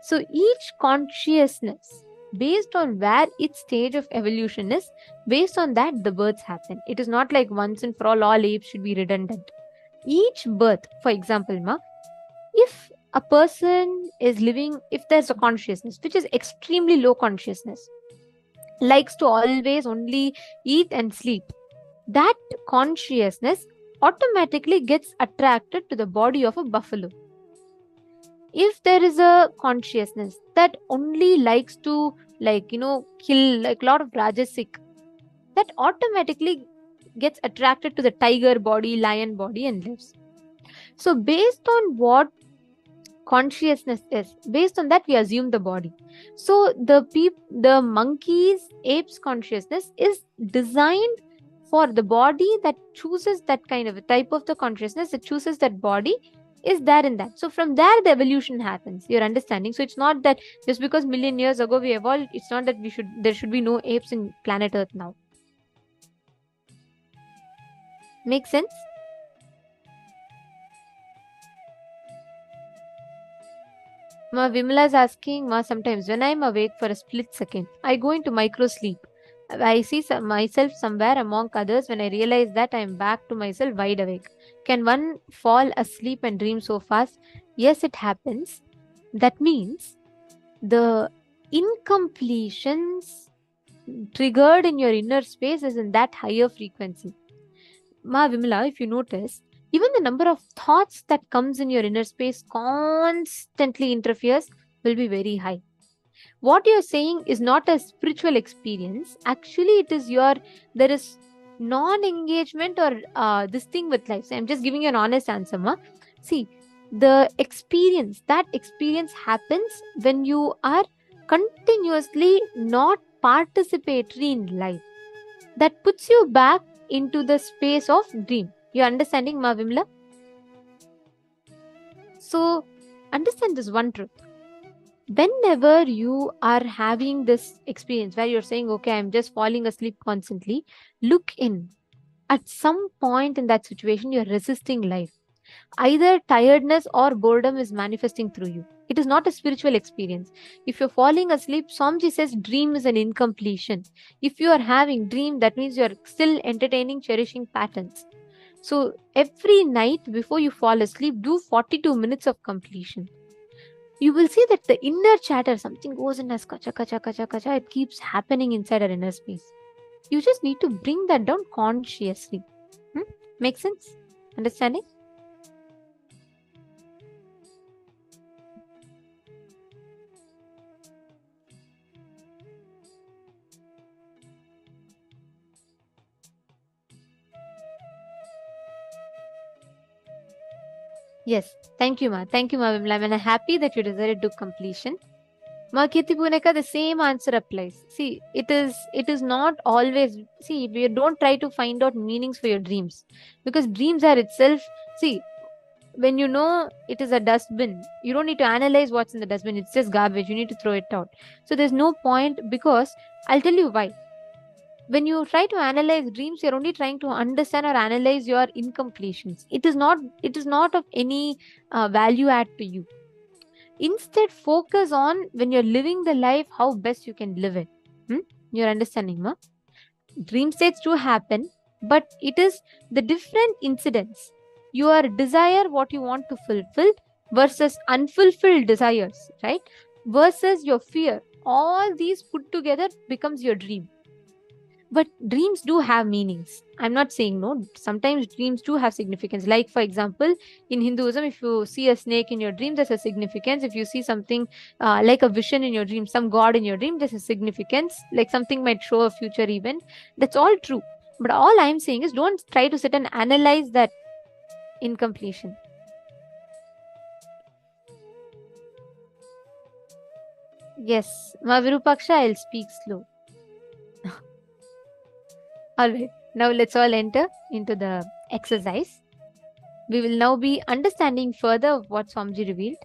So each consciousness, based on where its stage of evolution is, based on that the births happen. It is not like once and for all apes should be redundant. Each birth, for example, if a person is living, if there's a consciousness which is extremely low consciousness, likes to always only eat and sleep, that consciousness automatically gets attracted to the body of a buffalo. If there is a consciousness that only likes to kill like a lot of rajasic, that automatically gets attracted to the tiger body, lion body and lives. So based on what consciousness is, based on that we assume the body. So the monkeys, apes consciousness is designed for the body that chooses that kind of a type of the consciousness that chooses that body is there in that. So from there the evolution happens. You're understanding? So it's not that just because million years ago we evolved, it's not that there should be no apes in planet Earth now. Make sense? Ma Vimala is asking, Ma, sometimes when I'm awake for a split second, I go into micro sleep. I see myself somewhere among others. When I realize that, I am back to myself wide awake. Can one fall asleep and dream so fast? Yes, it happens. That means the incompletions triggered in your inner space is in that higher frequency. Ma Vimala, if you notice, even the number of thoughts that comes in your inner space constantly interferes will be very high. What you're saying is not a spiritual experience. Actually, it is there is non-engagement or this thing with life. So I'm just giving you an honest answer, Ma. See, that experience happens when you are continuously not participatory in life. That puts you back into the space of dream. You understanding, Ma Vimla? So understand this one truth. Whenever you are having this experience where you're saying, okay, I'm just falling asleep constantly, look in. At some point in that situation, you're resisting life. Either tiredness or boredom is manifesting through you. It is not a spiritual experience. If you're falling asleep, Swamiji says dream is an incompletion. If you are having dream, that means you're still entertaining, cherishing patterns. So every night before you fall asleep, do 42 minutes of completion. You will see that the inner chatter, something goes in as kacha, kacha, kacha, kacha, it keeps happening inside our inner space. You just need to bring that down consciously. Make sense? Understanding? Yes. Thank you, Ma. Thank you, Ma Vimla. I'm happy that you decided to completion. Ma Kirti Puneka, the same answer applies. See, it is not always, see, you don't try to find out meanings for your dreams. Because dreams are itself, see, when you know it is a dustbin, you don't need to analyze what's in the dustbin. It's just garbage. You need to throw it out. So there's no point, because I'll tell you why. When you try to analyze dreams, you're only trying to understand or analyze your incompletions. It is not of any value add to you. Instead, focus on when you're living the life, how best you can live it. You're understanding, ma? Dream states do happen, but it is the different incidents. Your desire, what you want to fulfill, versus unfulfilled desires, right? Versus your fear. All these put together becomes your dream. But dreams do have meanings. I'm not saying no. Sometimes dreams do have significance. Like, for example, in Hinduism, if you see a snake in your dream, there's a significance. If you see something like a vision in your dream, some god in your dream, there's a significance. Like something might show a future event. That's all true. But all I'm saying is don't try to sit and analyze that incompletion. Yes, Ma Virupaksha, I'll speak slow. Alright, now let's all enter into the exercise. We will now be understanding further of what Swamiji revealed.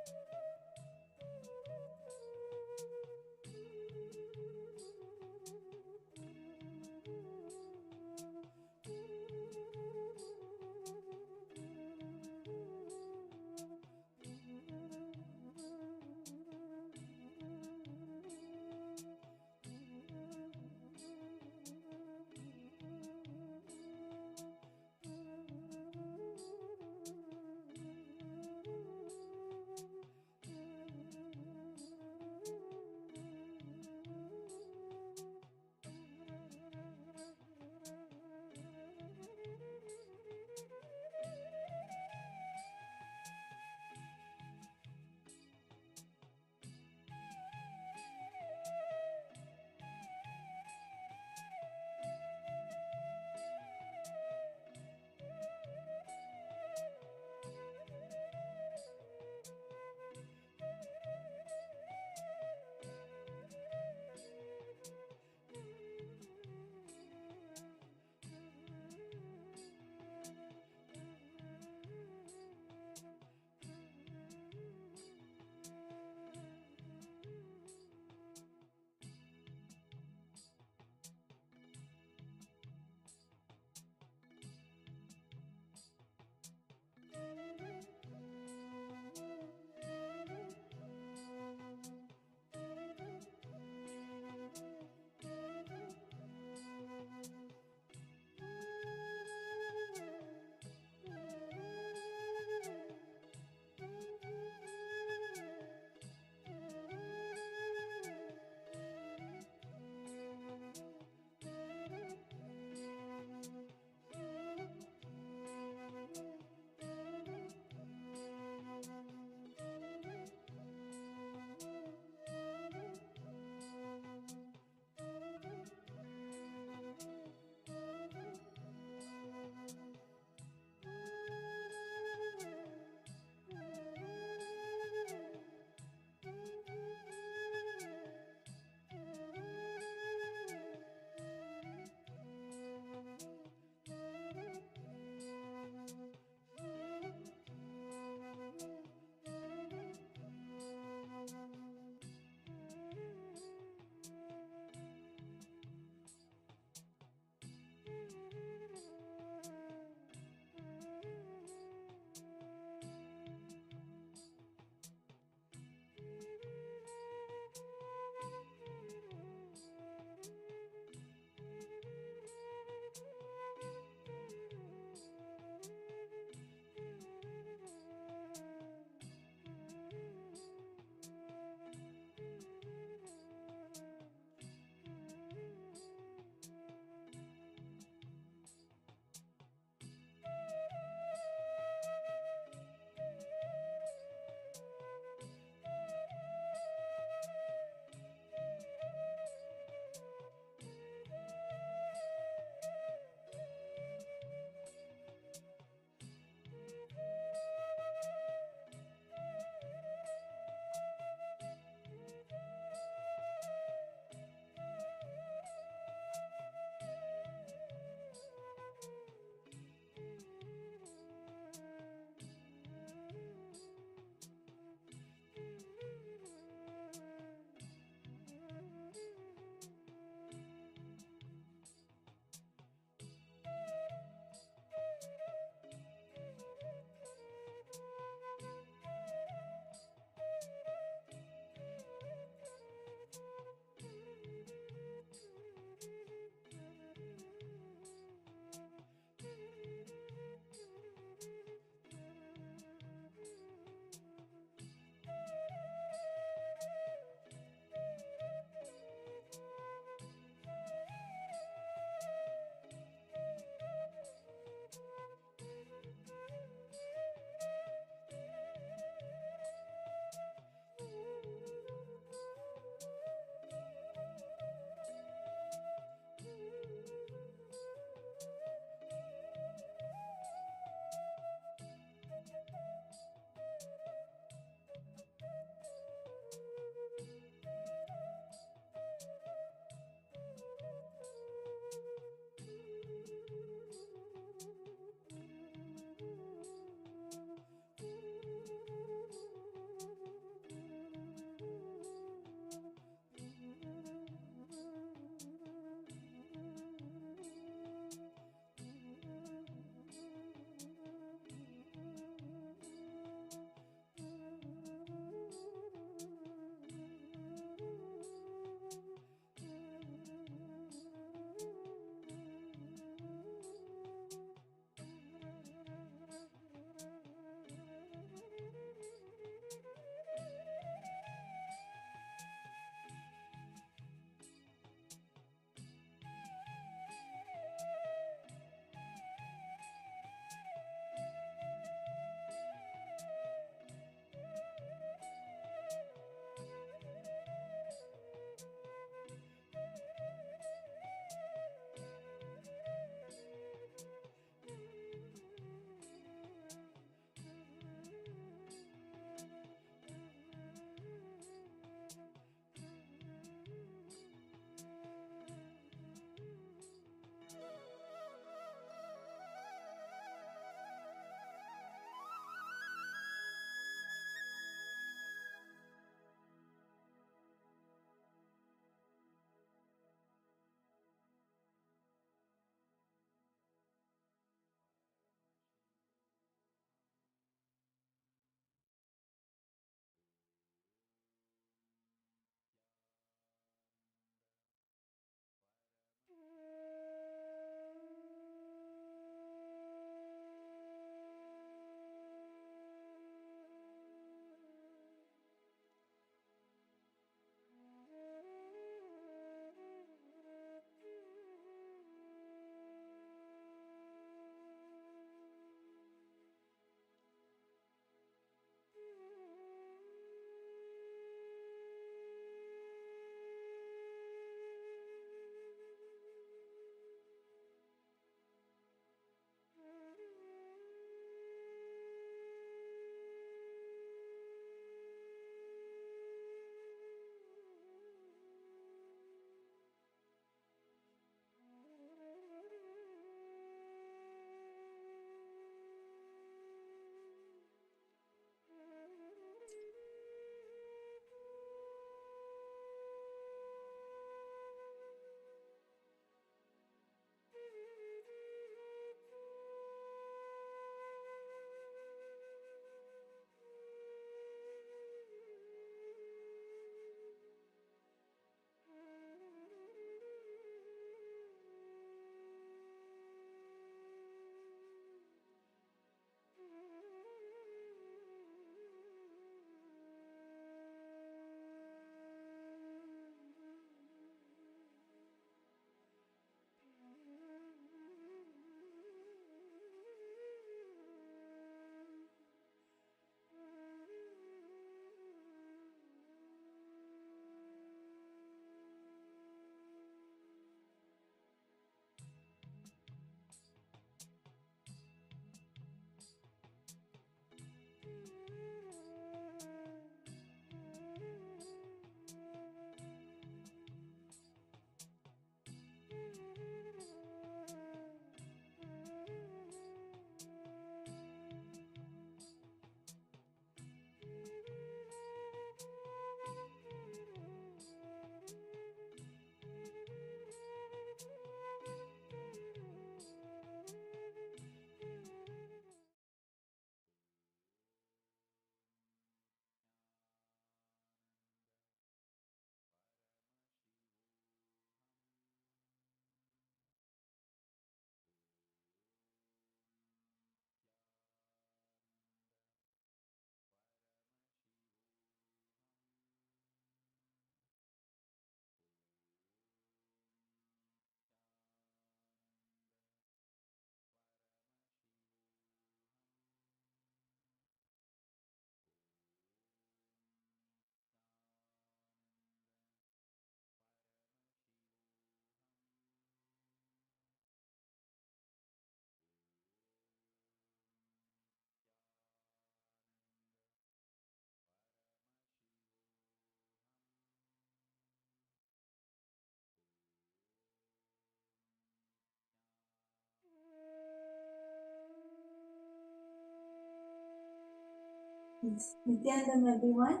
Nithyananda, everyone.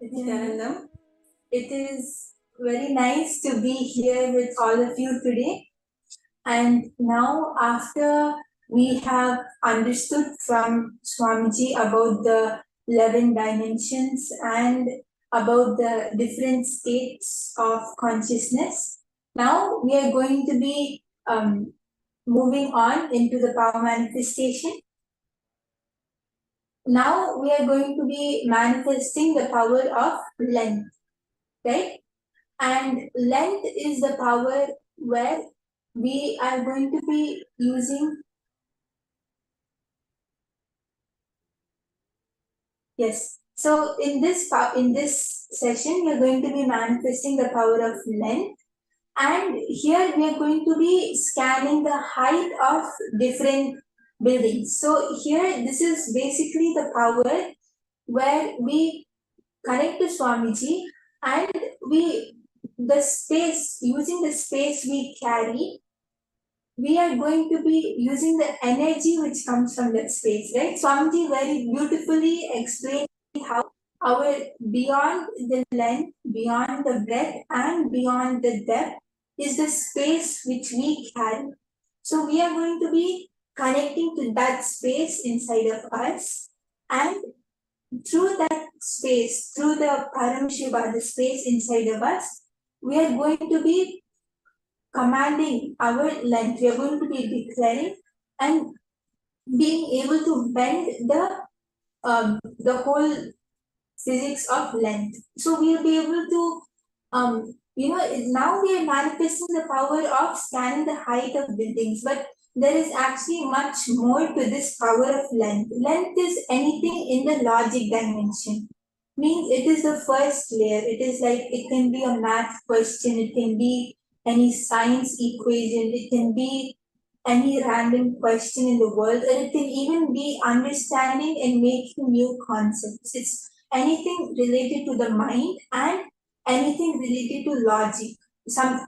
Nithyananda. It is very nice to be here with all of you today. And now, after we have understood from Swamiji about the 11 dimensions and about the different states of consciousness, now we are going to be moving on into the power manifestation. Now we are going to be manifesting the power of length, right? And length is the power where we are going to be using. Yes. So in this session, we are going to be manifesting the power of length, and here we are going to be scanning the height of different buildings. So here, this is basically the power where we connect to Swamiji, and using the space we carry, we are going to be using the energy which comes from that space, right? Swamiji very beautifully explained how our beyond the length, beyond the breadth, and beyond the depth is the space which we carry. So we are going to be connecting to that space inside of us, and through that space, through the Paramashiva, the space inside of us, we are going to be commanding our length. We are going to be declaring and being able to bend the whole physics of length. So we will be able to, now we are manifesting the power of scanning the height of buildings, but there is actually much more to this power of length. Length is anything in the logic dimension. Means it is the first layer. It is like, it can be a math question, it can be any science equation, it can be any random question in the world, or it can even be understanding and making new concepts. It's anything related to the mind and anything related to logic.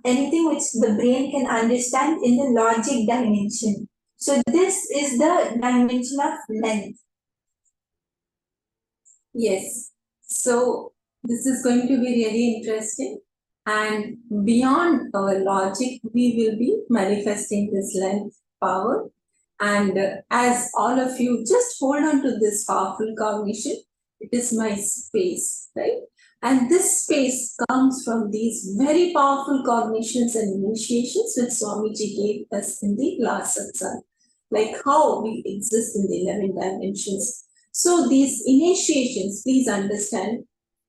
Anything which the brain can understand in the logic dimension. So this is the dimension of length. Yes. So this is going to be really interesting. And beyond our logic, we will be manifesting this length power. And as all of you just hold on to this powerful cognition, it is my space, right? And this space comes from these very powerful cognitions and initiations which Swamiji gave us in the last satsang, like how we exist in the 11 dimensions. So these initiations, please understand,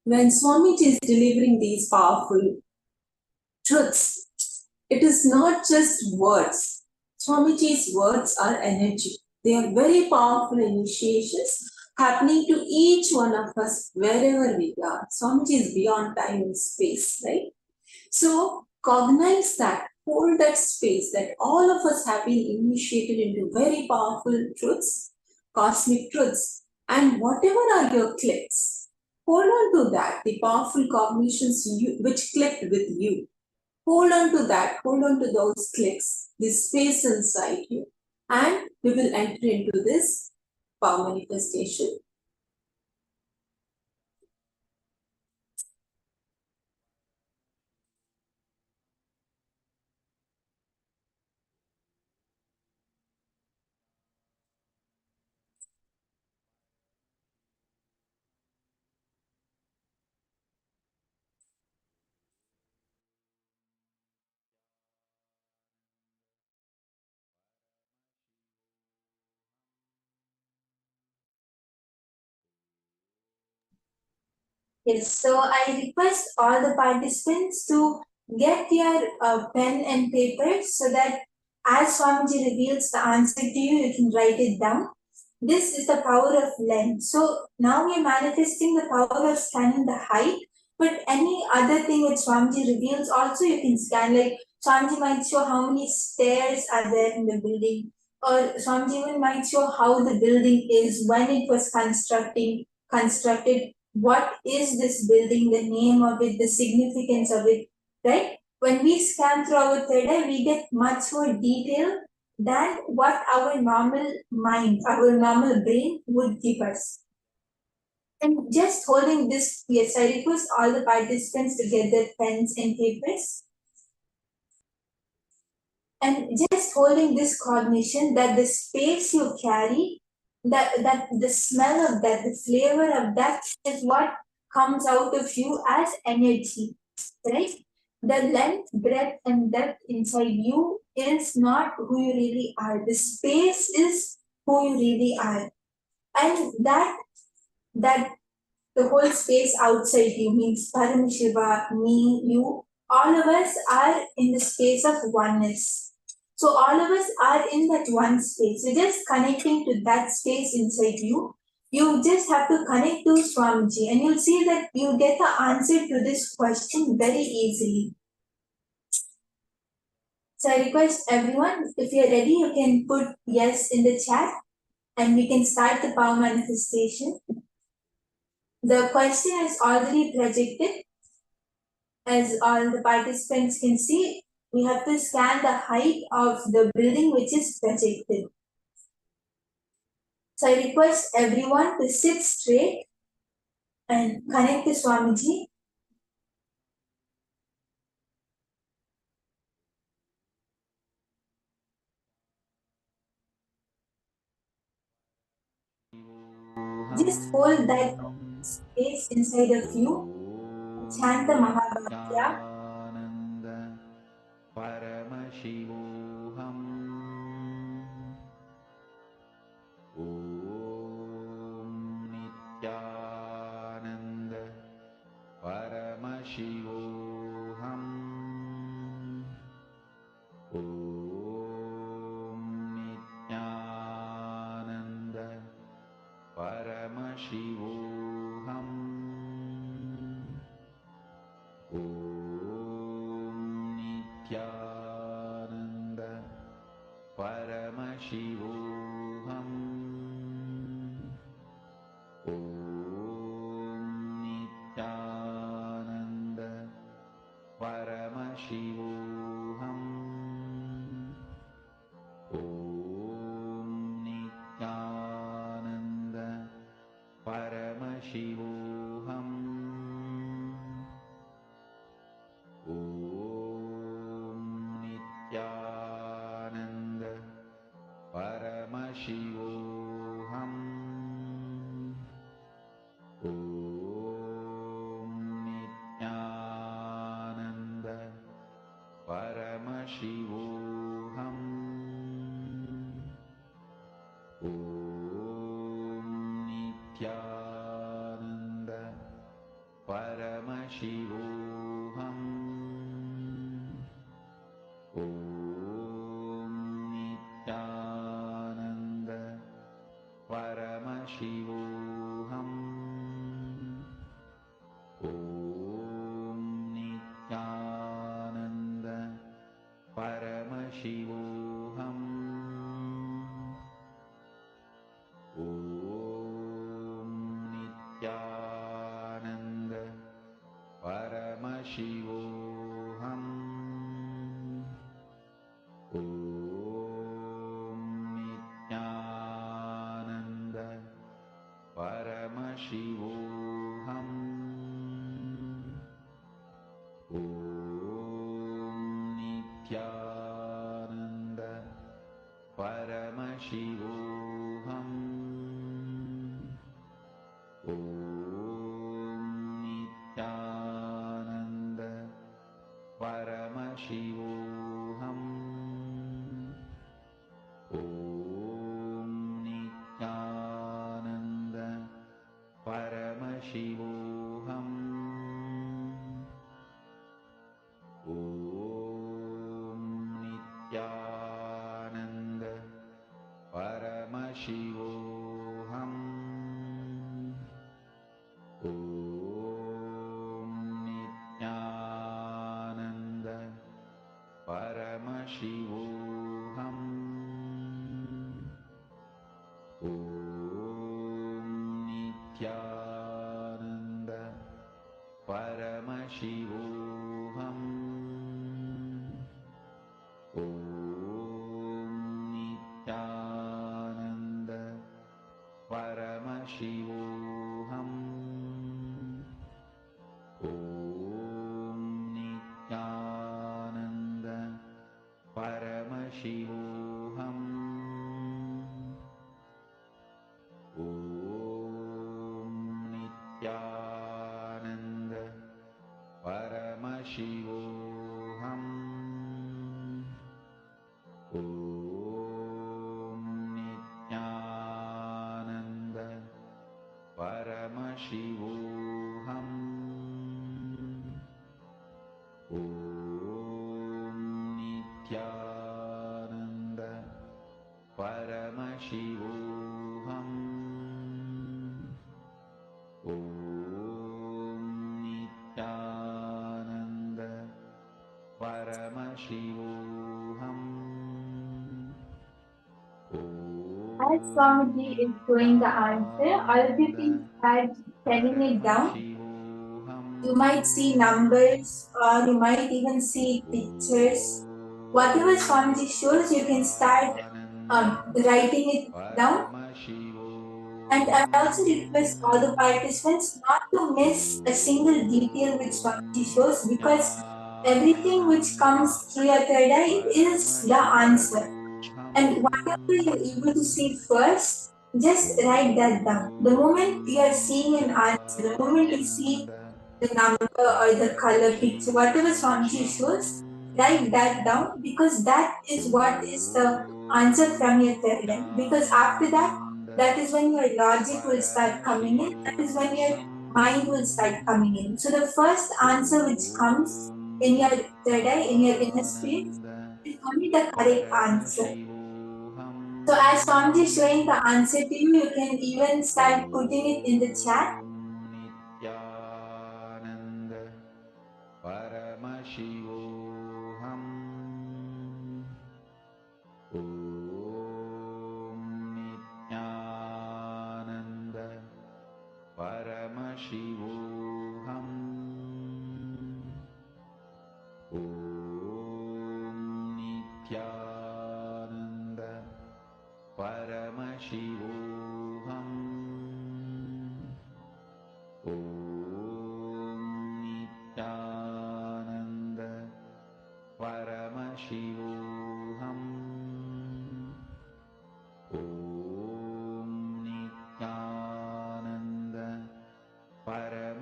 when Swamiji is delivering these powerful truths, it is not just words. Swamiji's words are energy. They are very powerful initiations happening to each one of us wherever we are. Swamiji is beyond time and space, right? So cognize that, hold that space that all of us have been initiated into very powerful truths, cosmic truths, and whatever are your clicks, hold on to that, the powerful cognitions which clicked with you. Hold on to that, hold on to those clicks, this space inside you, and we will enter into this power manifestation. Yes, so I request all the participants to get your pen and paper so that as Swamiji reveals the answer to you, you can write it down. This is the power of length. So now we are manifesting the power of scanning the height, but any other thing which Swamiji reveals also you can scan. Like Swamiji might show how many stairs are there in the building, or Swamiji might show how the building is, when it was constructed, what is this building, the name of it, the significance of it, right? When we scan through our third eye, we get much more detail than what our normal mind, our normal brain would give us. And just holding this, yes, I request all the participants to get their pens and papers. And just holding this cognition that the space you carry, that the smell of that, the flavor of that is what comes out of you as energy, right? The length, breadth, and depth inside you is not who you really are. The space is who you really are. And that the whole space outside you means Paramashiva, me, you, all of us are in the space of oneness. So all of us are in that one space. So just connecting to that space inside you, you just have to connect to Swamiji and you'll see that you get the answer to this question very easily. So I request everyone, if you're ready, you can put yes in the chat and we can start the power manifestation. The question is already projected. As all the participants can see, we have to scan the height of the building which is projected. So I request everyone to sit straight and connect to Swamiji. Just hold that space inside of you. Chant the Mahabharata. Paramashivoham Om Nithyananda Paramashivoham Om Nithyananda Paramashivoham Om Nithyananda Paramashivoham Om Nithyananda Paramashivoham Om Nithyananda Paramashivoham Om Nithyananda Paramashivoham Om Nithyananda Paramashivoham Om Nithyananda Paramashivoham Om Nithyananda Paramashivoham Om Nithyananda Paramashivoham Om Nithyananda Paramashivoham Om Nithyananda Paramashivoham Om Nithyananda Paramashivoham Om Nithyananda Paramashivoham Om Nithyananda Paramashivoham Om Nithyananda Paramashivoham Om Nithyananda Paramashivoham Om Nithyananda Paramashivoham Om Nithyananda Paramashivoham Paramashivoham. Om Nithyananda Paramashivoham. Om Nithyananda Paramashivoham. Om Nithyananda Paramashivoham. Om Nithyananda Paramashivoham. As Swamiji is showing the answer, all of you can start telling it down. You might see numbers or you might even see pictures. Whatever Swamiji shows, you can start writing it down. And I also request all the participants not to miss a single detail which Swamiji shows, because everything which comes through your third eye is the answer. And whatever you're able to see first, just write that down. The moment you are seeing an answer, the moment you see the number or the color picture, whatever Swamiji shows, write that down, because that is what is the answer from your third eye. Because after that, that is when your logic will start coming in, that is when your mind will start coming in. So the first answer which comes in your third eye, in your inner space, is only the correct answer. So as Swamiji is showing the answer to you, you can even start putting it in the chat. Nithyananda Paramashivoham. Om Nithyananda Paramashivoham. Om Nithyananda Paramashivoham. Om Nithyananda Paramashivoham. Om Nithyananda Paramashivoham. Om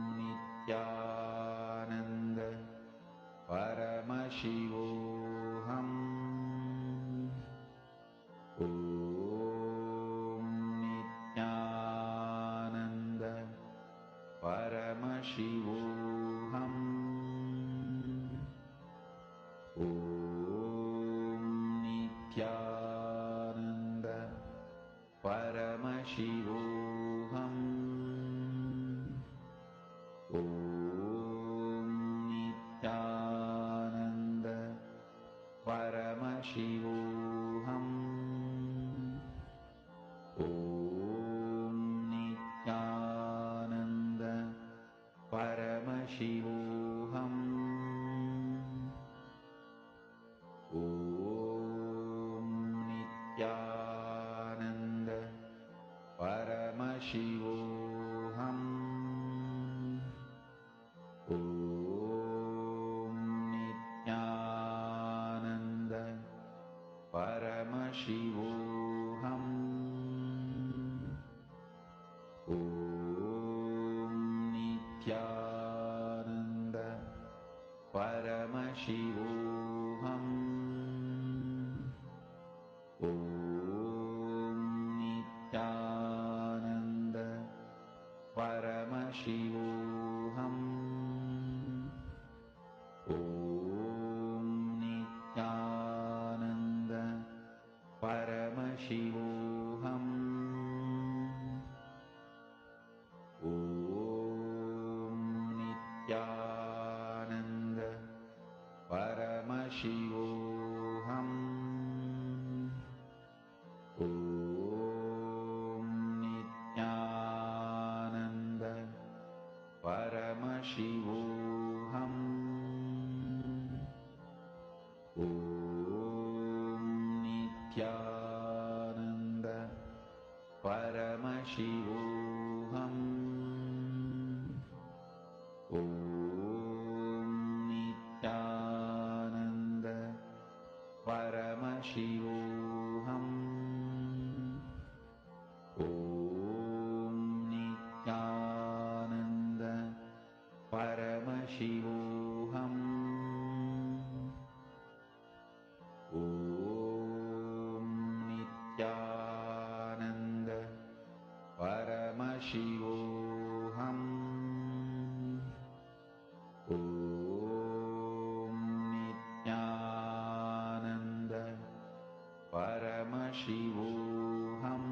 Nithyananda Paramashivoham. Om Nithyananda Paramashivoham. Om Nithyananda Paramashivoham. Om Nithyananda Paramashivoham. Om Nithyananda Paramashivoham. Om Nithyananda Paramashivoham. Om Nithyananda Paramashivoham. Om Nithyananda Paramashivoham. Om Nithyananda Paramashivoham. Om Nithyananda Paramashivoham. Om Nithyananda Paramashivoham. Om Nithyananda Paramashivoham. Om Nithyananda Paramashivoham. Om Nithyananda Paramashivoham. Om Nithyananda Paramashivoham. Om Nithyananda Paramashivoham. Om Nithyananda Paramashivoham.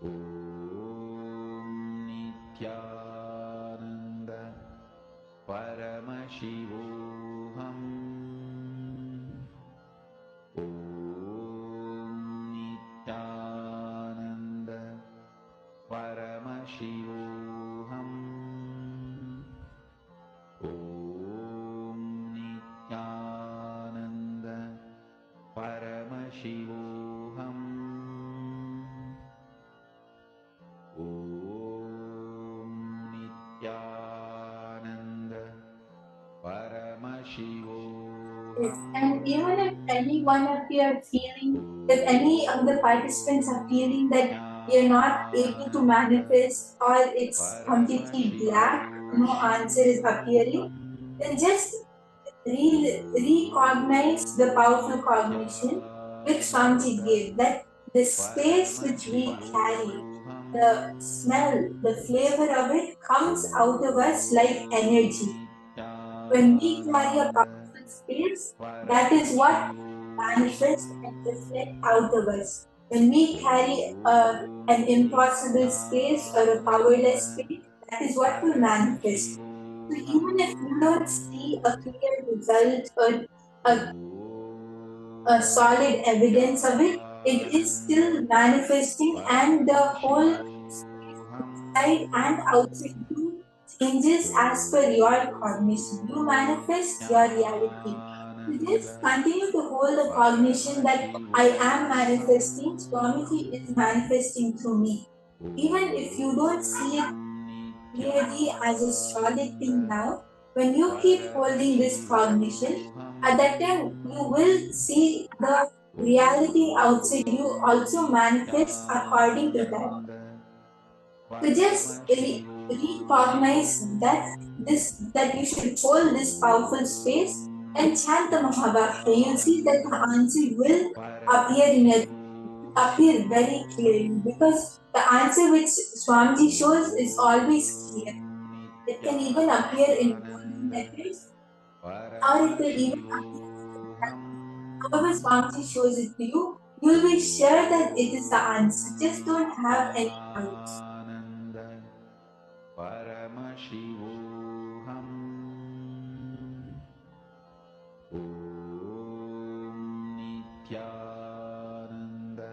Om Nithyananda Paramashivoham. Om Nithyananda Paramashivoham. Om Nithyananda Paramashivoham. Om Nithyananda Paramashivoham. Yes, and even if any one of you are feeling, if any of the participants are feeling that you're not able to manifest or it's completely black, no answer is appearing, then just recognize the powerful cognition which Swamiji gave, that the space which we carry, the smell, the flavor of it comes out of us like energy. When we carry a powerful space, that is what manifests and reflects out of us. When we carry an impossible space or a powerless space, that is what will manifest. So even if you don't see a clear result or a solid evidence of it, it is still manifesting, and the whole inside and outside you changes as per your cognition. You manifest your reality. So just continue to hold the cognition that I am manifesting, Swamiji is manifesting through me. Even if you don't see it clearly as a solid thing now, when you keep holding this cognition, at that time you will see the reality outside you also manifest according to that. So just recognize that you should hold this powerful space and chant the Mahabharata. You'll see that the answer will appear very clearly, because the answer which Swamiji shows is always clear. It can even appear in golden letters, or it will even appear however Swamiji shows it to you. You'll be sure that it is the answer. Just don't have any doubts. Paramashivoham. Om Nithyananda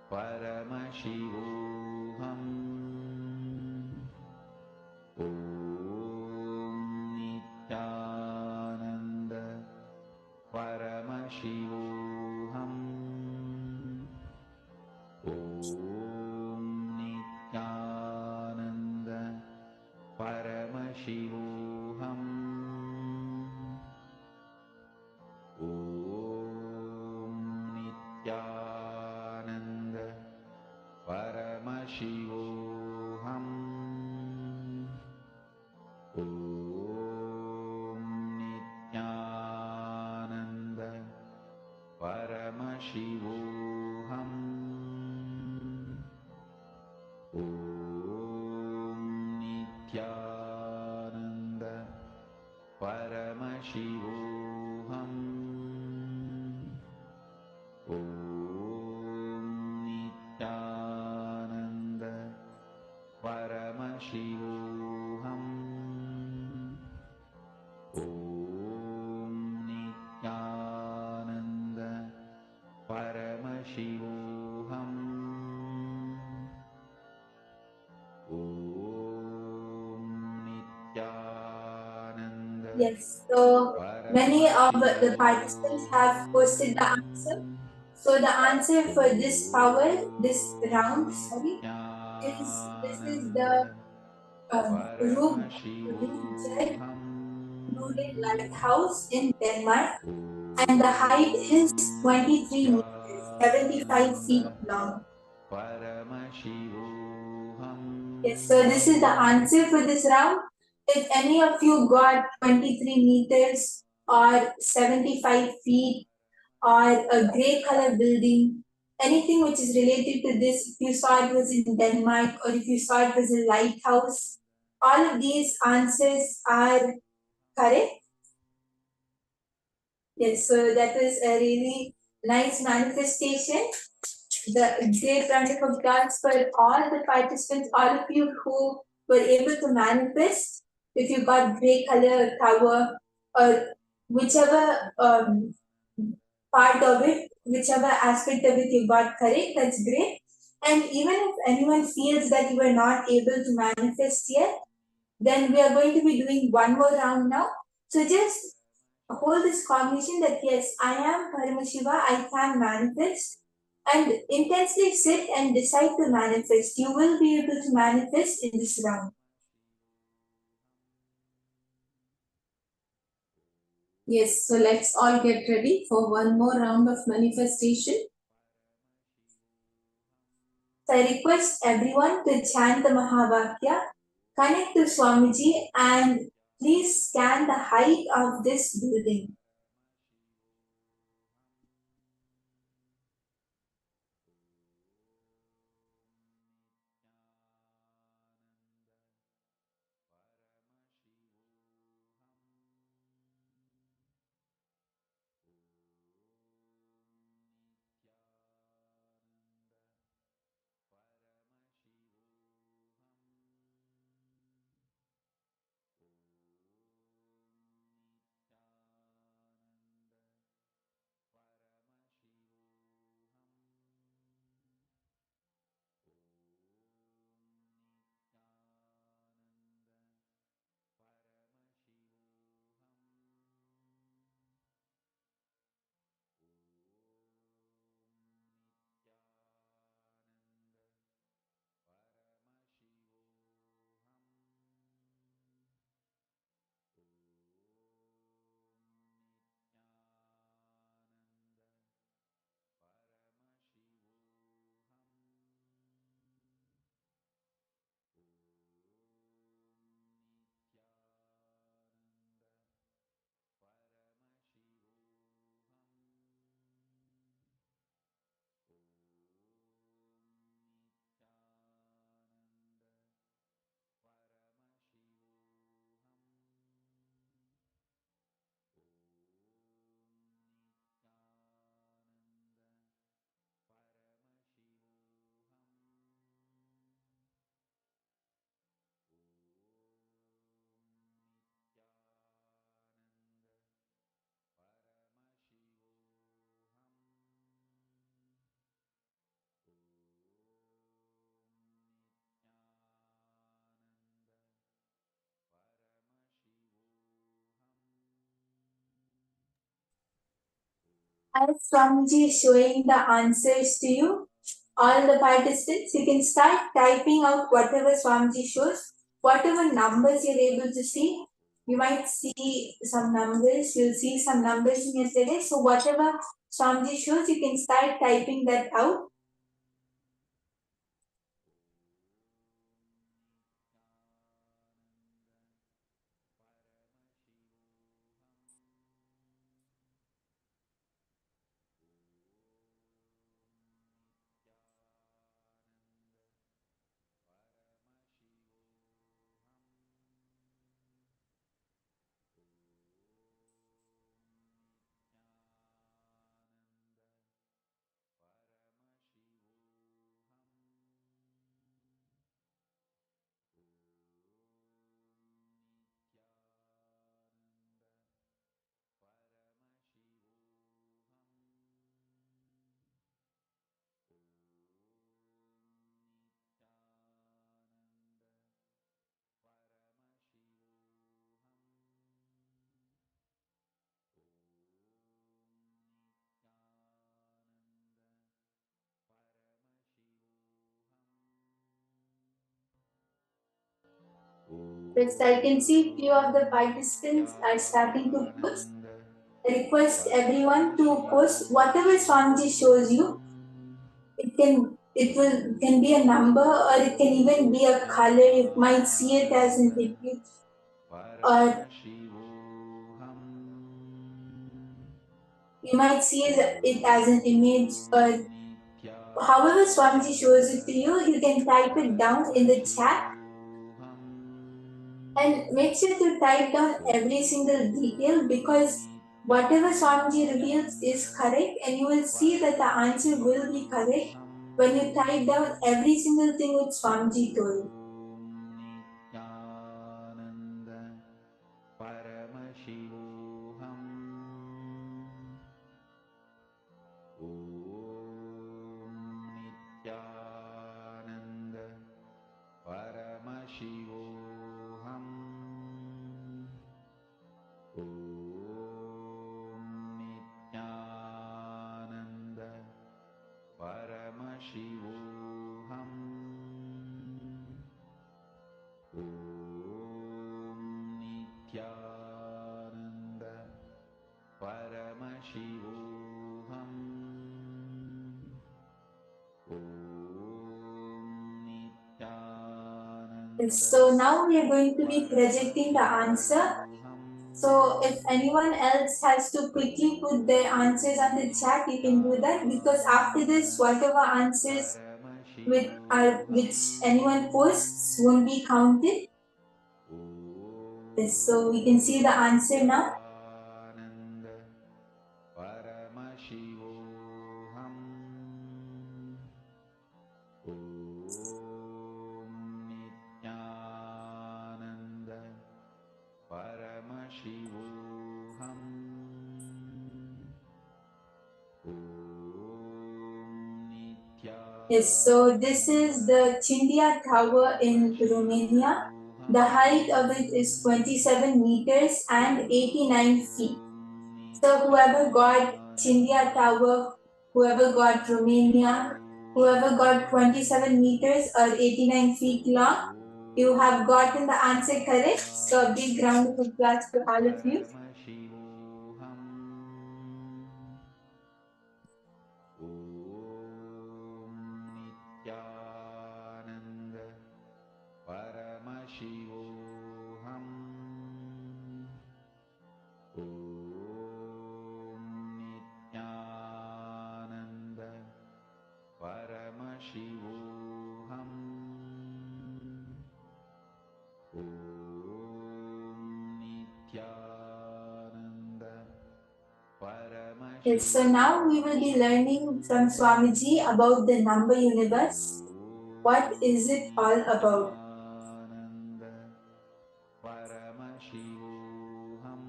Paramashivoham. Om Nithyananda Paramashivoham. Om Nithyananda Paramashivoham. Om Nithyananda Paramashivoham. Om Nithyananda Paramashivoham. Om Nithyananda Paramashivoham. Om Nithyananda Paramashivoham. Om Nithyananda Paramashivoham. Om Nithyananda. Yes, so many of the participants have posted the answer. So the answer for this power, this round, is this is the Paramashivoham lighthouse in Denmark, and the height is 23 meters, 75 feet long. Paramashivoham. Yes, so this is the answer for this round. If any of you got 23 meters or 75 feet or a grey color building, anything which is related to this, if you saw it was in Denmark or if you saw it was a lighthouse, all of these answers are correct. Yes, so that was a really nice manifestation. The great round of applause for all the participants, all of you who were able to manifest. If you got grey color tower or whichever part of it, whichever aspect of it you got correct, that's great. And even if anyone feels that you were not able to manifest yet, then we are going to be doing one more round now. So just hold this cognition that yes, I am Paramashiva, I can manifest, and intensely sit and decide to manifest. You will be able to manifest in this round. Yes, so let's all get ready for one more round of manifestation. So I request everyone to chant the Mahavakya, connect to Swamiji, and please scan the height of this building. As Swamiji is showing the answers to you, all the participants, you can start typing out whatever Swamiji shows, whatever numbers you're able to see. You might see some numbers, you'll see some numbers in yesterday. So whatever Swamiji shows, you can start typing that out. Yes, I can see few of the participants are starting to post. I request everyone to post whatever Swamiji shows you. It can be a number, or it can even be a color. You might see it as an image, or you might see it as an image, or however Swamiji shows it to you. You can type it down in the chat, and make sure to type down every single detail, because whatever Swamiji reveals is correct, and you will see that the answer will be correct when you type down every single thing which Swamiji told you. Nithyananda Paramashivoham Om Nithyananda Paramashivoham Om Nithyananda Paramashivoham Om Nithyananda Paramashivoham Om Nithyananda. So now we are going to be projecting the answer. So if anyone else has to quickly put their answers on the chat, you can do that, because after this, whatever answers which anyone posts won't be counted. Yes, so we can see the answer now. Paramashivoham Om Nithyananda Paramashivoham Om Nithyananda. Yes, so this is the Chindia Tower in Romania. The height of it is 27 meters and 89 feet. So whoever got Chindia Tower, whoever got Romania, whoever got 27 meters or 89 feet long, you have gotten the answer correct. So a big round of applause to all of you. Paramashivoham Om Nithyananda Paramashivoham Om Nithyananda Paramashivoham. Yes, so now we will be learning from Swamiji about the number universe. What is it all about? Paramashivoham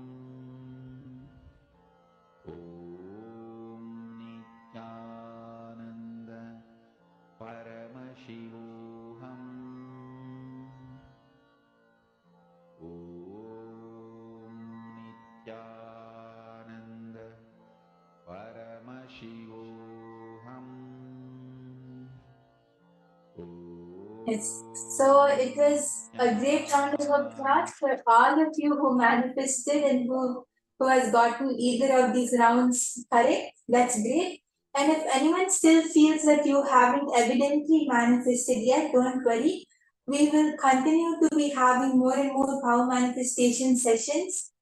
Om Nithyananda Paramashivoham Om Nithyananda Paramashivoham. Yes, so it was a great round of applause for all of you who manifested and who has gotten either of these rounds correct. That's great. And if anyone still feels that you haven't evidently manifested yet, don't worry. We will continue to be having more and more power manifestation sessions.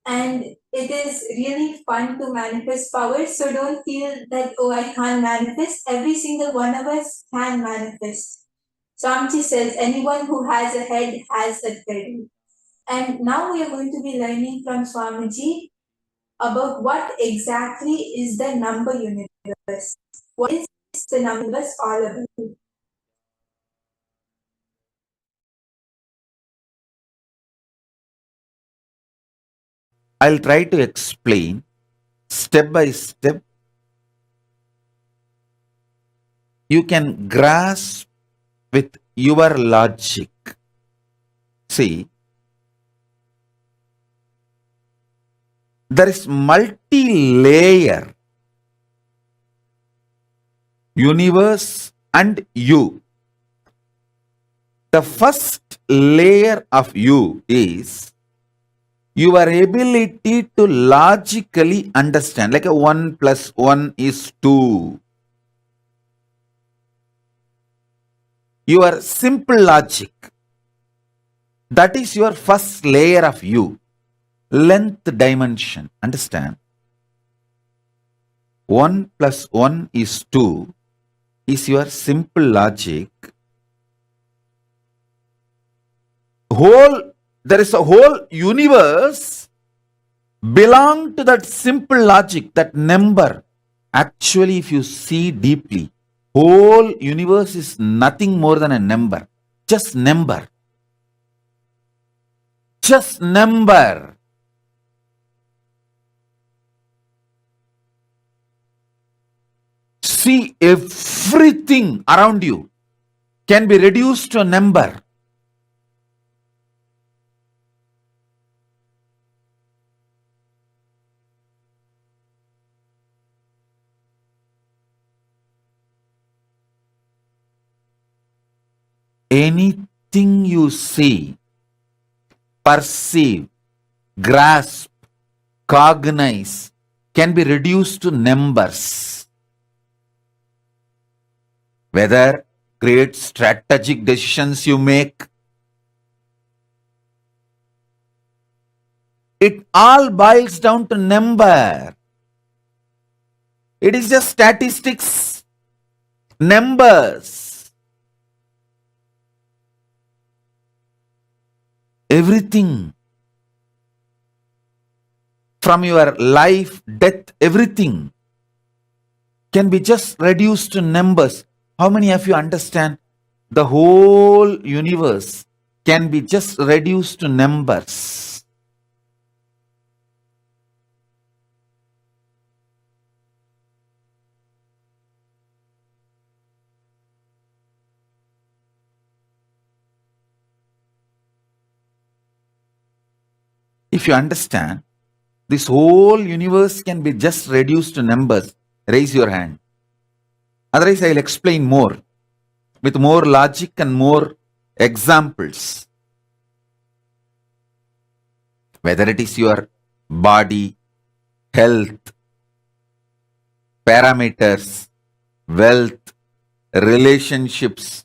And it is really fun to manifest power. So don't feel that, oh, I can't manifest. Every single one of us can manifest. Swamiji says anyone who has a head has a cradle. And now we are going to be learning from Swamiji about what exactly is the number universe. What is the number universe all about? I'll try to explain step by step. You can grasp with your logic. See, there is multi-layer universe and you. The first layer of you is your ability to logically understand, like a 1 plus 1 is 2. Your simple logic. That is your first layer of you. Length dimension. Understand? 1 plus 1 is 2 is your simple logic. There is a whole universe belong to that simple logic, that number. Actually, if you see deeply, whole universe is nothing more than a number. Just number. Just number. See, everything around you can be reduced to a number. Anything you see, perceive, grasp, cognize can be reduced to numbers. Whether great strategic decisions you make, it all boils down to number. It is just statistics, numbers. Everything from your life, death, everything can be just reduced to numbers. How many of you understand the whole universe can be just reduced to numbers? If you understand, this whole universe can be just reduced to numbers. Raise your hand. Otherwise, I will explain more with more logic and more examples. Whether it is your body, health, parameters, wealth, relationships,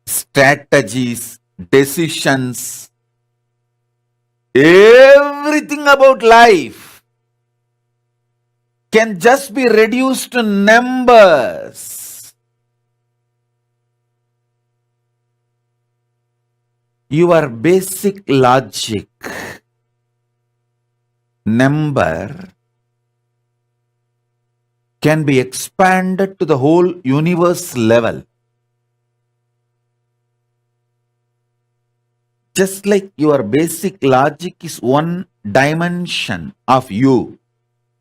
strategies, decisions, everything about life can just be reduced to numbers. Your basic logic, number, can be expanded to the whole universe level. Just like your basic logic is one dimension of you,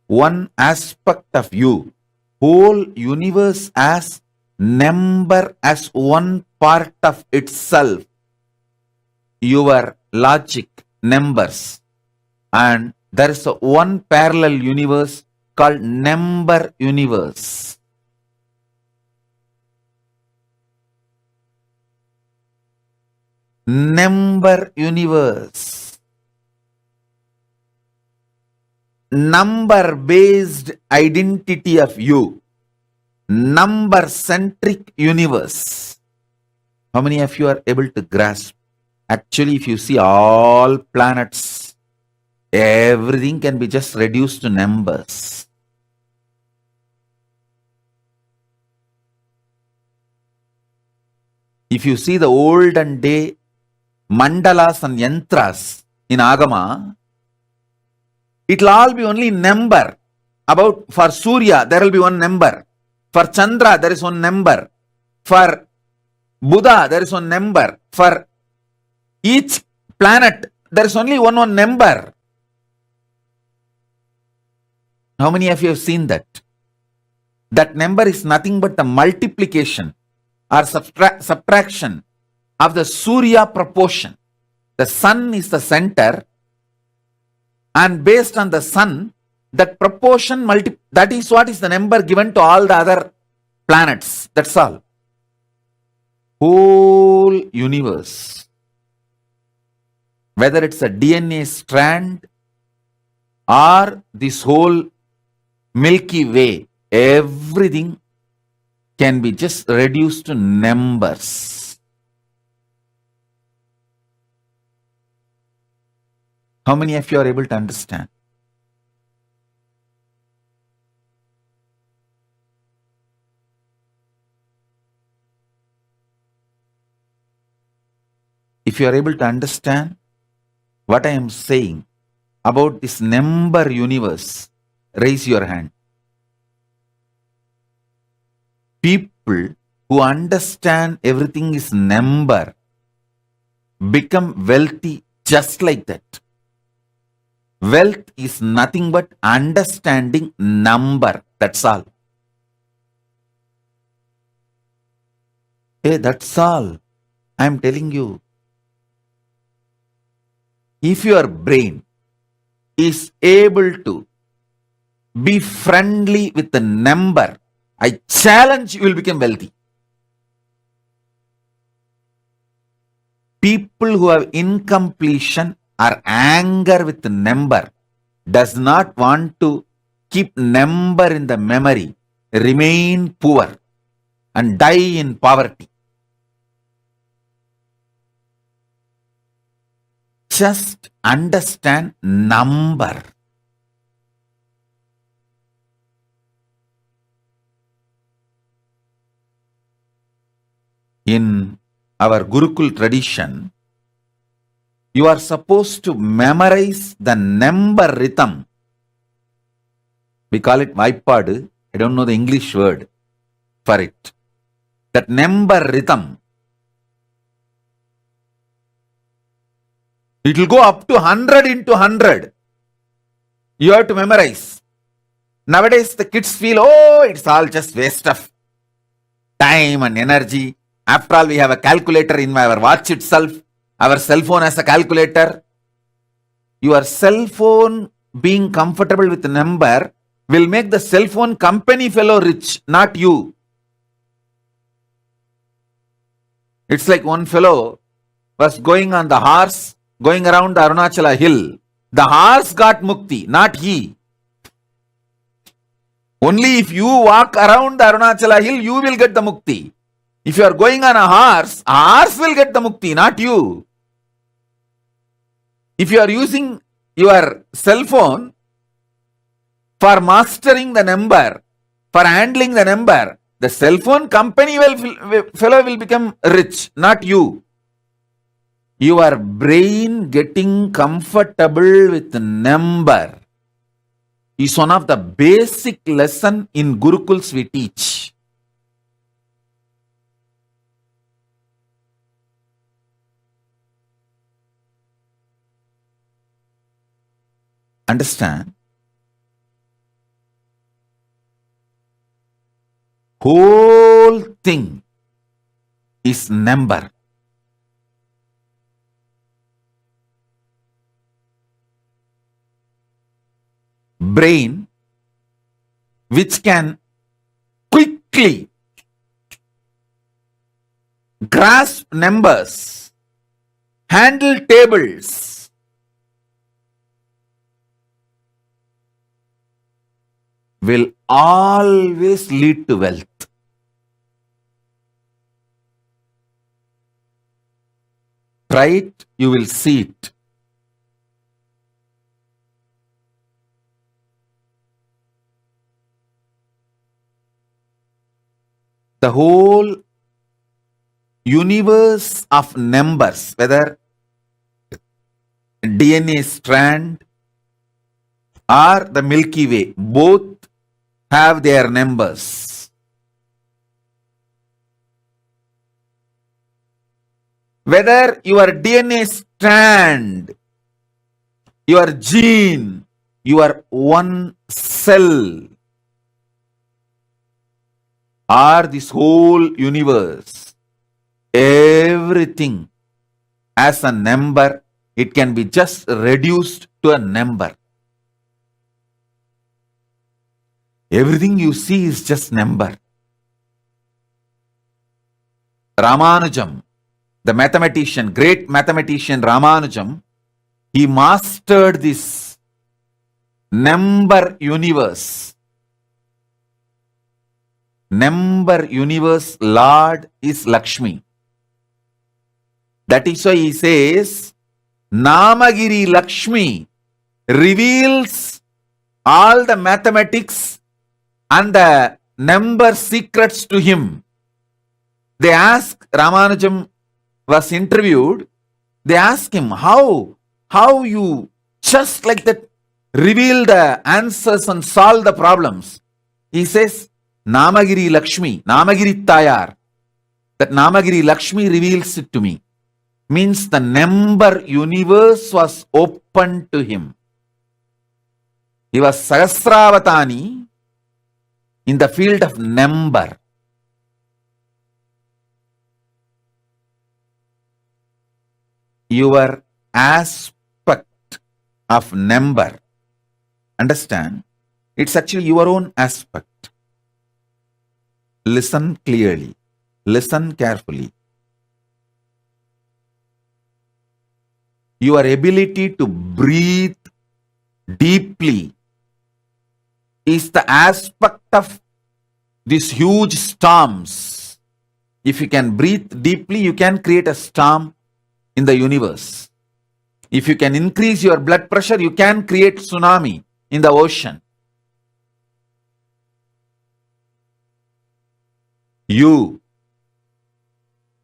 one aspect of you, whole universe as number as one part of itself. Your logic, numbers, and there is a one parallel universe called number universe. Number universe. Number based identity of you. Number centric universe. How many of you are able to grasp? Actually, if you see all planets, everything can be just reduced to numbers. If you see the olden day mandalas and yantras in Agama, it will all be only number. About for Surya, there will be one number. For Chandra, there is one number. For Buddha, there is one number. For each planet, there is only one number. How many of you have seen that? That number is nothing but the multiplication or subtraction of the Surya proportion. The sun is the center, and based on the sun, that proportion that is what is the number given to all the other planets. That's all. Whole universe whether it's a DNA strand or this whole Milky Way, everything can be just reduced to numbers. How many of you are able to understand? If you are able to understand what I am saying about this number universe, raise your hand. People who understand everything is number become wealthy just like that. Wealth is nothing but understanding number. That's all. Hey, that's all. I am telling you. If your brain is able to be friendly with the number, I challenge you will become wealthy. People who have incompletion or anger with the number does not want to keep number in the memory, remain poor and die in poverty. Just understand number. In our Gurukul tradition, you are supposed to memorize the number rhythm. We call it Vaipadu. I don't know the English word for it. That number rhythm. It will go up to 100 into 100. You have to memorize. Nowadays, the kids feel, oh, it's all just waste of time and energy. After all, we have a calculator in our watch itself. Our cell phone has a calculator. Your cell phone being comfortable with the number will make the cell phone company fellow rich, not you. It's like one fellow was going on the horse, going around the Arunachala hill. The horse got mukti, not he. Only if you walk around the Arunachala hill, you will get the mukti. If you are going on a horse will get the mukti, not you. If you are using your cell phone for mastering the number, for handling the number, the cell phone company fellow will become rich, not you. Your brain getting comfortable with the number is one of the basic lesson in Gurukuls we teach. Understand? Whole thing is number. Brain, which can quickly grasp numbers, handle tables, will always lead to wealth. Try it, you will see it. The whole universe of numbers, whether DNA strand or the Milky Way, both have their numbers. Whether your DNA strand, your gene, your one cell, or this whole universe, everything as a number, it can be just reduced to a number. Everything you see is just number. Ramanujam, the mathematician, great mathematician Ramanujam, He mastered this number universe. Number universe Lord is Lakshmi. That is why he says, Namagiri Lakshmi reveals all the mathematics and the number secrets to him. They ask, Ramanujam was interviewed, they ask him, how you just like that reveal the answers and solve the problems. He says, Namagiri Lakshmi, Namagiri Tayar. That Namagiri Lakshmi reveals it to me. Means the number universe was open to him. He was Sahasravatani in the field of number. Your aspect of number, understand, it's actually your own aspect. Listen clearly, listen carefully. Your ability to breathe deeply is the aspect of these huge storms. If you can breathe deeply, you can create a storm in the universe. If you can increase your blood pressure, you can create tsunami in the ocean. You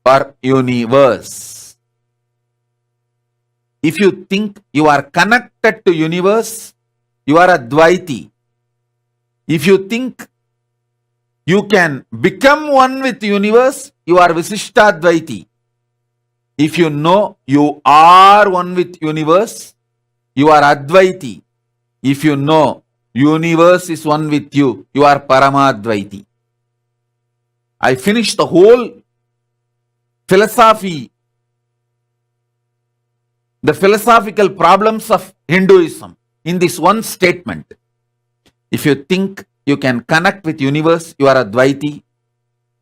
are universe. If you think you are connected to universe, you are Advaiti. If you think you can become one with the universe, you are Visishtadvaiti. If you know you are one with universe, you are Advaiti. If you know universe is one with you, you are Paramadvaiti. I finished the whole philosophy, the philosophical problems of Hinduism in this one statement. If you think you can connect with universe, you are Advaiti.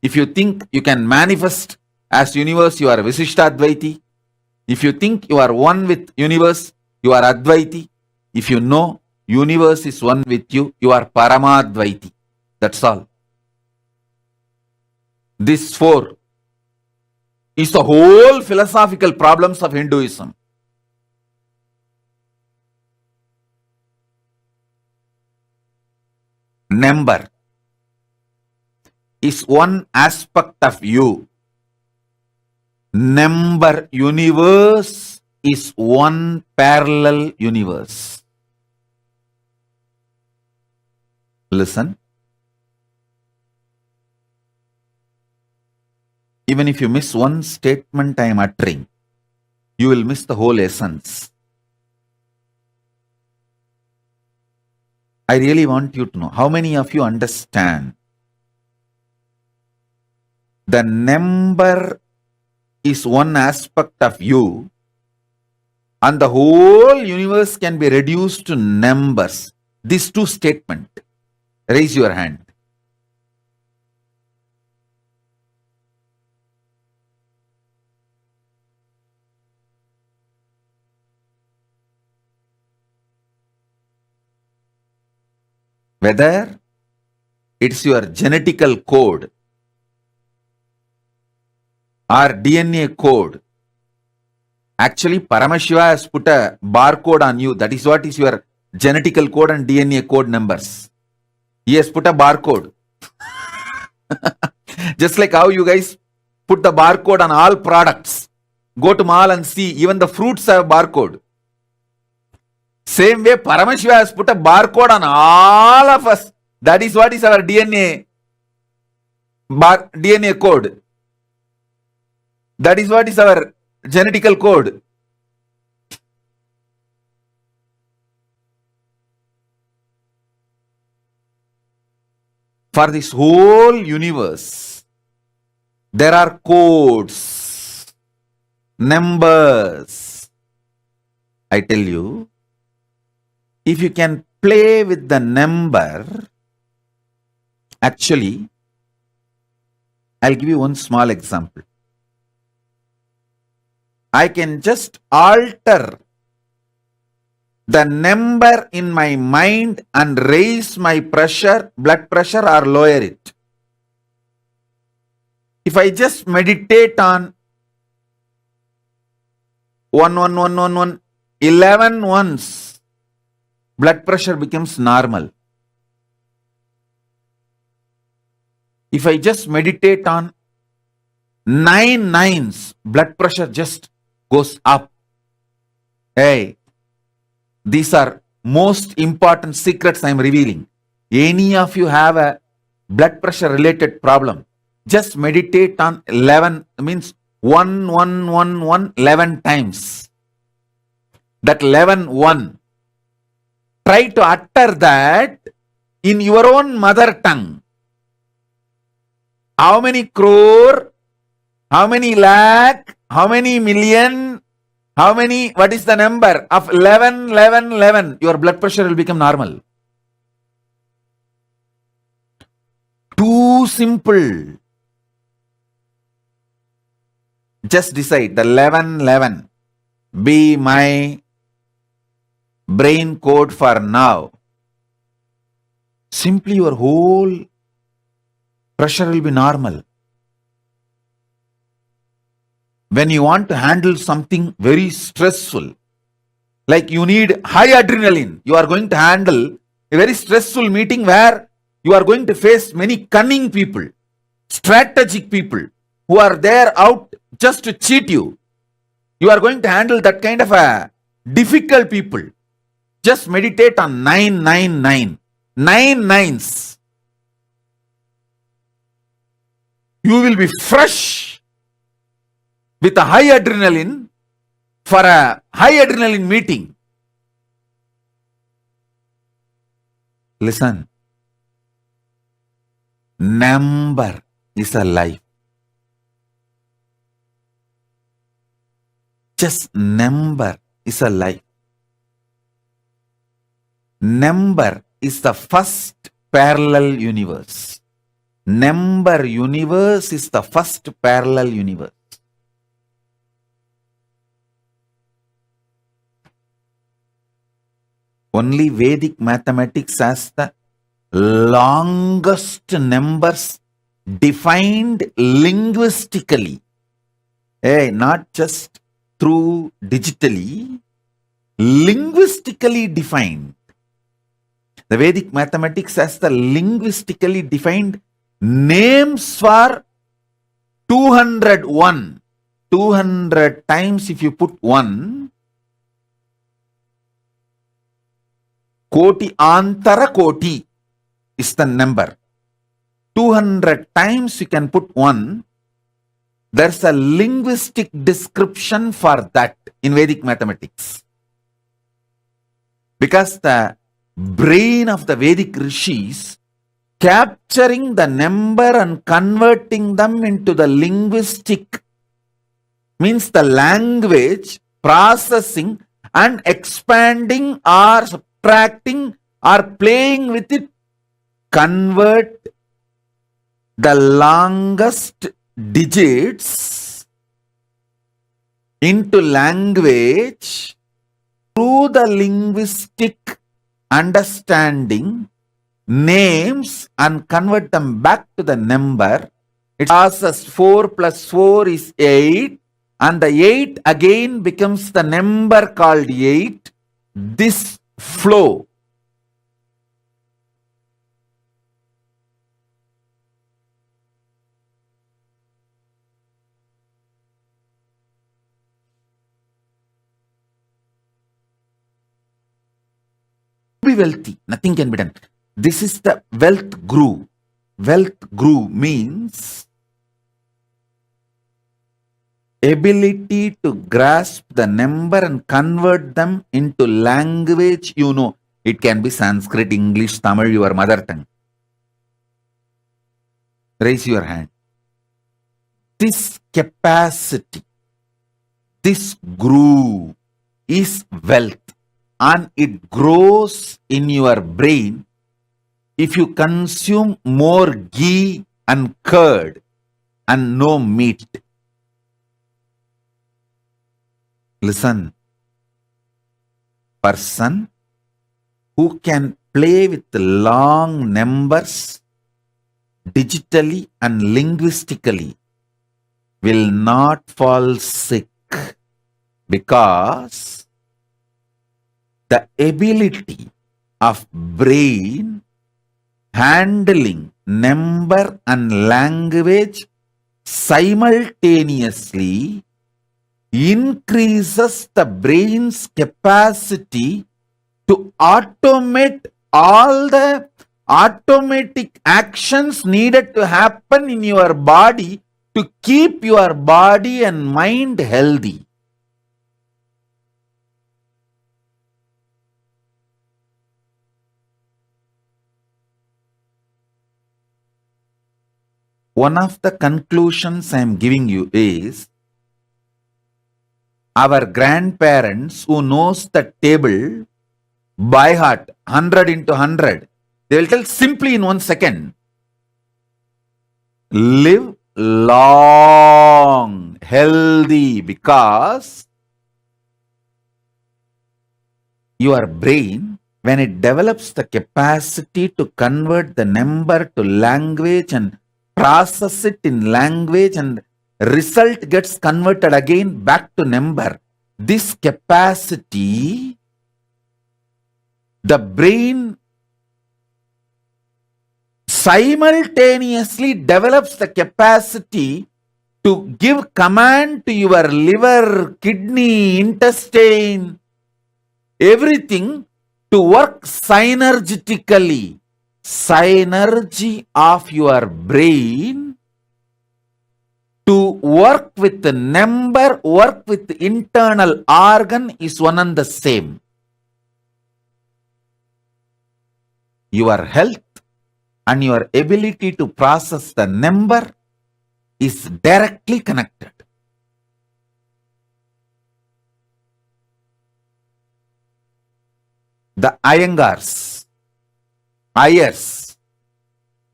If you think you can manifest as universe, you are Visishtadvaiti. If you think you are one with universe, you are Advaiti. If you know universe is one with you, you are Paramadvaiti. That's all. This four is the whole philosophical problems of Hinduism. Number is one aspect of you. Number universe is one parallel universe. Listen. Even if you miss one statement I am uttering, you will miss the whole essence. I really want you to know, how many of you understand the number is one aspect of you and the whole universe can be reduced to numbers? These two statements. Raise your hand. Whether it's your genetical code or DNA code. Actually, Paramashiva has put a barcode on you. That is what is your genetical code and DNA code numbers. He has put a barcode. Just like how you guys put the barcode on all products. Go to mall and see, even the fruits have barcode. Same way, Paramashiva has put a barcode on all of us. That is what is our DNA code. That is what is our genetical code. For this whole universe, there are codes, numbers. I tell you, if you can play with the number, actually, I'll give you one small example. I can just alter the number in my mind and raise my pressure, blood pressure, or lower it. If I just meditate on 11 once, blood pressure becomes normal. If I just meditate on 9 nines, blood pressure just goes up. Hey, these are most important secrets I am revealing. Any of you have a blood pressure related problem, just meditate on 11, means 11 times. That 11. Try to utter that in your own mother tongue. How many crore, how many lakh, how many million, how many, what is the number of 11? Your blood pressure will become normal. Too simple. Just decide the 11 be my brain code for now. Simply your whole pressure will be normal. When you want to handle something very stressful, like you need high adrenaline, you are going to handle a very stressful meeting where you are going to face many cunning people, strategic people who are there out just to cheat you. You are going to handle that kind of a difficult people. Just meditate on 9. 9 nines. You will be fresh with a high adrenaline for a high adrenaline meeting. Listen. Number is a life. Just number is a life. Number is the first parallel universe. Number universe is the first parallel universe. Only Vedic mathematics has the longest numbers defined linguistically. Not just through digitally, linguistically defined. The Vedic mathematics has the linguistically defined names for 201. 200 times if you put 1, Koti Antara Koti is the number. 200 times you can put 1. There's a linguistic description for that in Vedic mathematics. Because the brain of the Vedic rishis capturing the number and converting them into the linguistic, means the language, processing and expanding or subtracting or playing with it, convert the longest digits into language through the linguistic understanding, names, and convert them back to the number. It passes 4 plus 4 is 8, and the 8 again becomes the number called 8. This flow be wealthy, nothing can be done. This is the wealth grew. Wealth grew means ability to grasp the number and convert them into language. You know, it can be Sanskrit, English, Tamil, your mother tongue. Raise your hand. This capacity, this grew is wealth. And it grows in your brain if you consume more ghee and curd and no meat. Listen, person who can play with long numbers digitally and linguistically will not fall sick, because the ability of brain handling number and language simultaneously increases the brain's capacity to automate all the automatic actions needed to happen in your body to keep your body and mind healthy. One of the conclusions I am giving you is, our grandparents who knows the table by heart, 100 into 100, they will tell simply in 1 second, live long, healthy, because your brain, when it develops the capacity to convert the number to language and process it in language, and result gets converted again back to number, this capacity, the brain simultaneously develops the capacity to give command to your liver, kidney, intestine, everything to work synergetically. Synergy of your brain to work with the number, work with the internal organ is one and the same. Your health and your ability to process the number is directly connected. The Ayers,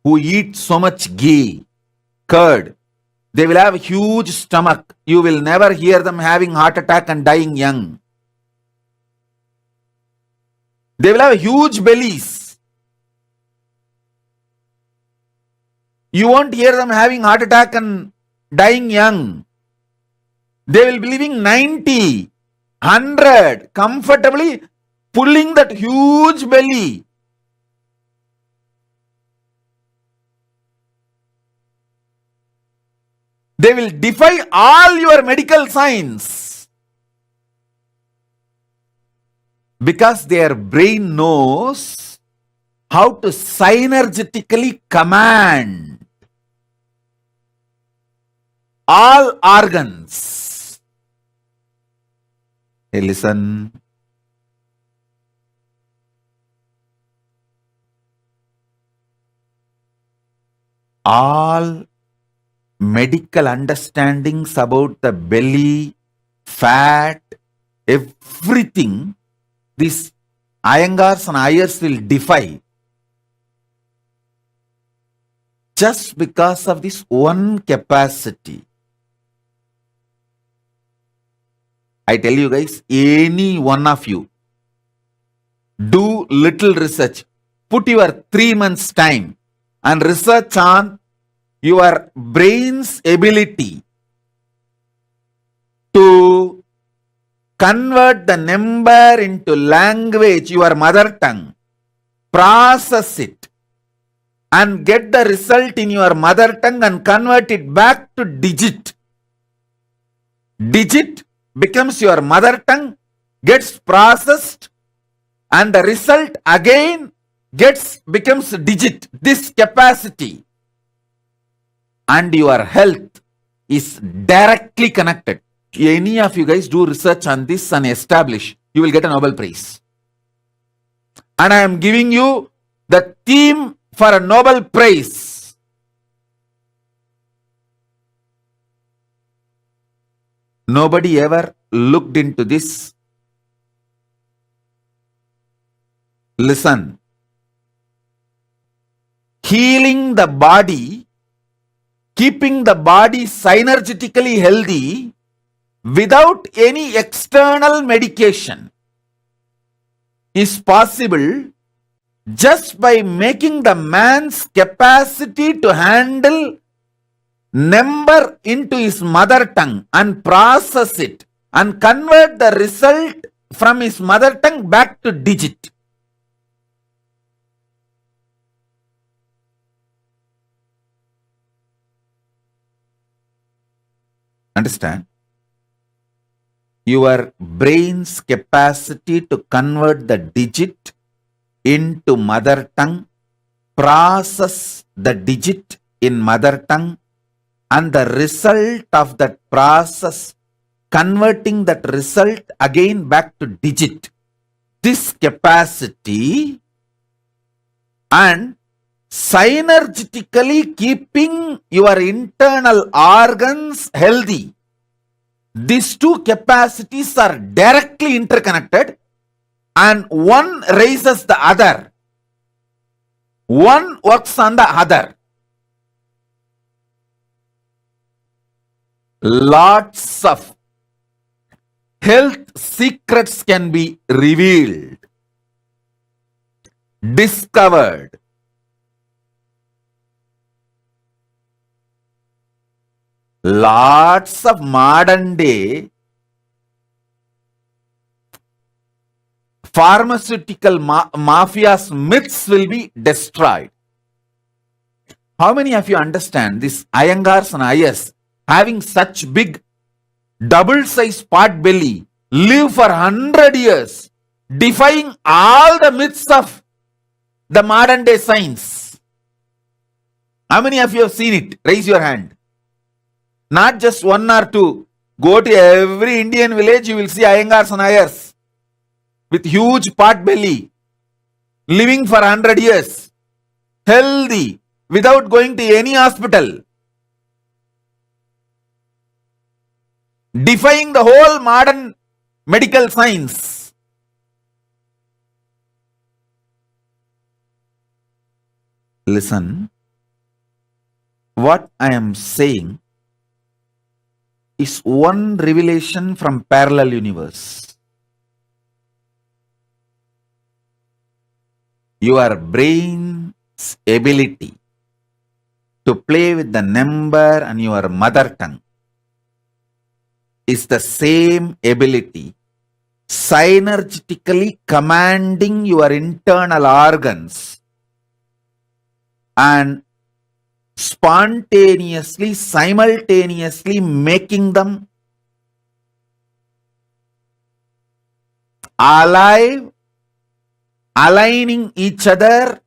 who eat so much ghee, curd, they will have a huge stomach. You will never hear them having heart attack and dying young. They will have huge bellies. You won't hear them having heart attack and dying young. They will be living 90, 100, comfortably pulling that huge belly. They will defy all your medical science, because their brain knows how to synergetically command all organs. Hey, listen. All medical understandings about the belly, fat, everything, these Iyengars and Ayers will defy, just because of this one capacity. I tell you guys, any one of you, do little research, put your 3 months time and research on your brain's ability to convert the number into language, your mother tongue, process it, and get the result in your mother tongue and convert it back to digit. Digit becomes your mother tongue, gets processed, and the result again becomes digit. This capacity and your health is directly connected. Any of you guys do research on this and establish, you will get a Nobel Prize. And I am giving you the theme for a Nobel Prize. Nobody ever looked into this. Listen. Healing the body, keeping the body synergetically healthy without any external medication. is possible just by making the man's capacity to handle number into his mother tongue and process it and convert the result from his mother tongue back to digit. Understand? Your brain's capacity to convert the digit into mother tongue, process the digit in mother tongue, and the result of that process, converting that result again back to digit. This capacity and synergetically keeping your internal organs healthy. These two capacities are directly interconnected and one raises the other. One works on the other. Lots of health secrets can be revealed, discovered. Lots of modern day pharmaceutical mafia's myths will be destroyed. How many of you understand this Iyengars and Ayers having such big double-sized pot belly live for 100 years, defying all the myths of the modern day science? How many of you have seen it? Raise your hand. Not just one or two. Go to every Indian village, you will see Iyengars and Ayers with huge pot belly, living for 100 years, healthy, without going to any hospital, defying the whole modern medical science. Listen, what I am saying is one revelation from parallel universe. Your brain's ability to play with the number and your mother tongue is the same ability synergetically commanding your internal organs and spontaneously, simultaneously making them alive, aligning each other.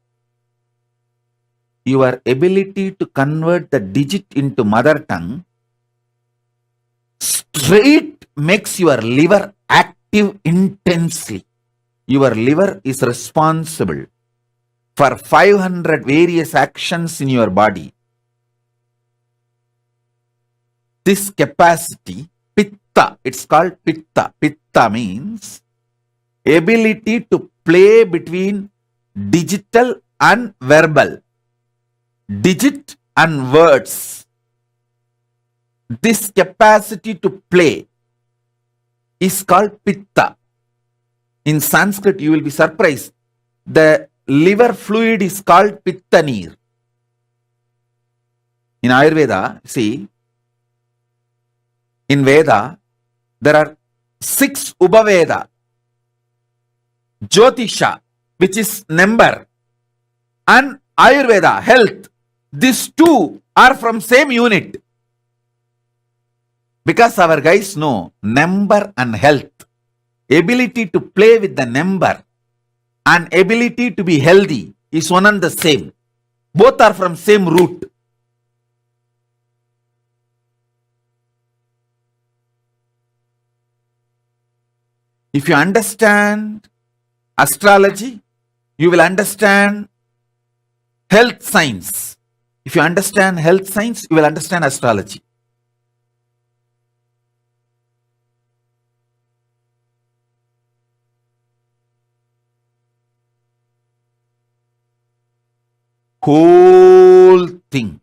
Your ability to convert the digit into mother tongue straight makes your liver active intensely. Your liver is responsible for 500 various actions in your body. This capacity, pitta, it's called pitta. Pitta means ability to play between digital and verbal, digit and words. This capacity to play is called pitta. In Sanskrit, you will be surprised. The liver fluid is called pitta neer. In Ayurveda, see, in Veda, there are 6 Ubaveda. Jyotisha, which is number, and Ayurveda, health. These two are from same unit. Because our guys know number and health, ability to play with the number and ability to be healthy is one and the same. Both are from same root. If you understand astrology, you will understand health science. If you understand health science, you will understand astrology. Whole thing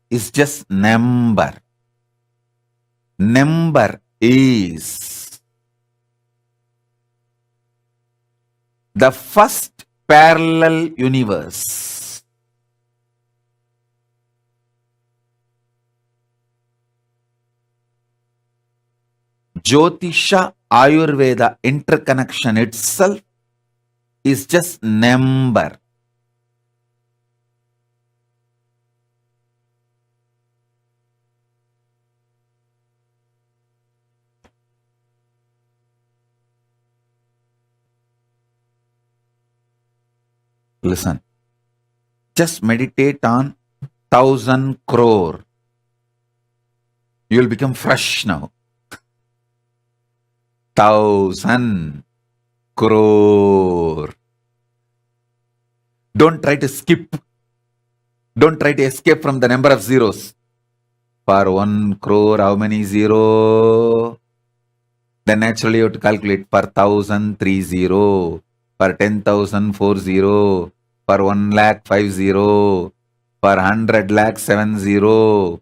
is just number. Number is the first parallel universe. Jyotisha Ayurveda interconnection itself is just number. Listen, just meditate on 1,000 crore. You will become fresh now. 1,000 crore. Don't try to skip. Don't try to escape from the number of zeros. For 1 crore, how many zero? Then naturally you have to calculate for 1,000, 30. For 10,000, 40. For 1 lakh, 50. For 100 lakh, 70.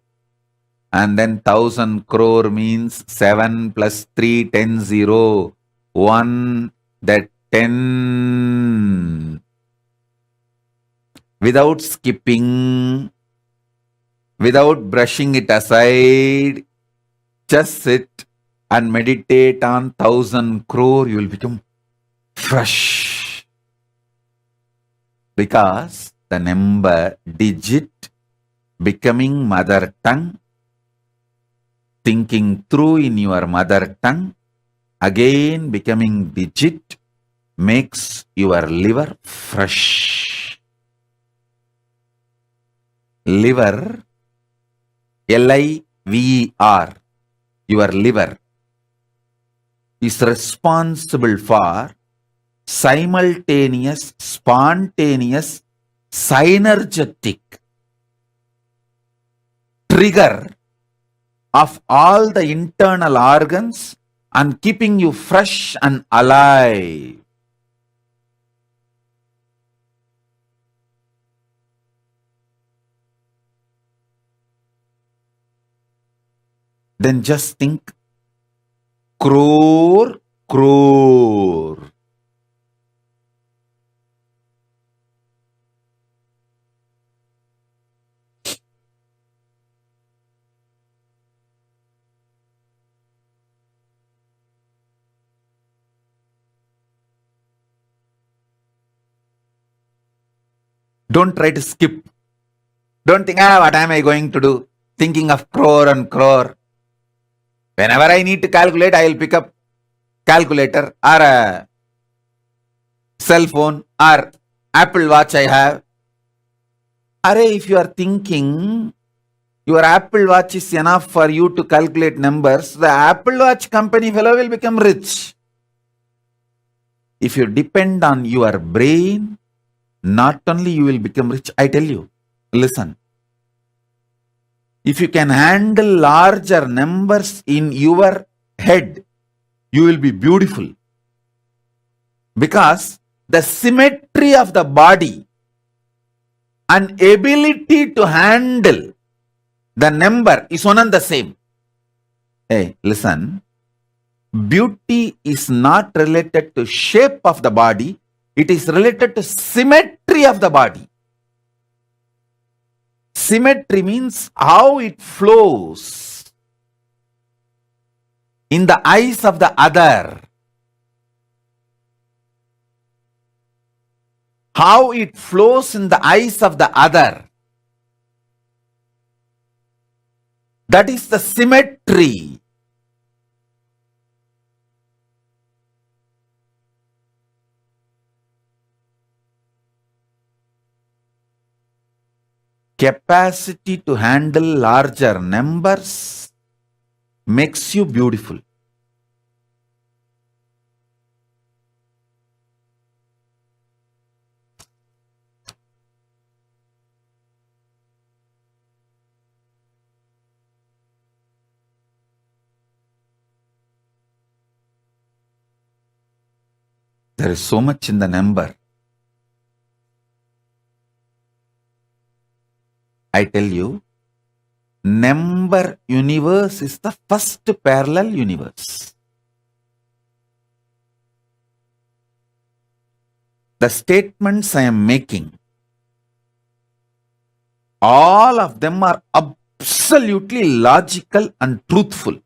And then 1,000 crore means 7 plus 3, 10, 0. 1, that 10. Without skipping, without brushing it aside, just sit and meditate on 1,000 crore, you will become fresh. Because the number, digit, becoming mother tongue, thinking through in your mother tongue, again becoming digit, makes your liver fresh. Liver, L-I-V-E-R, your liver, is responsible for simultaneous, spontaneous, synergetic trigger of all the internal organs and keeping you fresh and alive. Then just think, crore, crore. Don't try to skip. Don't think, what am I going to do? Thinking of crore and crore. Whenever I need to calculate, I will pick up calculator or a cell phone or Apple Watch I have. Array, if you are thinking your Apple Watch is enough for you to calculate numbers, the Apple Watch company fellow will become rich. If you depend on your brain, not only you will become rich, I tell you, listen. If you can handle larger numbers in your head, you will be beautiful. Because the symmetry of the body and ability to handle the number is one and the same. Hey, listen. Beauty is not related to shape of the body. It is related to symmetry of the body. Symmetry means how it flows in the eyes of the other. How it flows in the eyes of the other. That is the symmetry. Capacity to handle larger numbers makes you beautiful. There is so much in the number. I tell you, number universe is the first parallel universe. The statements I am making, all of them are absolutely logical and truthful.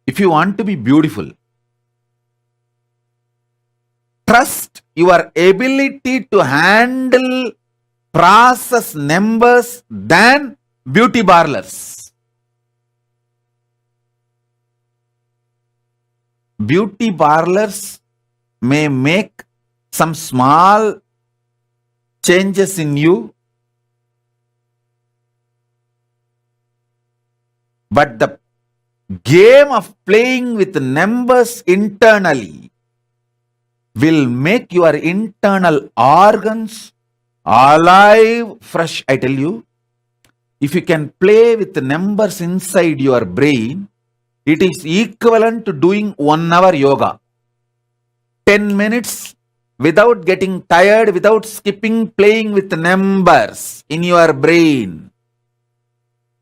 If you want to be beautiful, trust your ability to handle process numbers than beauty parlors. Beauty parlors may make some small changes in you, but the game of playing with numbers internally will make your internal organs alive, fresh. I tell you, if you can play with the numbers inside your brain, it is equivalent to doing 1 hour yoga. 10 minutes without getting tired, without skipping, playing with the numbers in your brain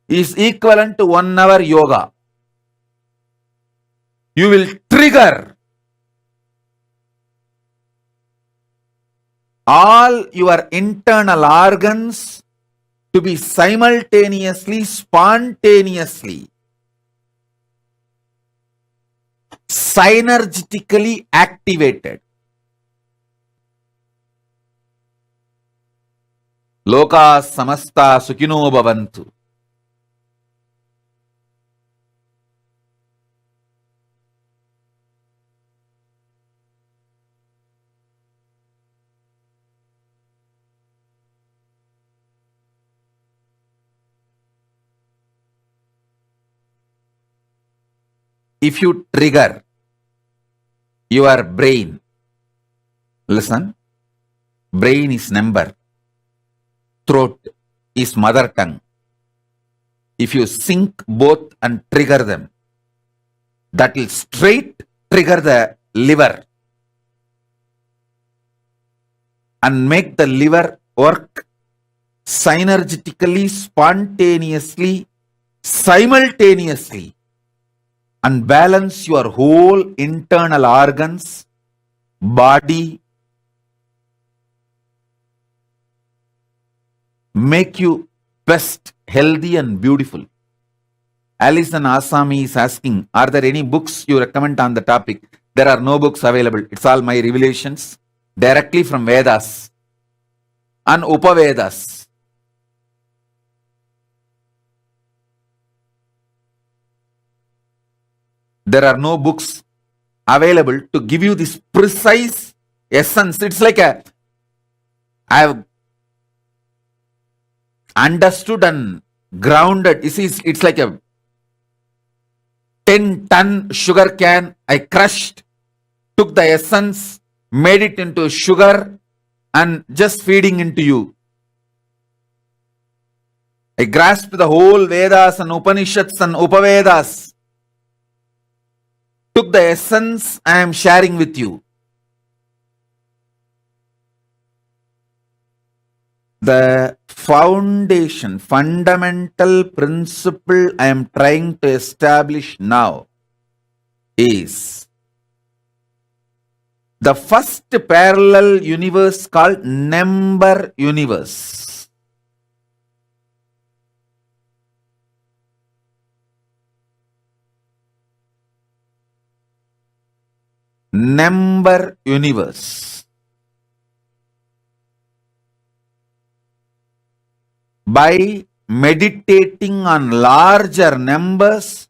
is equivalent to 1 hour yoga. You will trigger all your internal organs to be simultaneously, spontaneously, synergetically activated. Loka samasta sukhino bhavantu. If you trigger your brain, listen, brain is number, throat is mother tongue. If you sync both and trigger them, that will straight trigger the liver and make the liver work synergetically, spontaneously, simultaneously, and balance your whole internal organs, body, make you best, healthy and beautiful. Alison Asami is asking, are there any books you recommend on the topic? There are no books available. It's all my revelations directly from Vedas and Upavedas. There are no books available to give you this precise essence. It's like I have understood and grounded. You see, it's like a 10-ton sugar can. I crushed, took the essence, made it into sugar and just feeding into you. I grasped the whole Vedas and Upanishads and Upavedas. Took the essence I am sharing with you. The foundation, fundamental principle I am trying to establish now is the first parallel universe called number universe. Number universe. By meditating on larger numbers,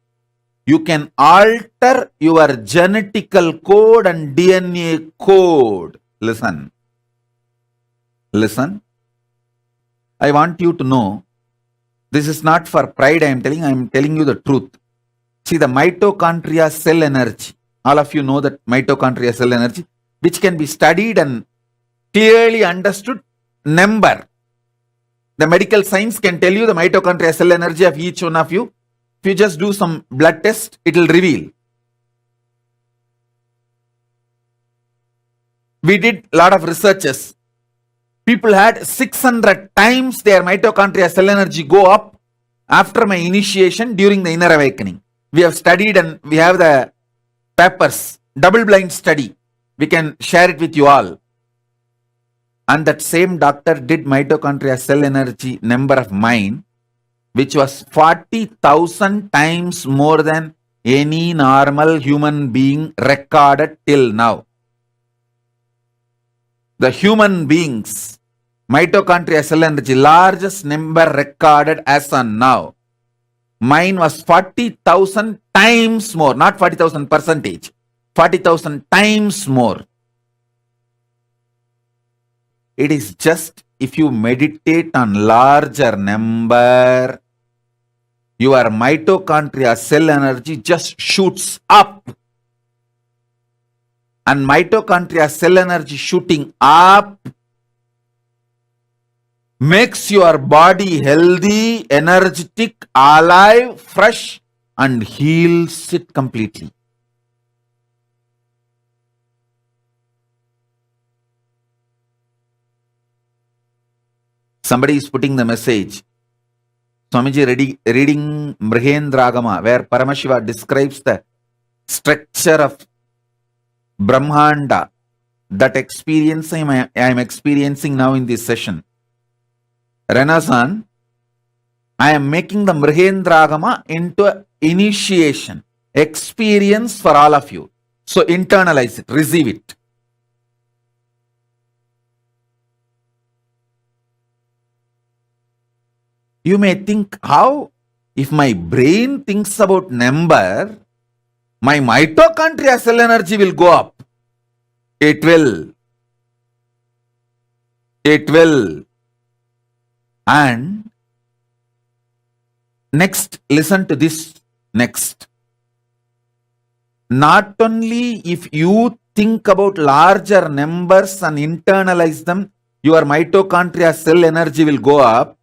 you can alter your genetical code and DNA code. Listen. Listen. I want you to know, this is not for pride I am telling you the truth. See, the mitochondria cell energy. All of you know that mitochondria cell energy, which can be studied and clearly understood. Number. The medical science can tell you the mitochondria cell energy of each one of you. If you just do some blood test, it will reveal. We did a lot of researches. People had 600 times their mitochondria cell energy go up after my initiation during the inner awakening. We have studied and we have the papers, double blind study. We can share it with you all. And that same doctor did mitochondria cell energy number of mine, which was 40,000 times more than any normal human being recorded till now. The human beings, mitochondria cell energy, largest number recorded as on now. Mine was 40,000 times more, not 40,000 percentage, 40,000 times more. It is just if you meditate on larger number, your mitochondria cell energy just shoots up. And mitochondria cell energy shooting up makes your body healthy, energetic, alive, fresh, and heals it completely. Somebody is putting the message. Swamiji reading Mrihendragama, where Paramashiva describes the structure of Brahmanda, that experience I am experiencing now in this session. Renaissance, I am making the Mrihendragama into an initiation, experience for all of you. So internalize it, receive it. You may think, how? If my brain thinks about number, my mitochondria cell energy will go up. It will. It will. And next, listen to this next. Not only if you think about larger numbers and internalize them, your mitochondria cell energy will go up.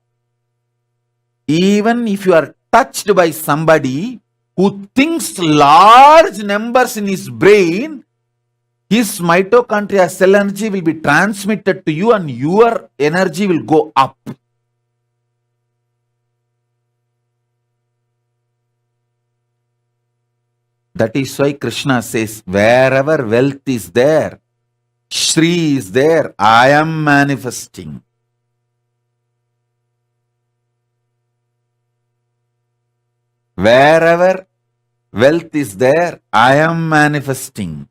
Even if you are touched by somebody who thinks large numbers in his brain, his mitochondria cell energy will be transmitted to you and your energy will go up. That is why Krishna says, wherever wealth is there, Shri is there, I am manifesting. Wherever wealth is there, I am manifesting.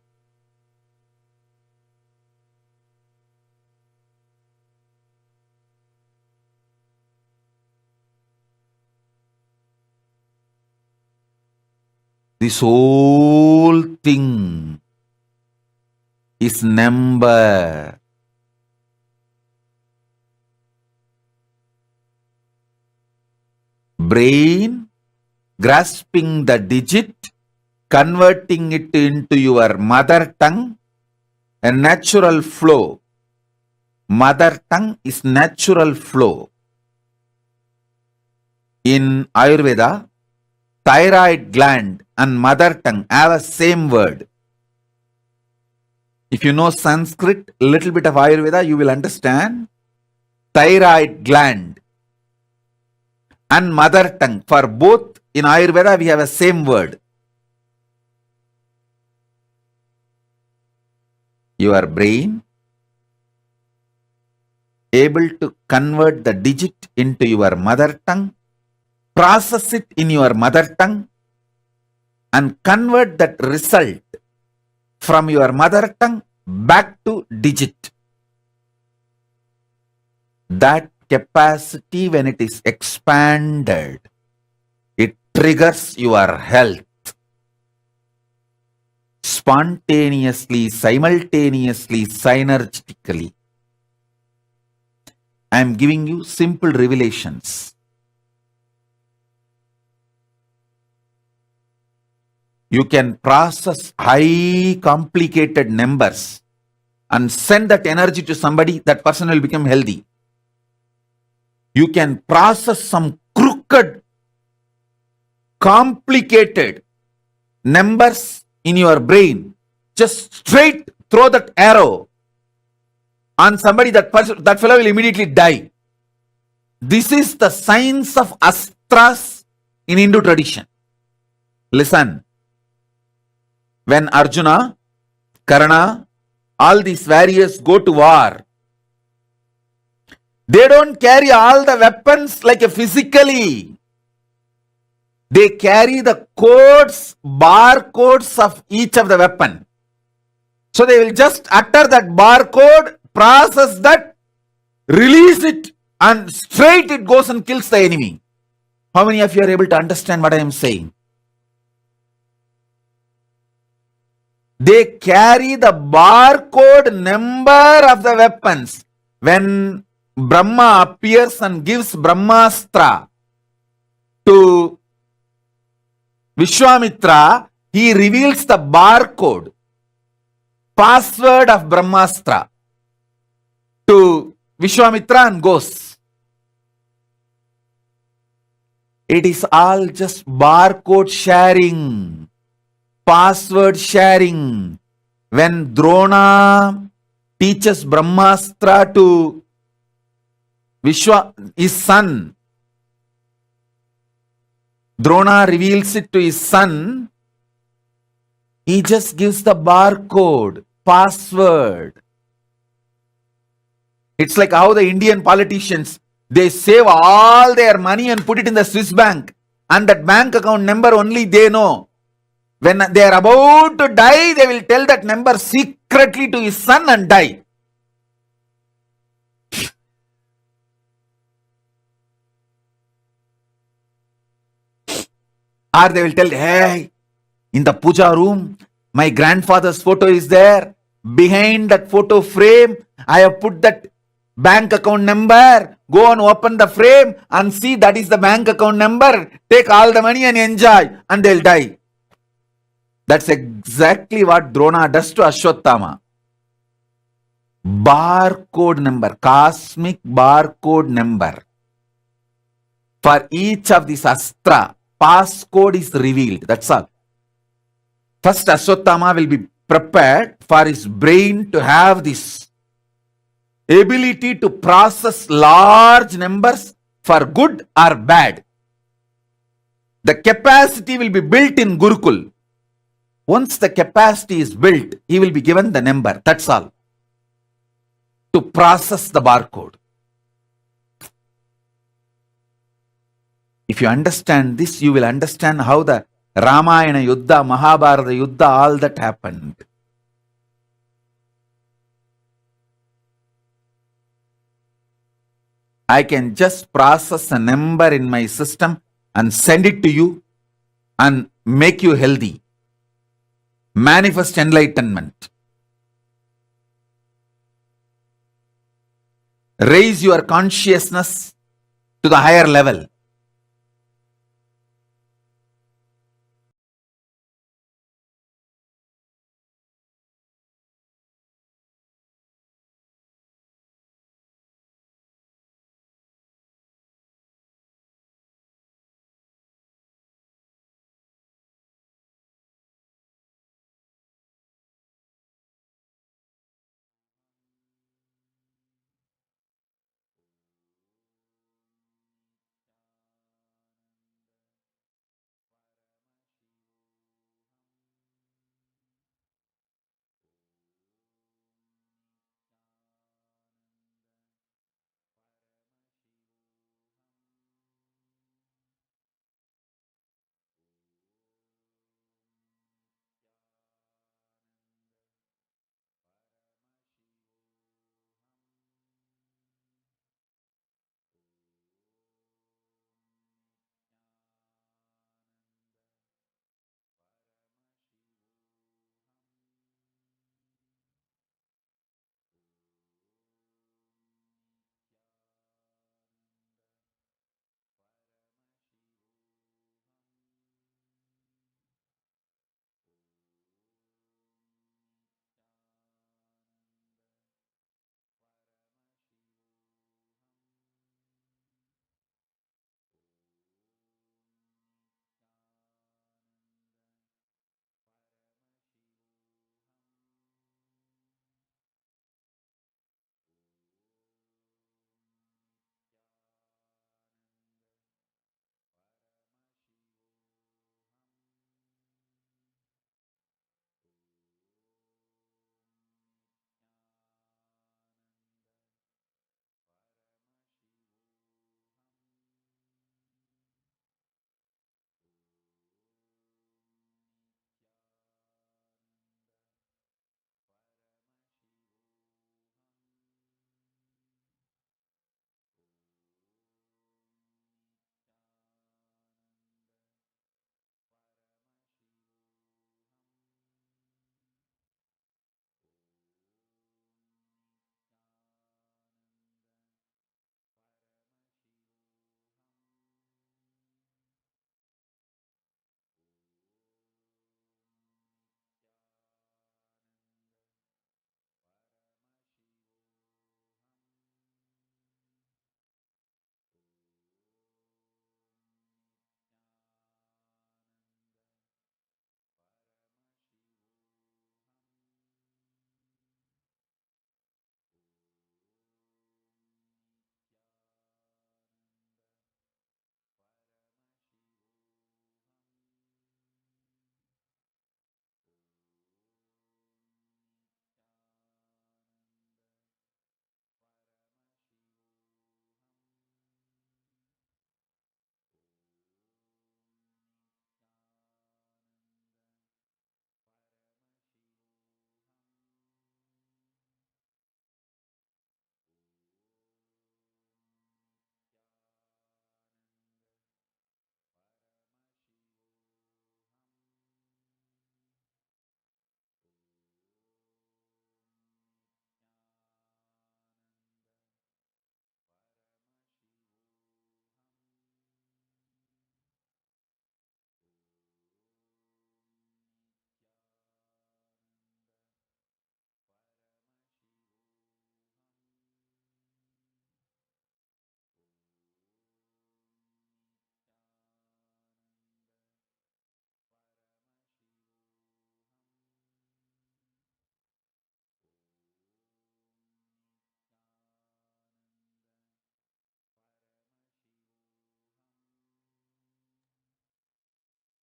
This whole thing is number. Brain grasping the digit, converting it into your mother tongue, a natural flow. Mother tongue is natural flow. In Ayurveda, thyroid gland and mother tongue have a same word. If you know Sanskrit, a little bit of Ayurveda, you will understand. Thyroid gland and mother tongue, for both in Ayurveda we have a same word. Your brain able to convert the digit into your mother tongue, process it in your mother tongue, and convert that result from your mother tongue back to digit. That capacity, when it is expanded, it triggers your health. Spontaneously, simultaneously, synergistically. I am giving you simple revelations. You can process high complicated numbers and send that energy to somebody, that person will become healthy. You can process some crooked, complicated numbers in your brain. Just straight throw that arrow on somebody, that fellow will immediately die. This is the science of astras in Hindu tradition. Listen, when Arjuna, Karna, all these warriors go to war, they don't carry all the weapons like a physically. They carry the codes, barcodes of each of the weapon. So they will just utter that barcode, process that, release it, and straight it goes and kills the enemy. How many of you are able to understand what I am saying? They carry the barcode number of the weapons. When Brahma appears and gives Brahmastra to Vishwamitra, he reveals the barcode, password of Brahmastra to Vishwamitra and goes. It is all just barcode sharing, password sharing. When Drona teaches Brahmastra to his son, Drona reveals it to his son, he just gives the barcode, password. It's like how the Indian politicians, they save all their money and put it in the Swiss bank, and that bank account number only they know. When they are about to die, they will tell that number secretly to his son and die. Or they will tell, hey, in the puja room, my grandfather's photo is there. Behind that photo frame, I have put that bank account number. Go and open the frame and see that is the bank account number. Take all the money and enjoy, and they'll die. That's exactly what Drona does to Ashwatthama. Barcode number, cosmic barcode number. For each of these astra, passcode is revealed. That's all. First, Ashwatthama will be prepared for his brain to have this ability to process large numbers for good or bad. The capacity will be built in Gurukul. Once the capacity is built, he will be given the number. That's all. To process the barcode. If you understand this, you will understand how the Ramayana Yuddha, Mahabharata Yuddha, all that happened. I can just process a number in my system and send it to you and make you healthy. Manifest enlightenment. Raise your consciousness to the higher level.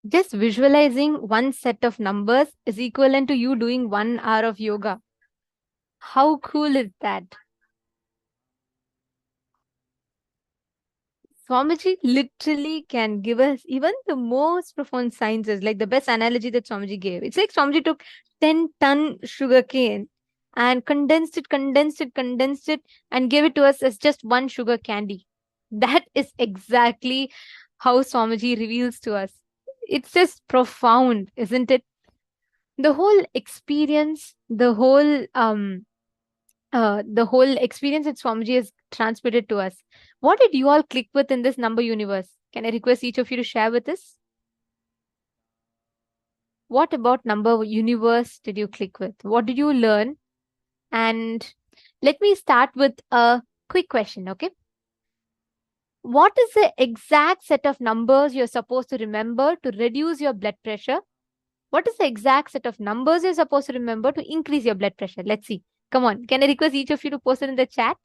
Just visualizing one set of numbers is equivalent to you doing 1 hour of yoga. How cool is that? Swamiji literally can give us even the most profound sciences, like the best analogy that Swamiji gave. It's like Swamiji took 10-ton sugar cane and condensed it, and gave it to us as just one sugar candy. That is exactly how Swamiji reveals to us. It's just profound, isn't it? The whole experience, the whole experience that Swamiji has transmitted to us. What did you all click with in this number universe? Can I request each of you to share with us? What about number universe did you click with? What did you learn? And let me start with a quick question, okay? What is the exact set of numbers you're supposed to remember to reduce your blood pressure? What is the exact set of numbers you're supposed to remember to increase your blood pressure? Let's see. Come on. Can I request each of you to post it in the chat?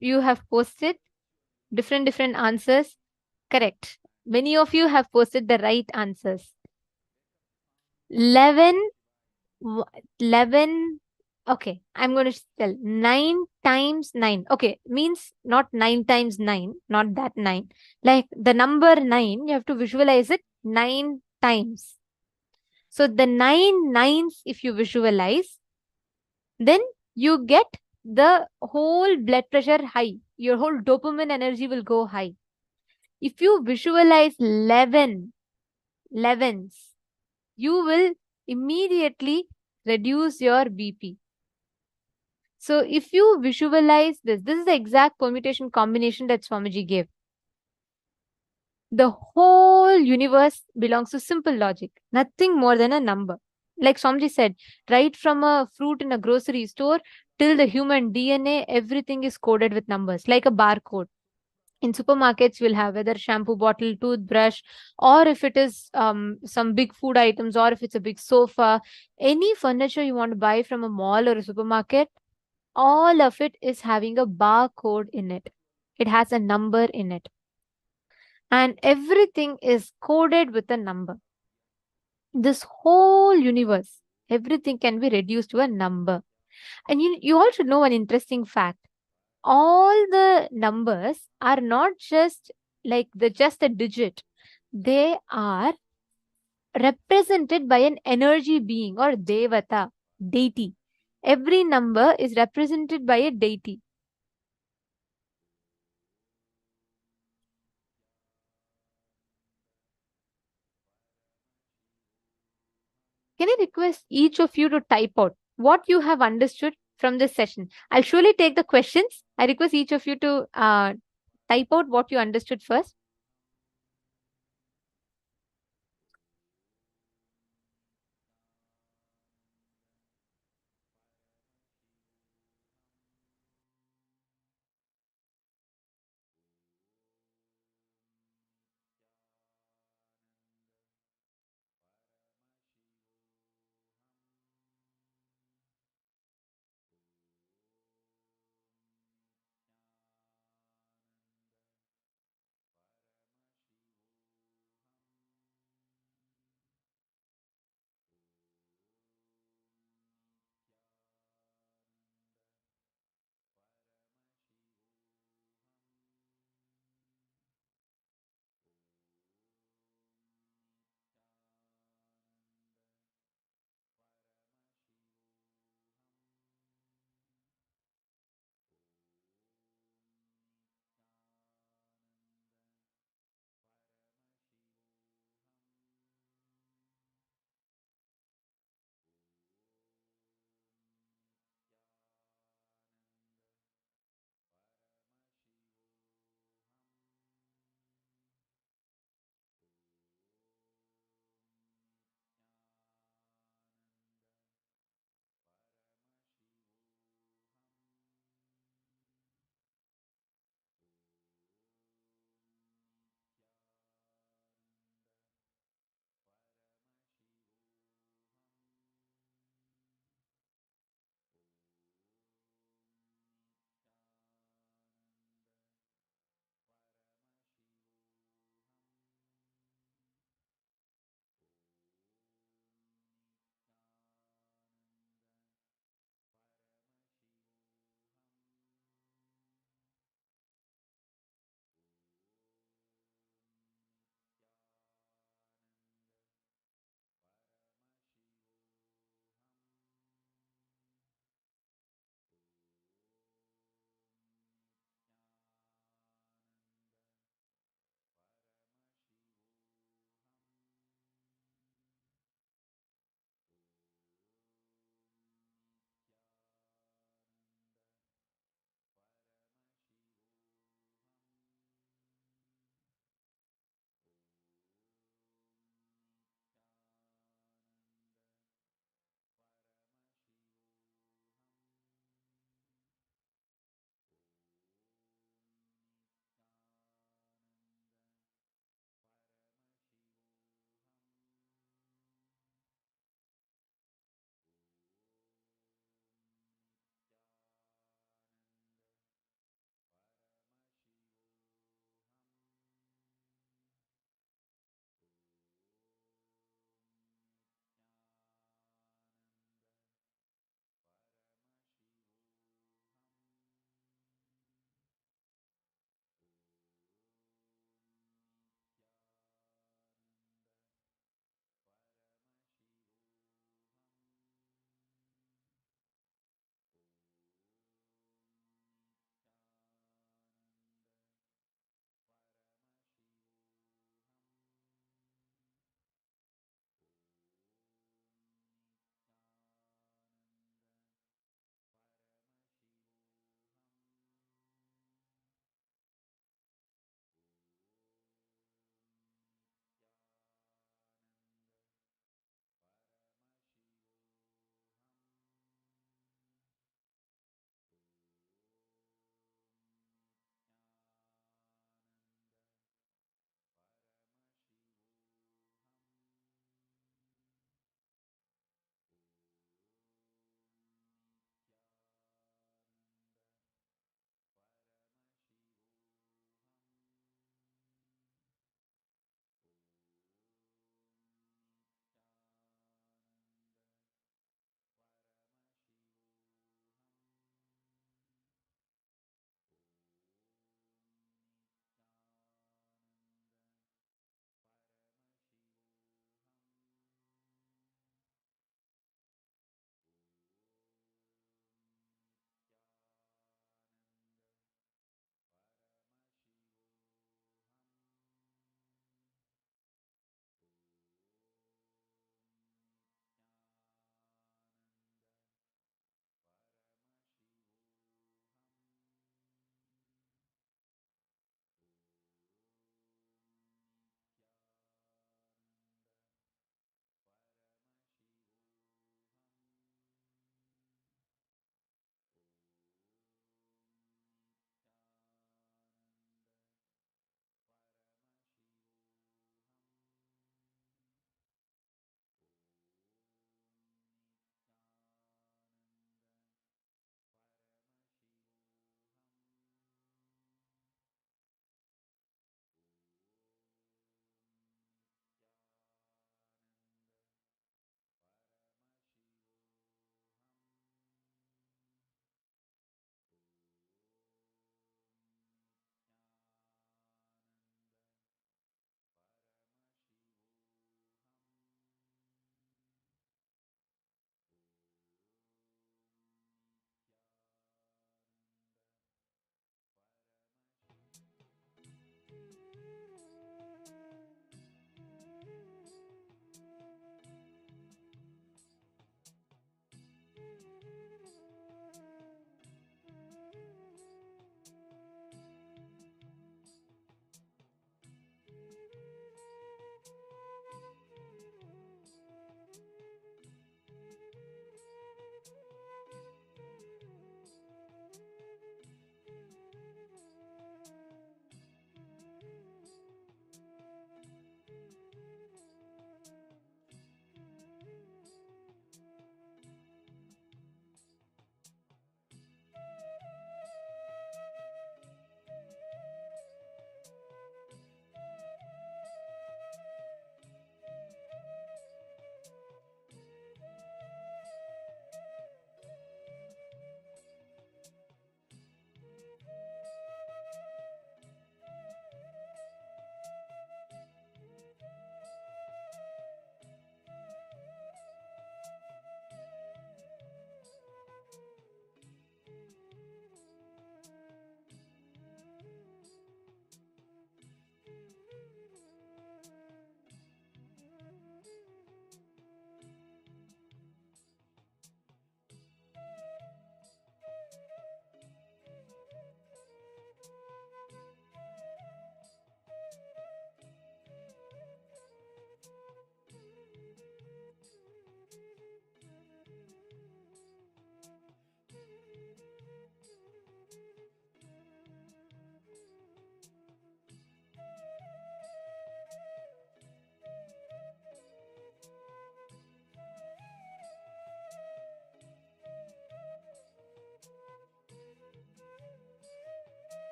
You have posted different answers. Correct. Many of you have posted the right answers. 11, 11. Okay, I'm going to tell 9 times 9. Okay, means not 9 times 9, not that 9. Like the number 9, you have to visualize it 9 times. So the 9 nines, if you visualize, then you get the whole blood pressure high. Your whole dopamine energy will go high. If you visualize 11 11s, you will immediately reduce your BP. So if you visualize this is the exact permutation combination that Swamiji gave. The whole universe belongs to simple logic, nothing more than a number. Like Swamiji said, right from a fruit in a grocery store till the human DNA, everything is coded with numbers, like a barcode. In supermarkets, we'll have whether shampoo bottle, toothbrush, or if it is some big food items, or if it's a big sofa, any furniture you want to buy from a mall or a supermarket, all of it is having a barcode in it. It has a number in it. And everything is coded with a number. This whole universe, everything can be reduced to a number. And you all should know an interesting fact. All the numbers are not just like just a digit. They are represented by an energy being or devata, deity. Every number is represented by a deity. Can I request each of you to type out what you have understood from this session? I'll surely take the questions. I request each of you to type out what you understood first.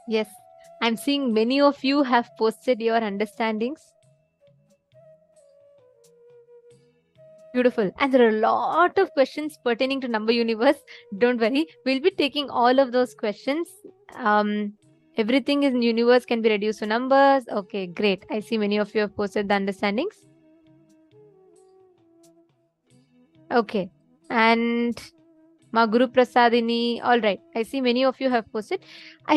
Yes, I'm seeing many of you have posted your understandings. Beautiful. And there are a lot of questions pertaining to number universe. Don't worry, we'll be taking all of those questions. Everything in universe can be reduced to numbers. Okay, great. I see many of you have posted the understandings. Okay. And Ma Guru Prasadini. All right. I see many of you have posted. I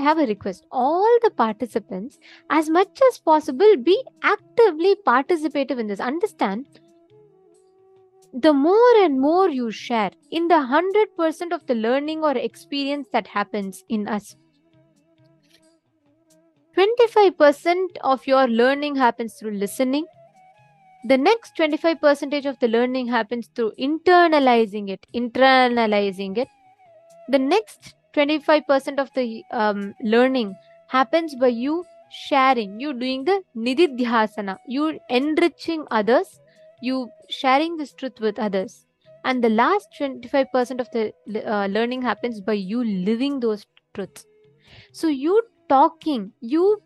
have a request. All the participants, as much as possible, be actively participative in this. Understand, the more and more you share in the 100% of the learning or experience that happens in us, 25% of your learning happens through listening. The next 25% of the learning happens through internalizing it. The next 25% of the learning happens by you sharing, you doing the nididhyasana, you enriching others, you sharing this truth with others. And the last 25% of the learning happens by you living those truths. So you talking, you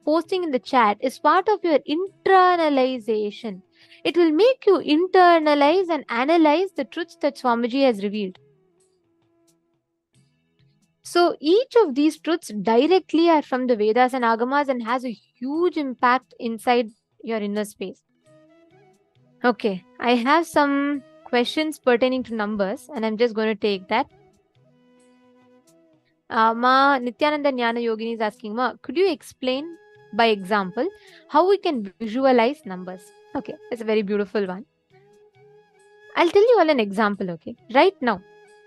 posting in the chat is part of your internalization. It will make you internalize and analyze the truths that Swamiji has revealed. So each of these truths directly are from the Vedas and Agamas and has a huge impact inside your inner space. Okay, I have some questions pertaining to numbers and I'm just going to take that. Ma Nithyananda Jnana Yogini is asking, Ma, could you explain by example how we can visualize numbers? Okay, it's a very beautiful one. I'll tell you all an example, okay? Right now,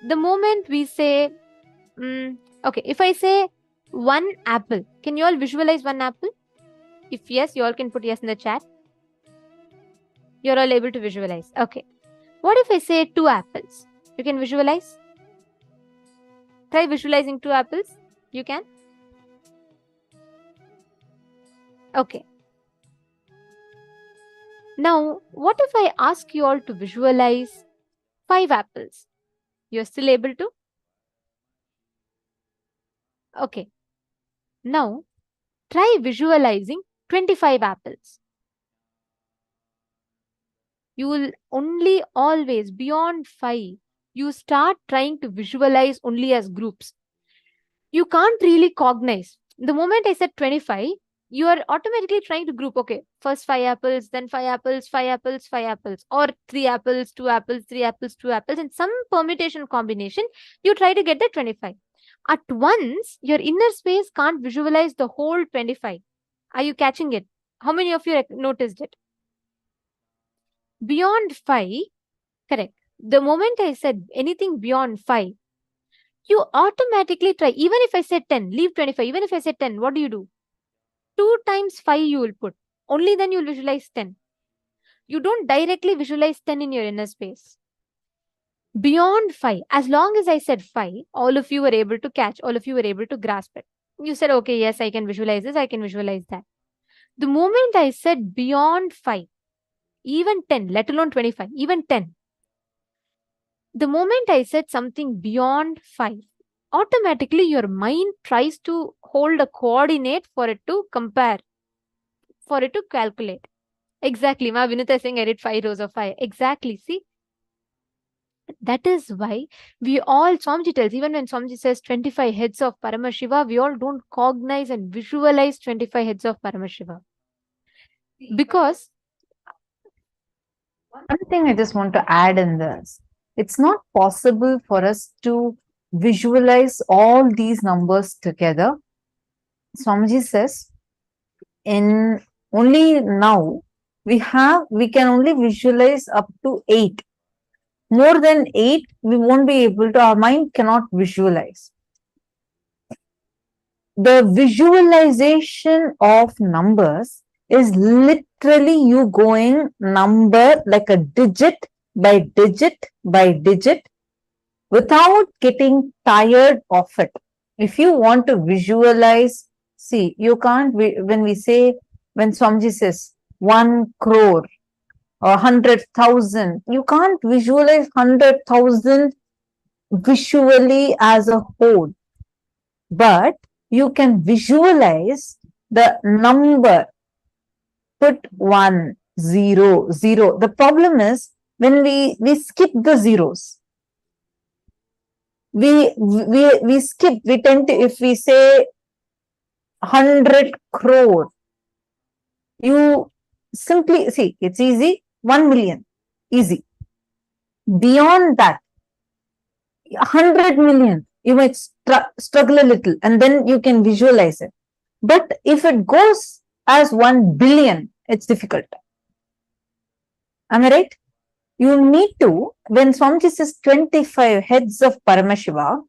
the moment we say, okay, if I say one apple, can you all visualize one apple? If yes, you all can put yes in the chat. You're all able to visualize. Okay. What if I say 2 apples? You can visualize? Try visualizing 2 apples. You can? Okay. Now, what if I ask you all to visualize 5 apples? You're still able to? Okay. Now, try visualizing 25 apples. You will only always, beyond 5, you start trying to visualize only as groups. You can't really cognize. The moment I said 25, you are automatically trying to group, okay, first 5 apples, then 5 apples, 5 apples, 5 apples, or 3 apples, 2 apples, 3 apples, 2 apples, and some permutation combination, you try to get the 25. At once, your inner space can't visualize the whole 25. Are you catching it? How many of you noticed it? Beyond 5, correct. The moment I said anything beyond 5, you automatically try. Even if I said 10, leave 25. Even if I said 10, what do? 2 times 5 you will put. Only then you will visualize 10. You don't directly visualize 10 in your inner space. Beyond 5, as long as I said 5, all of you were able to catch, all of you were able to grasp it. You said, okay, yes, I can visualize this, I can visualize that. The moment I said beyond 5, even 10, let alone 25, even 10. The moment I said something beyond 5, automatically your mind tries to hold a coordinate for it to compare, for it to calculate. Exactly. Ma Vinita is saying I did 5 rows of 5. Exactly. See? That is why we all, Swamiji tells, even when Swamiji says 25 heads of Paramashiva, we all don't cognize and visualize 25 heads of Paramashiva. Because one thing I just want to add in this, it's not possible for us to visualize all these numbers together. Swamiji says, in only now, we can only visualize up to 8. More than 8, we won't be able to, our mind cannot visualize. The visualization of numbers is literally you going number like a digit by digit by digit without getting tired of it. If you want to visualize, see, you can't, when Swamiji says 1 crore or 100,000, you can't visualize 100,000 visually as a whole. But you can visualize the number. Put 1, 0, 0. The problem is when we skip the zeros. We skip, we tend to, if we say 100 crore, you simply see, it's easy, 1 million, easy. Beyond that, 100 million, you might struggle a little and then you can visualize it. But if it goes as 1 billion, it's difficult. Am I right? You need to, when Swamiji says 25 heads of Paramashiva,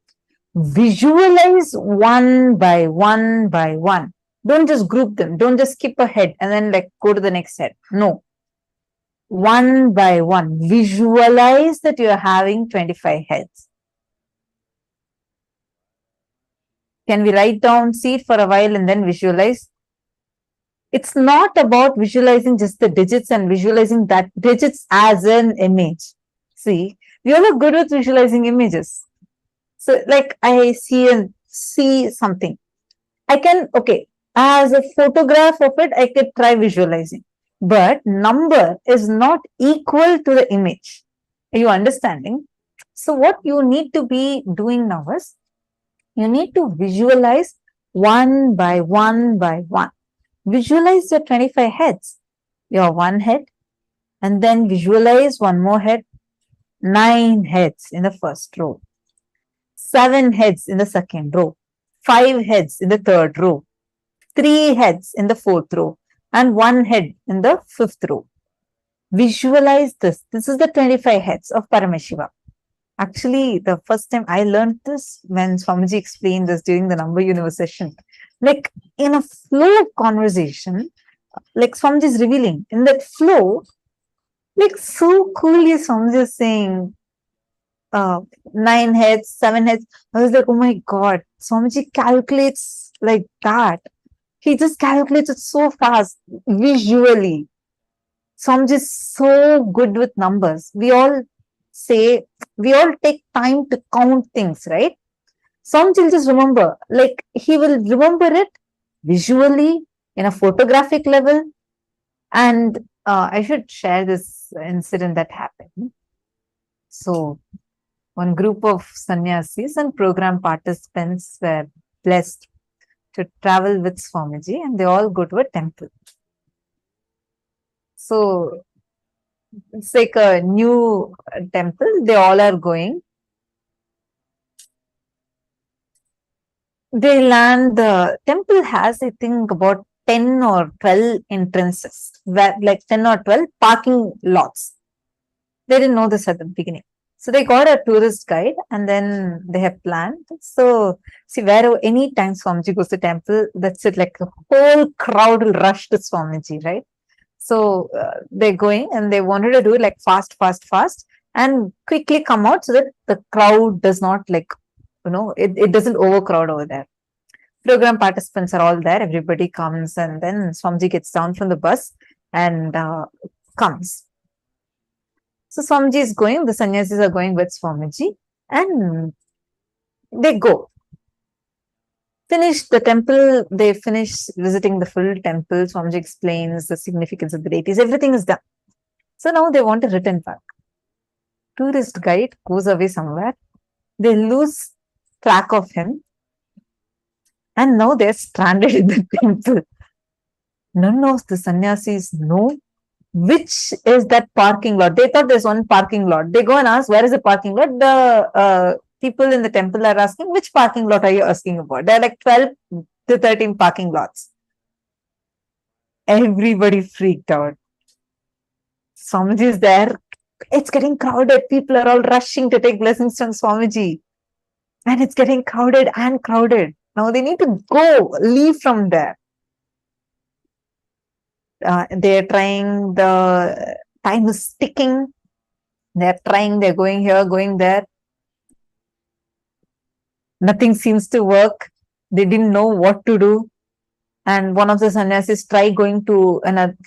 visualize one by one by one. Don't just group them. Don't just skip a head and then like go to the next head. No. One by one. Visualize that you're having 25 heads. Can we write down, see it for a while and then visualize? It's not about visualizing just the digits and visualizing that digits as an image. See, we all are good with visualizing images. So like I see something. I can, okay, as a photograph of it, I could try visualizing. But number is not equal to the image. Are you understanding? So what you need to be doing now is, you need to visualize one by one by one. Visualize your 25 heads, your one head, and then visualize one more head, 9 heads in the first row, 7 heads in the second row, 5 heads in the third row, 3 heads in the fourth row, and 1 head in the fifth row. Visualize this. This is the 25 heads of Paramashiva. Actually, the first time I learned this when Swamiji explained this during the Number Universe session. Like in a flow of conversation, like Swamiji is revealing, in that flow, like so coolly Swamiji is saying 9 heads, 7 heads. I was like, oh my God, Swamiji calculates like that. He just calculates it so fast, visually. Swamiji is so good with numbers. We all take time to count things, right? Swamiji will just remember, like he will remember it visually in a photographic level. And I should share this incident that happened. So one group of sannyasis and program participants were blessed to travel with Swamiji, and they all go to a temple. So it's like a new temple. They all are going. They land. The temple has, I think, about 10 or 12 entrances, where, like 10 or 12 parking lots. They didn't know this at the beginning. So they got a tourist guide and then they have planned. So see, where any time Swamiji goes to temple, that's it, like the whole crowd will rush to Swamiji, right? So they're going and they wanted to do it like fast and quickly come out so that the crowd does not it doesn't overcrowd over there. Program participants are all there. Everybody comes and then Swamiji gets down from the bus and comes. So Swamiji is going, the sannyasis are going with Swamiji and they go. Finish the temple, they finish visiting the full temple. Swamiji explains the significance of the deities. Everything is done. So now they want to return back. Tourist guide goes away somewhere. They lose track of him. And now they're stranded in the temple. None of the sannyasis know which is that parking lot. They thought there's one parking lot. They go and ask, where is the parking lot? The people in the temple are asking, which parking lot are you asking about? There are like 12 to 13 parking lots. Everybody freaked out. Swamiji is there. It's getting crowded. People are all rushing to take blessings from Swamiji. And it's getting crowded and crowded. Now they need to go, leave from there. They're trying, the time is ticking. They're trying, they're going here, going there. Nothing seems to work. They didn't know what to do. And one of the sannyasis try going to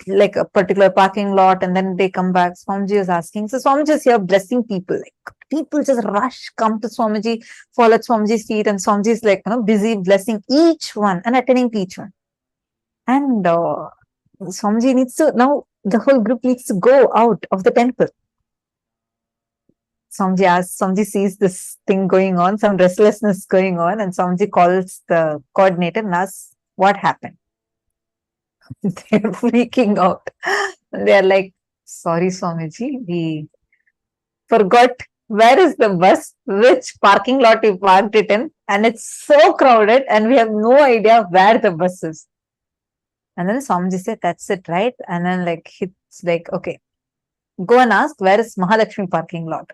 like a particular parking lot, and then they come back. Swamiji is asking. So Swamiji is here blessing people. Like people just rush, come to Swamiji, fall at Swamiji's feet, and Swamiji is like, busy blessing each one and attending to each one. And Swamiji needs to, now the whole group needs to go out of the temple. Swamiji sees this thing going on, some restlessness going on, and Swamiji calls the coordinator and asks, what happened? They're freaking out. They're like, sorry, Swamiji, we forgot where is the bus, which parking lot we parked it in, and it's so crowded, and we have no idea where the bus is. And then Swamiji said, that's it, right? And then like it's like, okay, go and ask where is Mahalakshmi parking lot.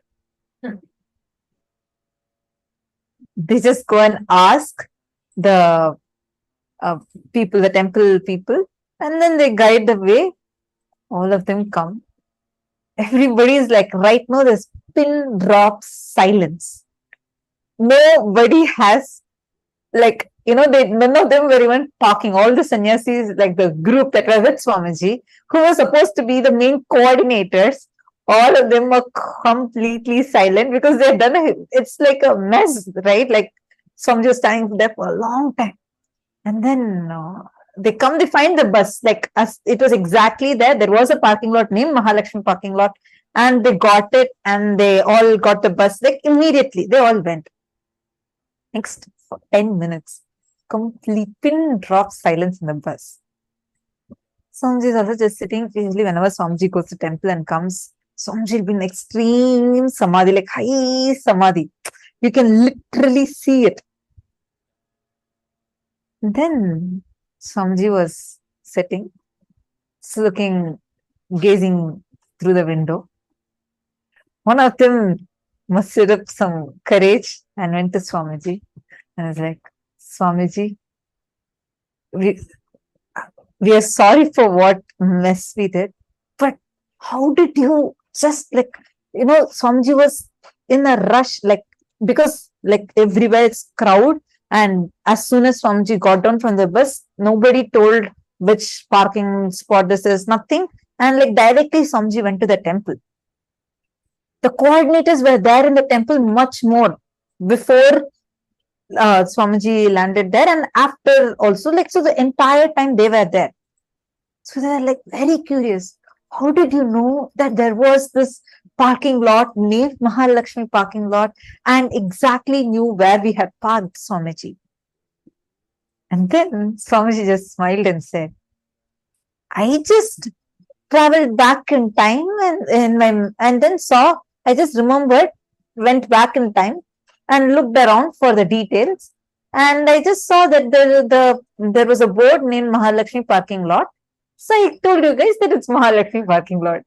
They just go and ask the people, the temple people, and then they guide the way. All of them come. Everybody is like, right now there's pin drop silence. Nobody has, like, none of them were even talking. All the sannyasis, like the group that were with Swamiji, who was supposed to be the main coordinators, all of them were completely silent because they've done it's like a mess, right? Like Swamiji was standing there for a long time. And then they find the bus, like it was exactly there. There was a parking lot named Mahalakshmi parking lot, and they got it, and they all got the bus, like immediately. They all went. Next, for 10 minutes, complete pin drop silence in the bus. Swamiji is also just sitting. Usually, whenever Swamiji goes to temple and comes, Swamiji will be in extreme samadhi, like high samadhi. You can literally see it. Then Swamiji was sitting, gazing through the window. One of them mustered up some courage and went to Swamiji and was like, Swamiji, we are sorry for what mess we did, but how did you just Swamiji was in a rush, because everywhere it's crowd. And as soon as Swamiji got down from the bus, nobody told which parking spot this is, nothing. And directly Swamiji went to the temple. The coordinators were there in the temple much more before Swamiji landed there, and after also, so the entire time they were there. So they were very curious. How did you know that there was this parking lot named Mahalakshmi parking lot, and exactly knew where we had parked, Swamiji? And then Swamiji just smiled and said, I just traveled back in time and then saw, I just remembered, went back in time and looked around for the details, and I just saw that there was a board named Mahalakshmi parking lot. So I told you guys that it's Mahalakshmi parking lot.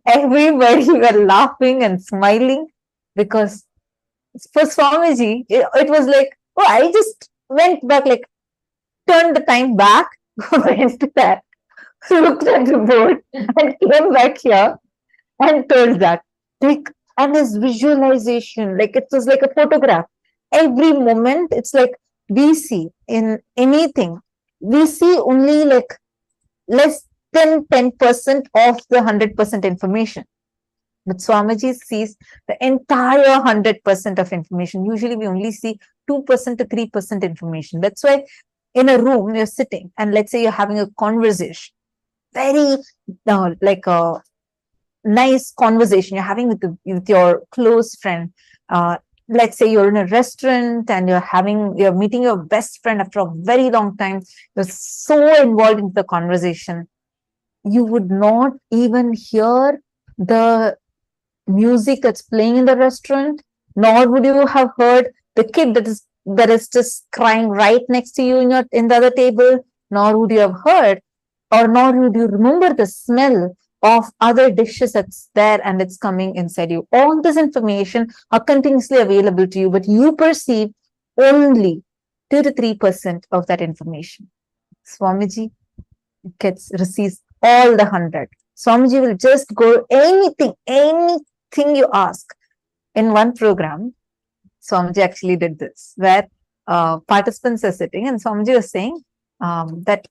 Everybody were laughing and smiling, because for Swamiji, it was like, oh, I just went back, turned the time back, went there, looked at the board, and came back here and told that. And his visualization, it was like a photograph. Every moment, it's like we see in anything, we see only less than 10% of the 100% information. But Swamiji sees the entire 100% of information. Usually we only see 2% to 3% information. That's why in a room you're sitting, and let's say you're having a conversation, very a nice conversation you're having with your close friend. Let's say you're in a restaurant and you're meeting your best friend after a very long time. You're so involved in the conversation, you would not even hear the music that's playing in the restaurant, nor would you have heard the kid that is just crying right next to you in the other table, nor would you have heard, or nor would you remember the smell of other dishes that's there and it's coming inside you. All this information are continuously available to you, but you perceive only 2 to 3% of that information. Swamiji receives all the 100. Swamiji will just go anything you ask. In one program, Swamiji actually did this, where participants are sitting and Swamiji was saying, that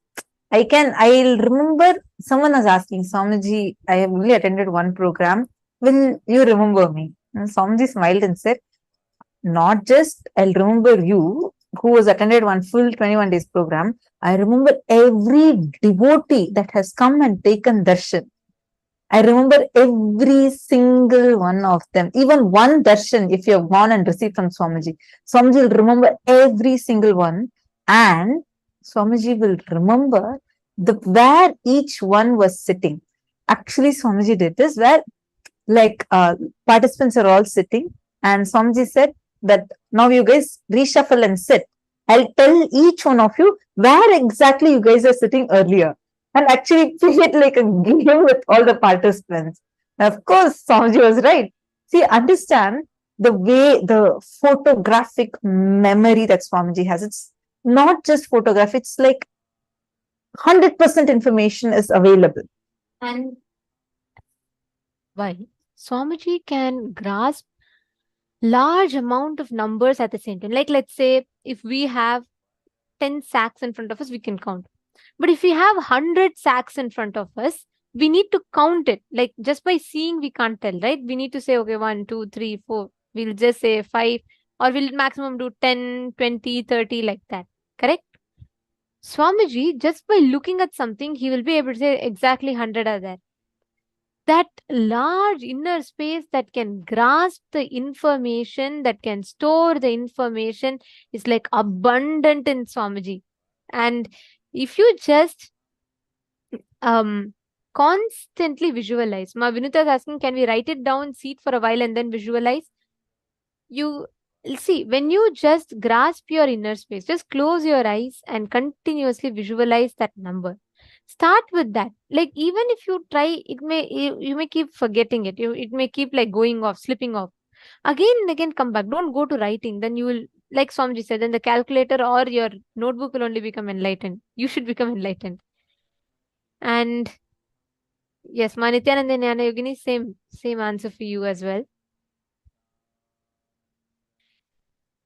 I'll remember someone was asking, Swamiji, I have only attended one program. Will you remember me? And Swamiji smiled and said, not just I'll remember you, who has attended one full 21 days program. I remember every devotee that has come and taken darshan. I remember every single one of them. Even one darshan, if you have gone and received from Swamiji, Swamiji will remember every single one, and Swamiji will remember where each one was sitting. Actually, Swamiji did this where participants are all sitting, and Swamiji said that now you guys reshuffle and sit. I'll tell each one of you where exactly you guys are sitting earlier, and actually play it like a game with all the participants. And of course, Swamiji was right. See, understand the way the photographic memory that Swamiji has. It's not just photograph, it's like 100% information is available. And why? Swamiji can grasp large amount of numbers at the same time. Like, let's say if we have 10 sacks in front of us, we can count. But if we have 100 sacks in front of us, we need to count it. Like, just by seeing, we can't tell, right? We need to say, okay, 1, 2, 3, 4. We'll just say 5, or we'll maximum do 10, 20, 30, like that. Correct? Swamiji, just by looking at something, he will be able to say exactly 100 are there. That large inner space that can grasp the information, that can store the information, is like abundant in Swamiji. And if you just constantly visualize, Ma Vinita is asking, can we write it down, see it for a while, and then visualize? You see, when you just grasp your inner space, just close your eyes and continuously visualize that number. Start with that. Like, even if you try, you may keep forgetting it. It may keep like going off, slipping off. Again and again, come back. Don't go to writing. Then you will, like Swamiji said, then the calculator or your notebook will only become enlightened. You should become enlightened. And yes, Nithyananda and Jnana Yogini, same answer for you as well.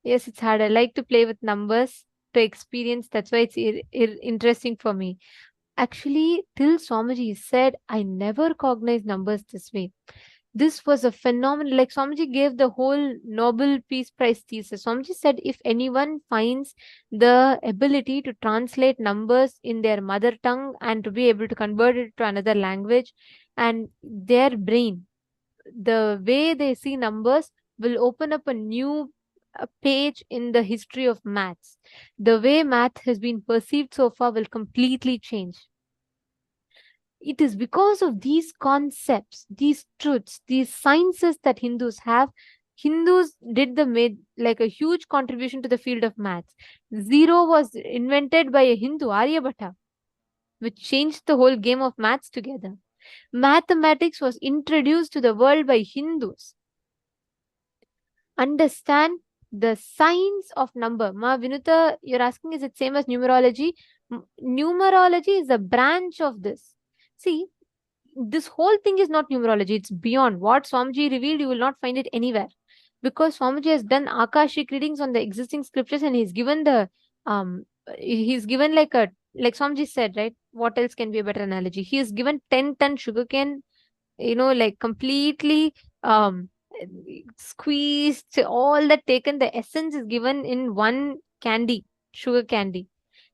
Yes, it's hard. I like to play with numbers to experience. That's why it's interesting for me. Actually, till Swamiji said, I never cognized numbers this way. This was a phenomenon. Like, Swamiji gave the whole Nobel Peace Prize thesis. Swamiji said, if anyone finds the ability to translate numbers in their mother tongue and to be able to convert it to another language, and their brain, the way they see numbers will open up a new page in the history of maths. The way math has been perceived so far will completely change. It is because of these concepts, these truths, these sciences that Hindus have. Hindus made like a huge contribution to the field of maths. Zero was invented by a Hindu, Aryabhatta, which changed the whole game of maths together. Mathematics was introduced to the world by Hindus. Understand the science of number. Ma Vinuta, you're asking, is it same as numerology? Numerology is a branch of this. See, this whole thing is not numerology. It's beyond. What Swamiji revealed, you will not find it anywhere. Because Swamiji has done Akashic readings on the existing scriptures, and he's given like Swamiji said, right? What else can be a better analogy? He has given 10-ton sugarcane, like completely squeezed, all that taken, the essence is given in one candy, sugar candy.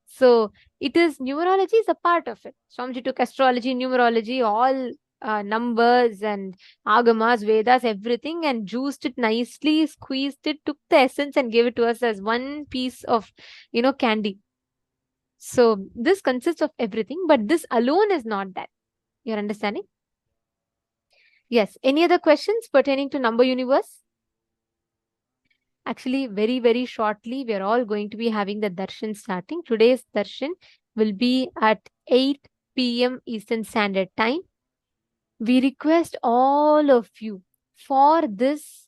So it is, numerology is a part of it. Swamiji took astrology, numerology, all numbers and agamas, Vedas, everything, and juiced it nicely, squeezed it, took the essence and gave it to us as one piece of, candy. So this consists of everything, but this alone is not that. You're understanding? Yes. Any other questions pertaining to number universe? Actually, very, very shortly, we are all going to be having the darshan starting. Today's darshan will be at 8 p.m. Eastern Standard Time. We request all of you for this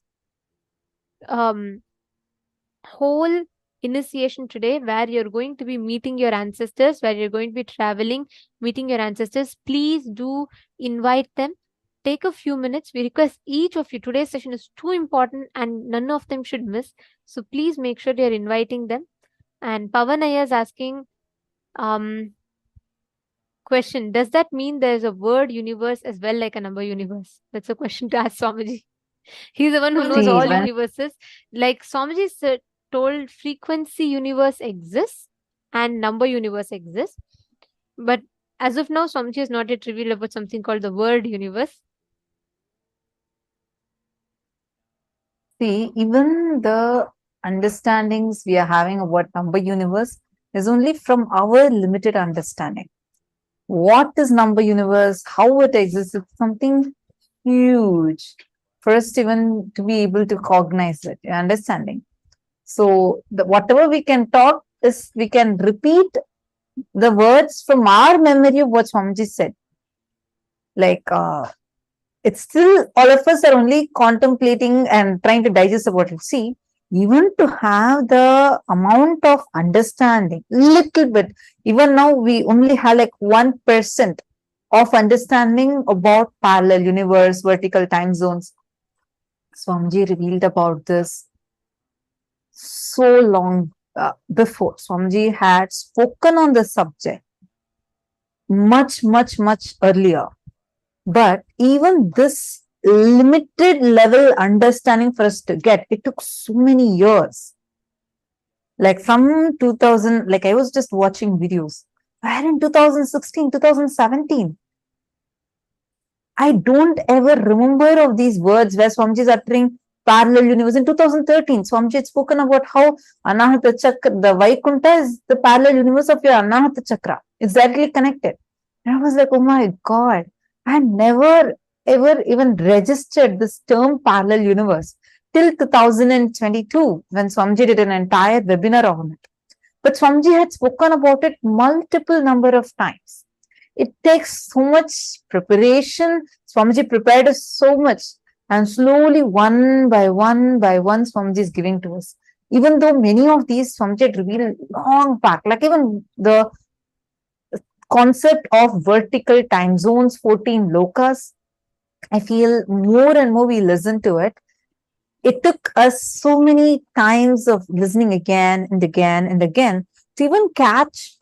whole initiation today, where you're going to be meeting your ancestors, where you're going to be traveling, meeting your ancestors. Please do invite them. Take a few minutes. We request each of you. Today's session is too important and none of them should miss. So please make sure you're inviting them. And Pavan Iyer is asking, Question: does that mean there's a word universe as well, like a number universe? That's a question to ask Swamiji. He's the one who knows See, all when- universes. Like Swamiji told, frequency universe exists and number universe exists. But as of now, Swamiji has not yet revealed about something called the word universe. See, even the understandings we are having about number universe is only from our limited understanding. What is number universe, how it exists, it's something huge for us to even to be able to cognize it, your understanding. So whatever we can talk is we can repeat the words from our memory of what Swamiji said. Like it's still all of us are only contemplating and trying to digest about it. See, even to have the amount of understanding, little bit, even now we only have like 1% of understanding about parallel universe, vertical time zones. Swamiji revealed about this so long before. Swamiji had spoken on the subject much earlier. But even this limited level understanding for us to get, it took so many years. Like from 2000, like I was just watching videos. Where in 2016, 2017, I don't ever remember of these words where Swamiji is uttering parallel universe. In 2013, Swamiji had spoken about how Anahata Chakra, the Vaikuntha is the parallel universe of your Anahata Chakra. It's directly connected. And I was like, oh my God, I never ever even registered this term parallel universe till 2022 when Swamiji did an entire webinar on it. But Swamiji had spoken about it multiple number of times. It takes so much preparation. Swamiji prepared us so much, and slowly one by one, Swamiji is giving to us. Even though many of these Swamiji had revealed long back, like even the concept of vertical time zones, 14 lokas, I feel more and more we listen to it. It took us so many times of listening again and again and again to even catch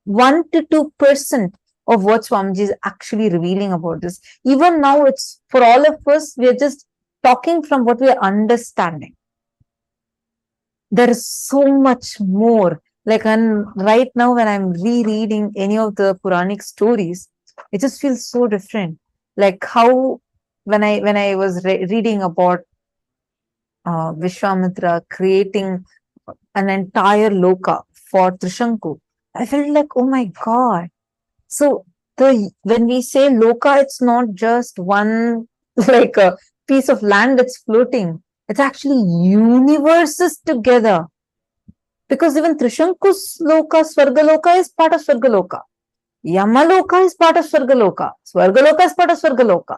1 to 2% of what Swamiji is actually revealing about this. Even now, it's for all of us, we are just talking from what we are understanding. There is so much more. Like right now, when I'm rereading any of the Puranic stories, it just feels so different. Like how when I was reading about Vishwamitra creating an entire loka for Trishanku, I felt like, oh my God. So when we say loka, it's not just one like a piece of land that's floating. It's actually universes together. Because even Trishanku's loka, Swargaloka is part of Swargaloka. Yamaloka is part of Swargaloka. Swargaloka is part of Swargaloka.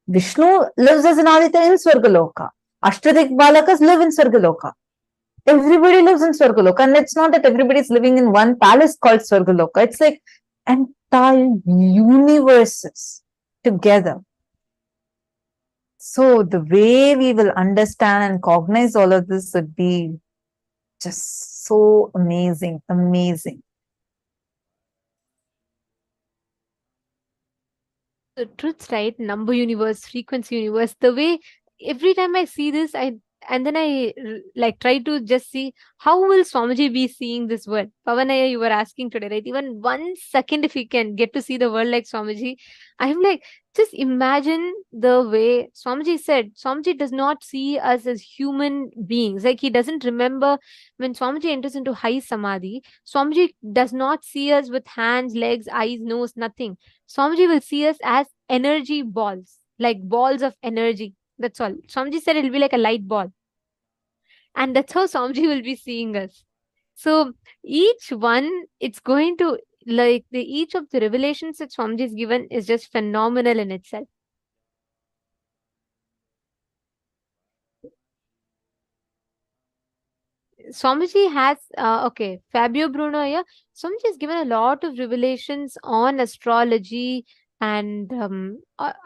Vishnu lives as an Aditya in Swargaloka. Ashtadik Balakas live in Swargaloka. Everybody lives in Swargaloka. And it's not that everybody is living in one palace called Swargaloka. It's like entire universes together. So the way we will understand and cognize all of this would be just so amazing. The truths, right? Number universe, frequency universe. The way every time I see this, and then I like try to just see how will Swamiji be seeing this world. Pavanaya, you were asking today, right? Even 1 second, if you can get to see the world like Swamiji, I'm like, just imagine the way Swamiji said. Swamiji does not see us as human beings. Like he doesn't remember when Swamiji enters into high samadhi. Swamiji does not see us with hands, legs, eyes, nose, nothing. Swamiji will see us as energy balls, like balls of energy. That's all. Swamiji said it'll be like a light ball. And that's how Swamiji will be seeing us. So each one, it's going to, like each of the revelations that Swamiji is given is just phenomenal in itself. Swamiji has, okay, Fabio Bruno here. Swamiji has given a lot of revelations on astrology and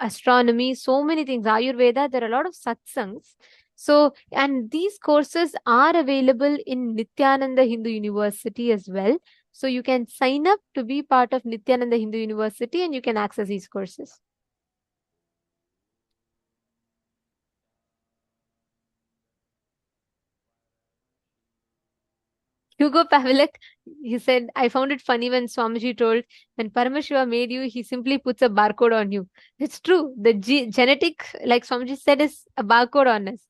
astronomy, so many things, Ayurveda. There are a lot of satsangs. So, and these courses are available in Nithyananda Hindu University as well. So you can sign up to be part of Nithyananda Hindu University and you can access these courses. Hugo Pavlik, he said, I found it funny when Swamiji told, when Paramashiva made you, he simply puts a barcode on you. It's true. The genetic, like Swamiji said, is a barcode on us.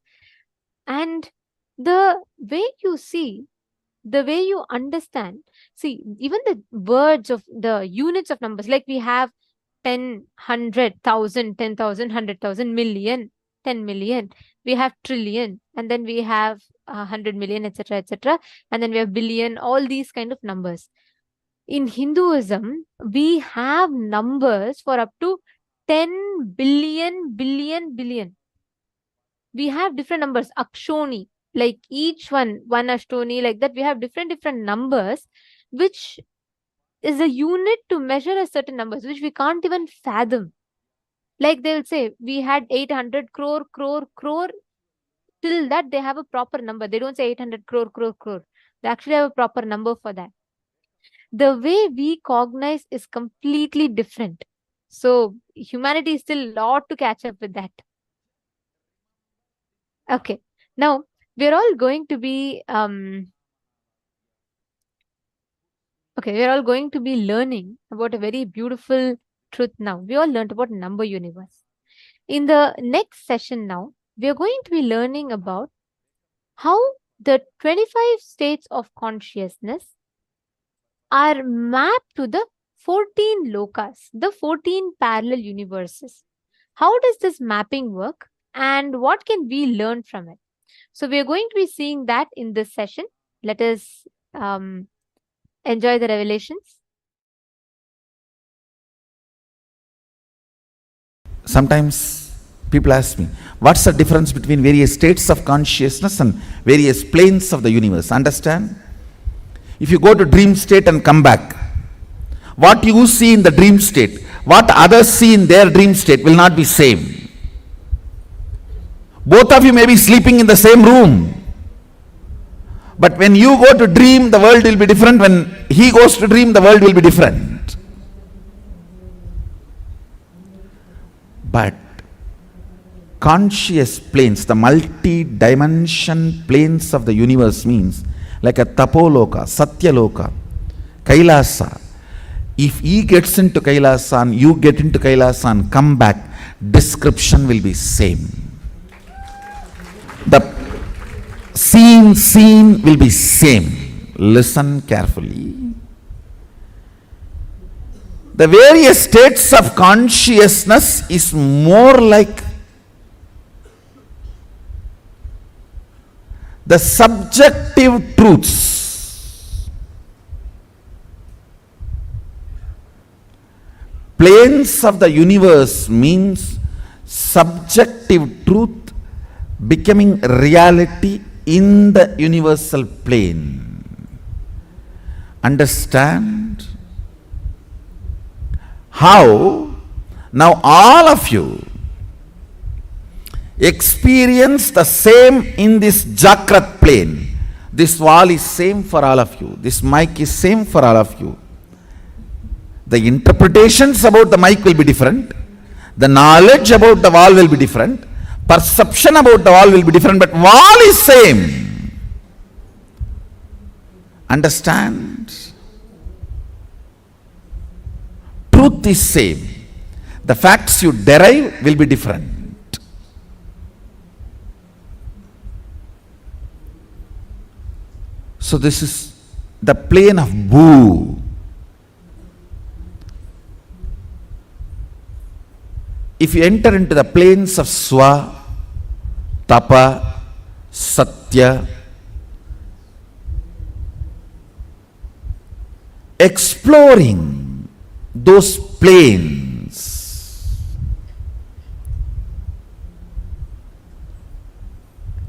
And the way you see, the way you understand, see, even the words of the units of numbers, like we have 10, 100, 1000, 10,000, 100,000, million, 10 million, we have trillion, and then we have 100 million, etc., etc., and then we have billion, all these kind of numbers. In Hinduism, we have numbers for up to 10 billion, billion. We have different numbers, akshoni, like each one ashtoni, like that. We have different numbers, which is a unit to measure a certain numbers, which we can't even fathom. Like they will say, we had 800 crore. Till that, they have a proper number. They don't say 800 crore. They actually have a proper number for that. The way we cognize is completely different. So humanity is still a lot to catch up with that. Okay. Now, we're all going to be we're all going to be learning about a very beautiful truth now. We all learned about number universe. In the next session now, we are going to be learning about how the 25 states of consciousness are mapped to the 14 lokas, the 14 parallel universes. How does this mapping work and what can we learn from it? So we are going to be seeing that in this session. Let us enjoy the revelations. Sometimes people ask me, what's the difference between various states of consciousness and various planes of the universe? Understand? If you go to dream state and come back, what you see in the dream state, what others see in their dream state will not be same. Both of you may be sleeping in the same room. But when you go to dream, the world will be different. When he goes to dream, the world will be different. But conscious planes, the multi-dimension planes of the universe means like a tapoloka, satyaloka, kailasa. If he gets into kailasa and you get into kailasa and come back, description will be same. The scene will be same. Listen carefully. The various states of consciousness is more like the subjective truths. Planes of the universe means subjective truth becoming reality in the universal plane. Understand? How? Now all of you experience the same in this Jakrat plane. This wall is same for all of you. This mic is same for all of you. The interpretations about the mic will be different. The knowledge about the wall will be different. Perception about the wall will be different, but wall is same. Understand? Truth is same. The facts you derive will be different. So this is the plane of Bhu. If you enter into the planes of Swa, Tapa, Satya, exploring those planes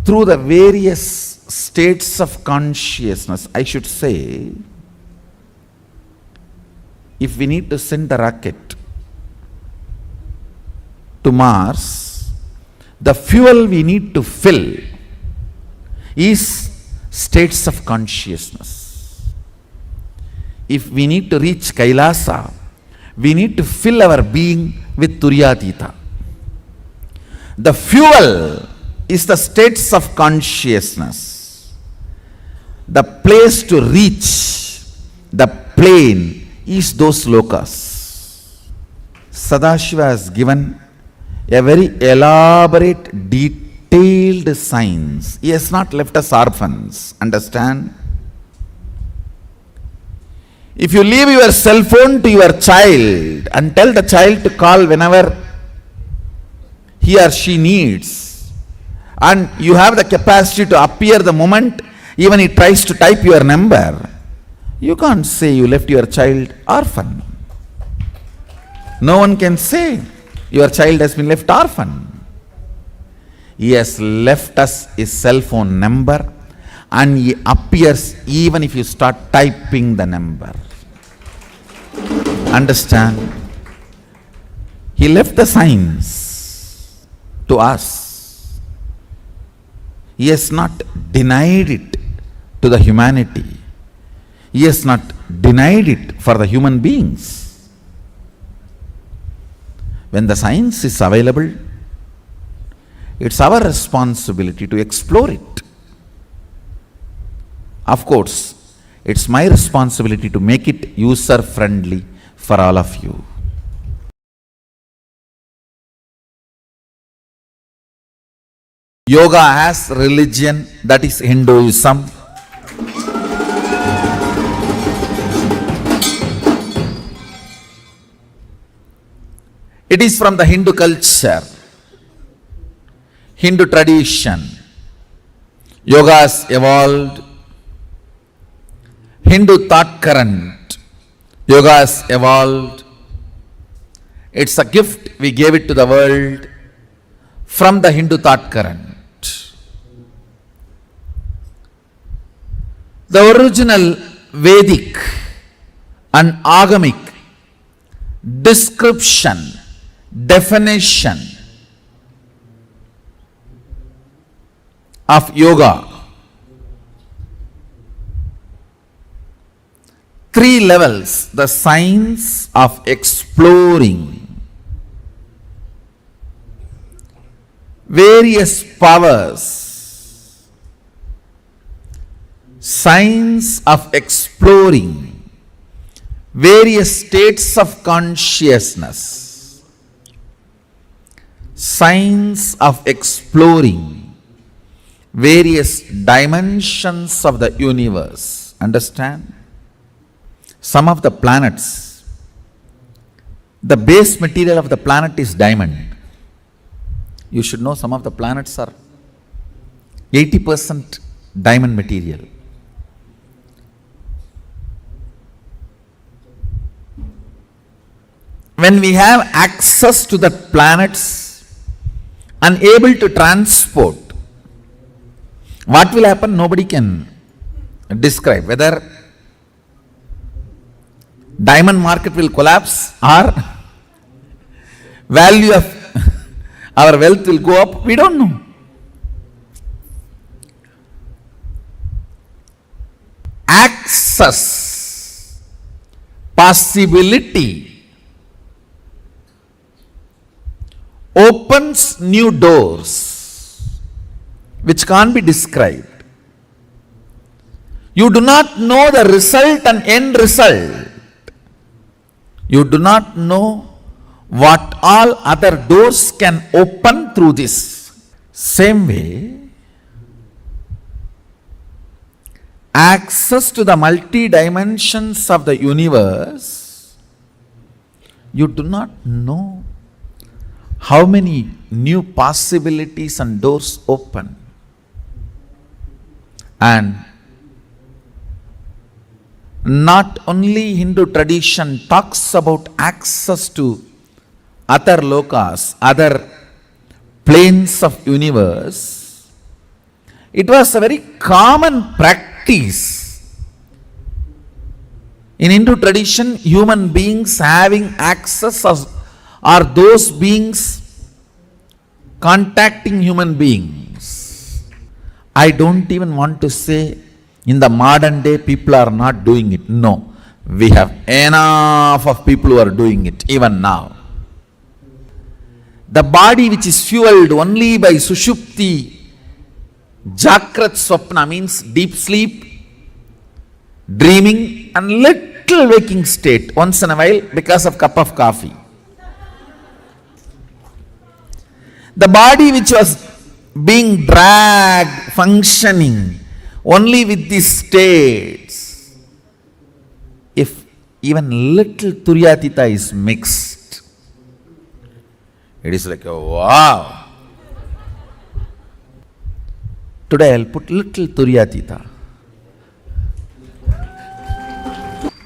through the various states of consciousness, I should say, if we need to send a rocket to Mars, the fuel we need to fill is states of consciousness. if we need to reach Kailasa, we need to fill our being with Turyatita. The fuel is the states of consciousness. The place to reach, the plane, is those lokas. Sadashiva has given a very elaborate, detailed science. He has not left us orphans. Understand? If you leave your cell phone to your child and tell the child to call whenever he or she needs, and you have the capacity to appear the moment even he tries to type your number, you can't say you left your child orphan. No one can say your child has been left orphan. He has left us his cell phone number, and he appears even if you start typing the number. Understand? He left the science to us. He has not denied it to the humanity. He has not denied it for the human beings. When the science is available, it's our responsibility to explore it. Of course, it's my responsibility to make it user-friendly for all of you. Yoga has religion, that is Hinduism. It is from the Hindu culture, Hindu tradition. Yoga has evolved. Hindu thought current. Yoga has evolved. It's a gift we gave it to the world from the Hindu thought current. The original Vedic and Agamic description, definition of yoga, 3 levels: the science of exploring various powers, science of exploring various states of consciousness, science of exploring various dimensions of the universe. Understand? Some of the planets, the base material of the planet is diamond. You should know some of the planets are 80% diamond material. When we have access to the planets and able to transport, what will happen? Nobody can describe. Whether diamond market will collapse or value of our wealth will go up, we don't know. Access, possibility, opens new doors which can't be described. You do not know the result and end result. You do not know what all other doors can open through this. Same way, access to the multi-dimensions of the universe, you do not know how many new possibilities and doors open. And not only Hindu tradition talks about access to other lokas, other planes of universe, it was a very common practice. In Hindu tradition, human beings having access are those beings contacting human beings. I don't even want to say in the modern day people are not doing it. No. We have enough of people who are doing it even now. The body which is fueled only by Sushupti, Jakrat Swapna means deep sleep, dreaming and little waking state once in a while because of cup of coffee. The body which was being dragged, functioning only with these states, if even little Turyatita is mixed, it is like, a wow. Today I'll put little Turyatita.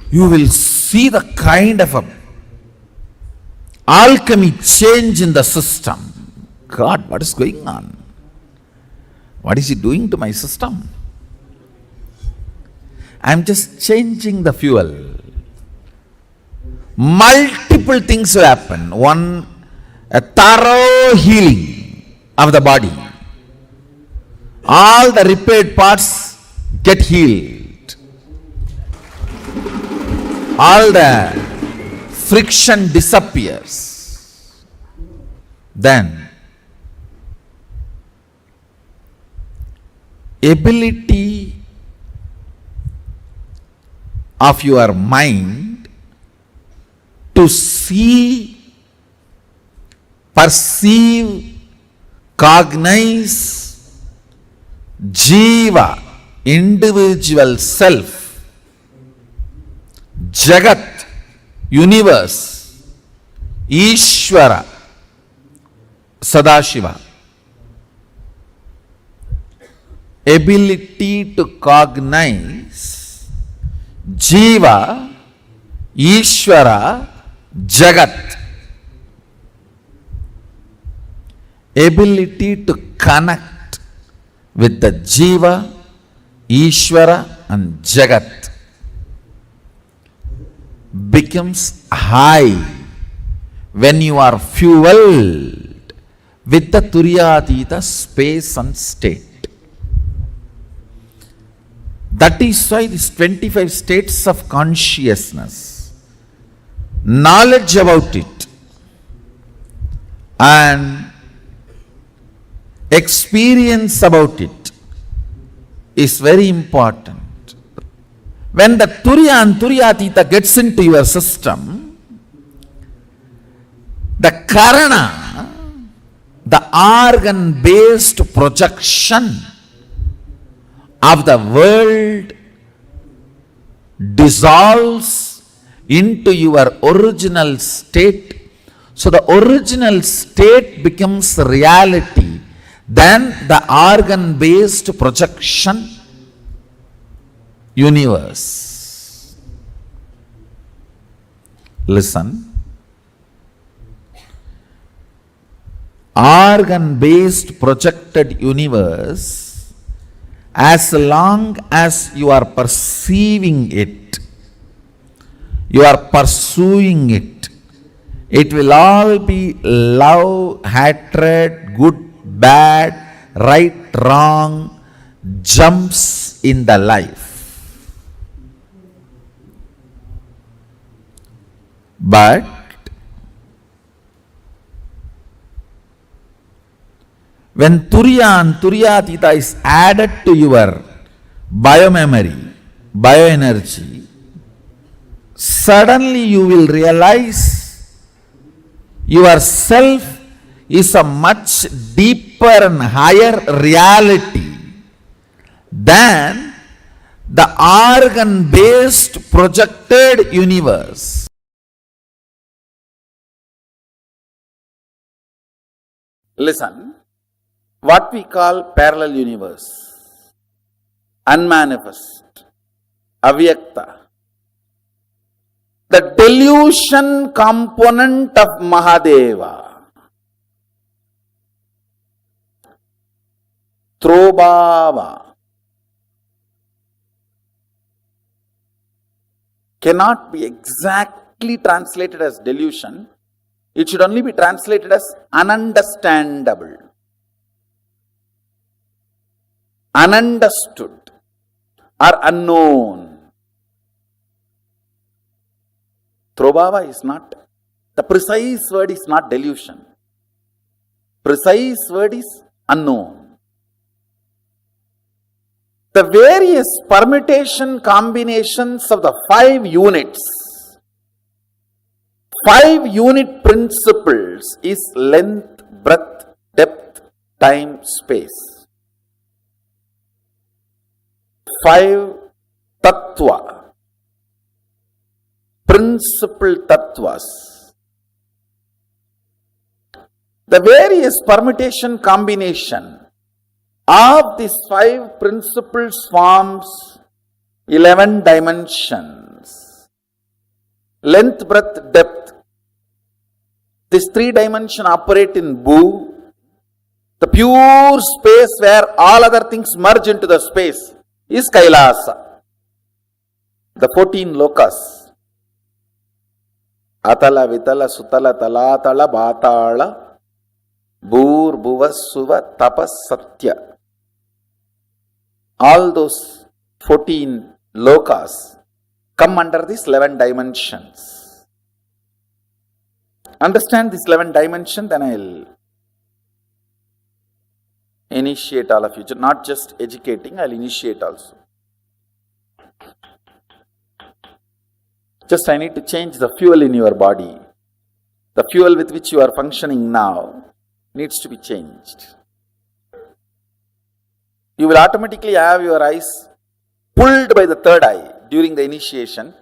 You will see the kind of a alchemy change in the system. God, what is going on? What is he doing to my system? I am just changing the fuel. Multiple things will happen. One, a thorough healing of the body. All the repaired parts get healed. All the friction disappears. Then, ability of your mind to see, perceive, cognize Jiva, individual self, Jagat, universe, Ishvara, Sadashiva. Ability to cognize Jiva, Ishvara, Jagat. Ability to connect with the Jiva, Ishvara and Jagat becomes high when you are fueled with the Turyatita space and state. That is why these 25 states of consciousness, knowledge about it and experience about it is very important. When the Turya and Turyatita gets into your system, the Karana, the organ-based projection of the world dissolves into your original state. So the original state becomes reality. Then the organ-based projection universe. Listen. Organ-based projected universe, as long as you are perceiving it, you are pursuing it, it will all be love, hatred, good, bad, right, wrong, jumps in the life. But when Turya and Turyatita is added to your biomemory, bioenergy, suddenly you will realize yourself is a much deeper and higher reality than the organ-based projected universe. Listen, what we call parallel universe, unmanifest, avyakta, the delusion component of Mahadeva, Trobhava, cannot be exactly translated as delusion. It should only be translated as ununderstandable, ununderstood or unknown. Prabhava is not, the precise word is not delusion. Precise word is unknown. The various permutation combinations of the 5 units, 5 unit principles is length, breadth, depth, time, space. 5 tattva, principal tattvas. The various permutation combination of these 5 principles forms 11 dimensions. Length, breadth, depth. These 3 dimensions operate in Bhu, the pure space where all other things merge into the space is Kailasa. The 14 lokas. Atala, Vitala, Sutala, Talatala, Bhatala, Bhur, Bhuva, Suva, Tapas, Satya. All those 14 lokas come under these 11 dimensions. Understand this 11 dimension, then I will initiate all of you. Not just educating, I will initiate also. Just I need to change the fuel in your body. The fuel with which you are functioning now needs to be changed. You will automatically have your eyes pulled by the third eye during the initiation.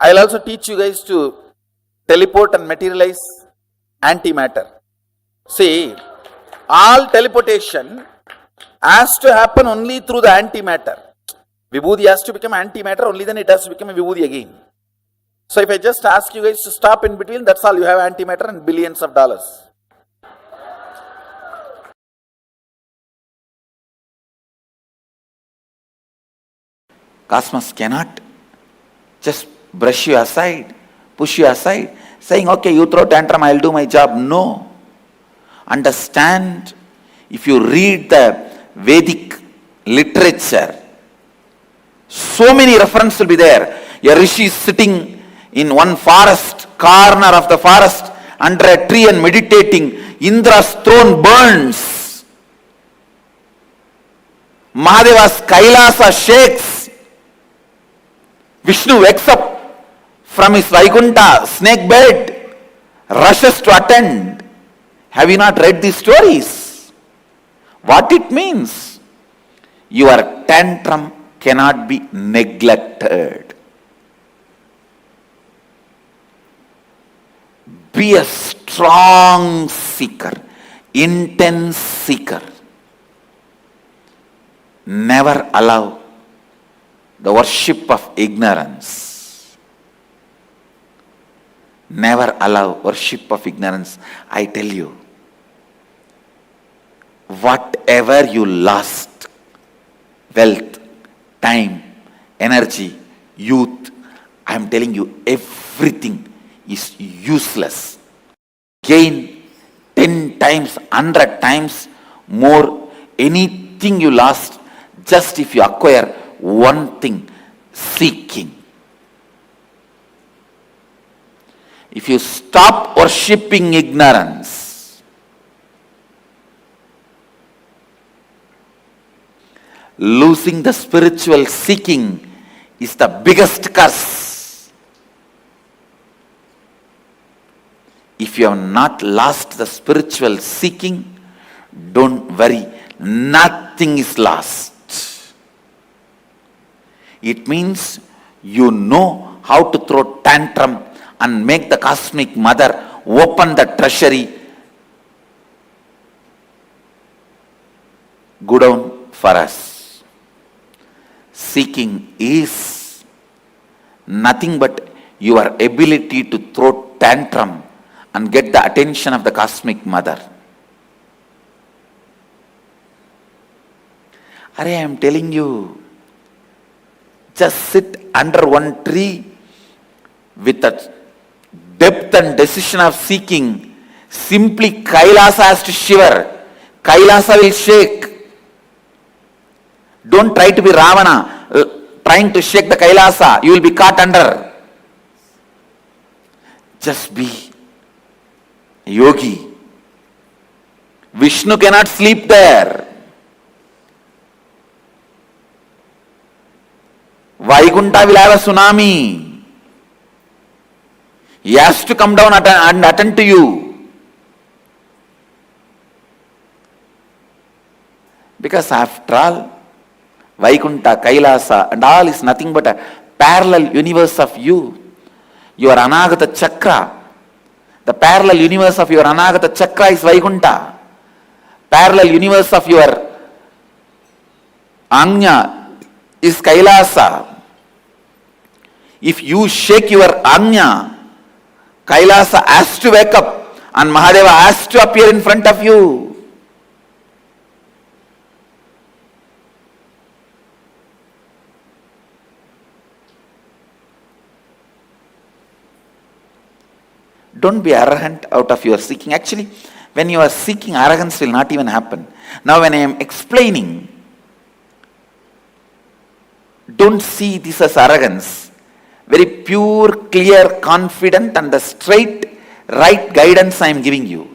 I will also teach you guys to teleport and materialize antimatter. See, all teleportation has to happen only through the antimatter. Vibhuti has to become antimatter, only then it has to become a Vibhuti again. So if I just ask you guys to stop in between, that's all. You have antimatter and billions of dollars. Cosmos cannot just brush you aside, push you aside, saying, okay, you throw tantrum, I will do my job. No. Understand, if you read the Vedic literature, so many references will be there. A rishi is sitting in one forest, corner of the forest, under a tree and meditating. Indra's throne burns. Mahadeva's Kailasa shakes. Vishnu wakes up from his Vaikuntha snake bed, rushes to attend. Have you not read these stories? What it means? Your tantrum cannot be neglected. Be a strong seeker, intense seeker. Never allow the worship of ignorance. Never allow worship of ignorance. I tell you, whatever you lost, wealth, time, energy, youth, I am telling you, everything is useless. Gain 10 times, 100 times more. Anything you lost, just if you acquire one thing, seeking. If you stop worshipping ignorance, losing the spiritual seeking is the biggest curse. If you have not lost the spiritual seeking, don't worry, nothing is lost. It means you know how to throw tantrum and make the cosmic mother open the treasury go down for us. Seeking is nothing but your ability to throw tantrum and get the attention of the cosmic mother. I am telling you, just sit under one tree with a depth and decision of seeking. Simply Kailasa has to shiver. Kailasa will shake. Don't try to be Ravana, trying to shake the Kailasa. You will be caught under. Just be a yogi. Vishnu cannot sleep there. Vaikunta will have a tsunami. He has to come down and attend to you. Because after all, Vaikunta, Kailasa and all is nothing but a parallel universe of you. Your Anagata Chakra. The parallel universe of your Anagata Chakra is Vaikunta. Parallel universe of your Anya is Kailasa. If you shake your Anya, Kailasa has to wake up and Mahadeva has to appear in front of you. Don't be arrogant out of your seeking. Actually, when you are seeking, arrogance will not even happen. Now when I am explaining, don't see this as arrogance. Very pure, clear, confident and the straight, right guidance I am giving you.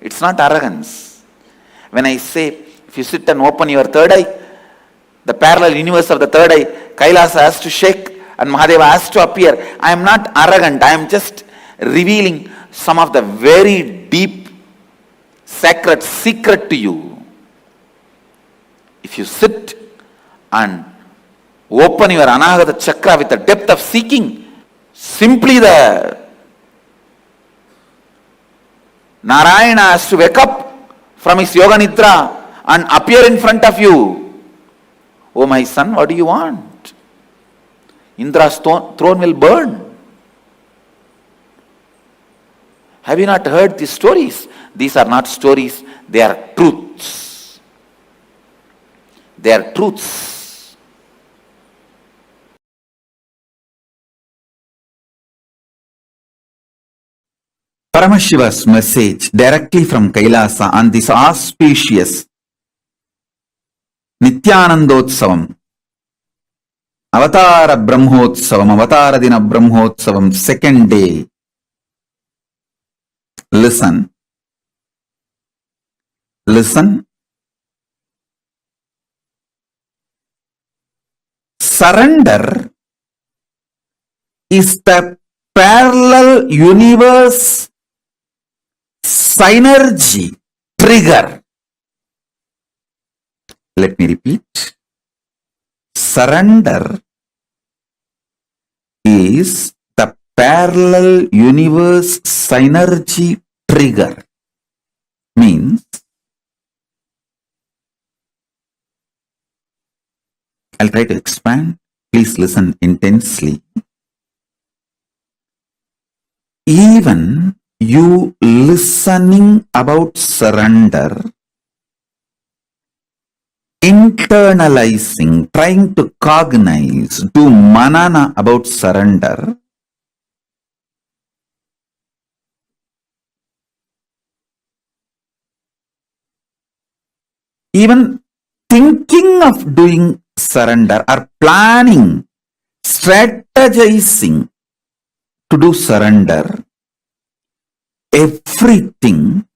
It's not arrogance. When I say, if you sit and open your third eye, the parallel universe of the third eye, Kailasa has to shake and Mahadeva has to appear. I am not arrogant. I am just revealing some of the very deep, sacred secret to you. If you sit and open your Anahata Chakra with the depth of seeking, simply the Narayana has to wake up from his Yoga Nidra and appear in front of you. Oh my son, what do you want? Indra's throne will burn. Have you not heard these stories? These are not stories, they are truths. They are truths. Paramashiva's message directly from Kailasa on this auspicious Nithyanandotsavam, Avatara Brahmotsavam, Avatara Dina Brahmotsavam, second day. Listen. Listen. Surrender is the parallel universe synergy trigger. Let me repeat. Surrender is the parallel universe synergy trigger. Means, I'll try to expand. Please listen intensely. Even you listening about surrender, internalizing, trying to cognize, do manana about surrender, even thinking of doing surrender or planning, strategizing to do surrender, everything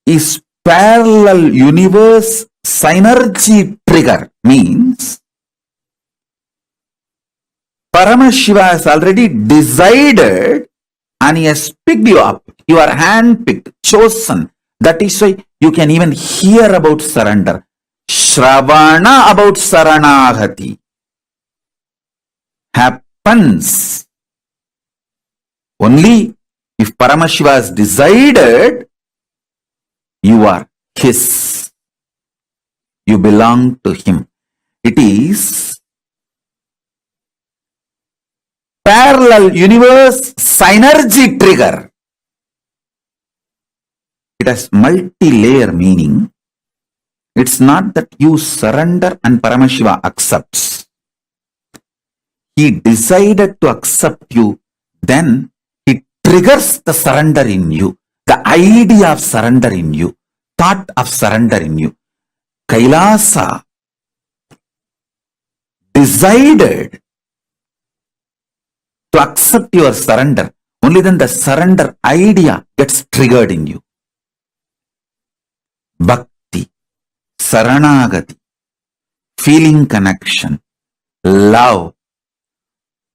is parallel universe synergy trigger. Means Paramashiva has already decided and he has picked you up. You are handpicked, chosen. That is why you can even hear about surrender. Shravana about Saranagati happens only if Paramashiva has decided you are his. You belong to him. It is parallel universe synergy trigger. It has multi-layer meaning. It's not that you surrender and Paramashiva accepts. He decided to accept you, then he triggers the surrender in you, the idea of surrender in you, thought of surrender in you. Kailasa decided to accept your surrender only then the surrender idea gets triggered in you. Bhakti, Saranagati, feeling connection, love,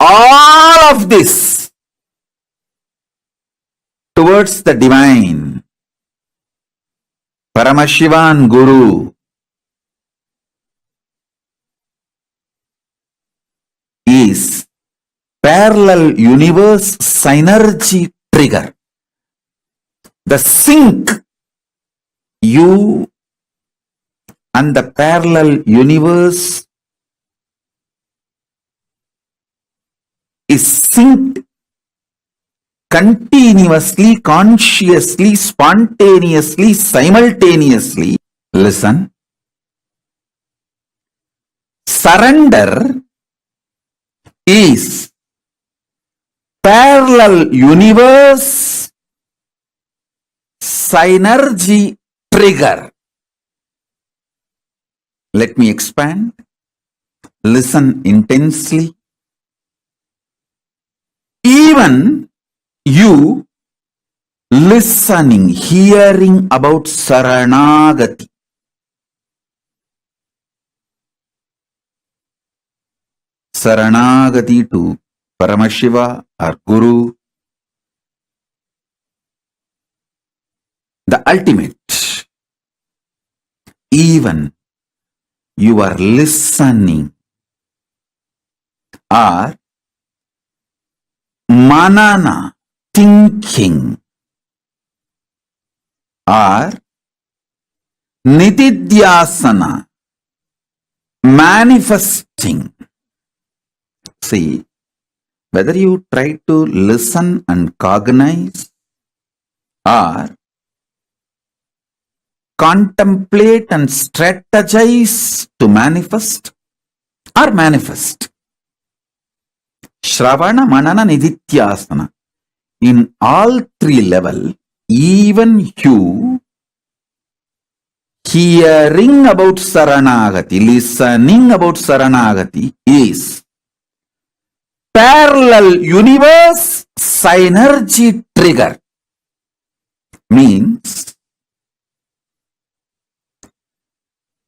all of this towards the divine, Paramashivan Guru, is parallel universe synergy trigger. The sync you and the parallel universe is synced continuously, consciously, spontaneously, simultaneously. Listen. Surrender is parallel universe synergy trigger. Let me expand. Listen intensely. Even you listening, hearing about Saranagati, Saranagati to Paramashiva or Guru, the ultimate. Even you are listening or manana, thinking, or nitidhyasana, manifesting. See, whether you try to listen and cognize or contemplate and strategize to manifest or manifest. Shravana, Manana, Nidhityasana. In all three levels, even you hearing about Saranagati, listening about Saranagati is parallel universe synergy trigger. Means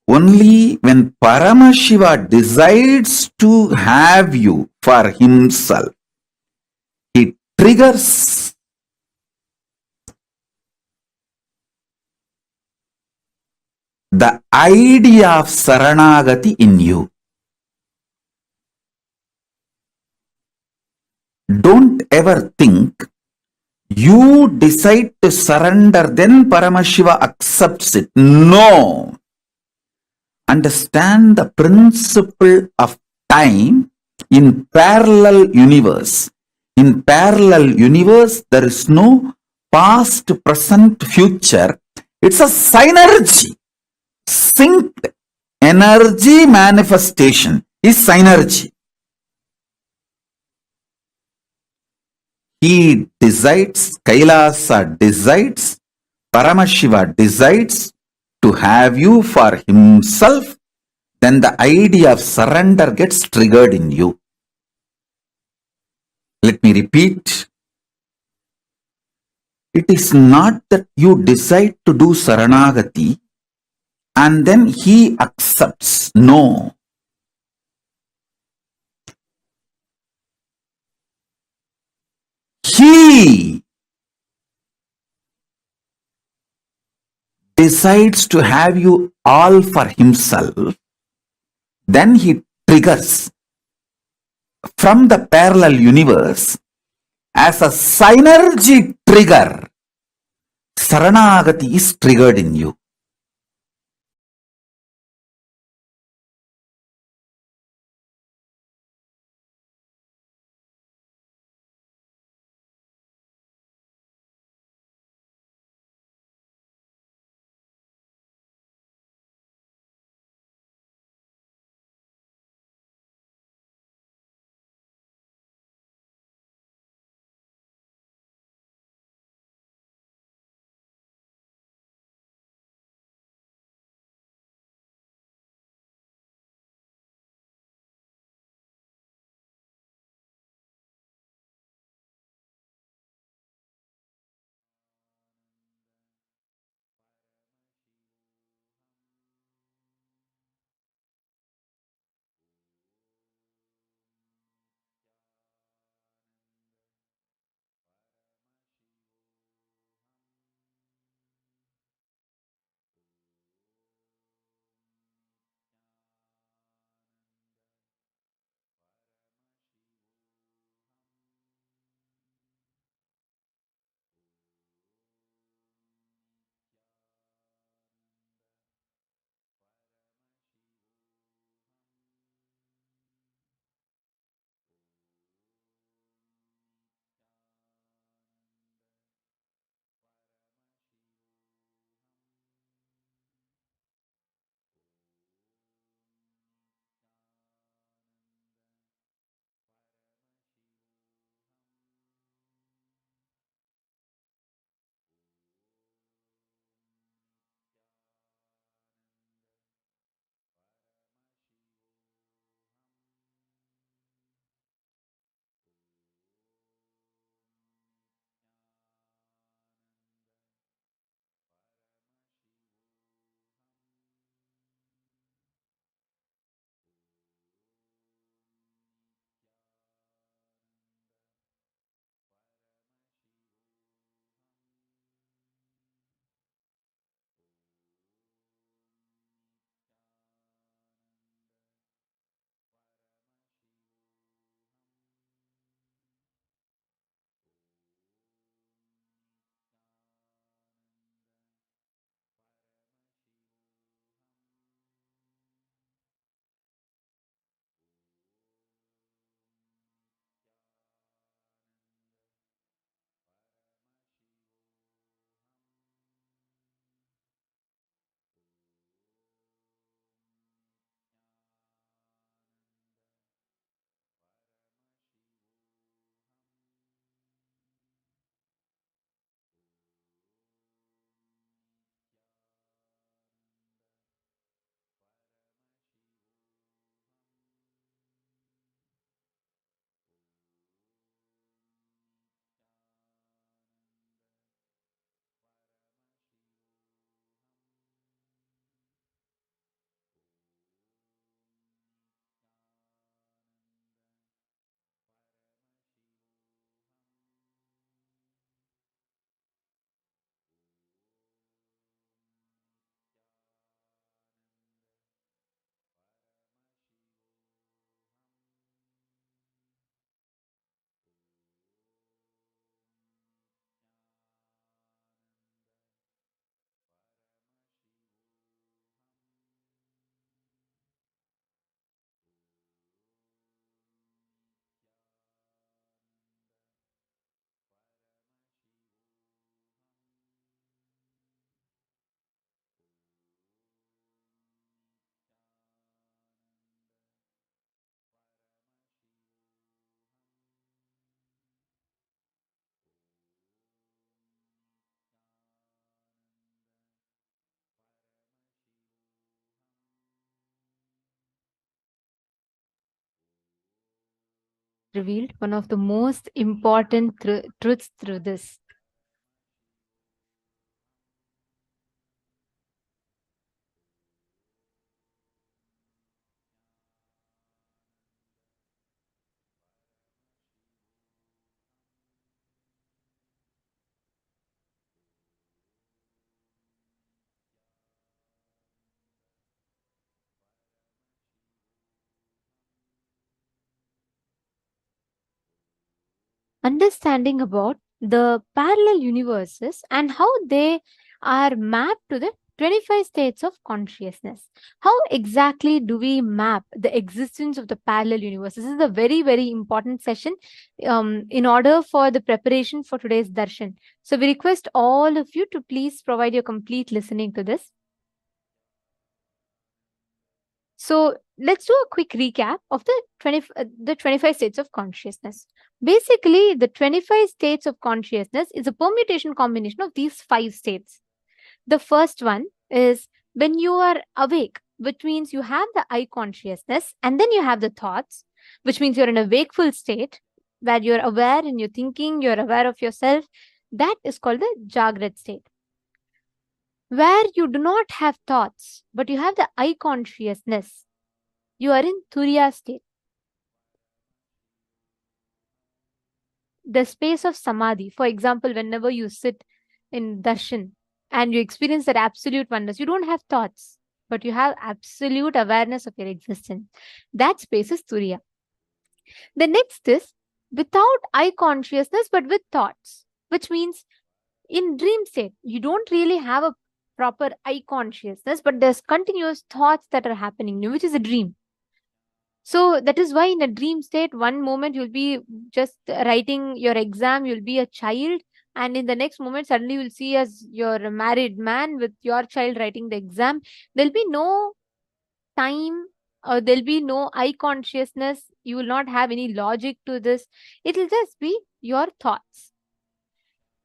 only when Paramashiva decides to have you for himself, he triggers the idea of Saranagati in you. Don't ever think you decide to surrender, then Paramashiva accepts it. No. Understand the principle of time in parallel universe. In parallel universe, there is no past, present, future. It's a synergy. Synced energy manifestation is synergy. He decides, KAILASA decides, Paramashiva decides to have you for himself, then the idea of surrender gets triggered in you. Let me repeat. It is not that you decide to do Saranagati and then he accepts. No. He decides to have you all for himself, then he triggers from the parallel universe as a synergy trigger. Saranagati is triggered in you. revealed one of the most important truths through this. Understanding about the parallel universes and how they are mapped to the 25 states of consciousness. How exactly do we map the existence of the parallel universes? This is a very, very important session in order for the preparation for today's darshan. So we request all of you to please provide your complete listening to this. So let's do a quick recap of the 25 states of consciousness. Basically, the 25 states of consciousness is a permutation combination of these 5 states. The first one is when you are awake, which means you have the eye consciousness, and then you have the thoughts, which means you're in a wakeful state where you're aware and you're thinking, you're aware of yourself. That is called the Jagrat state. Where you do not have thoughts, but you have the eye consciousness, you are in Turiya state. The space of samadhi. For example, whenever you sit in darshan and you experience that absolute oneness, you don't have thoughts, but you have absolute awareness of your existence. That space is Turiya. The next is without eye consciousness, but with thoughts, which means in dream state, you don't really have a proper eye consciousness, but there's continuous thoughts that are happening, which is a dream. So that is why in a dream state, one moment you'll be just writing your exam, you'll be a child, and in the next moment, suddenly you'll see as you're a married man with your child writing the exam. There'll be no time or there'll be no eye consciousness. You will not have any logic to this. It'll just be your thoughts.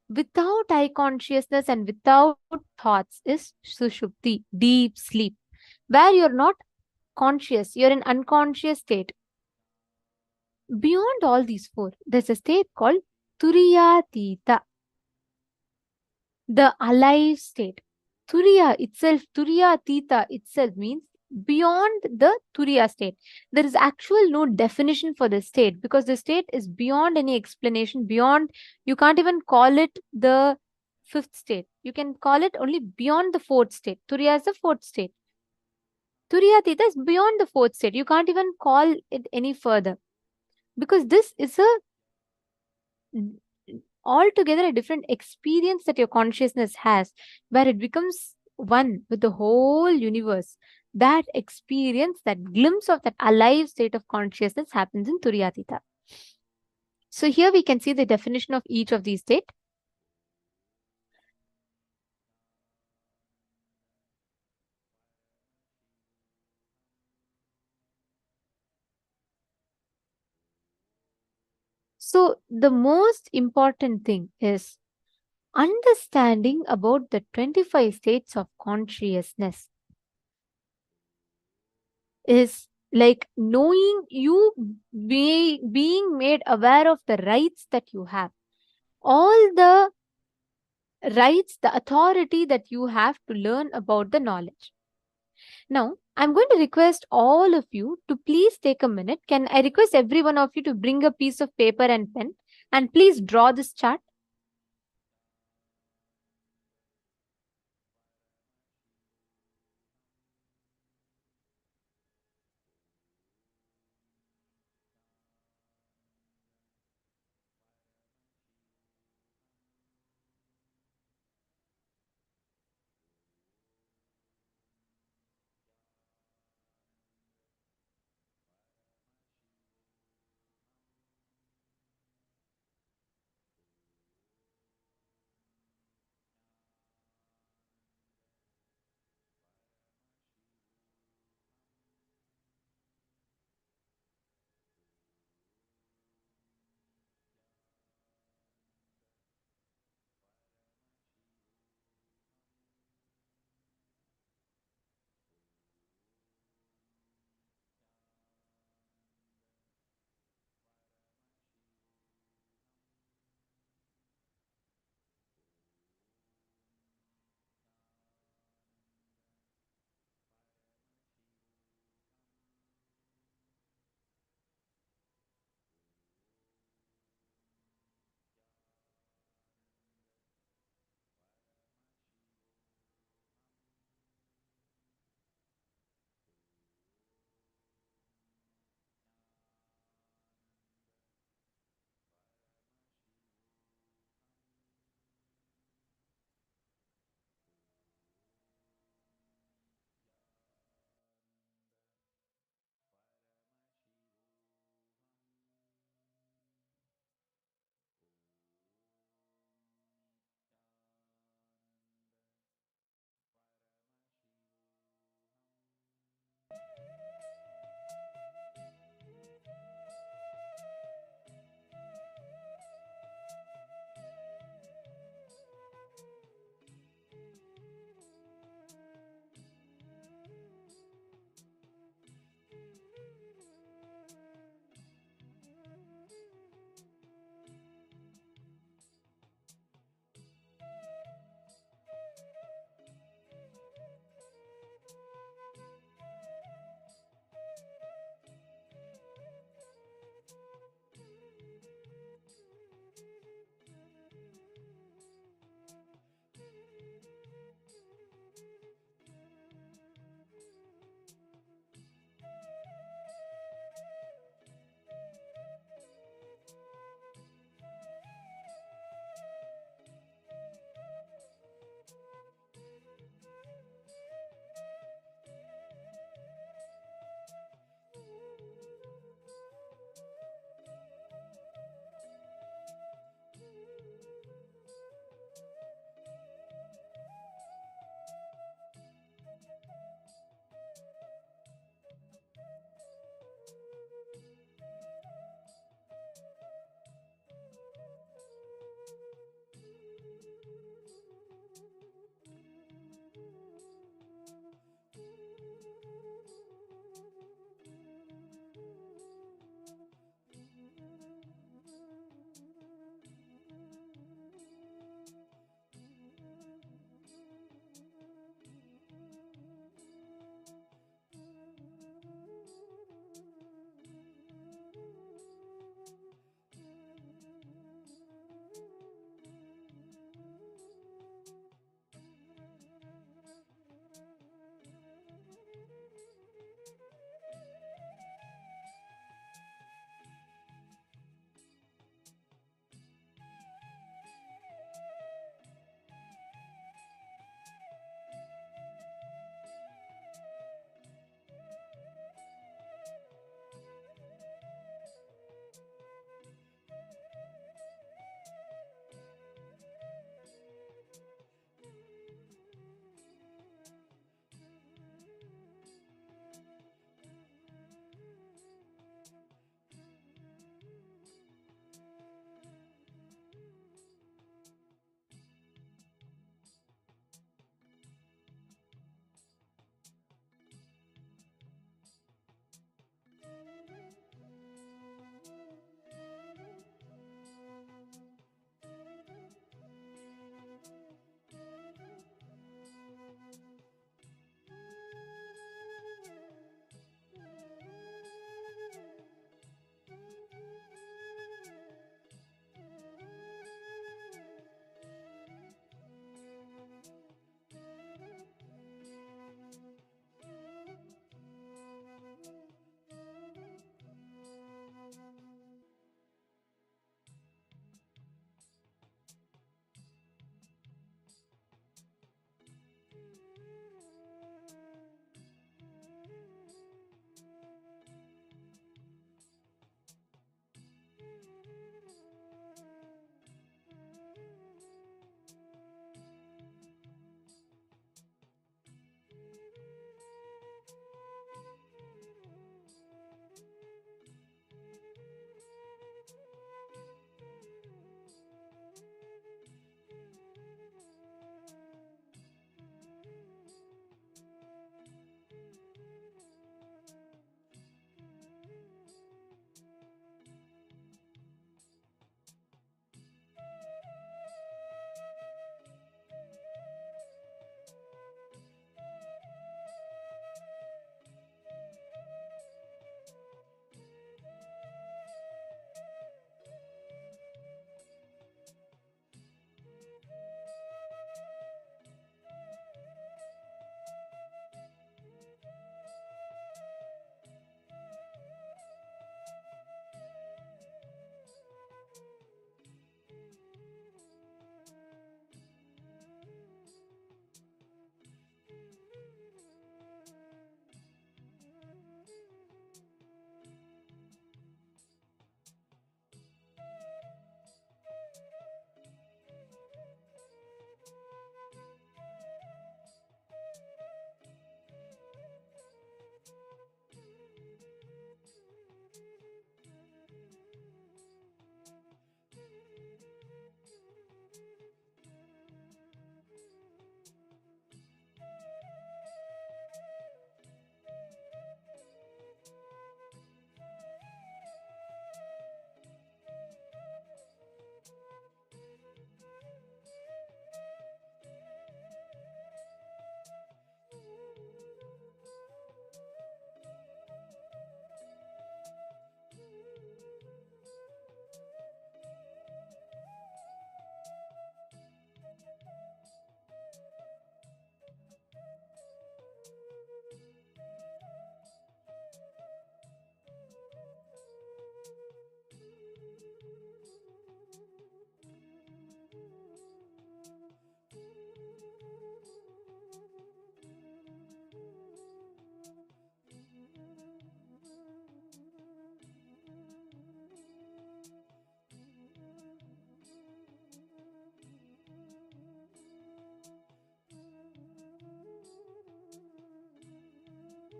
Without eye consciousness and without thoughts is sushupti, deep sleep, where you're not conscious, you're in unconscious state. Beyond all these 4, there's a state called Turiyatita, the alive state. Turiya itself, Turiyatita itself means beyond the Turiya state. There is actual no definition for this state because the state is beyond any explanation, beyond, you can't even call it the 5th state. You can call it only beyond the 4th state. Turiya is the 4th state. Turiyatita is beyond the 4th state. You can't even call it any further. Because this is a altogether a different experience that your consciousness has, where it becomes one with the whole universe. That experience, that glimpse of that alive state of consciousness happens in Turiyatita. So here we can see the definition of each of these states. So the most important thing is understanding about the 25 states of consciousness is like knowing you being made aware of the rights that you have. All the rights, the authority that you have to learn about the knowledge. Now, I'm going to request all of you to please take a minute. Can I request every one of you to bring a piece of paper and pen and please draw this chart?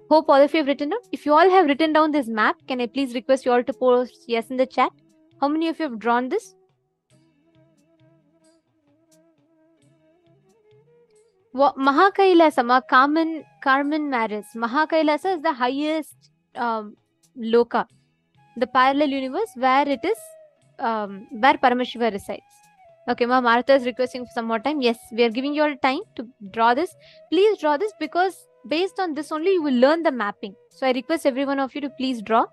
Hope all of you have written down. If you all have written down this map, can I please request you all to post yes in the chat? How many of you have drawn this? Mahakailasa, Carmen Maris. Mahakailasa is the highest loka, the parallel universe where it is, where Paramashiva resides. Okay, Ma Martha is requesting for some more time. Yes, we are giving you all time to draw this. Please draw this, because based on this only you will learn the mapping. So I request every one of you to please draw.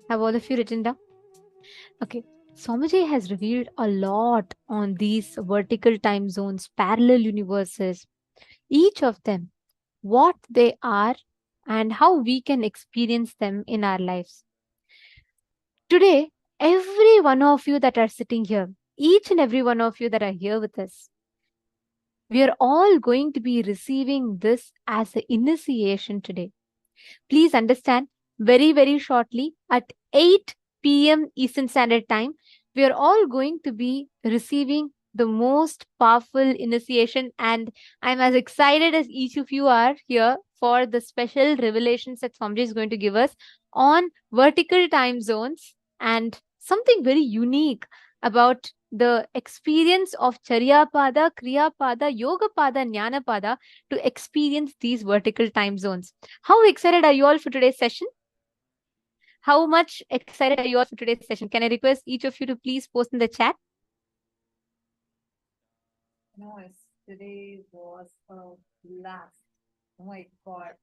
Have all of you written down? Okay. Swamiji has revealed a lot on these vertical time zones, parallel universes, each of them, what they are, and how we can experience them in our lives. Today, every one of you that are sitting here, each and every one of you that are here with us, we are all going to be receiving this as an initiation today. Please understand, very, very shortly at 8 p.m. Eastern Standard Time, we are all going to be receiving the most powerful initiation. And I'm as excited as each of you are here for the special revelations that Swamiji is going to give us on vertical time zones and something very unique about the experience of Charya Pada, Kriya Pada, Yoga Pada, Jnana Pada to experience these vertical time zones. How excited are you all for today's session? How much excited are you all for today's session? Can I request each of you to please post in the chat? No, yesterday was a blast. Oh my God.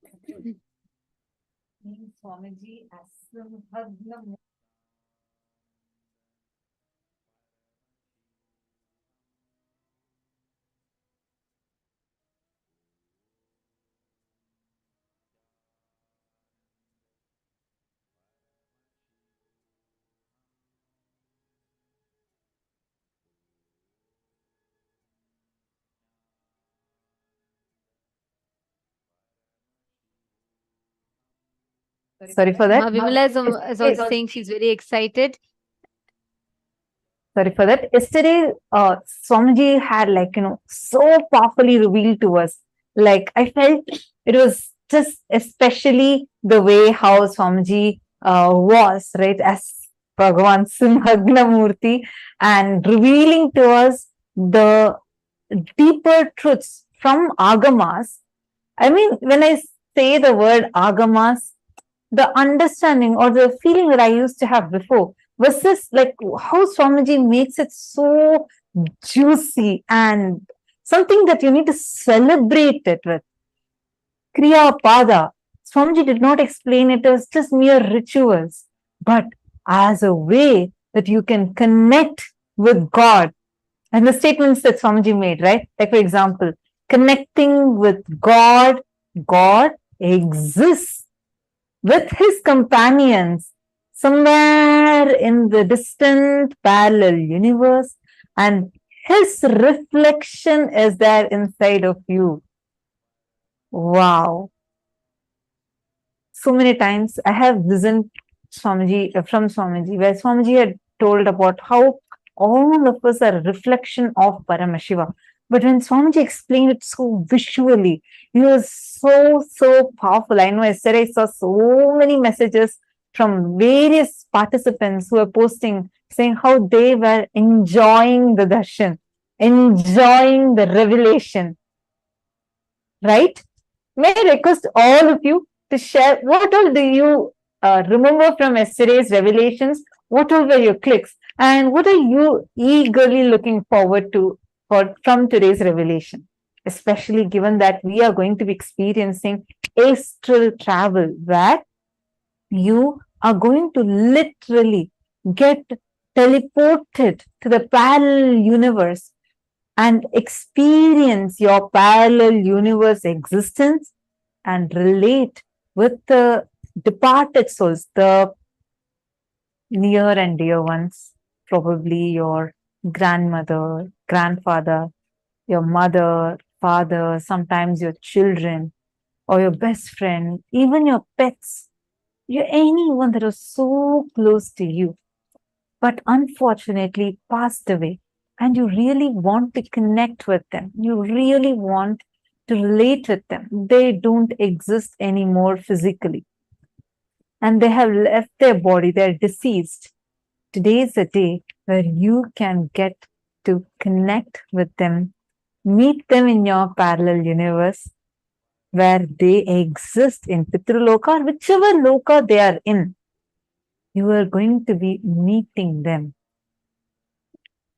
Swamiji as Sorry for that. Vimala is also saying she's very excited. Sorry for that. Yesterday, Swamiji had so powerfully revealed to us. Like I felt it was just especially the way how Swamiji was, right, as Bhagavān Simhagna Murti and revealing to us the deeper truths from Agamas. I mean, when I say the word Agamas, the understanding or the feeling that I used to have before was this, like how Swamiji makes it so juicy and something that you need to celebrate it with. Kriya Pada. Swamiji did not explain it as just mere rituals, but as a way that you can connect with God. And the statements that Swamiji made, right? Like, for example, connecting with God, God exists with his companions somewhere in the distant parallel universe, and his reflection is there inside of you. Wow. So many times I have listened from Swamiji, where Swamiji had told about how all of us are a reflection of Paramashiva. But when Swamiji explained it so visually, it was so powerful. I know yesterday I saw so many messages from various participants who were posting, saying how they were enjoying the darshan, enjoying the revelation. Right? May I request all of you to share what all do you remember from yesterday's revelations? What all were your clicks? And what are you eagerly looking forward to from today's revelation? Especially given that we are going to be experiencing astral travel, where you are going to literally get teleported to the parallel universe and experience your parallel universe existence and relate with the departed souls, the near and dear ones, probably your grandmother, grandfather, your mother, father, sometimes your children or your best friend, even your pets, anyone that was so close to you, but unfortunately passed away. And you really want to connect with them. You really want to relate with them. They don't exist anymore physically. And they have left their body. They're deceased. Today is the day where you can get to connect with them, meet them in your parallel universe, where they exist in Pitraloka or whichever loka they are in. You are going to be meeting them,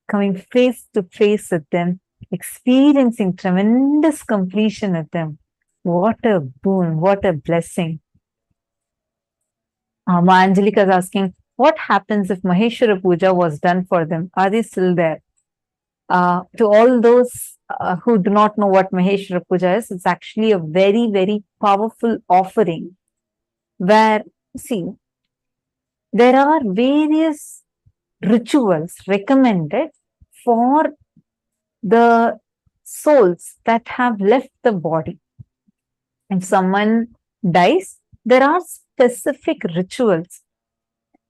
coming face to face with them, experiencing tremendous completion with them. What a boon, what a blessing. Angelica is asking, what happens if Maheshwara Puja was done for them? Are they still there? To all those who do not know what Maheshwara Puja is, it's actually a very, very powerful offering where, see, there are various rituals recommended for the souls that have left the body. If someone dies, there are specific rituals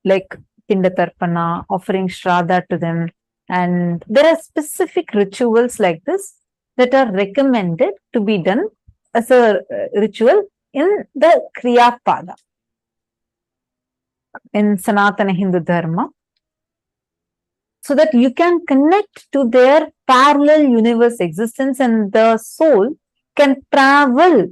like Pindatarpana, offering Shraddha to them, and there are specific rituals like this that are recommended to be done as a ritual in the Kriya Pada, in Sanatana Hindu Dharma, so that you can connect to their parallel universe existence and the soul can travel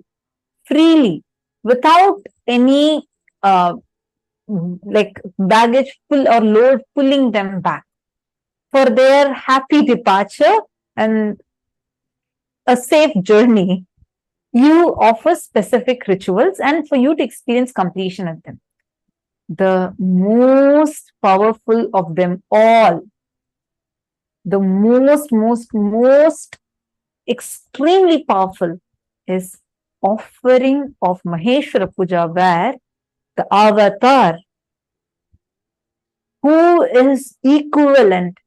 freely without any like baggage pull or load pulling them back for their happy departure and a safe journey. You offer specific rituals and for you to experience completion of them. The most powerful of them all, the most extremely powerful is offering of Maheshwara Puja, where the avatar, who is equivalent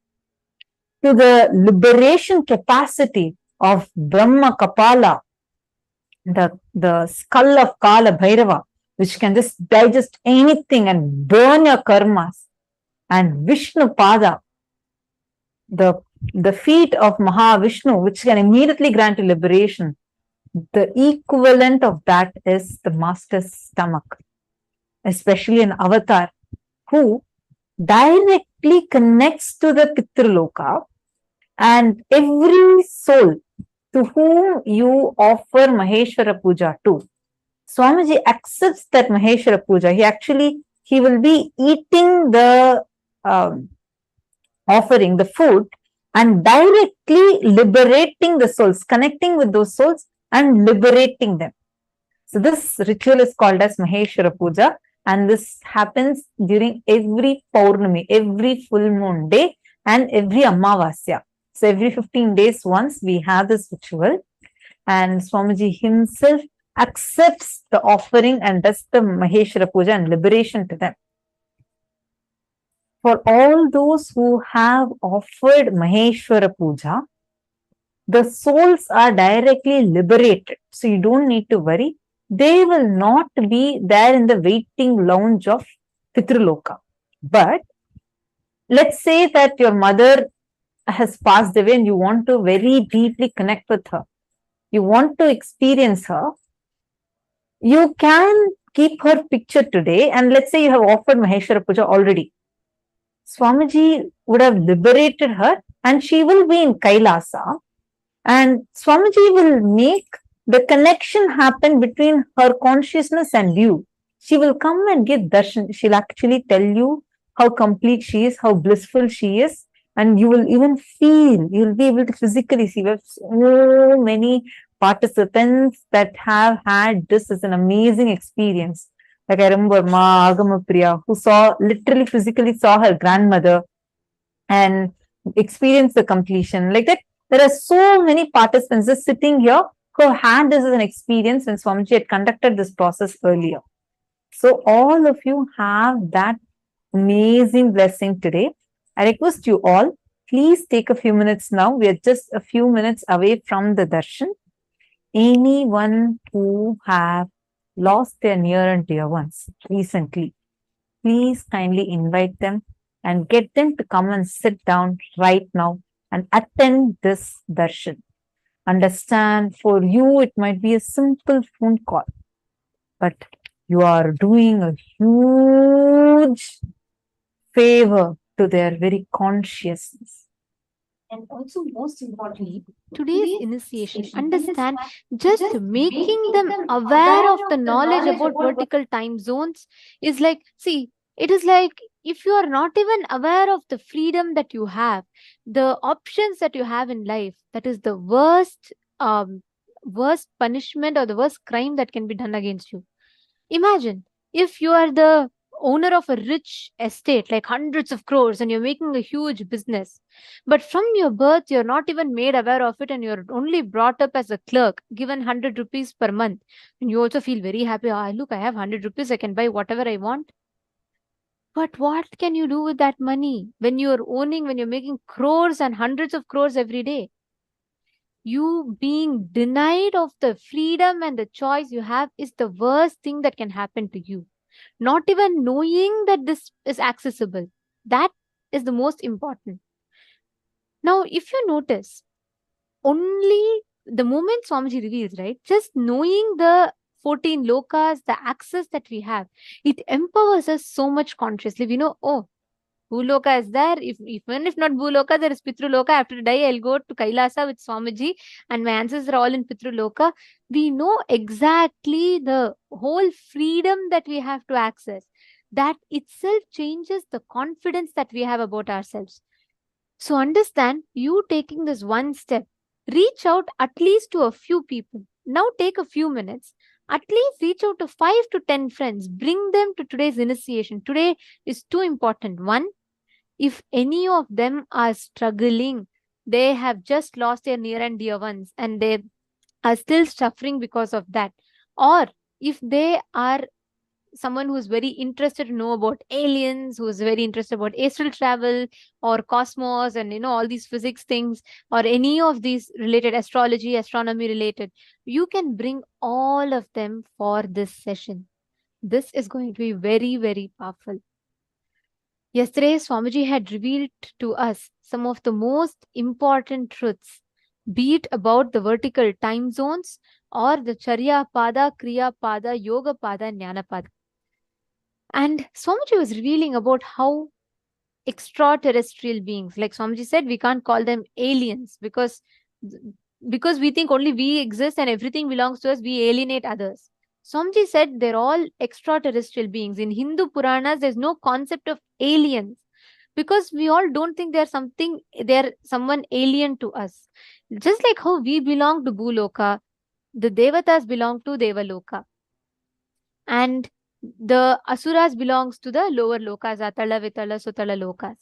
to the liberation capacity of Brahma Kapala, the skull of Kala Bhairava, which can just digest anything and burn your karmas, and Vishnu Pada, the feet of Mahavishnu, which can immediately grant you liberation. The equivalent of that is the master's stomach, especially an avatar who directly connects to the Pitraloka, and every soul to whom you offer Maheshwara Puja to, Swamiji accepts that Maheshwara Puja. He will be eating the offering, the food, and directly liberating the souls, connecting with those souls and liberating them. So this ritual is called as Maheshwara Puja, and this happens during every Paurnami, every full moon day, and every Amavasya. So every 15 days once we have this ritual, and Swamiji himself accepts the offering and does the Maheshwara Puja and liberation to them. For all those who have offered Maheshwara Puja, the souls are directly liberated. So you don't need to worry. They will not be there in the waiting lounge of Pitraloka. But let's say that your mother has passed away and you want to very deeply connect with her. You want to experience her. You can keep her picture today, and let's say you have offered Maheshwara Puja already. Swamiji would have liberated her and she will be in Kailasa, and Swamiji will make the connection happen between her consciousness and you. She will come and give darshan. She'll actually tell you how complete she is, how blissful she is, and you will even feel, you'll be able to physically see. We have so many participants that have had this as an amazing experience. Like I remember Ma Agamapriya, who literally physically saw her grandmother and experienced the completion. Like that, there are so many participants just sitting here who had this as an experience when Swamiji had conducted this process earlier. So all of you have that amazing blessing today. I request you all, please take a few minutes now. We are just a few minutes away from the darshan. Anyone who have lost their near and dear ones recently, please kindly invite them and get them to come and sit down right now and attend this darshan. Understand, for you it might be a simple phone call, but you are doing a huge favor to their very consciousness. And also, most importantly, today's initiation, understand, just making them aware of the knowledge about vertical time zones is like, see, it is like if you are not even aware of the freedom that you have, the options that you have in life, that is the worst punishment or the worst crime that can be done against you. Imagine if you are the owner of a rich estate, like hundreds of crores, and you're making a huge business. But from your birth, you're not even made aware of it, and you're only brought up as a clerk, given 100 rupees per month. And you also feel very happy. Ah, look, I have 100 rupees, I can buy whatever I want. But what can you do with that money when when you're making crores and hundreds of crores every day? You being denied of the freedom and the choice you have is the worst thing that can happen to you. Not even knowing that this is accessible. That is the most important. Now, if you notice, only the moment Swamiji reveals, right? Just knowing the 14 lokas, the access that we have, it empowers us so much consciously. We know, oh, Bhuloka is there. Even if not Bhuloka, there is Pitruloka. After I die, I'll go to Kailasa with Swamiji, and my ancestors are all in Pitruloka. We know exactly the whole freedom that we have to access. That itself changes the confidence that we have about ourselves. So understand, you taking this one step, reach out at least to a few people. Now take a few minutes. At least reach out to 5 to 10 friends. Bring them to today's initiation. Today is too important. One, if any of them are struggling, they have just lost their near and dear ones and they are still suffering because of that. Or if they are someone who is very interested to know about aliens, who is very interested about astral travel or cosmos and all these physics things, or any of these related, astrology, astronomy related, you can bring all of them for this session. This is going to be very, very powerful. Yesterday, Swamiji had revealed to us some of the most important truths, be it about the vertical time zones or the Charya Pada, Kriya Pada, Yoga Pada, Jnana Pada. And Swamiji was revealing about how extraterrestrial beings, like Swamiji said, we can't call them aliens because we think only we exist and everything belongs to us, we alienate others. Swamiji said they're all extraterrestrial beings. In Hindu Puranas, there's no concept of aliens because we all don't think they're someone alien to us. Just like how we belong to Bhuloka, the Devatas belong to Devaloka. And the Asuras belongs to the lower lokas, Atala, Vitala, Sutala lokas.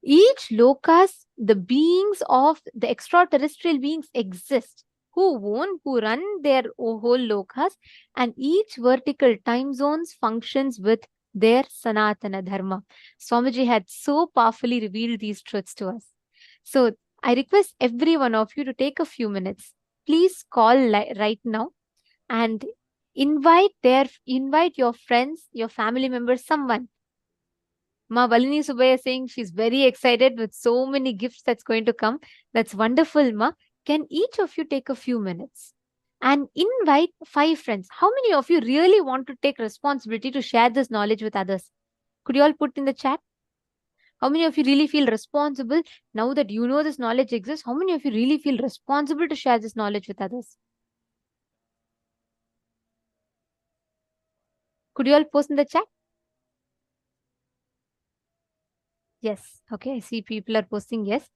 Each lokas, the beings of the extraterrestrial beings exist, who run their whole lokas, and each vertical time zones functions with their Sanatana Dharma. Swamiji had so powerfully revealed these truths to us. So I request every one of you to take a few minutes. Please call right now and invite your friends, your family members, someone. Ma Valini Subaya is saying she's very excited with so many gifts that's going to come. That's wonderful, Ma. Can each of you take a few minutes and invite 5 friends? How many of you really want to take responsibility to share this knowledge with others? Could you all put in the chat? How many of you really feel responsible now that you know this knowledge exists? How many of you really feel responsible to share this knowledge with others? Could you all post in the chat? Yes. Okay. I see people are posting yes.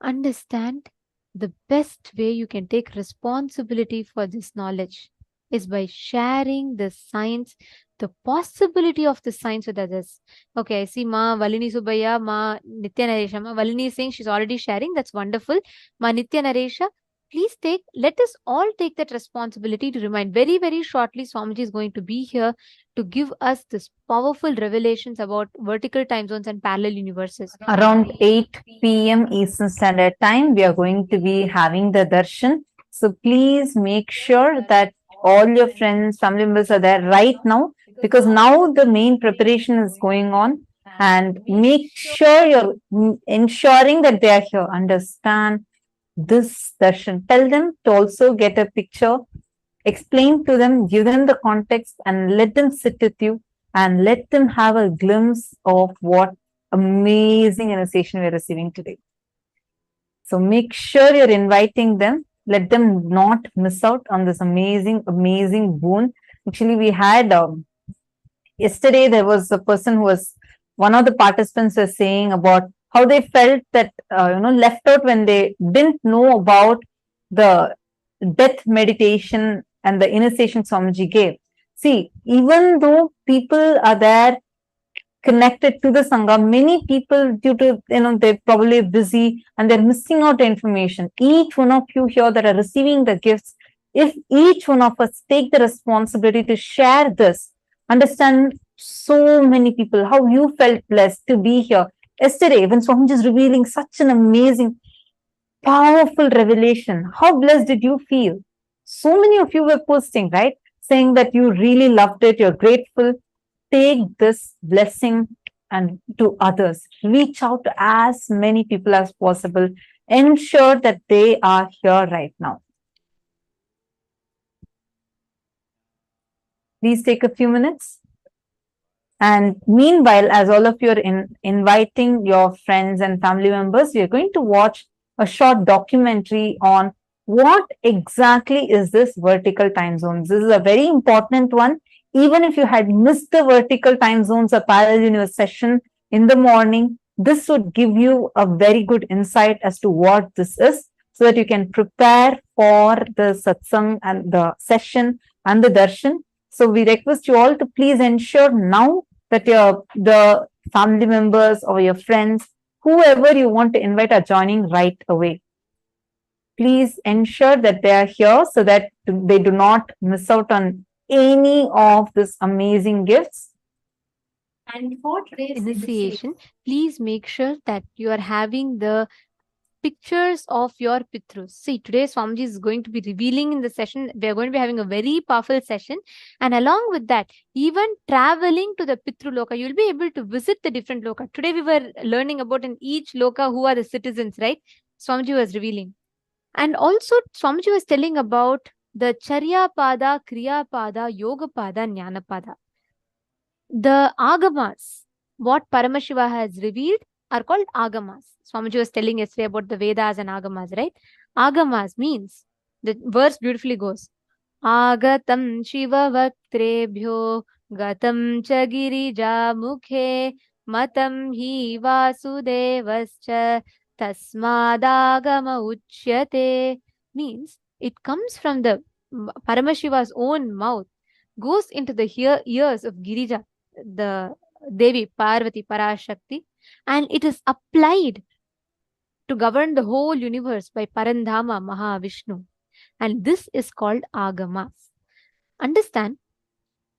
Understand the best way you can take responsibility for this knowledge is by sharing the science, the possibility of the science with others. Okay. I see Ma Valini Subaya, Ma Nithyananda. Ma Valini is saying she's already sharing. That's wonderful. Ma Nithyananda, please let us all take that responsibility to remind. Very, very shortly, Swamiji is going to be here to give us this powerful revelations about vertical time zones and parallel universes. Around 8 p.m. Eastern Standard Time, we are going to be having the darshan. So please make sure that all your friends, family members are there right now, because now the main preparation is going on, and make sure you're ensuring that they are here. Understand this darshan. Tell them to also get a picture, explain to them, give them the context, and let them sit with you and let them have a glimpse of what amazing initiation we're receiving today. So make sure you're inviting them. Let them not miss out on this amazing, amazing boon. Actually, we had yesterday, there was a person who was, one of the participants was saying about how they felt that, left out when they didn't know about the death meditation and the initiation Swamiji gave. See, even though people are there connected to the Sangha, many people, due to, they're probably busy and they're missing out information. Each one of you here that are receiving the gifts, if each one of us take the responsibility to share this, understand so many people, how you felt blessed to be here. Yesterday, when Swamiji is revealing such an amazing, powerful revelation, how blessed did you feel? So many of you were posting, right? Saying that you really loved it, you're grateful. Take this blessing and to others. Reach out to as many people as possible. Ensure that they are here right now. Please take a few minutes. And meanwhile, as all of you are inviting your friends and family members, we are going to watch a short documentary on what exactly is this vertical time zones. This is a very important one. Even if you had missed the vertical time zones or parallel universe session in the morning, this would give you a very good insight as to what this is, so that you can prepare for the satsang and the session and the darshan. So we request you all to please ensure now that the family members or your friends, whoever you want to invite, are joining right away. Please ensure that they are here so that they do not miss out on any of these amazing gifts. And for today's initiation, please make sure that you are having the pictures of your Pitrus. See, today Swamiji is going to be revealing in the session. We are going to be having a very powerful session. And along with that, even traveling to the Pitru Loka, you'll be able to visit the different Loka. Today we were learning about in each Loka who are the citizens, right? Swamiji was revealing. And also Swamiji was telling about the Charya Pada, Kriya Pada, Yoga Pada, Jnana Pada. The Agamas, what Paramashiva has revealed, are called Agamas. Swamiji was telling yesterday about the Vedas and Agamas, right? Agamas means, the verse beautifully goes, Agatam Shiva Vaktrebhyo Gatam Chagirija Mukhe Matam Hi Vasudevascha Tasmadagama Uchyate. Means, it comes from the Paramashiva's own mouth, goes into the ears of Girija, the Devi Parvati Parashakti, and it is applied to govern the whole universe by Parandhama Mahavishnu. And this is called Agamas. Understand,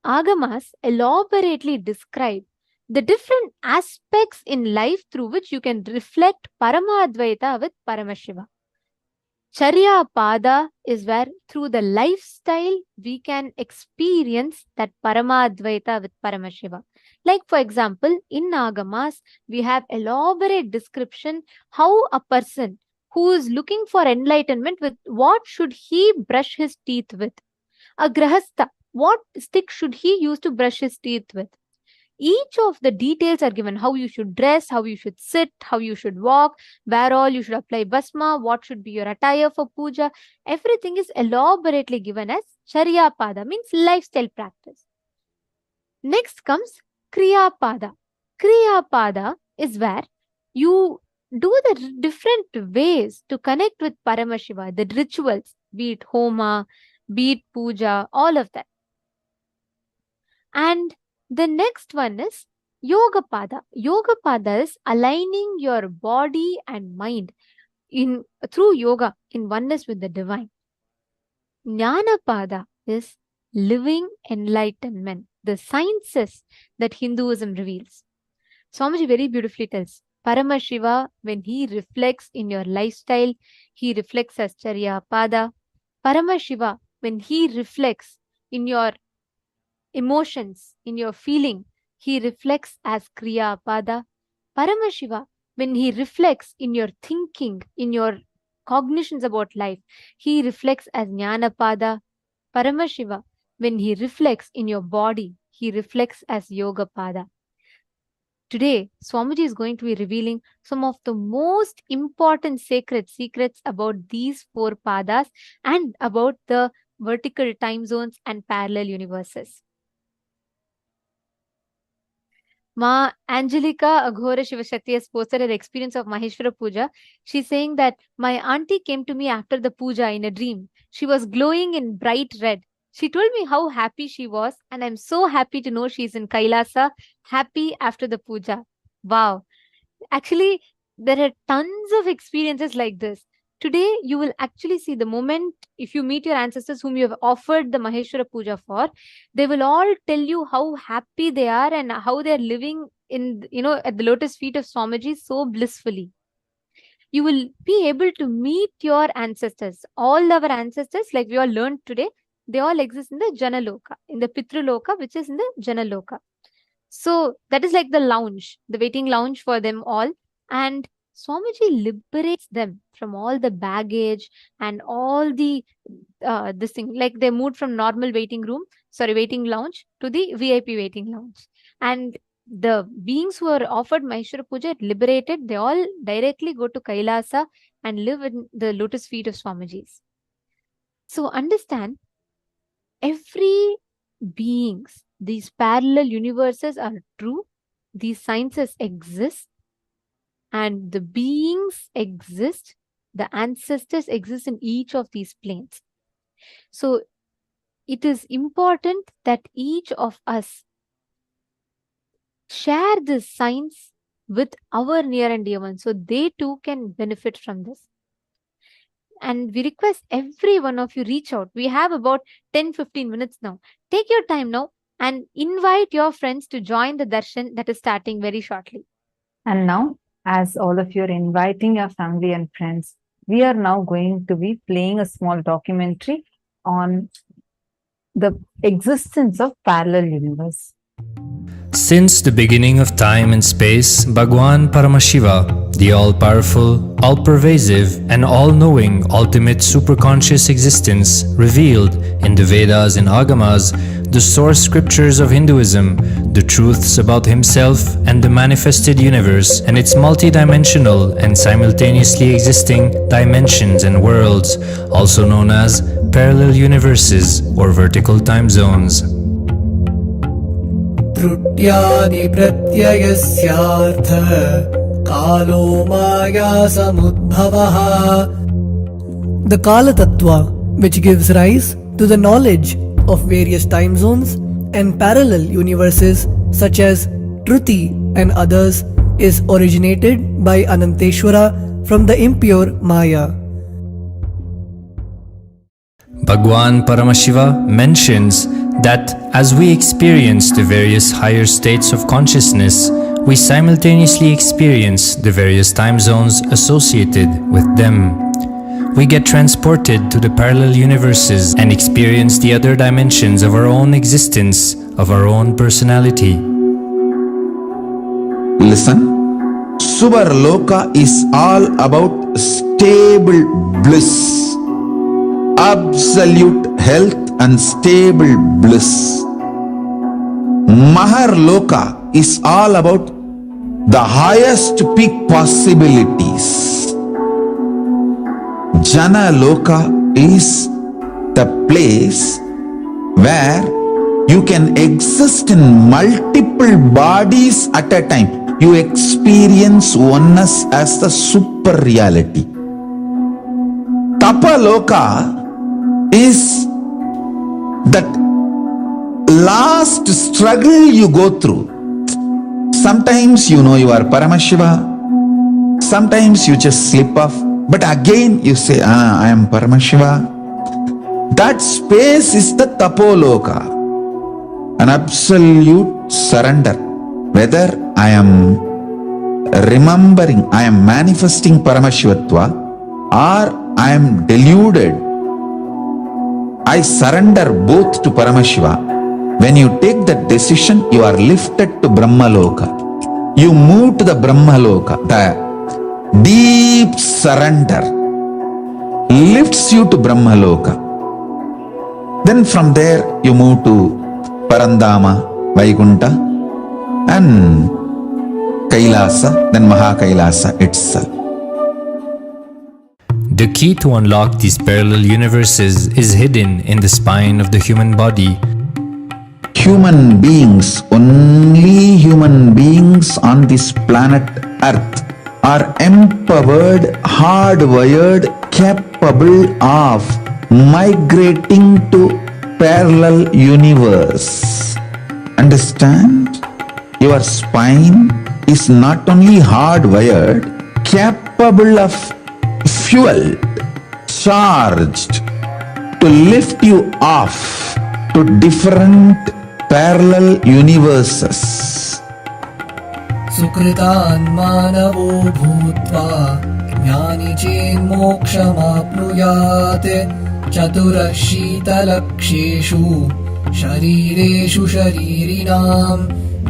Agamas elaborately describe the different aspects in life through which you can reflect Paramadvaita with Paramashiva. Charya Pada is where through the lifestyle we can experience that Paramadvaita with Paramashiva. Like for example, in Agamas, we have elaborate description how a person who is looking for enlightenment, with what should he brush his teeth with? A grahastha, what stick should he use to brush his teeth with? Each of the details are given, how you should dress, how you should sit, how you should walk, where all you should apply bhasma, what should be your attire for puja. Everything is elaborately given as Charya Pada, means lifestyle practice. Next comes Kriya Pada. Kriya Pada is where you do the different ways to connect with Paramashiva, the rituals, be it Homa, be it puja, all of that. And the next one is Yoga Pada. Yoga Pada is aligning your body and mind through yoga in oneness with the divine. Jnana Pada is living enlightenment, the sciences that Hinduism reveals. Swamiji very beautifully tells, Paramashiva, when he reflects in your lifestyle, he reflects as Charya Pada. Paramashiva, when he reflects in your emotions, in your feeling, he reflects as Kriya Pada. Paramashiva, when he reflects in your thinking, in your cognitions about life, he reflects as Jnana Pada. Paramashiva, when he reflects in your body, he reflects as Yoga Pada. Today, Swamiji is going to be revealing some of the most important sacred secrets about these four padas and about the vertical time zones and parallel universes. Ma Angelica Aghora Shivashakti has posted her experience of Maheshwara Puja. She's saying that my auntie came to me after the puja in a dream. She was glowing in bright red. She told me how happy she was, and I'm so happy to know she's in Kailasa, happy after the puja. Wow. Actually, there are tons of experiences like this. Today, you will actually see the moment if you meet your ancestors whom you have offered the Maheshwara Puja for, they will all tell you how happy they are and how they're living in, at the lotus feet of Swamiji so blissfully. You will be able to meet your ancestors. All our ancestors, like we all learned today, they all exist in the Janaloka, in the Pitraloka, which is in the Janaloka. So that is like the lounge, the waiting lounge for them all. And Swamiji liberates them from all the baggage and all the this thing. Like they moved from normal waiting lounge to the VIP waiting lounge. And the beings who are offered Maheshwara Puja liberated, they all directly go to Kailasa and live in the lotus feet of Swamiji's. So understand, every beings, these parallel universes are true. These sciences exist. And the beings exist. The ancestors exist in each of these planes. So it is important that each of us share this science with our near and dear ones so they too can benefit from this. And we request every one of you reach out. We have about 10-15 minutes now. Take your time now and invite your friends to join the darshan that is starting very shortly. And now, as all of you are inviting your family and friends, we are now going to be playing a small documentary on the existence of parallel universe. Since the beginning of time and space, Bhagavān Paramashiva, the all-powerful, all-pervasive and all-knowing ultimate superconscious existence, revealed in the Vedas and Agamas, the source scriptures of Hinduism, the truths about himself and the manifested universe and its multidimensional and simultaneously existing dimensions and worlds, also known as parallel universes or vertical time zones. त्रुट्यादि प्रत्ययस्यार्थ कालो माया समुद्भवः. The Kala Tattva, which gives rise to the knowledge of various time zones and parallel universes such as Truti and others, is originated by Ananteshwara from the impure Maya. Bhagavān Paramashiva mentions that as we experience the various higher states of consciousness, we simultaneously experience the various time zones associated with them. We get transported to the parallel universes and experience the other dimensions of our own existence, of our own personality. Listen, Subarloka is all about stable bliss, absolute health and stable bliss. Maharloka is all about the highest peak possibilities. Jana Loka is the place where you can exist in multiple bodies at a time. You experience oneness as the super reality. Tapa Loka is that last struggle you go through. Sometimes you know you are Paramashiva, sometimes you just slip off, but again you say, I am Paramashiva. That space is the Tapoloka, an absolute surrender. Whether I am remembering, I am manifesting Paramashivatva, or I am deluded, I surrender both to Paramashiva. When you take that decision, you are lifted to Brahmaloka. You move to the Brahmaloka. The deep surrender lifts you to Brahmaloka. Then from there you move to Parandama, Vaikunta and Kailasa, then Mahakailasa itself. The key to unlock these parallel universes is hidden in the spine of the human body. Human beings, only human beings on this planet Earth are empowered, hardwired, capable of migrating to parallel universe. Understand? Your spine is not only hardwired, capable of fuel, charged to lift you off to different parallel universes. सुकृतान् मानवो भूत्वा ज्ञानी चेन्मोक्षमाप्नुयात् चतुरः शीतलक्षेषु शरीरेषु शरीरिणां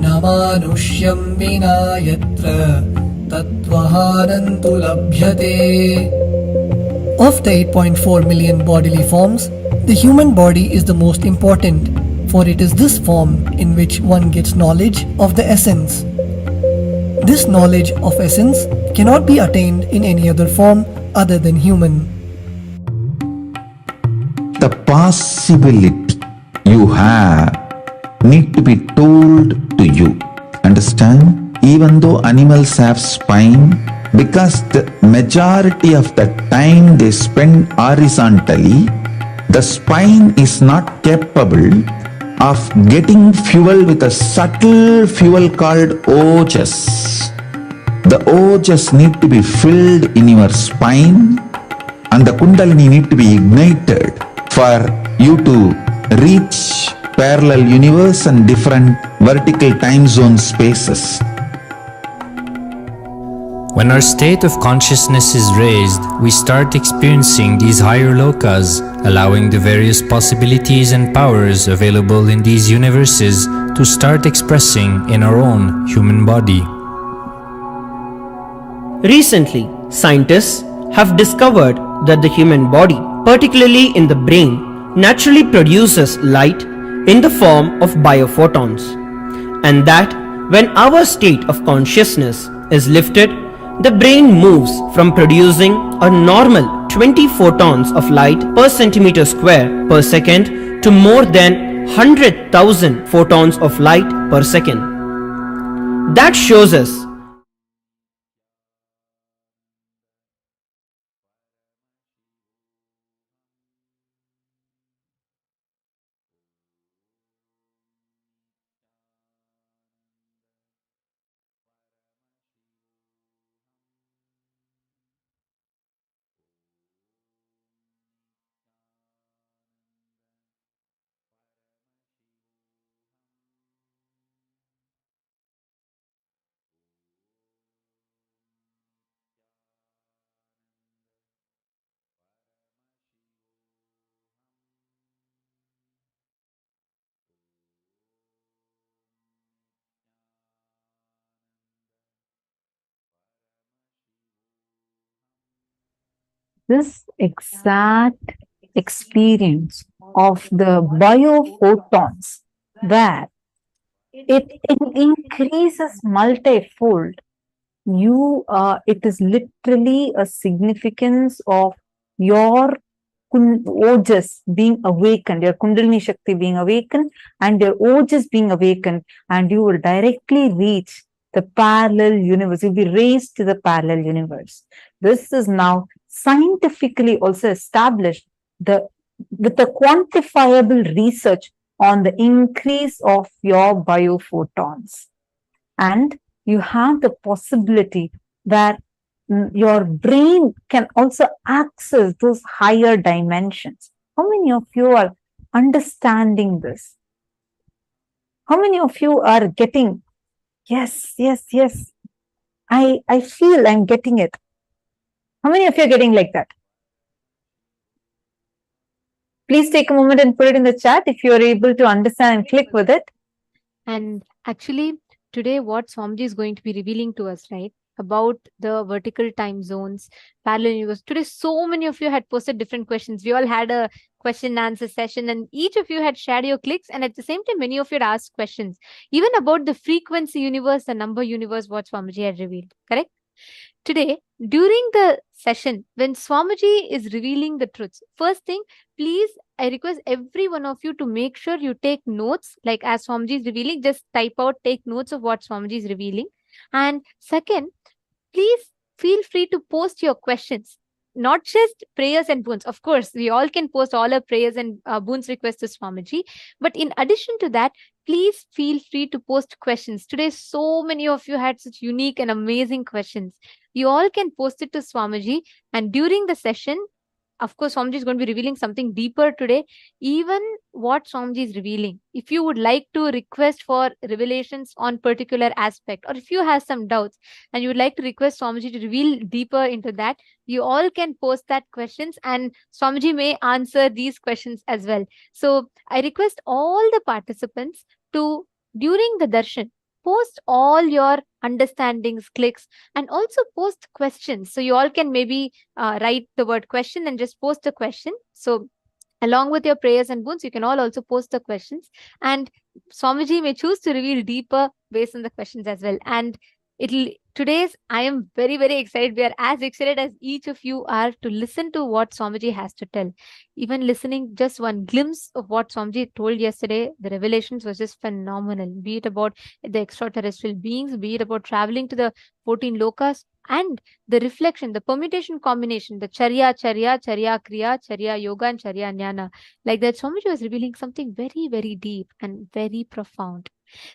न मानुष्यं विना यत्र तत्त्वहानं तु लभ्यते. Of the 8.4 million bodily forms, the human body is the most important, for it is this form in which one gets knowledge of the essence. This knowledge of essence cannot be attained in any other form other than human. The possibility you have need to be told to you. Understand? Even though animals have spine, because the majority of the time they spend horizontally, the spine is not capable of getting fuel with a subtle fuel called ojas. The ojas need to be filled in your spine and the kundalini need to be ignited for you to reach parallel universe and different vertical time zone spaces. When our state of consciousness is raised, we start experiencing these higher lokas, allowing the various possibilities and powers available in these universes to start expressing in our own human body. Recently, scientists have discovered that the human body, particularly in the brain, naturally produces light in the form of biophotons, and that when our state of consciousness is lifted, the brain moves from producing a normal 20 photons of light per centimeter square per second to more than 100,000 photons of light per second. That shows us this exact experience of the biophotons, where it increases multifold. It is literally a significance of your ojas being awakened, your kundalini shakti being awakened, and your ojas being awakened, and you will directly reach the parallel universe. You'll be raised to the parallel universe. This is now scientifically also established with the quantifiable research on the increase of your biophotons. And you have the possibility where your brain can also access those higher dimensions. How many of you are understanding this? How many of you are getting, yes, I feel I'm getting it. How many of you are getting like that? Please take a moment and put it in the chat if you are able to understand and click with it. And actually, today what Swamiji is going to be revealing to us, right, about the vertical time zones, parallel universe. Today, so many of you had posted different questions. We all had a question and answer session, and each of you had shared your clicks, and at the same time, many of you had asked questions, even about the frequency universe, the number universe, what Swamiji had revealed, correct? Today, during the session, when Swamiji is revealing the truths, first thing, please, I request every one of you to make sure you take notes, like as Swamiji is revealing, just type out, take notes of what Swamiji is revealing. And second, please feel free to post your questions. not just prayers and boons. Of course, we all can post all our prayers and boons requests to Swamiji. But in addition to that, please feel free to post questions. Today, so many of you had such unique and amazing questions. You all can post it to Swamiji, and during the session, of course, Swamiji is going to be revealing something deeper today. Even what Swamiji is revealing, if you would like to request for revelations on particular aspect, or if you have some doubts and you would like to request Swamiji to reveal deeper into that, you all can post that questions and Swamiji may answer these questions as well. So I request all the participants to, during the darshan, post all your understandings, clicks, and also post questions. So you all can maybe write the word question and just post a question. So along with your prayers and boons, you can all also post the questions, and Swamiji may choose to reveal deeper based on the questions as well. And I am very, very excited. We are as excited as each of you are to listen to what Swamiji has to tell. Even listening just one glimpse of what Swamiji told yesterday, the revelations was just phenomenal. Be it about the extraterrestrial beings, be it about traveling to the 14 lokas, and the reflection, the permutation combination, the charya, kriya, charya yoga, and charya jnana. Like that, Swamiji was revealing something very, very deep and very profound.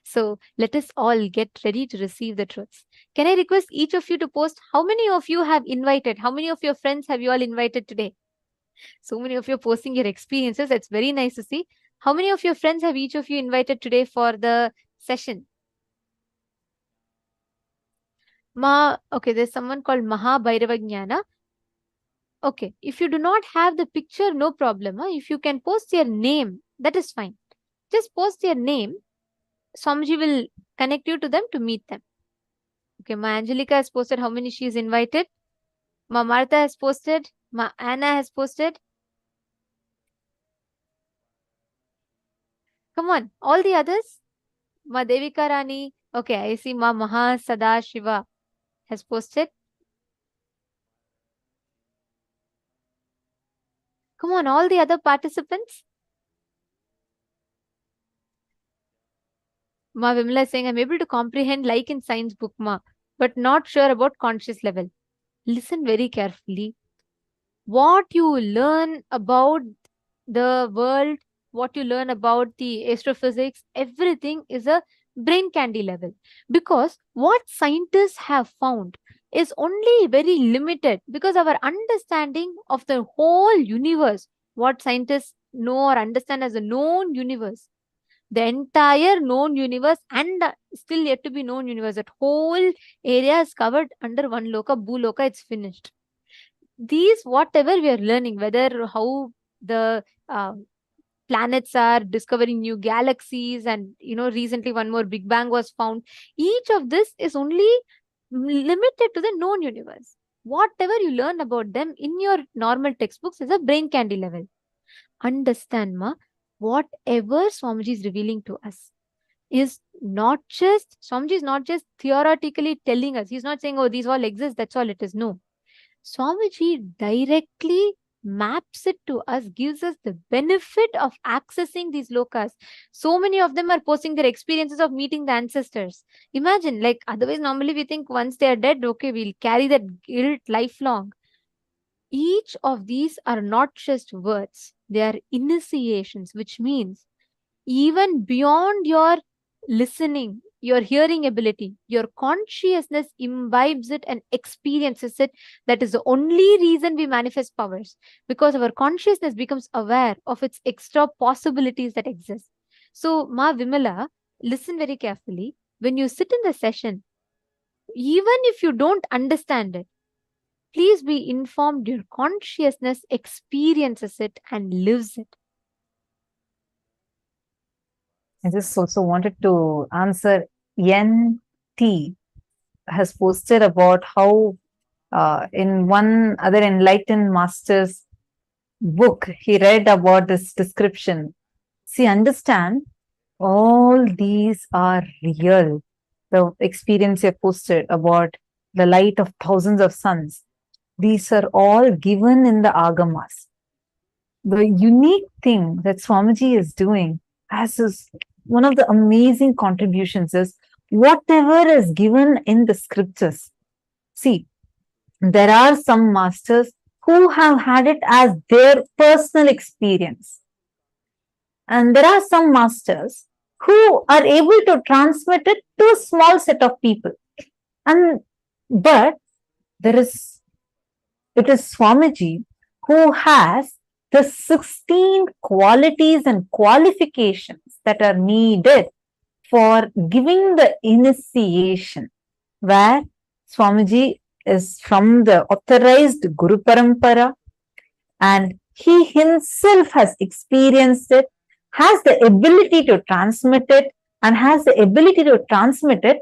So let us all get ready to receive the truths. Can I request each of you to post how many of you have invited? How many of your friends have you all invited today? So many of you are posting your experiences. It's very nice to see. How many of your friends have each of you invited today for the session? Okay, there's someone called Maha Bhairavajnana. Okay, if you do not have the picture, no problem. If you can post your name, that is fine. Just post your name. Swamiji will connect you to them to meet them. Okay, Ma Angelica has posted how many she is invited. Ma Martha has posted. Ma Anna has posted. Come on, all the others. Ma Devika Rani. Okay, I see Ma Maha Sadashiva has posted. Come on, all the other participants. Ma Vimla is saying, I'm able to comprehend like in science book, Ma, but not sure about conscious level. Listen very carefully. What you learn about the world, what you learn about the astrophysics, everything is a brain candy level. Because what scientists have found is only very limited, because our understanding of the whole universe, what scientists know or understand as a known universe, the entire known universe and still yet to be known universe, that whole area is covered under one loka, Bhuloka, it's finished. These, whatever we are learning, whether how the planets are discovering new galaxies, and recently one more Big Bang was found, each of this is only limited to the known universe. Whatever you learn about them in your normal textbooks is a brain candy level. Understand, Ma, whatever Swamiji is revealing to us is not just, Swamiji is not just theoretically telling us. He's not saying, oh, these all exist, that's all it is. No. Swamiji directly maps it to us, gives us the benefit of accessing these lokas. So many of them are posting their experiences of meeting the ancestors. Imagine, like, otherwise normally we think once they are dead, okay, we'll carry that guilt lifelong. Each of these are not just words, they are initiations, which means even beyond your listening, your hearing ability, your consciousness imbibes it and experiences it. That is the only reason we manifest powers, because our consciousness becomes aware of its extra possibilities that exist. So, Ma Vimala, listen very carefully. When you sit in the session, even if you don't understand it, please be informed your consciousness experiences it and lives it. I just also wanted to answer NT has posted about how in one other enlightened master's book, he read about this description. See, understand, all these are real. The experience you posted about the light of thousands of suns, these are all given in the Agamas. The unique thing that Swamiji is doing as is one of the amazing contributions is whatever is given in the scriptures. See, there are some masters who have had it as their personal experience. And there are some masters who are able to transmit it to a small set of people. But it is Swamiji who has the 16 qualities and qualifications that are needed for giving the initiation, where Swamiji is from the authorized Guru Parampara and he himself has experienced it, has the ability to transmit it, and has the ability to transmit it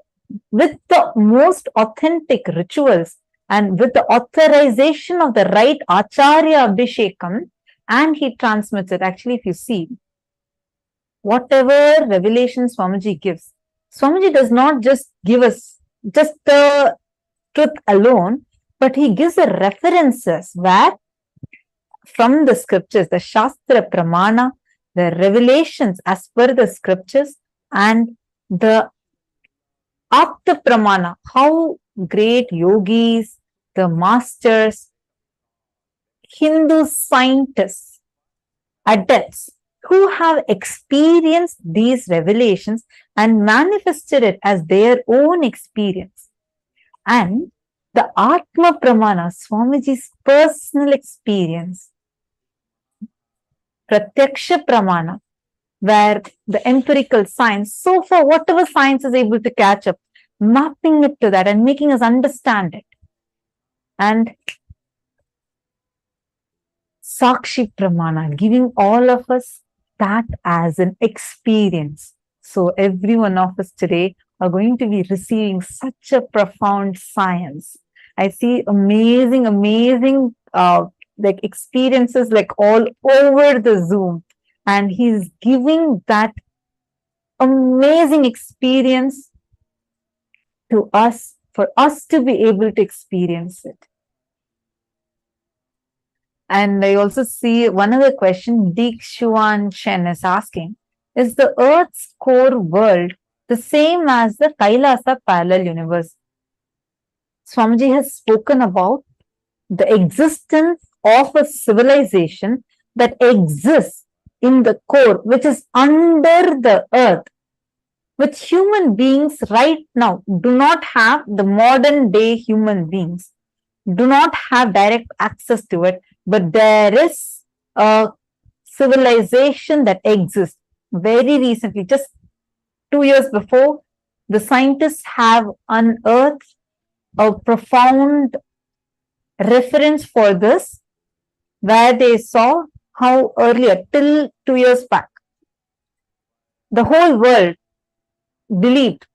with the most authentic rituals and with the authorization of the right Acharya Abhishekam, and he transmits it. Actually, if you see, whatever revelation Swamiji gives, Swamiji does not just give us just the truth alone, but he gives the references where from the scriptures, the Shastra Pramana, the revelations as per the scriptures, and the Apta Pramana, how great yogis, the masters, Hindu scientists, adepts, who have experienced these revelations and manifested it as their own experience. And the Atma Pramana, Swamiji's personal experience, Pratyaksha Pramana, where the empirical science, so far whatever science is able to catch up, mapping it to that and making us understand it. And Sakshi Pramana, giving all of us that as an experience. So every one of us today are going to be receiving such a profound science. I see amazing like experiences like all over the Zoom, and he's giving that amazing experience to us for us to be able to experience it. And I also see one other question Dikshuan Chen is asking, is the Earth's core world the same as the Kailasa parallel universe? Swamiji has spoken about the existence of a civilization that exists in the core, which is under the earth, which human beings right now do not have. The modern day human beings do not have direct access to it, but there is a civilization that exists. Very recently, just 2 years before, the scientists have unearthed a profound reference for this, where they saw how earlier, till 2 years back, the whole world believed,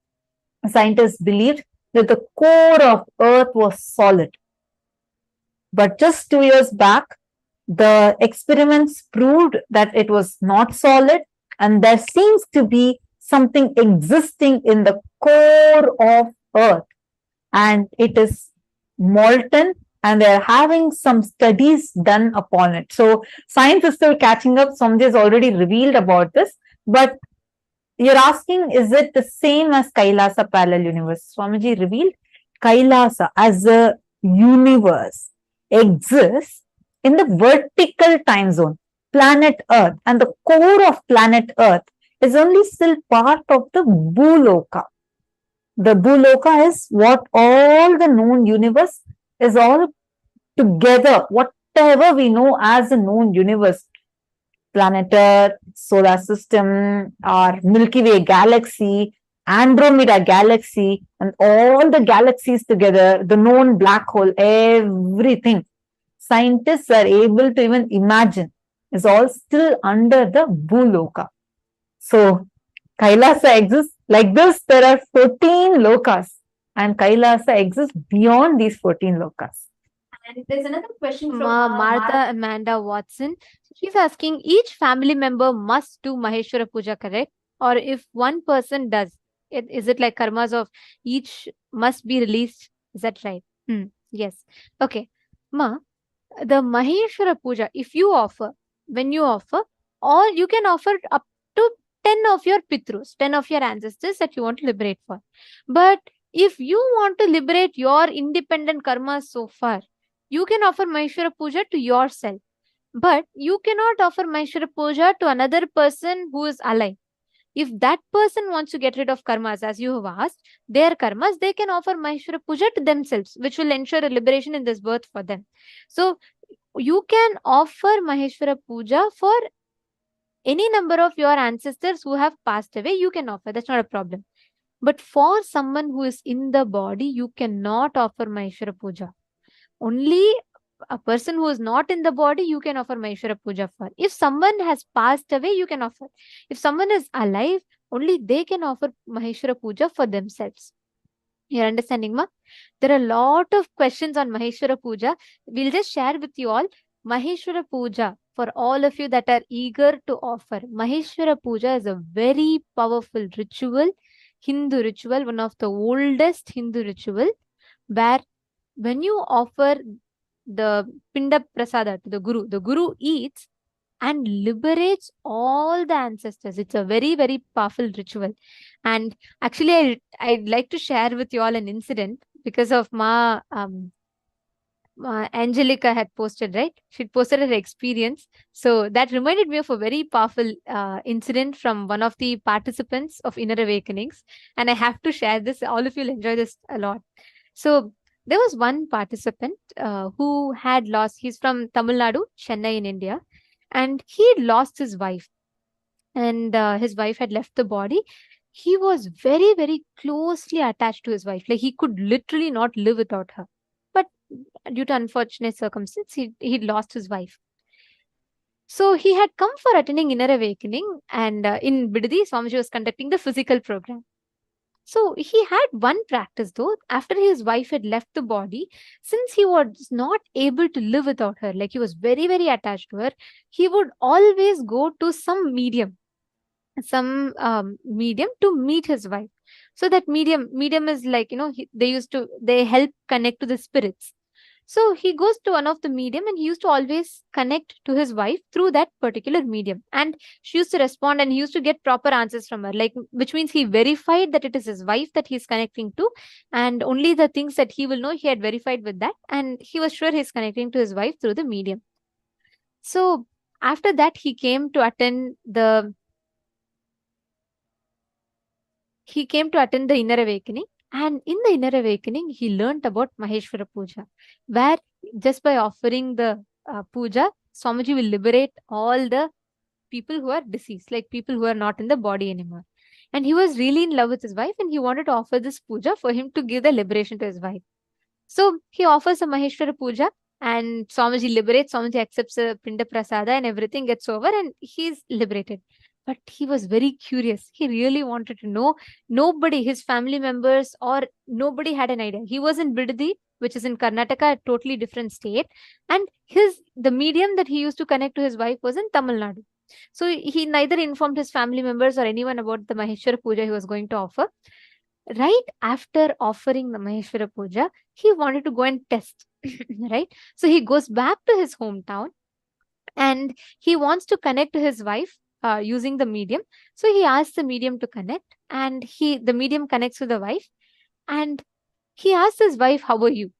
scientists believed, that the core of Earth was solid. But just 2 years back, the experiments proved that it was not solid, and there seems to be something existing in the core of Earth, and it is molten, and they're having some studies done upon it. So science is still catching up. Swamiji has already revealed about this, but you're asking, is it the same as Kailasa parallel universe? Swamiji revealed Kailasa as a universe exists in the vertical time zone, planet Earth, and the core of planet Earth is only still part of the Bhuloka. The Bhuloka is what all the known universe is all together, whatever we know as a known universe, planet Earth, solar system, our Milky Way galaxy, Andromeda galaxy, and all the galaxies together, the known black hole, everything scientists are able to even imagine is all still under the Bhuloka. So Kailasa exists like this. There are 14 lokas, and Kailasa exists beyond these 14 lokas. And there's another question from Martha Amanda Watson. She's asking, each family member must do Maheshwara Puja, correct? Or if one person does, is it like karmas of each must be released? Is that right? Yes. Okay. Ma, the Maheshwara Puja, if you offer, when you offer, or you can offer up to 10 of your Pitrus, 10 of your ancestors that you want to liberate for. But if you want to liberate your independent karmas so far, You can offer Maheshwara Puja to yourself, but you cannot offer Maheshwara Puja to another person who is alive. If that person wants to get rid of karmas, as you have asked, their karmas, they can offer Maheshwara Puja to themselves, which will ensure a liberation in this birth for them. So you can offer Maheshwara Puja for any number of your ancestors who have passed away. You can offer, that's not a problem. But for someone who is in the body, you cannot offer Maheshwara Puja. Only a person who is not in the body, you can offer Maheshwara Puja for. If someone has passed away, you can offer. If someone is alive, only they can offer Maheshwara Puja for themselves. You're understanding, ma? There are a lot of questions on Maheshwara Puja. We'll just share with you all. Maheshwara Puja, for all of you that are eager to offer, Maheshwara Puja is a very powerful ritual, Hindu ritual, one of the oldest Hindu ritual, where when you offer the Pinda Prasada to the Guru eats and liberates all the ancestors. It's a very, very powerful ritual. And actually, I'd like to share with you all an incident because of Angelica had posted, right? She posted her experience. So that reminded me of a very powerful incident from one of the participants of Inner Awakenings. And I have to share this. All of you will enjoy this a lot. So there was one participant who had lost, he's from Tamil Nadu, Chennai in India, and he had lost his wife. And his wife had left the body. He was very, very closely attached to his wife. Like he could literally not live without her. But due to unfortunate circumstances, he'd lost his wife. So he had come for attending Inner Awakening, and in Bidadi, Swamiji was conducting the physical program. So he had one practice though, after his wife had left the body, since he was not able to live without her, like he was very, very attached to her, he would always go to some medium to meet his wife. So that medium is like, they help connect to the spirits. So he goes to one of the medium and he used to always connect to his wife through that particular medium. And she used to respond and he used to get proper answers from her, like, which means he verified that it is his wife that he's connecting to. And only the things that he will know, he had verified with that. And he was sure he's connecting to his wife through the medium. So after that, he came to attend the Inner Awakening. And in the Inner Awakening, he learnt about Maheshwara Puja, where just by offering the puja, Swamiji will liberate all the people who are deceased, like people who are not in the body anymore. And he was really in love with his wife and he wanted to offer this puja for him to give the liberation to his wife. So he offers a Maheshwara Puja and Swamiji liberates, Swamiji accepts a Pinda Prasada and everything gets over and he's liberated. But he was very curious. He really wanted to know. Nobody, his family members or nobody had an idea. He was in Bidadi, which is in Karnataka, a totally different state. And the medium that he used to connect to his wife was in Tamil Nadu. So he neither informed his family members or anyone about the Maheshwara Puja he was going to offer. Right after offering the Maheshwara Puja, he wanted to go and test, right? So he goes back to his hometown and he wants to connect to his wife using the medium. So he asks the medium to connect and the medium connects with the wife and he asks his wife, "How are you?"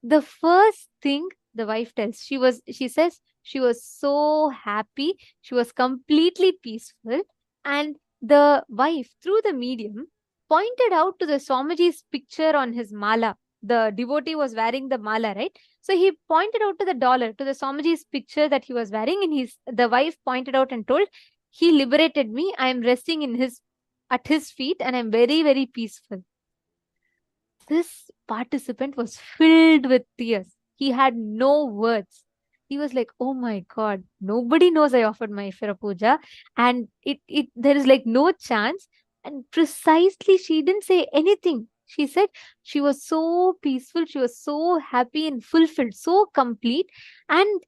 The first thing the wife tells, she says she was so happy. She was completely peaceful. And the wife, through the medium, pointed out to the Swamiji's picture on his mala. The devotee was wearing the mala, right? So he pointed out to the dollar, to the Swamiji's picture that he was wearing, and the wife pointed out and told, "He liberated me. I am resting at his feet and I'm very, very peaceful." This participant was filled with tears. He had no words. He was like, "Oh my God, nobody knows I offered Maheshwara Puja and there is like no chance." And precisely, she didn't say anything. She said she was so peaceful, she was so happy and fulfilled, so complete. And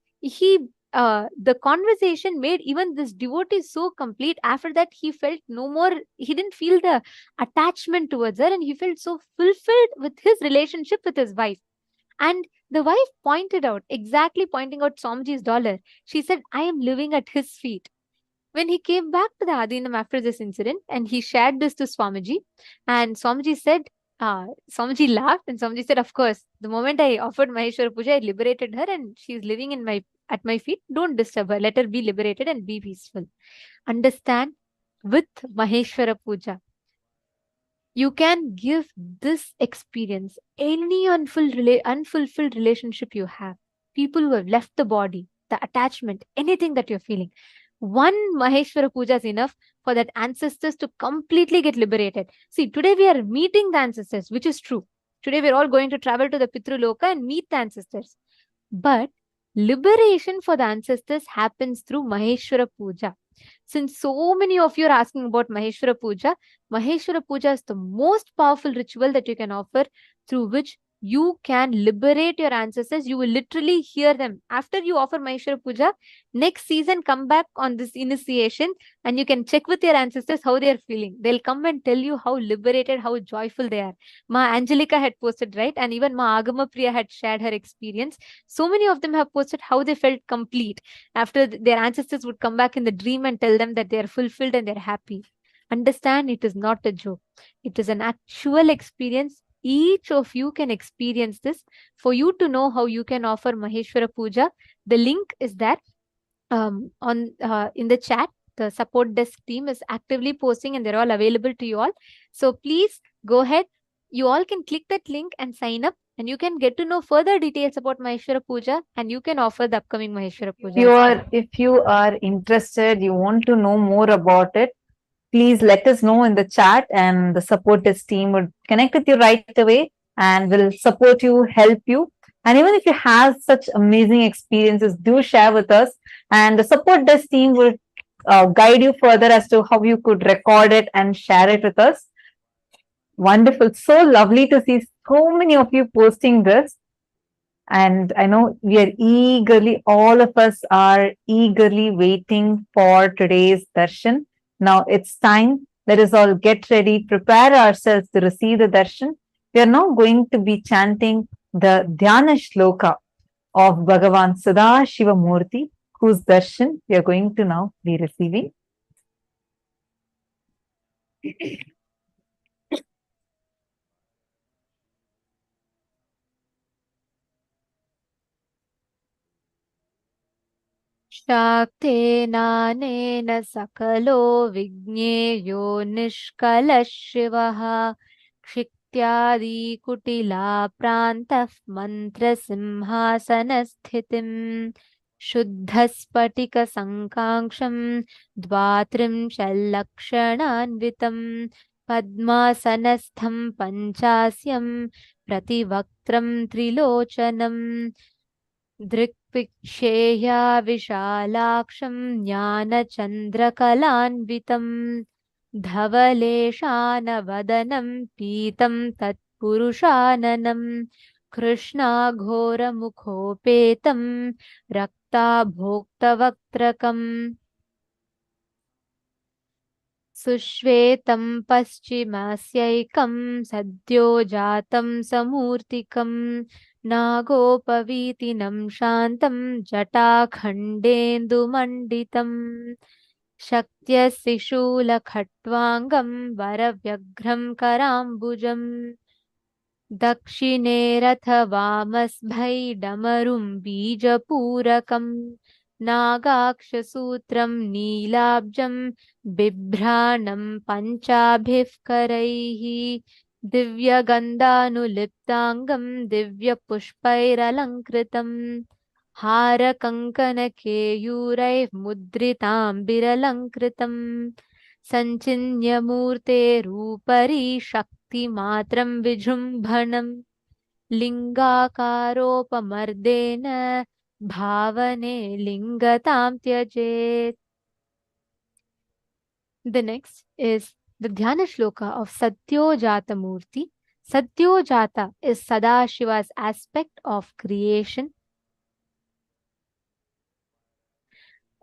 the conversation made even this devotee so complete. After that, he felt no more, he didn't feel the attachment towards her and he felt so fulfilled with his relationship with his wife. And the wife pointing out Swamiji's dollar. She said, "I am living at his feet." When he came back to the Adinam after this incident and he shared this to Swamiji, and Swamiji said, Swamiji laughed and Swamiji said, of course, the moment I offered Maheshwara Puja, I liberated her and she's living at my feet. Don't disturb her. Let her be liberated and be peaceful. Understand, with Maheshwara Puja, you can give this experience any unfulfilled relationship you have, people who have left the body, the attachment, anything that you're feeling. One Maheshwara Puja is enough for that ancestors to completely get liberated. See, today we are meeting the ancestors, which is true. Today we're all going to travel to the Pitru Loka and meet the ancestors. But liberation for the ancestors happens through Maheshwara Puja. Since so many of you are asking about Maheshwara Puja is the most powerful ritual that you can offer, through which you can liberate your ancestors. You will literally hear them. After you offer Maheshwara Puja, next season come back on this initiation and you can check with your ancestors how they are feeling. They'll come and tell you how liberated, how joyful they are. Ma Angelica had posted, right? And even Ma Agama Priya had shared her experience. So many of them have posted how they felt complete after their ancestors would come back in the dream and tell them that they are fulfilled and they're happy. Understand, it is not a joke. It is an actual experience. Each of you can experience this. For you to know how you can offer Maheshwara Puja, the link is there in the chat. The support desk team is actively posting and they're all available to you all. So please go ahead. You all can click that link and sign up, and you can get to know further details about Maheshwara Puja, and you can offer the upcoming Maheshwara Puja. If you are interested, you want to know more about it, please let us know in the chat, and the support desk team would connect with you right away and will support you, help you. And even if you have such amazing experiences, do share with us, and the support desk team will guide you further as to how you could record it and share it with us. Wonderful. So lovely to see so many of you posting this. And I know all of us are eagerly waiting for today's darshan. Now it's time. Let us all get ready, prepare ourselves to receive the darshan. We are now going to be chanting the Dhyana Shloka of Bhagavān Sadashiva Murti, whose darshan we are going to now be receiving. शाक्तेनानेन सकलो विज्ञेयो निष्कलः शिवः क्षित्यादिकुटिला प्रान्तः मन्त्रसिंहासनस्थितिम् शुद्धस्फटिकसङ्काङ्क्षं द्वात्रिंशल्लक्षणान्वितं पद्मासनस्थं पञ्चास्यं प्रतिवक्त्रं त्रिलोचनम् दृक्पिक्षेया विशालाक्षं ज्ञानचन्द्रकलान्वितं धवलेशानवदनं पीतं तत्पुरुषाननं कृष्णाघोरमुखोपेतं रक्ताभोक्तवक्त्रकम् सुश्वेतं पश्चिमस्यैकं सद्यो जातं समूर्तिकं नागोपवीतिनं शान्तं जटाखण्डेन्दुमण्डितं शक्त्यशिशूलखट्वाङ्गं वरव्यघ्रं कराम्बुजम् दक्षिणे रथवामस्भैडमरुं बीजपूरकम् नागाक्षसूत्रं नीलाब्जं बिभ्राणं पञ्चाभिः करैः दिव्यगन्धानुलिप्ताङ्गं दिव्यपुष्पैरलङ्कृतम् हारकङ्कणकेयूरैः मुद्रिताम्बिरलङ्कृतम् सञ्चिन्यमूर्तेरूपरि शक्तिमात्रं विजृम्भणम् लिङ्गाकारोपमर्देन भावने लिङ्गतां त्यजेत्. The next is the Dhyana Shloka of Satyojata Murti. Satyojata is Sadashiva's aspect of creation.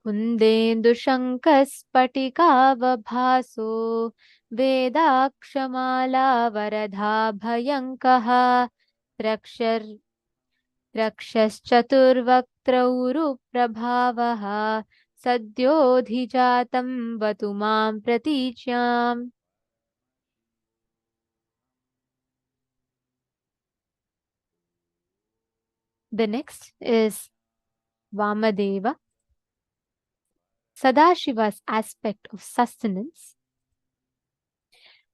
कुन्देन्दुशङ्कस्फटिकावभासो वेदाक्षमालावरधाभयङ्कः रक्षश्चतुर्वक्त्रौरुप्रभावः सद्योऽधिजातं वतु मां प्रतीच्याम्. The next is Vamadeva, Sadashiva's aspect of sustenance.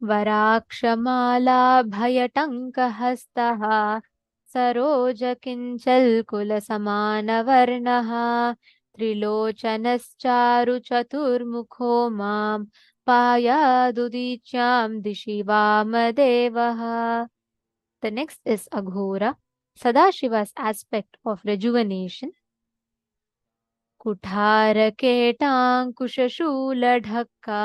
Varakshamaलाभयटङ्कहस्तः सरोजकिञ्चल्कुलसमानवर्णः त्रिलोचनश्चारुचतुर्मुखो मां पायादुदीच्यां दिशि वामदेवः. The next is Aghora, Sadashiva's aspect of rejuvenation. कुठारकेटाङ्कुशशूलढक्का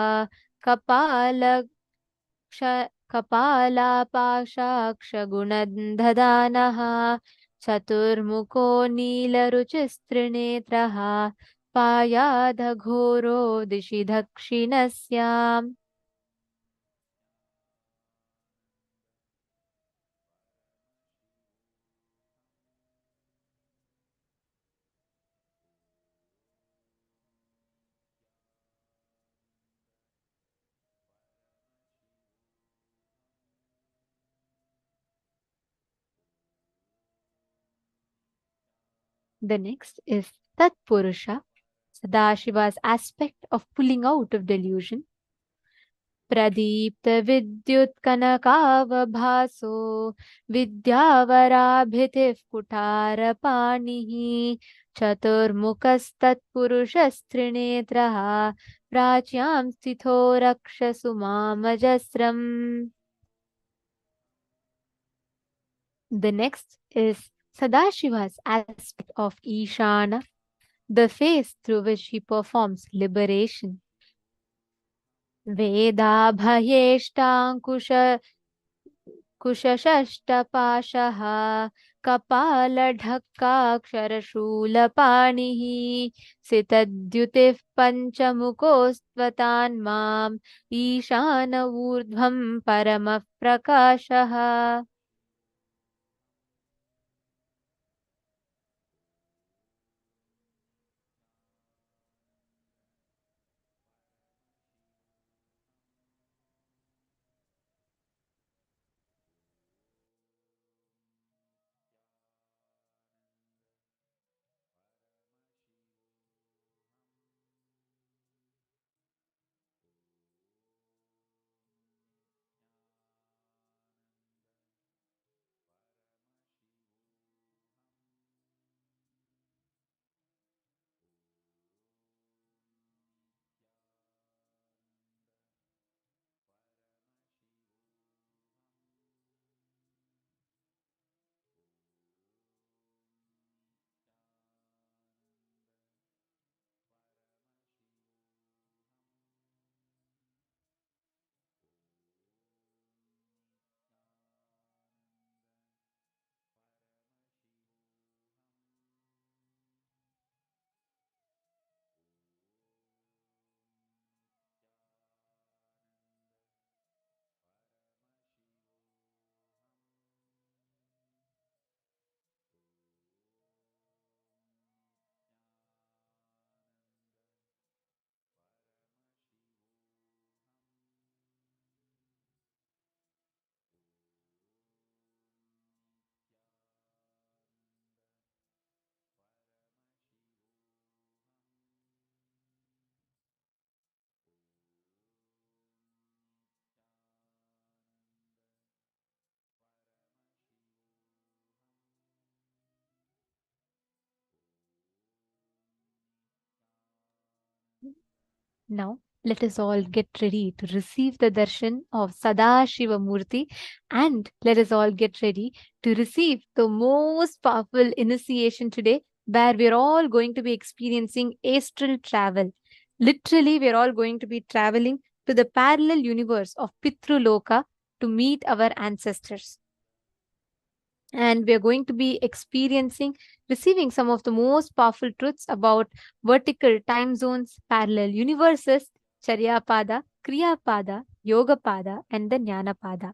कपालापाशाक्षगुणदधानः चतुर्मुखो नीलरुचिस्त्रिनेत्रः पायादघोरो दिशि दक्षिणस्याम्. The next is Tat Purusha, Sadashiva's aspect of pulling out of delusion. Pradipta Vidyut Kanakavabhaso Vidyavarabitif Kutara Panihi Chaturmukhastat Purushastриnetraha Prachyam Stitho Rakshasu Mamajasram. The next is Sadashiva's aspect of Ishana, the face through which he performs liberation. Vedabhayeshtaङ्कुशषष्टपाशः कपालढक्काक्षरशूलपाणिः सितद्युतिः पञ्चमुखोस्त्वतान् माम् ईशान ऊर्ध्वं परमः प्रकाशः. Now, let us all get ready to receive the darshan of Sadashiva Murti, and let us all get ready to receive the most powerful initiation today, where we're all going to be experiencing astral travel. Literally, we're all going to be traveling to the parallel universe of Pitruloka to meet our ancestors. And we're going to be receiving some of the most powerful truths about vertical time zones, parallel universes, Charyapada, Kriyapada, Yogapada, and the Jnanapada.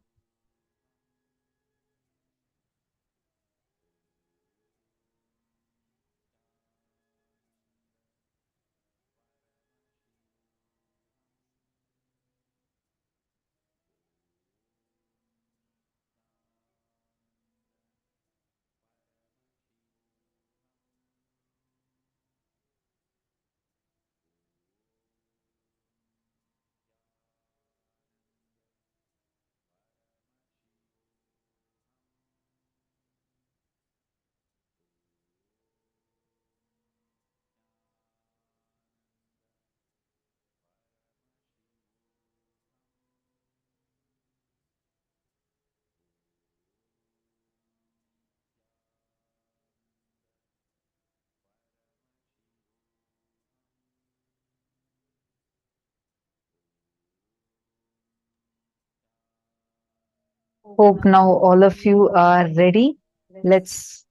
Hope now all of you are ready. Let's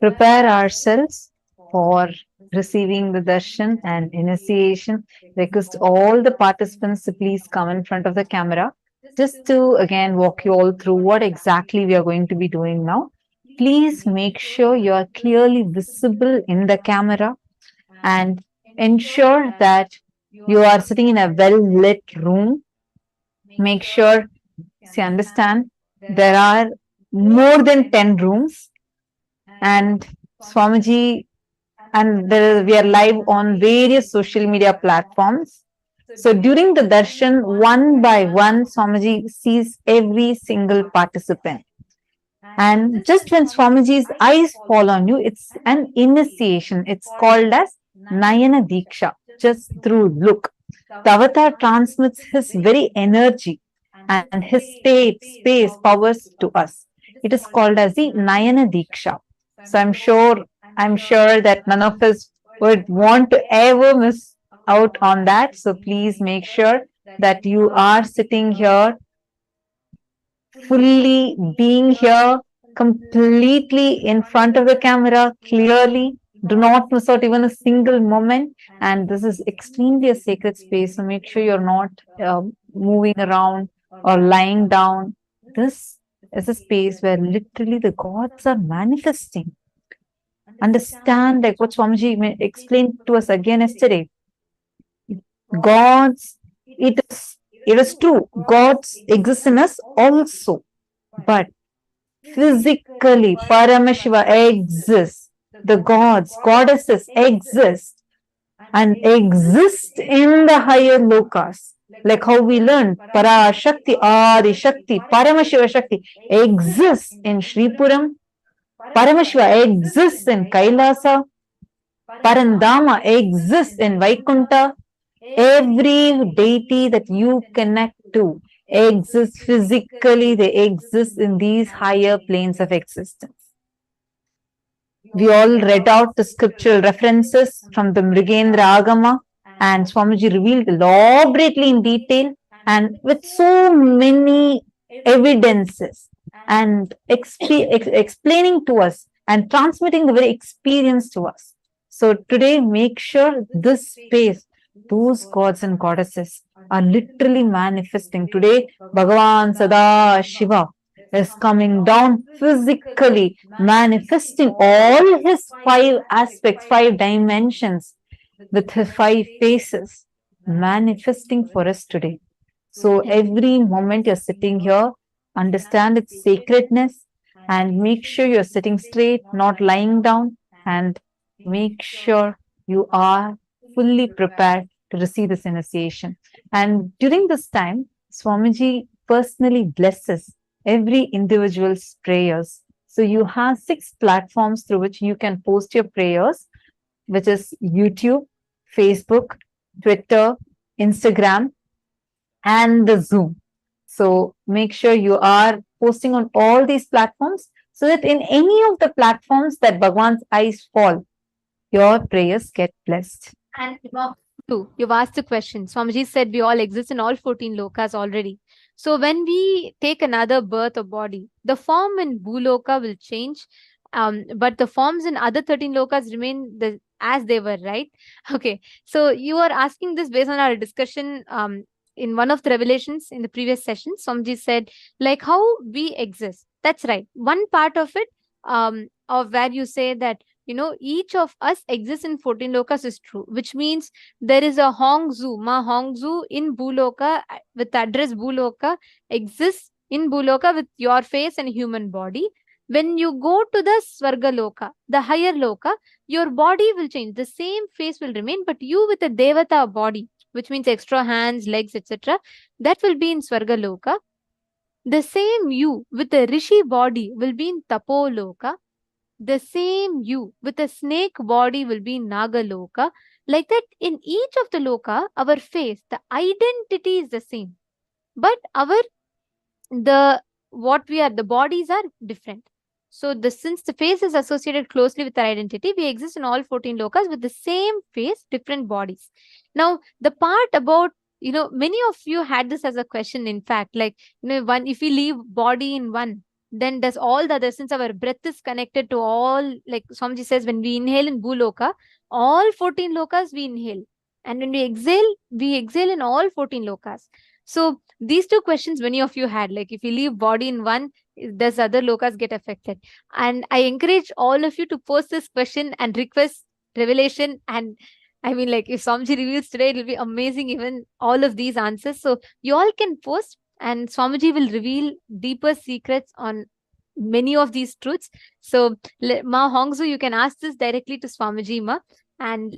prepare ourselves for receiving the darshan and initiation. Request all the participants to please come in front of the camera just to again walk you all through what exactly we are going to be doing now. Please make sure you are clearly visible in the camera and ensure that you are sitting in a well lit room. Make sure, see, understand there are more than 10 rooms, and Swamiji, and we are live on various social media platforms. So during the darshan, one by one, Swamiji sees every single participant. And just when Swamiji's eyes fall on you, it's an initiation. It's called as Nayana Diksha, just through look. The avatar transmits his very energy and his state, space, powers to us. It is called as the Nayana Diksha. So I'm sure that none of us would want to ever miss out on that. So please make sure that you are sitting here, fully being here, completely in front of the camera, clearly. Do not miss out even a single moment. And this is extremely a sacred space. So make sure you're not moving around or lying down. This is a space where literally the gods are manifesting. Understand, like what Swamiji explained to us again yesterday. Gods, it is true. Gods exist in us also. But physically, Paramashiva exists. The gods, goddesses exist and exist in the higher lokas. Like how we learn, Para Shakti, Adi Shakti, Paramashiva Shakti exists in Shripuram. Paramashiva exists in Kailasa. Parandama exists in Vaikunta. Every deity that you connect to exists physically, they exist in these higher planes of existence. We all read out the scriptural references from the Mrigendra Agama, and Swamiji revealed elaborately in detail and with so many evidences and explaining to us and transmitting the very experience to us. So today, make sure this space, those gods and goddesses are literally manifesting. Today, Bhagavān Sadashiva is coming down physically, manifesting all his 5 aspects, 5 dimensions with his 5 faces, manifesting for us today. So every moment you're sitting here, understand its sacredness and make sure you're sitting straight, not lying down, and make sure you are fully prepared to receive this initiation. And during this time, Swamiji personally blesses every individual's prayers. So you have 6 platforms through which you can post your prayers, which is YouTube, Facebook, Twitter, Instagram, and the Zoom. So make sure you are posting on all these platforms so that in any of the platforms that Bhagwan's eyes fall, your prayers get blessed. And you've asked a question. Swamiji said we all exist in all 14 lokas already. So when we take another birth or body, the form in Bhuloka will change, but the forms in other 13 lokas remain as they were, right? Okay. So you are asking this based on our discussion in one of the revelations in the previous session. Swamiji said, like how we exist. That's right. One part of it, of where you say that, each of us exists in 14 lokas is true, which means there is a Hongzu, Ma Hongzu in Bhuloka with address Bhuloka exists in Bhuloka with your face and human body. When you go to the Swarga Loka, the higher Loka, your body will change. The same face will remain, but you with a Devata body, which means extra hands, legs, etc., that will be in Swarga Loka. The same you with a Rishi body will be in Tapo Loka. The same you with a snake body will be in Nagaloka. Like that, in each of the loka, our face, the identity is the same. But the bodies are different. So since the face is associated closely with our identity, we exist in all 14 lokas with the same face, different bodies. Now, the part about many of you had this as a question, in fact, like, one, if we leave body in one, then does all the other, since our breath is connected to all, like Swamiji says, when we inhale in Bhuloka, all 14 lokas we inhale. And when we exhale in all 14 lokas. So these two questions many of you had, like if you leave body in one, does other lokas get affected? And I encourage all of you to post this question and request revelation. And I mean, like, if Swamiji reveals today, it will be amazing, even all of these answers. So you all can post, and Swamiji will reveal deeper secrets on many of these truths. So, Ma Hongzu, you can ask this directly to Swamiji, Ma. And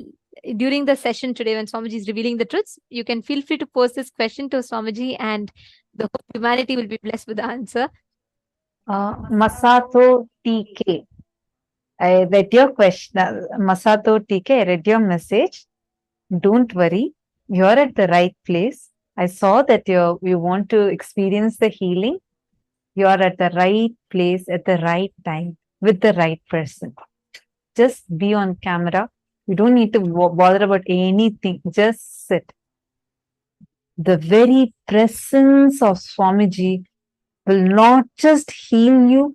during the session today, when Swamiji is revealing the truths, you can feel free to post this question to Swamiji, and the whole humanity will be blessed with the answer. Masato TK. I read your question. Masato TK, I read your message. Don't worry. You're at the right place. I saw that you want to experience the healing. You're at the right place at the right time with the right person. Just be on camera. You don't need to bother about anything. Just sit. The very presence of Swamiji will not just heal you,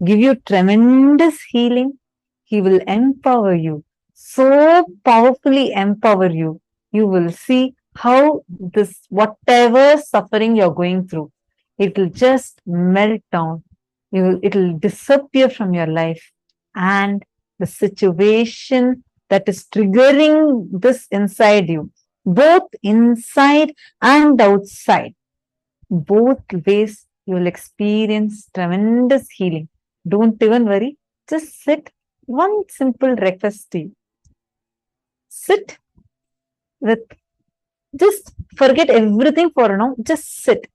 give you tremendous healing. He will empower you, so powerfully empower you. You will see how this, whatever suffering you're going through, it will just melt down. It will disappear from your life. And the situation that is triggering this inside you, both inside and outside, both ways, you will experience tremendous healing. Don't even worry. Just sit. One simple request to you. Sit with, just forget everything for now. Just sit.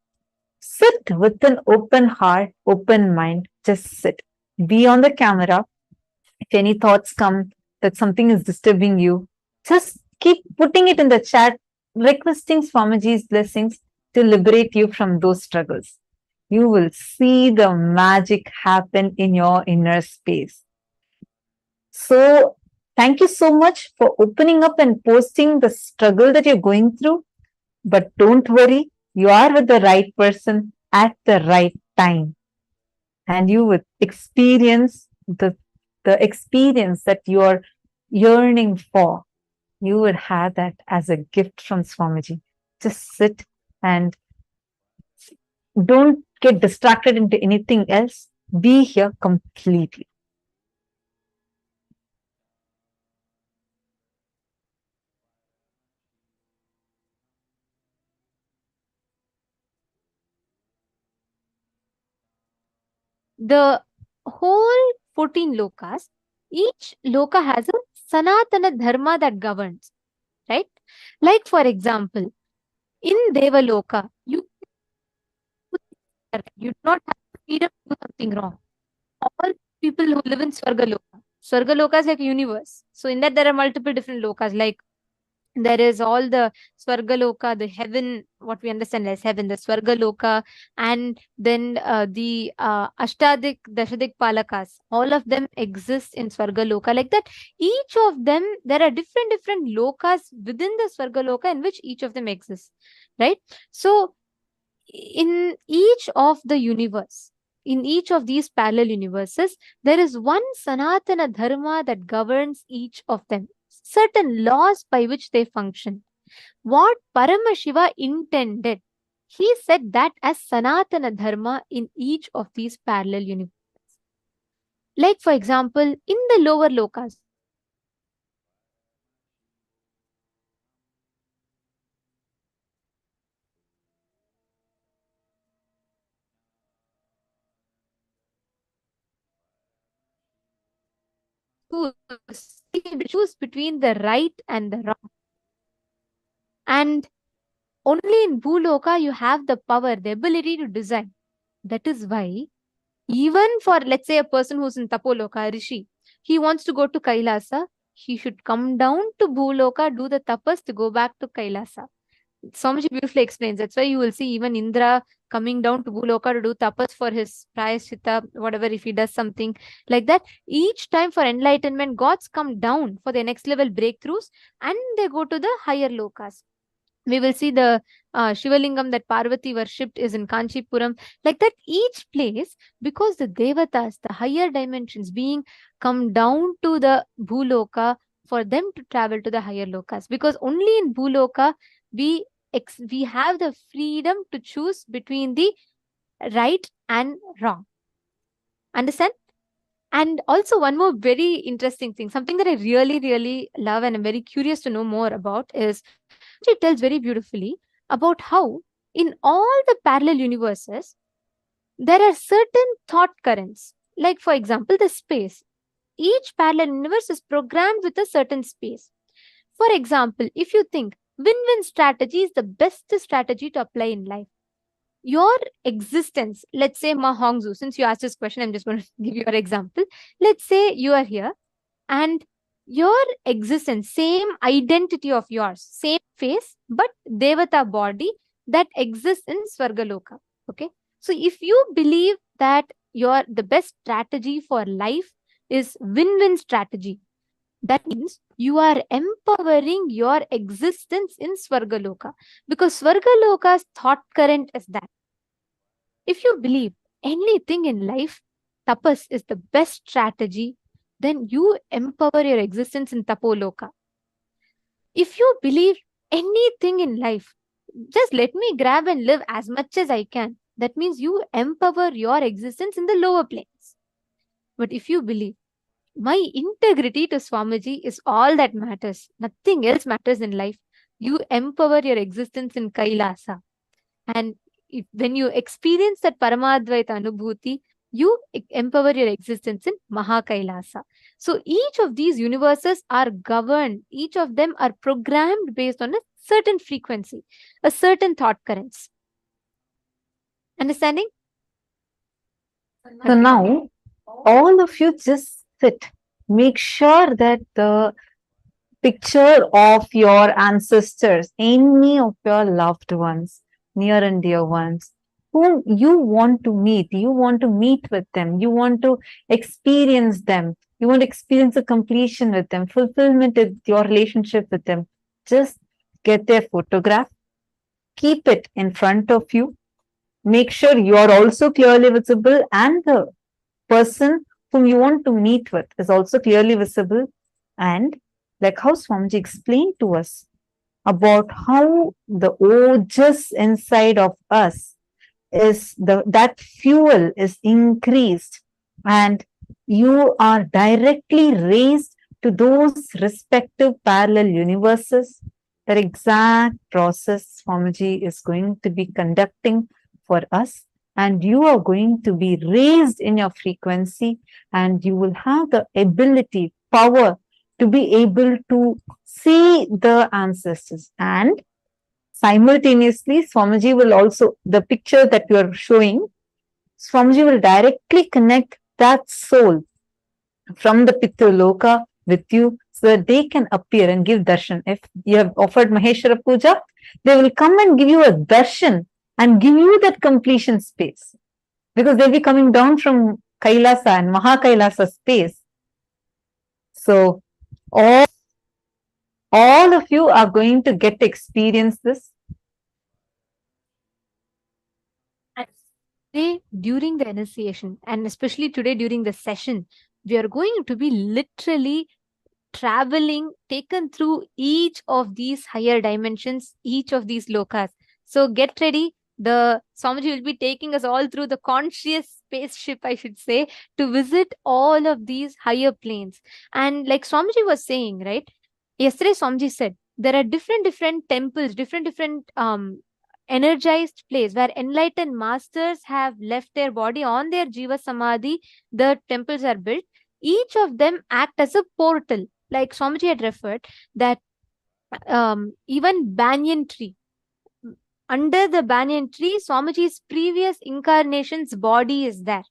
Sit with an open heart, open mind. Just sit. Be on the camera. If any thoughts come that something is disturbing you, just keep putting it in the chat, requesting Swamiji's blessings to liberate you from those struggles. You will see the magic happen in your inner space. So, thank you so much for opening up and posting the struggle that you're going through. But don't worry, you are with the right person at the right time. And you would experience the experience that you are yearning for. You would have that as a gift from Swamiji. Just sit and don't get distracted into anything else. Be here completely. The whole 14 lokas, each loka has a Sanatana Dharma that governs, right? Like, for example, in Devaloka, you do not have the freedom to do something wrong. All people who live in Swargaloka is like a universe. So in that there are multiple different lokas, like there is all the Swargaloka, the heaven, what we understand as heaven, the Swargaloka, and then the Ashtadik, Dashadik Palakas, all of them exist in Swargaloka. Like that, each of them, there are different lokas within the Swargaloka in which each of them exists, right? So in each of the universe, in each of these parallel universes, there is one Sanatana Dharma that governs each of them. Certain laws by which they function. What Paramashiva intended, he said that as Sanatana Dharma in each of these parallel universes. Like, for example, in the lower lokas, choose between the right and the wrong. And only in Bhuloka you have the power, the ability to design. That is why, even for, let's say, a person who's in Tapoloka, Rishi, he wants to go to Kailasa, he should come down to Bhuloka, do the tapas to go back to Kailasa. Swamiji beautifully explains. That's why you will see even Indra coming down to Bhuloka to do tapas for his prayashita, whatever, if he does something like that. Each time for enlightenment, gods come down for their next level breakthroughs and they go to the higher lokas. We will see the Shivalingam that Parvati worshipped is in Kanchipuram. Like that, each place, because the Devatas, the higher dimensions being come down to the Bhuloka for them to travel to the higher lokas. Because only in Bhuloka we have the freedom to choose between the right and wrong. Understand? And also one more very interesting thing, something that I really, really love and I'm very curious to know more about is, it tells very beautifully about how in all the parallel universes, there are certain thought currents. Like for example, the space. Each parallel universe is programmed with a certain space. For example, if you think win-win strategy is the best strategy to apply in life, your existence, let's say Ma Hongzhu, since you asked this question, I'm just going to give you an example. Let's say you are here and your existence, same identity of yours, same face, but Devata body that exists in Swargaloka. Okay. So if you believe that the best strategy for life is win-win strategy, that means you are empowering your existence in Swargaloka, because Swargaloka's thought current is that if you believe anything in life, tapas is the best strategy, then you empower your existence in Tapoloka. If you believe anything in life, just let me grab and live as much as I can, that means you empower your existence in the lower planes. But if you believe my integrity to Swamiji is all that matters, nothing else matters in life, you empower your existence in Kailasa. And when you experience that Paramadvaita Anubhuti, you empower your existence in Mahakailasa. So each of these universes are governed, each of them are programmed based on a certain frequency, a certain thought currents. Understanding? So now, all of you just sit. Make sure that the picture of your ancestors, any of your loved ones, near and dear ones, whom you want to meet with them, you want to experience them, you want to experience a completion with them, fulfillment with your relationship with them. Just get their photograph, keep it in front of you, make sure you are also clearly visible and the person whom you want to meet with is also clearly visible. And like how Swamiji explained to us about how the ojas inside of us is that fuel is increased and you are directly raised to those respective parallel universes. That exact process Swamiji is going to be conducting for us, and you are going to be raised in your frequency and you will have the ability, power to be able to see the ancestors. And simultaneously, Swamiji will also, the picture that you are showing, Swamiji will directly connect that soul from the Pitraloka with you so that they can appear and give darshan. If you have offered Maheshwara Puja, they will come and give you a darshan and give you that completion space, because they'll be coming down from Kailasa and Mahakailasa space. So all of you are going to get to experience this. Today, during the initiation, and especially today during the session, we are going to be literally traveling, taken through each of these higher dimensions, each of these lokas. So get ready. The Swamiji will be taking us all through the conscious spaceship, I should say, to visit all of these higher planes. And like Swamiji was saying, right? Yesterday, Swamiji said there are different temples, different energized place where enlightened masters have left their body on their Jiva Samadhi. The temples are built. Each of them act as a portal. Like Swamiji had referred that even banyan tree, under the banyan tree, Swamiji's previous incarnation's body is there.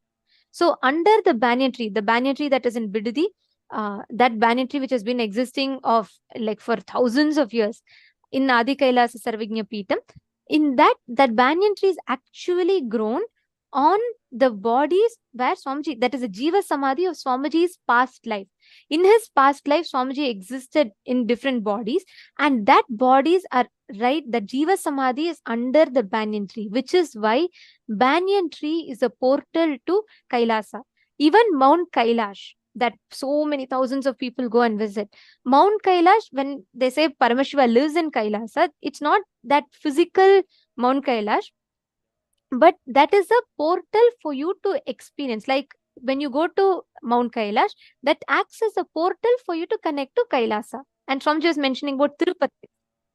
So under the banyan tree that is in Bidadi, that banyan tree which has been existing of like for thousands of years in Adi Kailasa Sarvignya Peetam, in that banyan tree is actually grown on the bodies where Swamiji, that is a Jiva Samadhi of Swamiji's past life. In his past life, Swamiji existed in different bodies, and that bodies are right. The Jiva Samadhi is under the banyan tree, which is why banyan tree is a portal to Kailasa. Even Mount Kailash, that so many thousands of people go and visit. Mount Kailash, when they say Paramashiva lives in Kailasa, it's not that physical Mount Kailash, but that is a portal for you to experience. Like when you go to Mount Kailash, that acts as a portal for you to connect to Kailasa. And Swamiji was mentioning about Tirupati,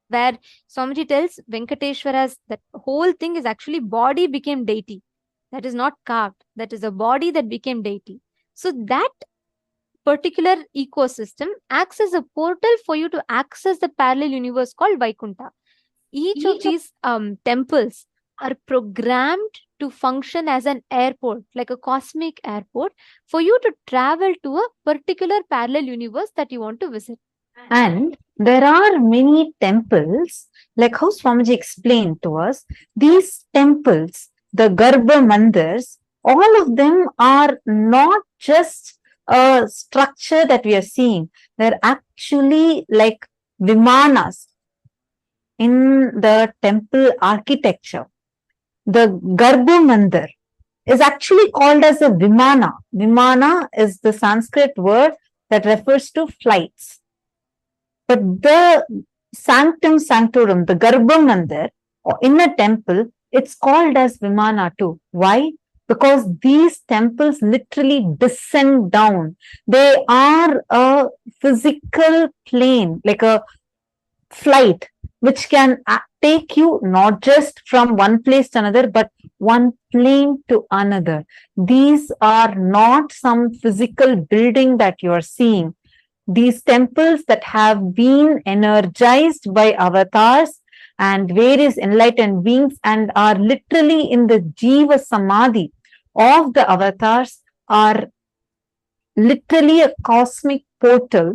where Swamiji tells Venkateshwara's that whole thing is actually body became deity. That is not carved. That is a body that became deity. So that particular ecosystem acts as a portal for you to access the parallel universe called Vaikuntha. Each of these temples are programmed to function as an airport, like a cosmic airport, for you to travel to a particular parallel universe that you want to visit. And there are many temples, like how Swamiji explained to us, these temples, the Garbha Mandirs, all of them are not just a structure that we are seeing. They're actually like vimanas in the temple architecture. The Garbha Mandir is actually called as a vimana. Vimana is the Sanskrit word that refers to flights. But the sanctum sanctorum, the Garbha Mandir, in a temple, it's called as Vimana too. Why? Because these temples literally descend down. They are a physical plane, like a flight, which can take you not just from one place to another, but one plane to another. These are not some physical building that you are seeing. These temples that have been energized by avatars and various enlightened beings and are literally in the Jiva Samadhi of the avatars are literally a cosmic portal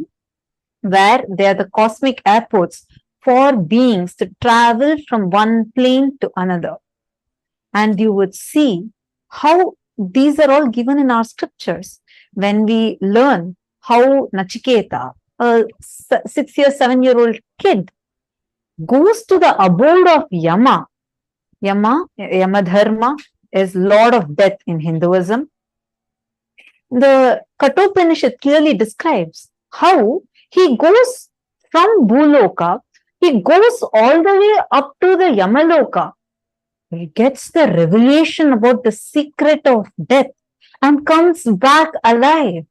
where they are the cosmic airports for beings to travel from one plane to another. And you would see how these are all given in our scriptures. When we learn how Nachiketa, a 6-year, 7-year-old kid, goes to the abode of Yama. Yamadharma is Lord of Death in Hinduism. The Kathopanishad clearly describes how he goes from Bhuloka, he goes all the way up to the Yamaloka. He gets the revelation about the secret of death and comes back alive.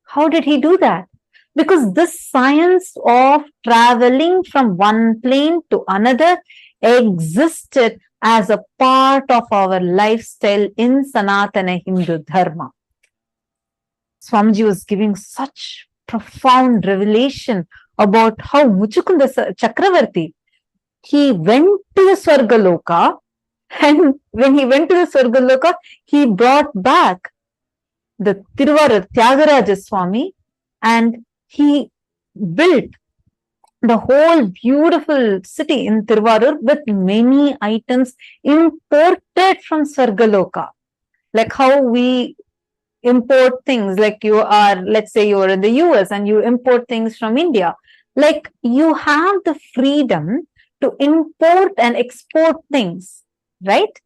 How did he do that? Because this science of traveling from one plane to another existed as a part of our lifestyle in Sanatana Hindu Dharma. Swamiji was giving such profound revelation about how Muchukunda Chakravarti, he went to the Swargaloka, and when he went to the Swargaloka, he brought back the Tiruvarur Tyagaraja Swami, and he built the whole beautiful city in Tiruvarur with many items imported from Swargaloka. Like how we import things, like you are, let's say you are in the US and you import things from India. Like you have the freedom to import and export things, right?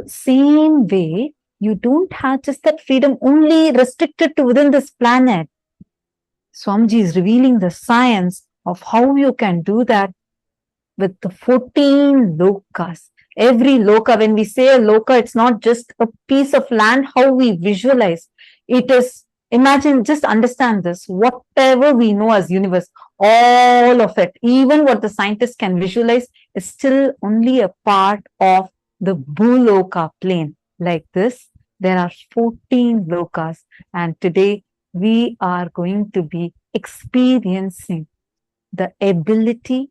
Same way, you don't have just that freedom only restricted to within this planet. Swamiji is revealing the science of how you can do that with the 14 lokas. Every loka, when we say a loka, it's not just a piece of land, how we visualize. It is, imagine, just understand this, whatever we know as universe, all of it, even what the scientists can visualize, is still only a part of the Bhuloka plane. Like this, there are 14 lokas, and today we are going to be experiencing the ability,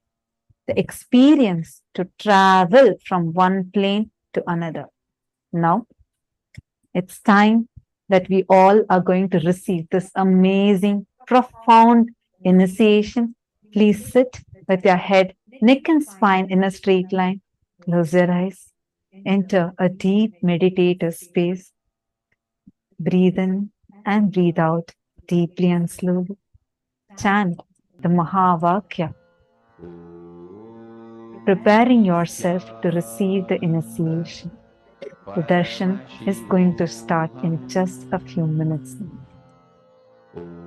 the experience to travel from one plane to another. Now, it's time that we all are going to receive this amazing, profound initiation. Please sit with your head, neck and spine in a straight line. Close your eyes enter a deep meditative space. Breathe in and breathe out deeply and slowly. Chant the Mahavakya, preparing yourself to receive the initiation. The darshan is going to start in just a few minutes now.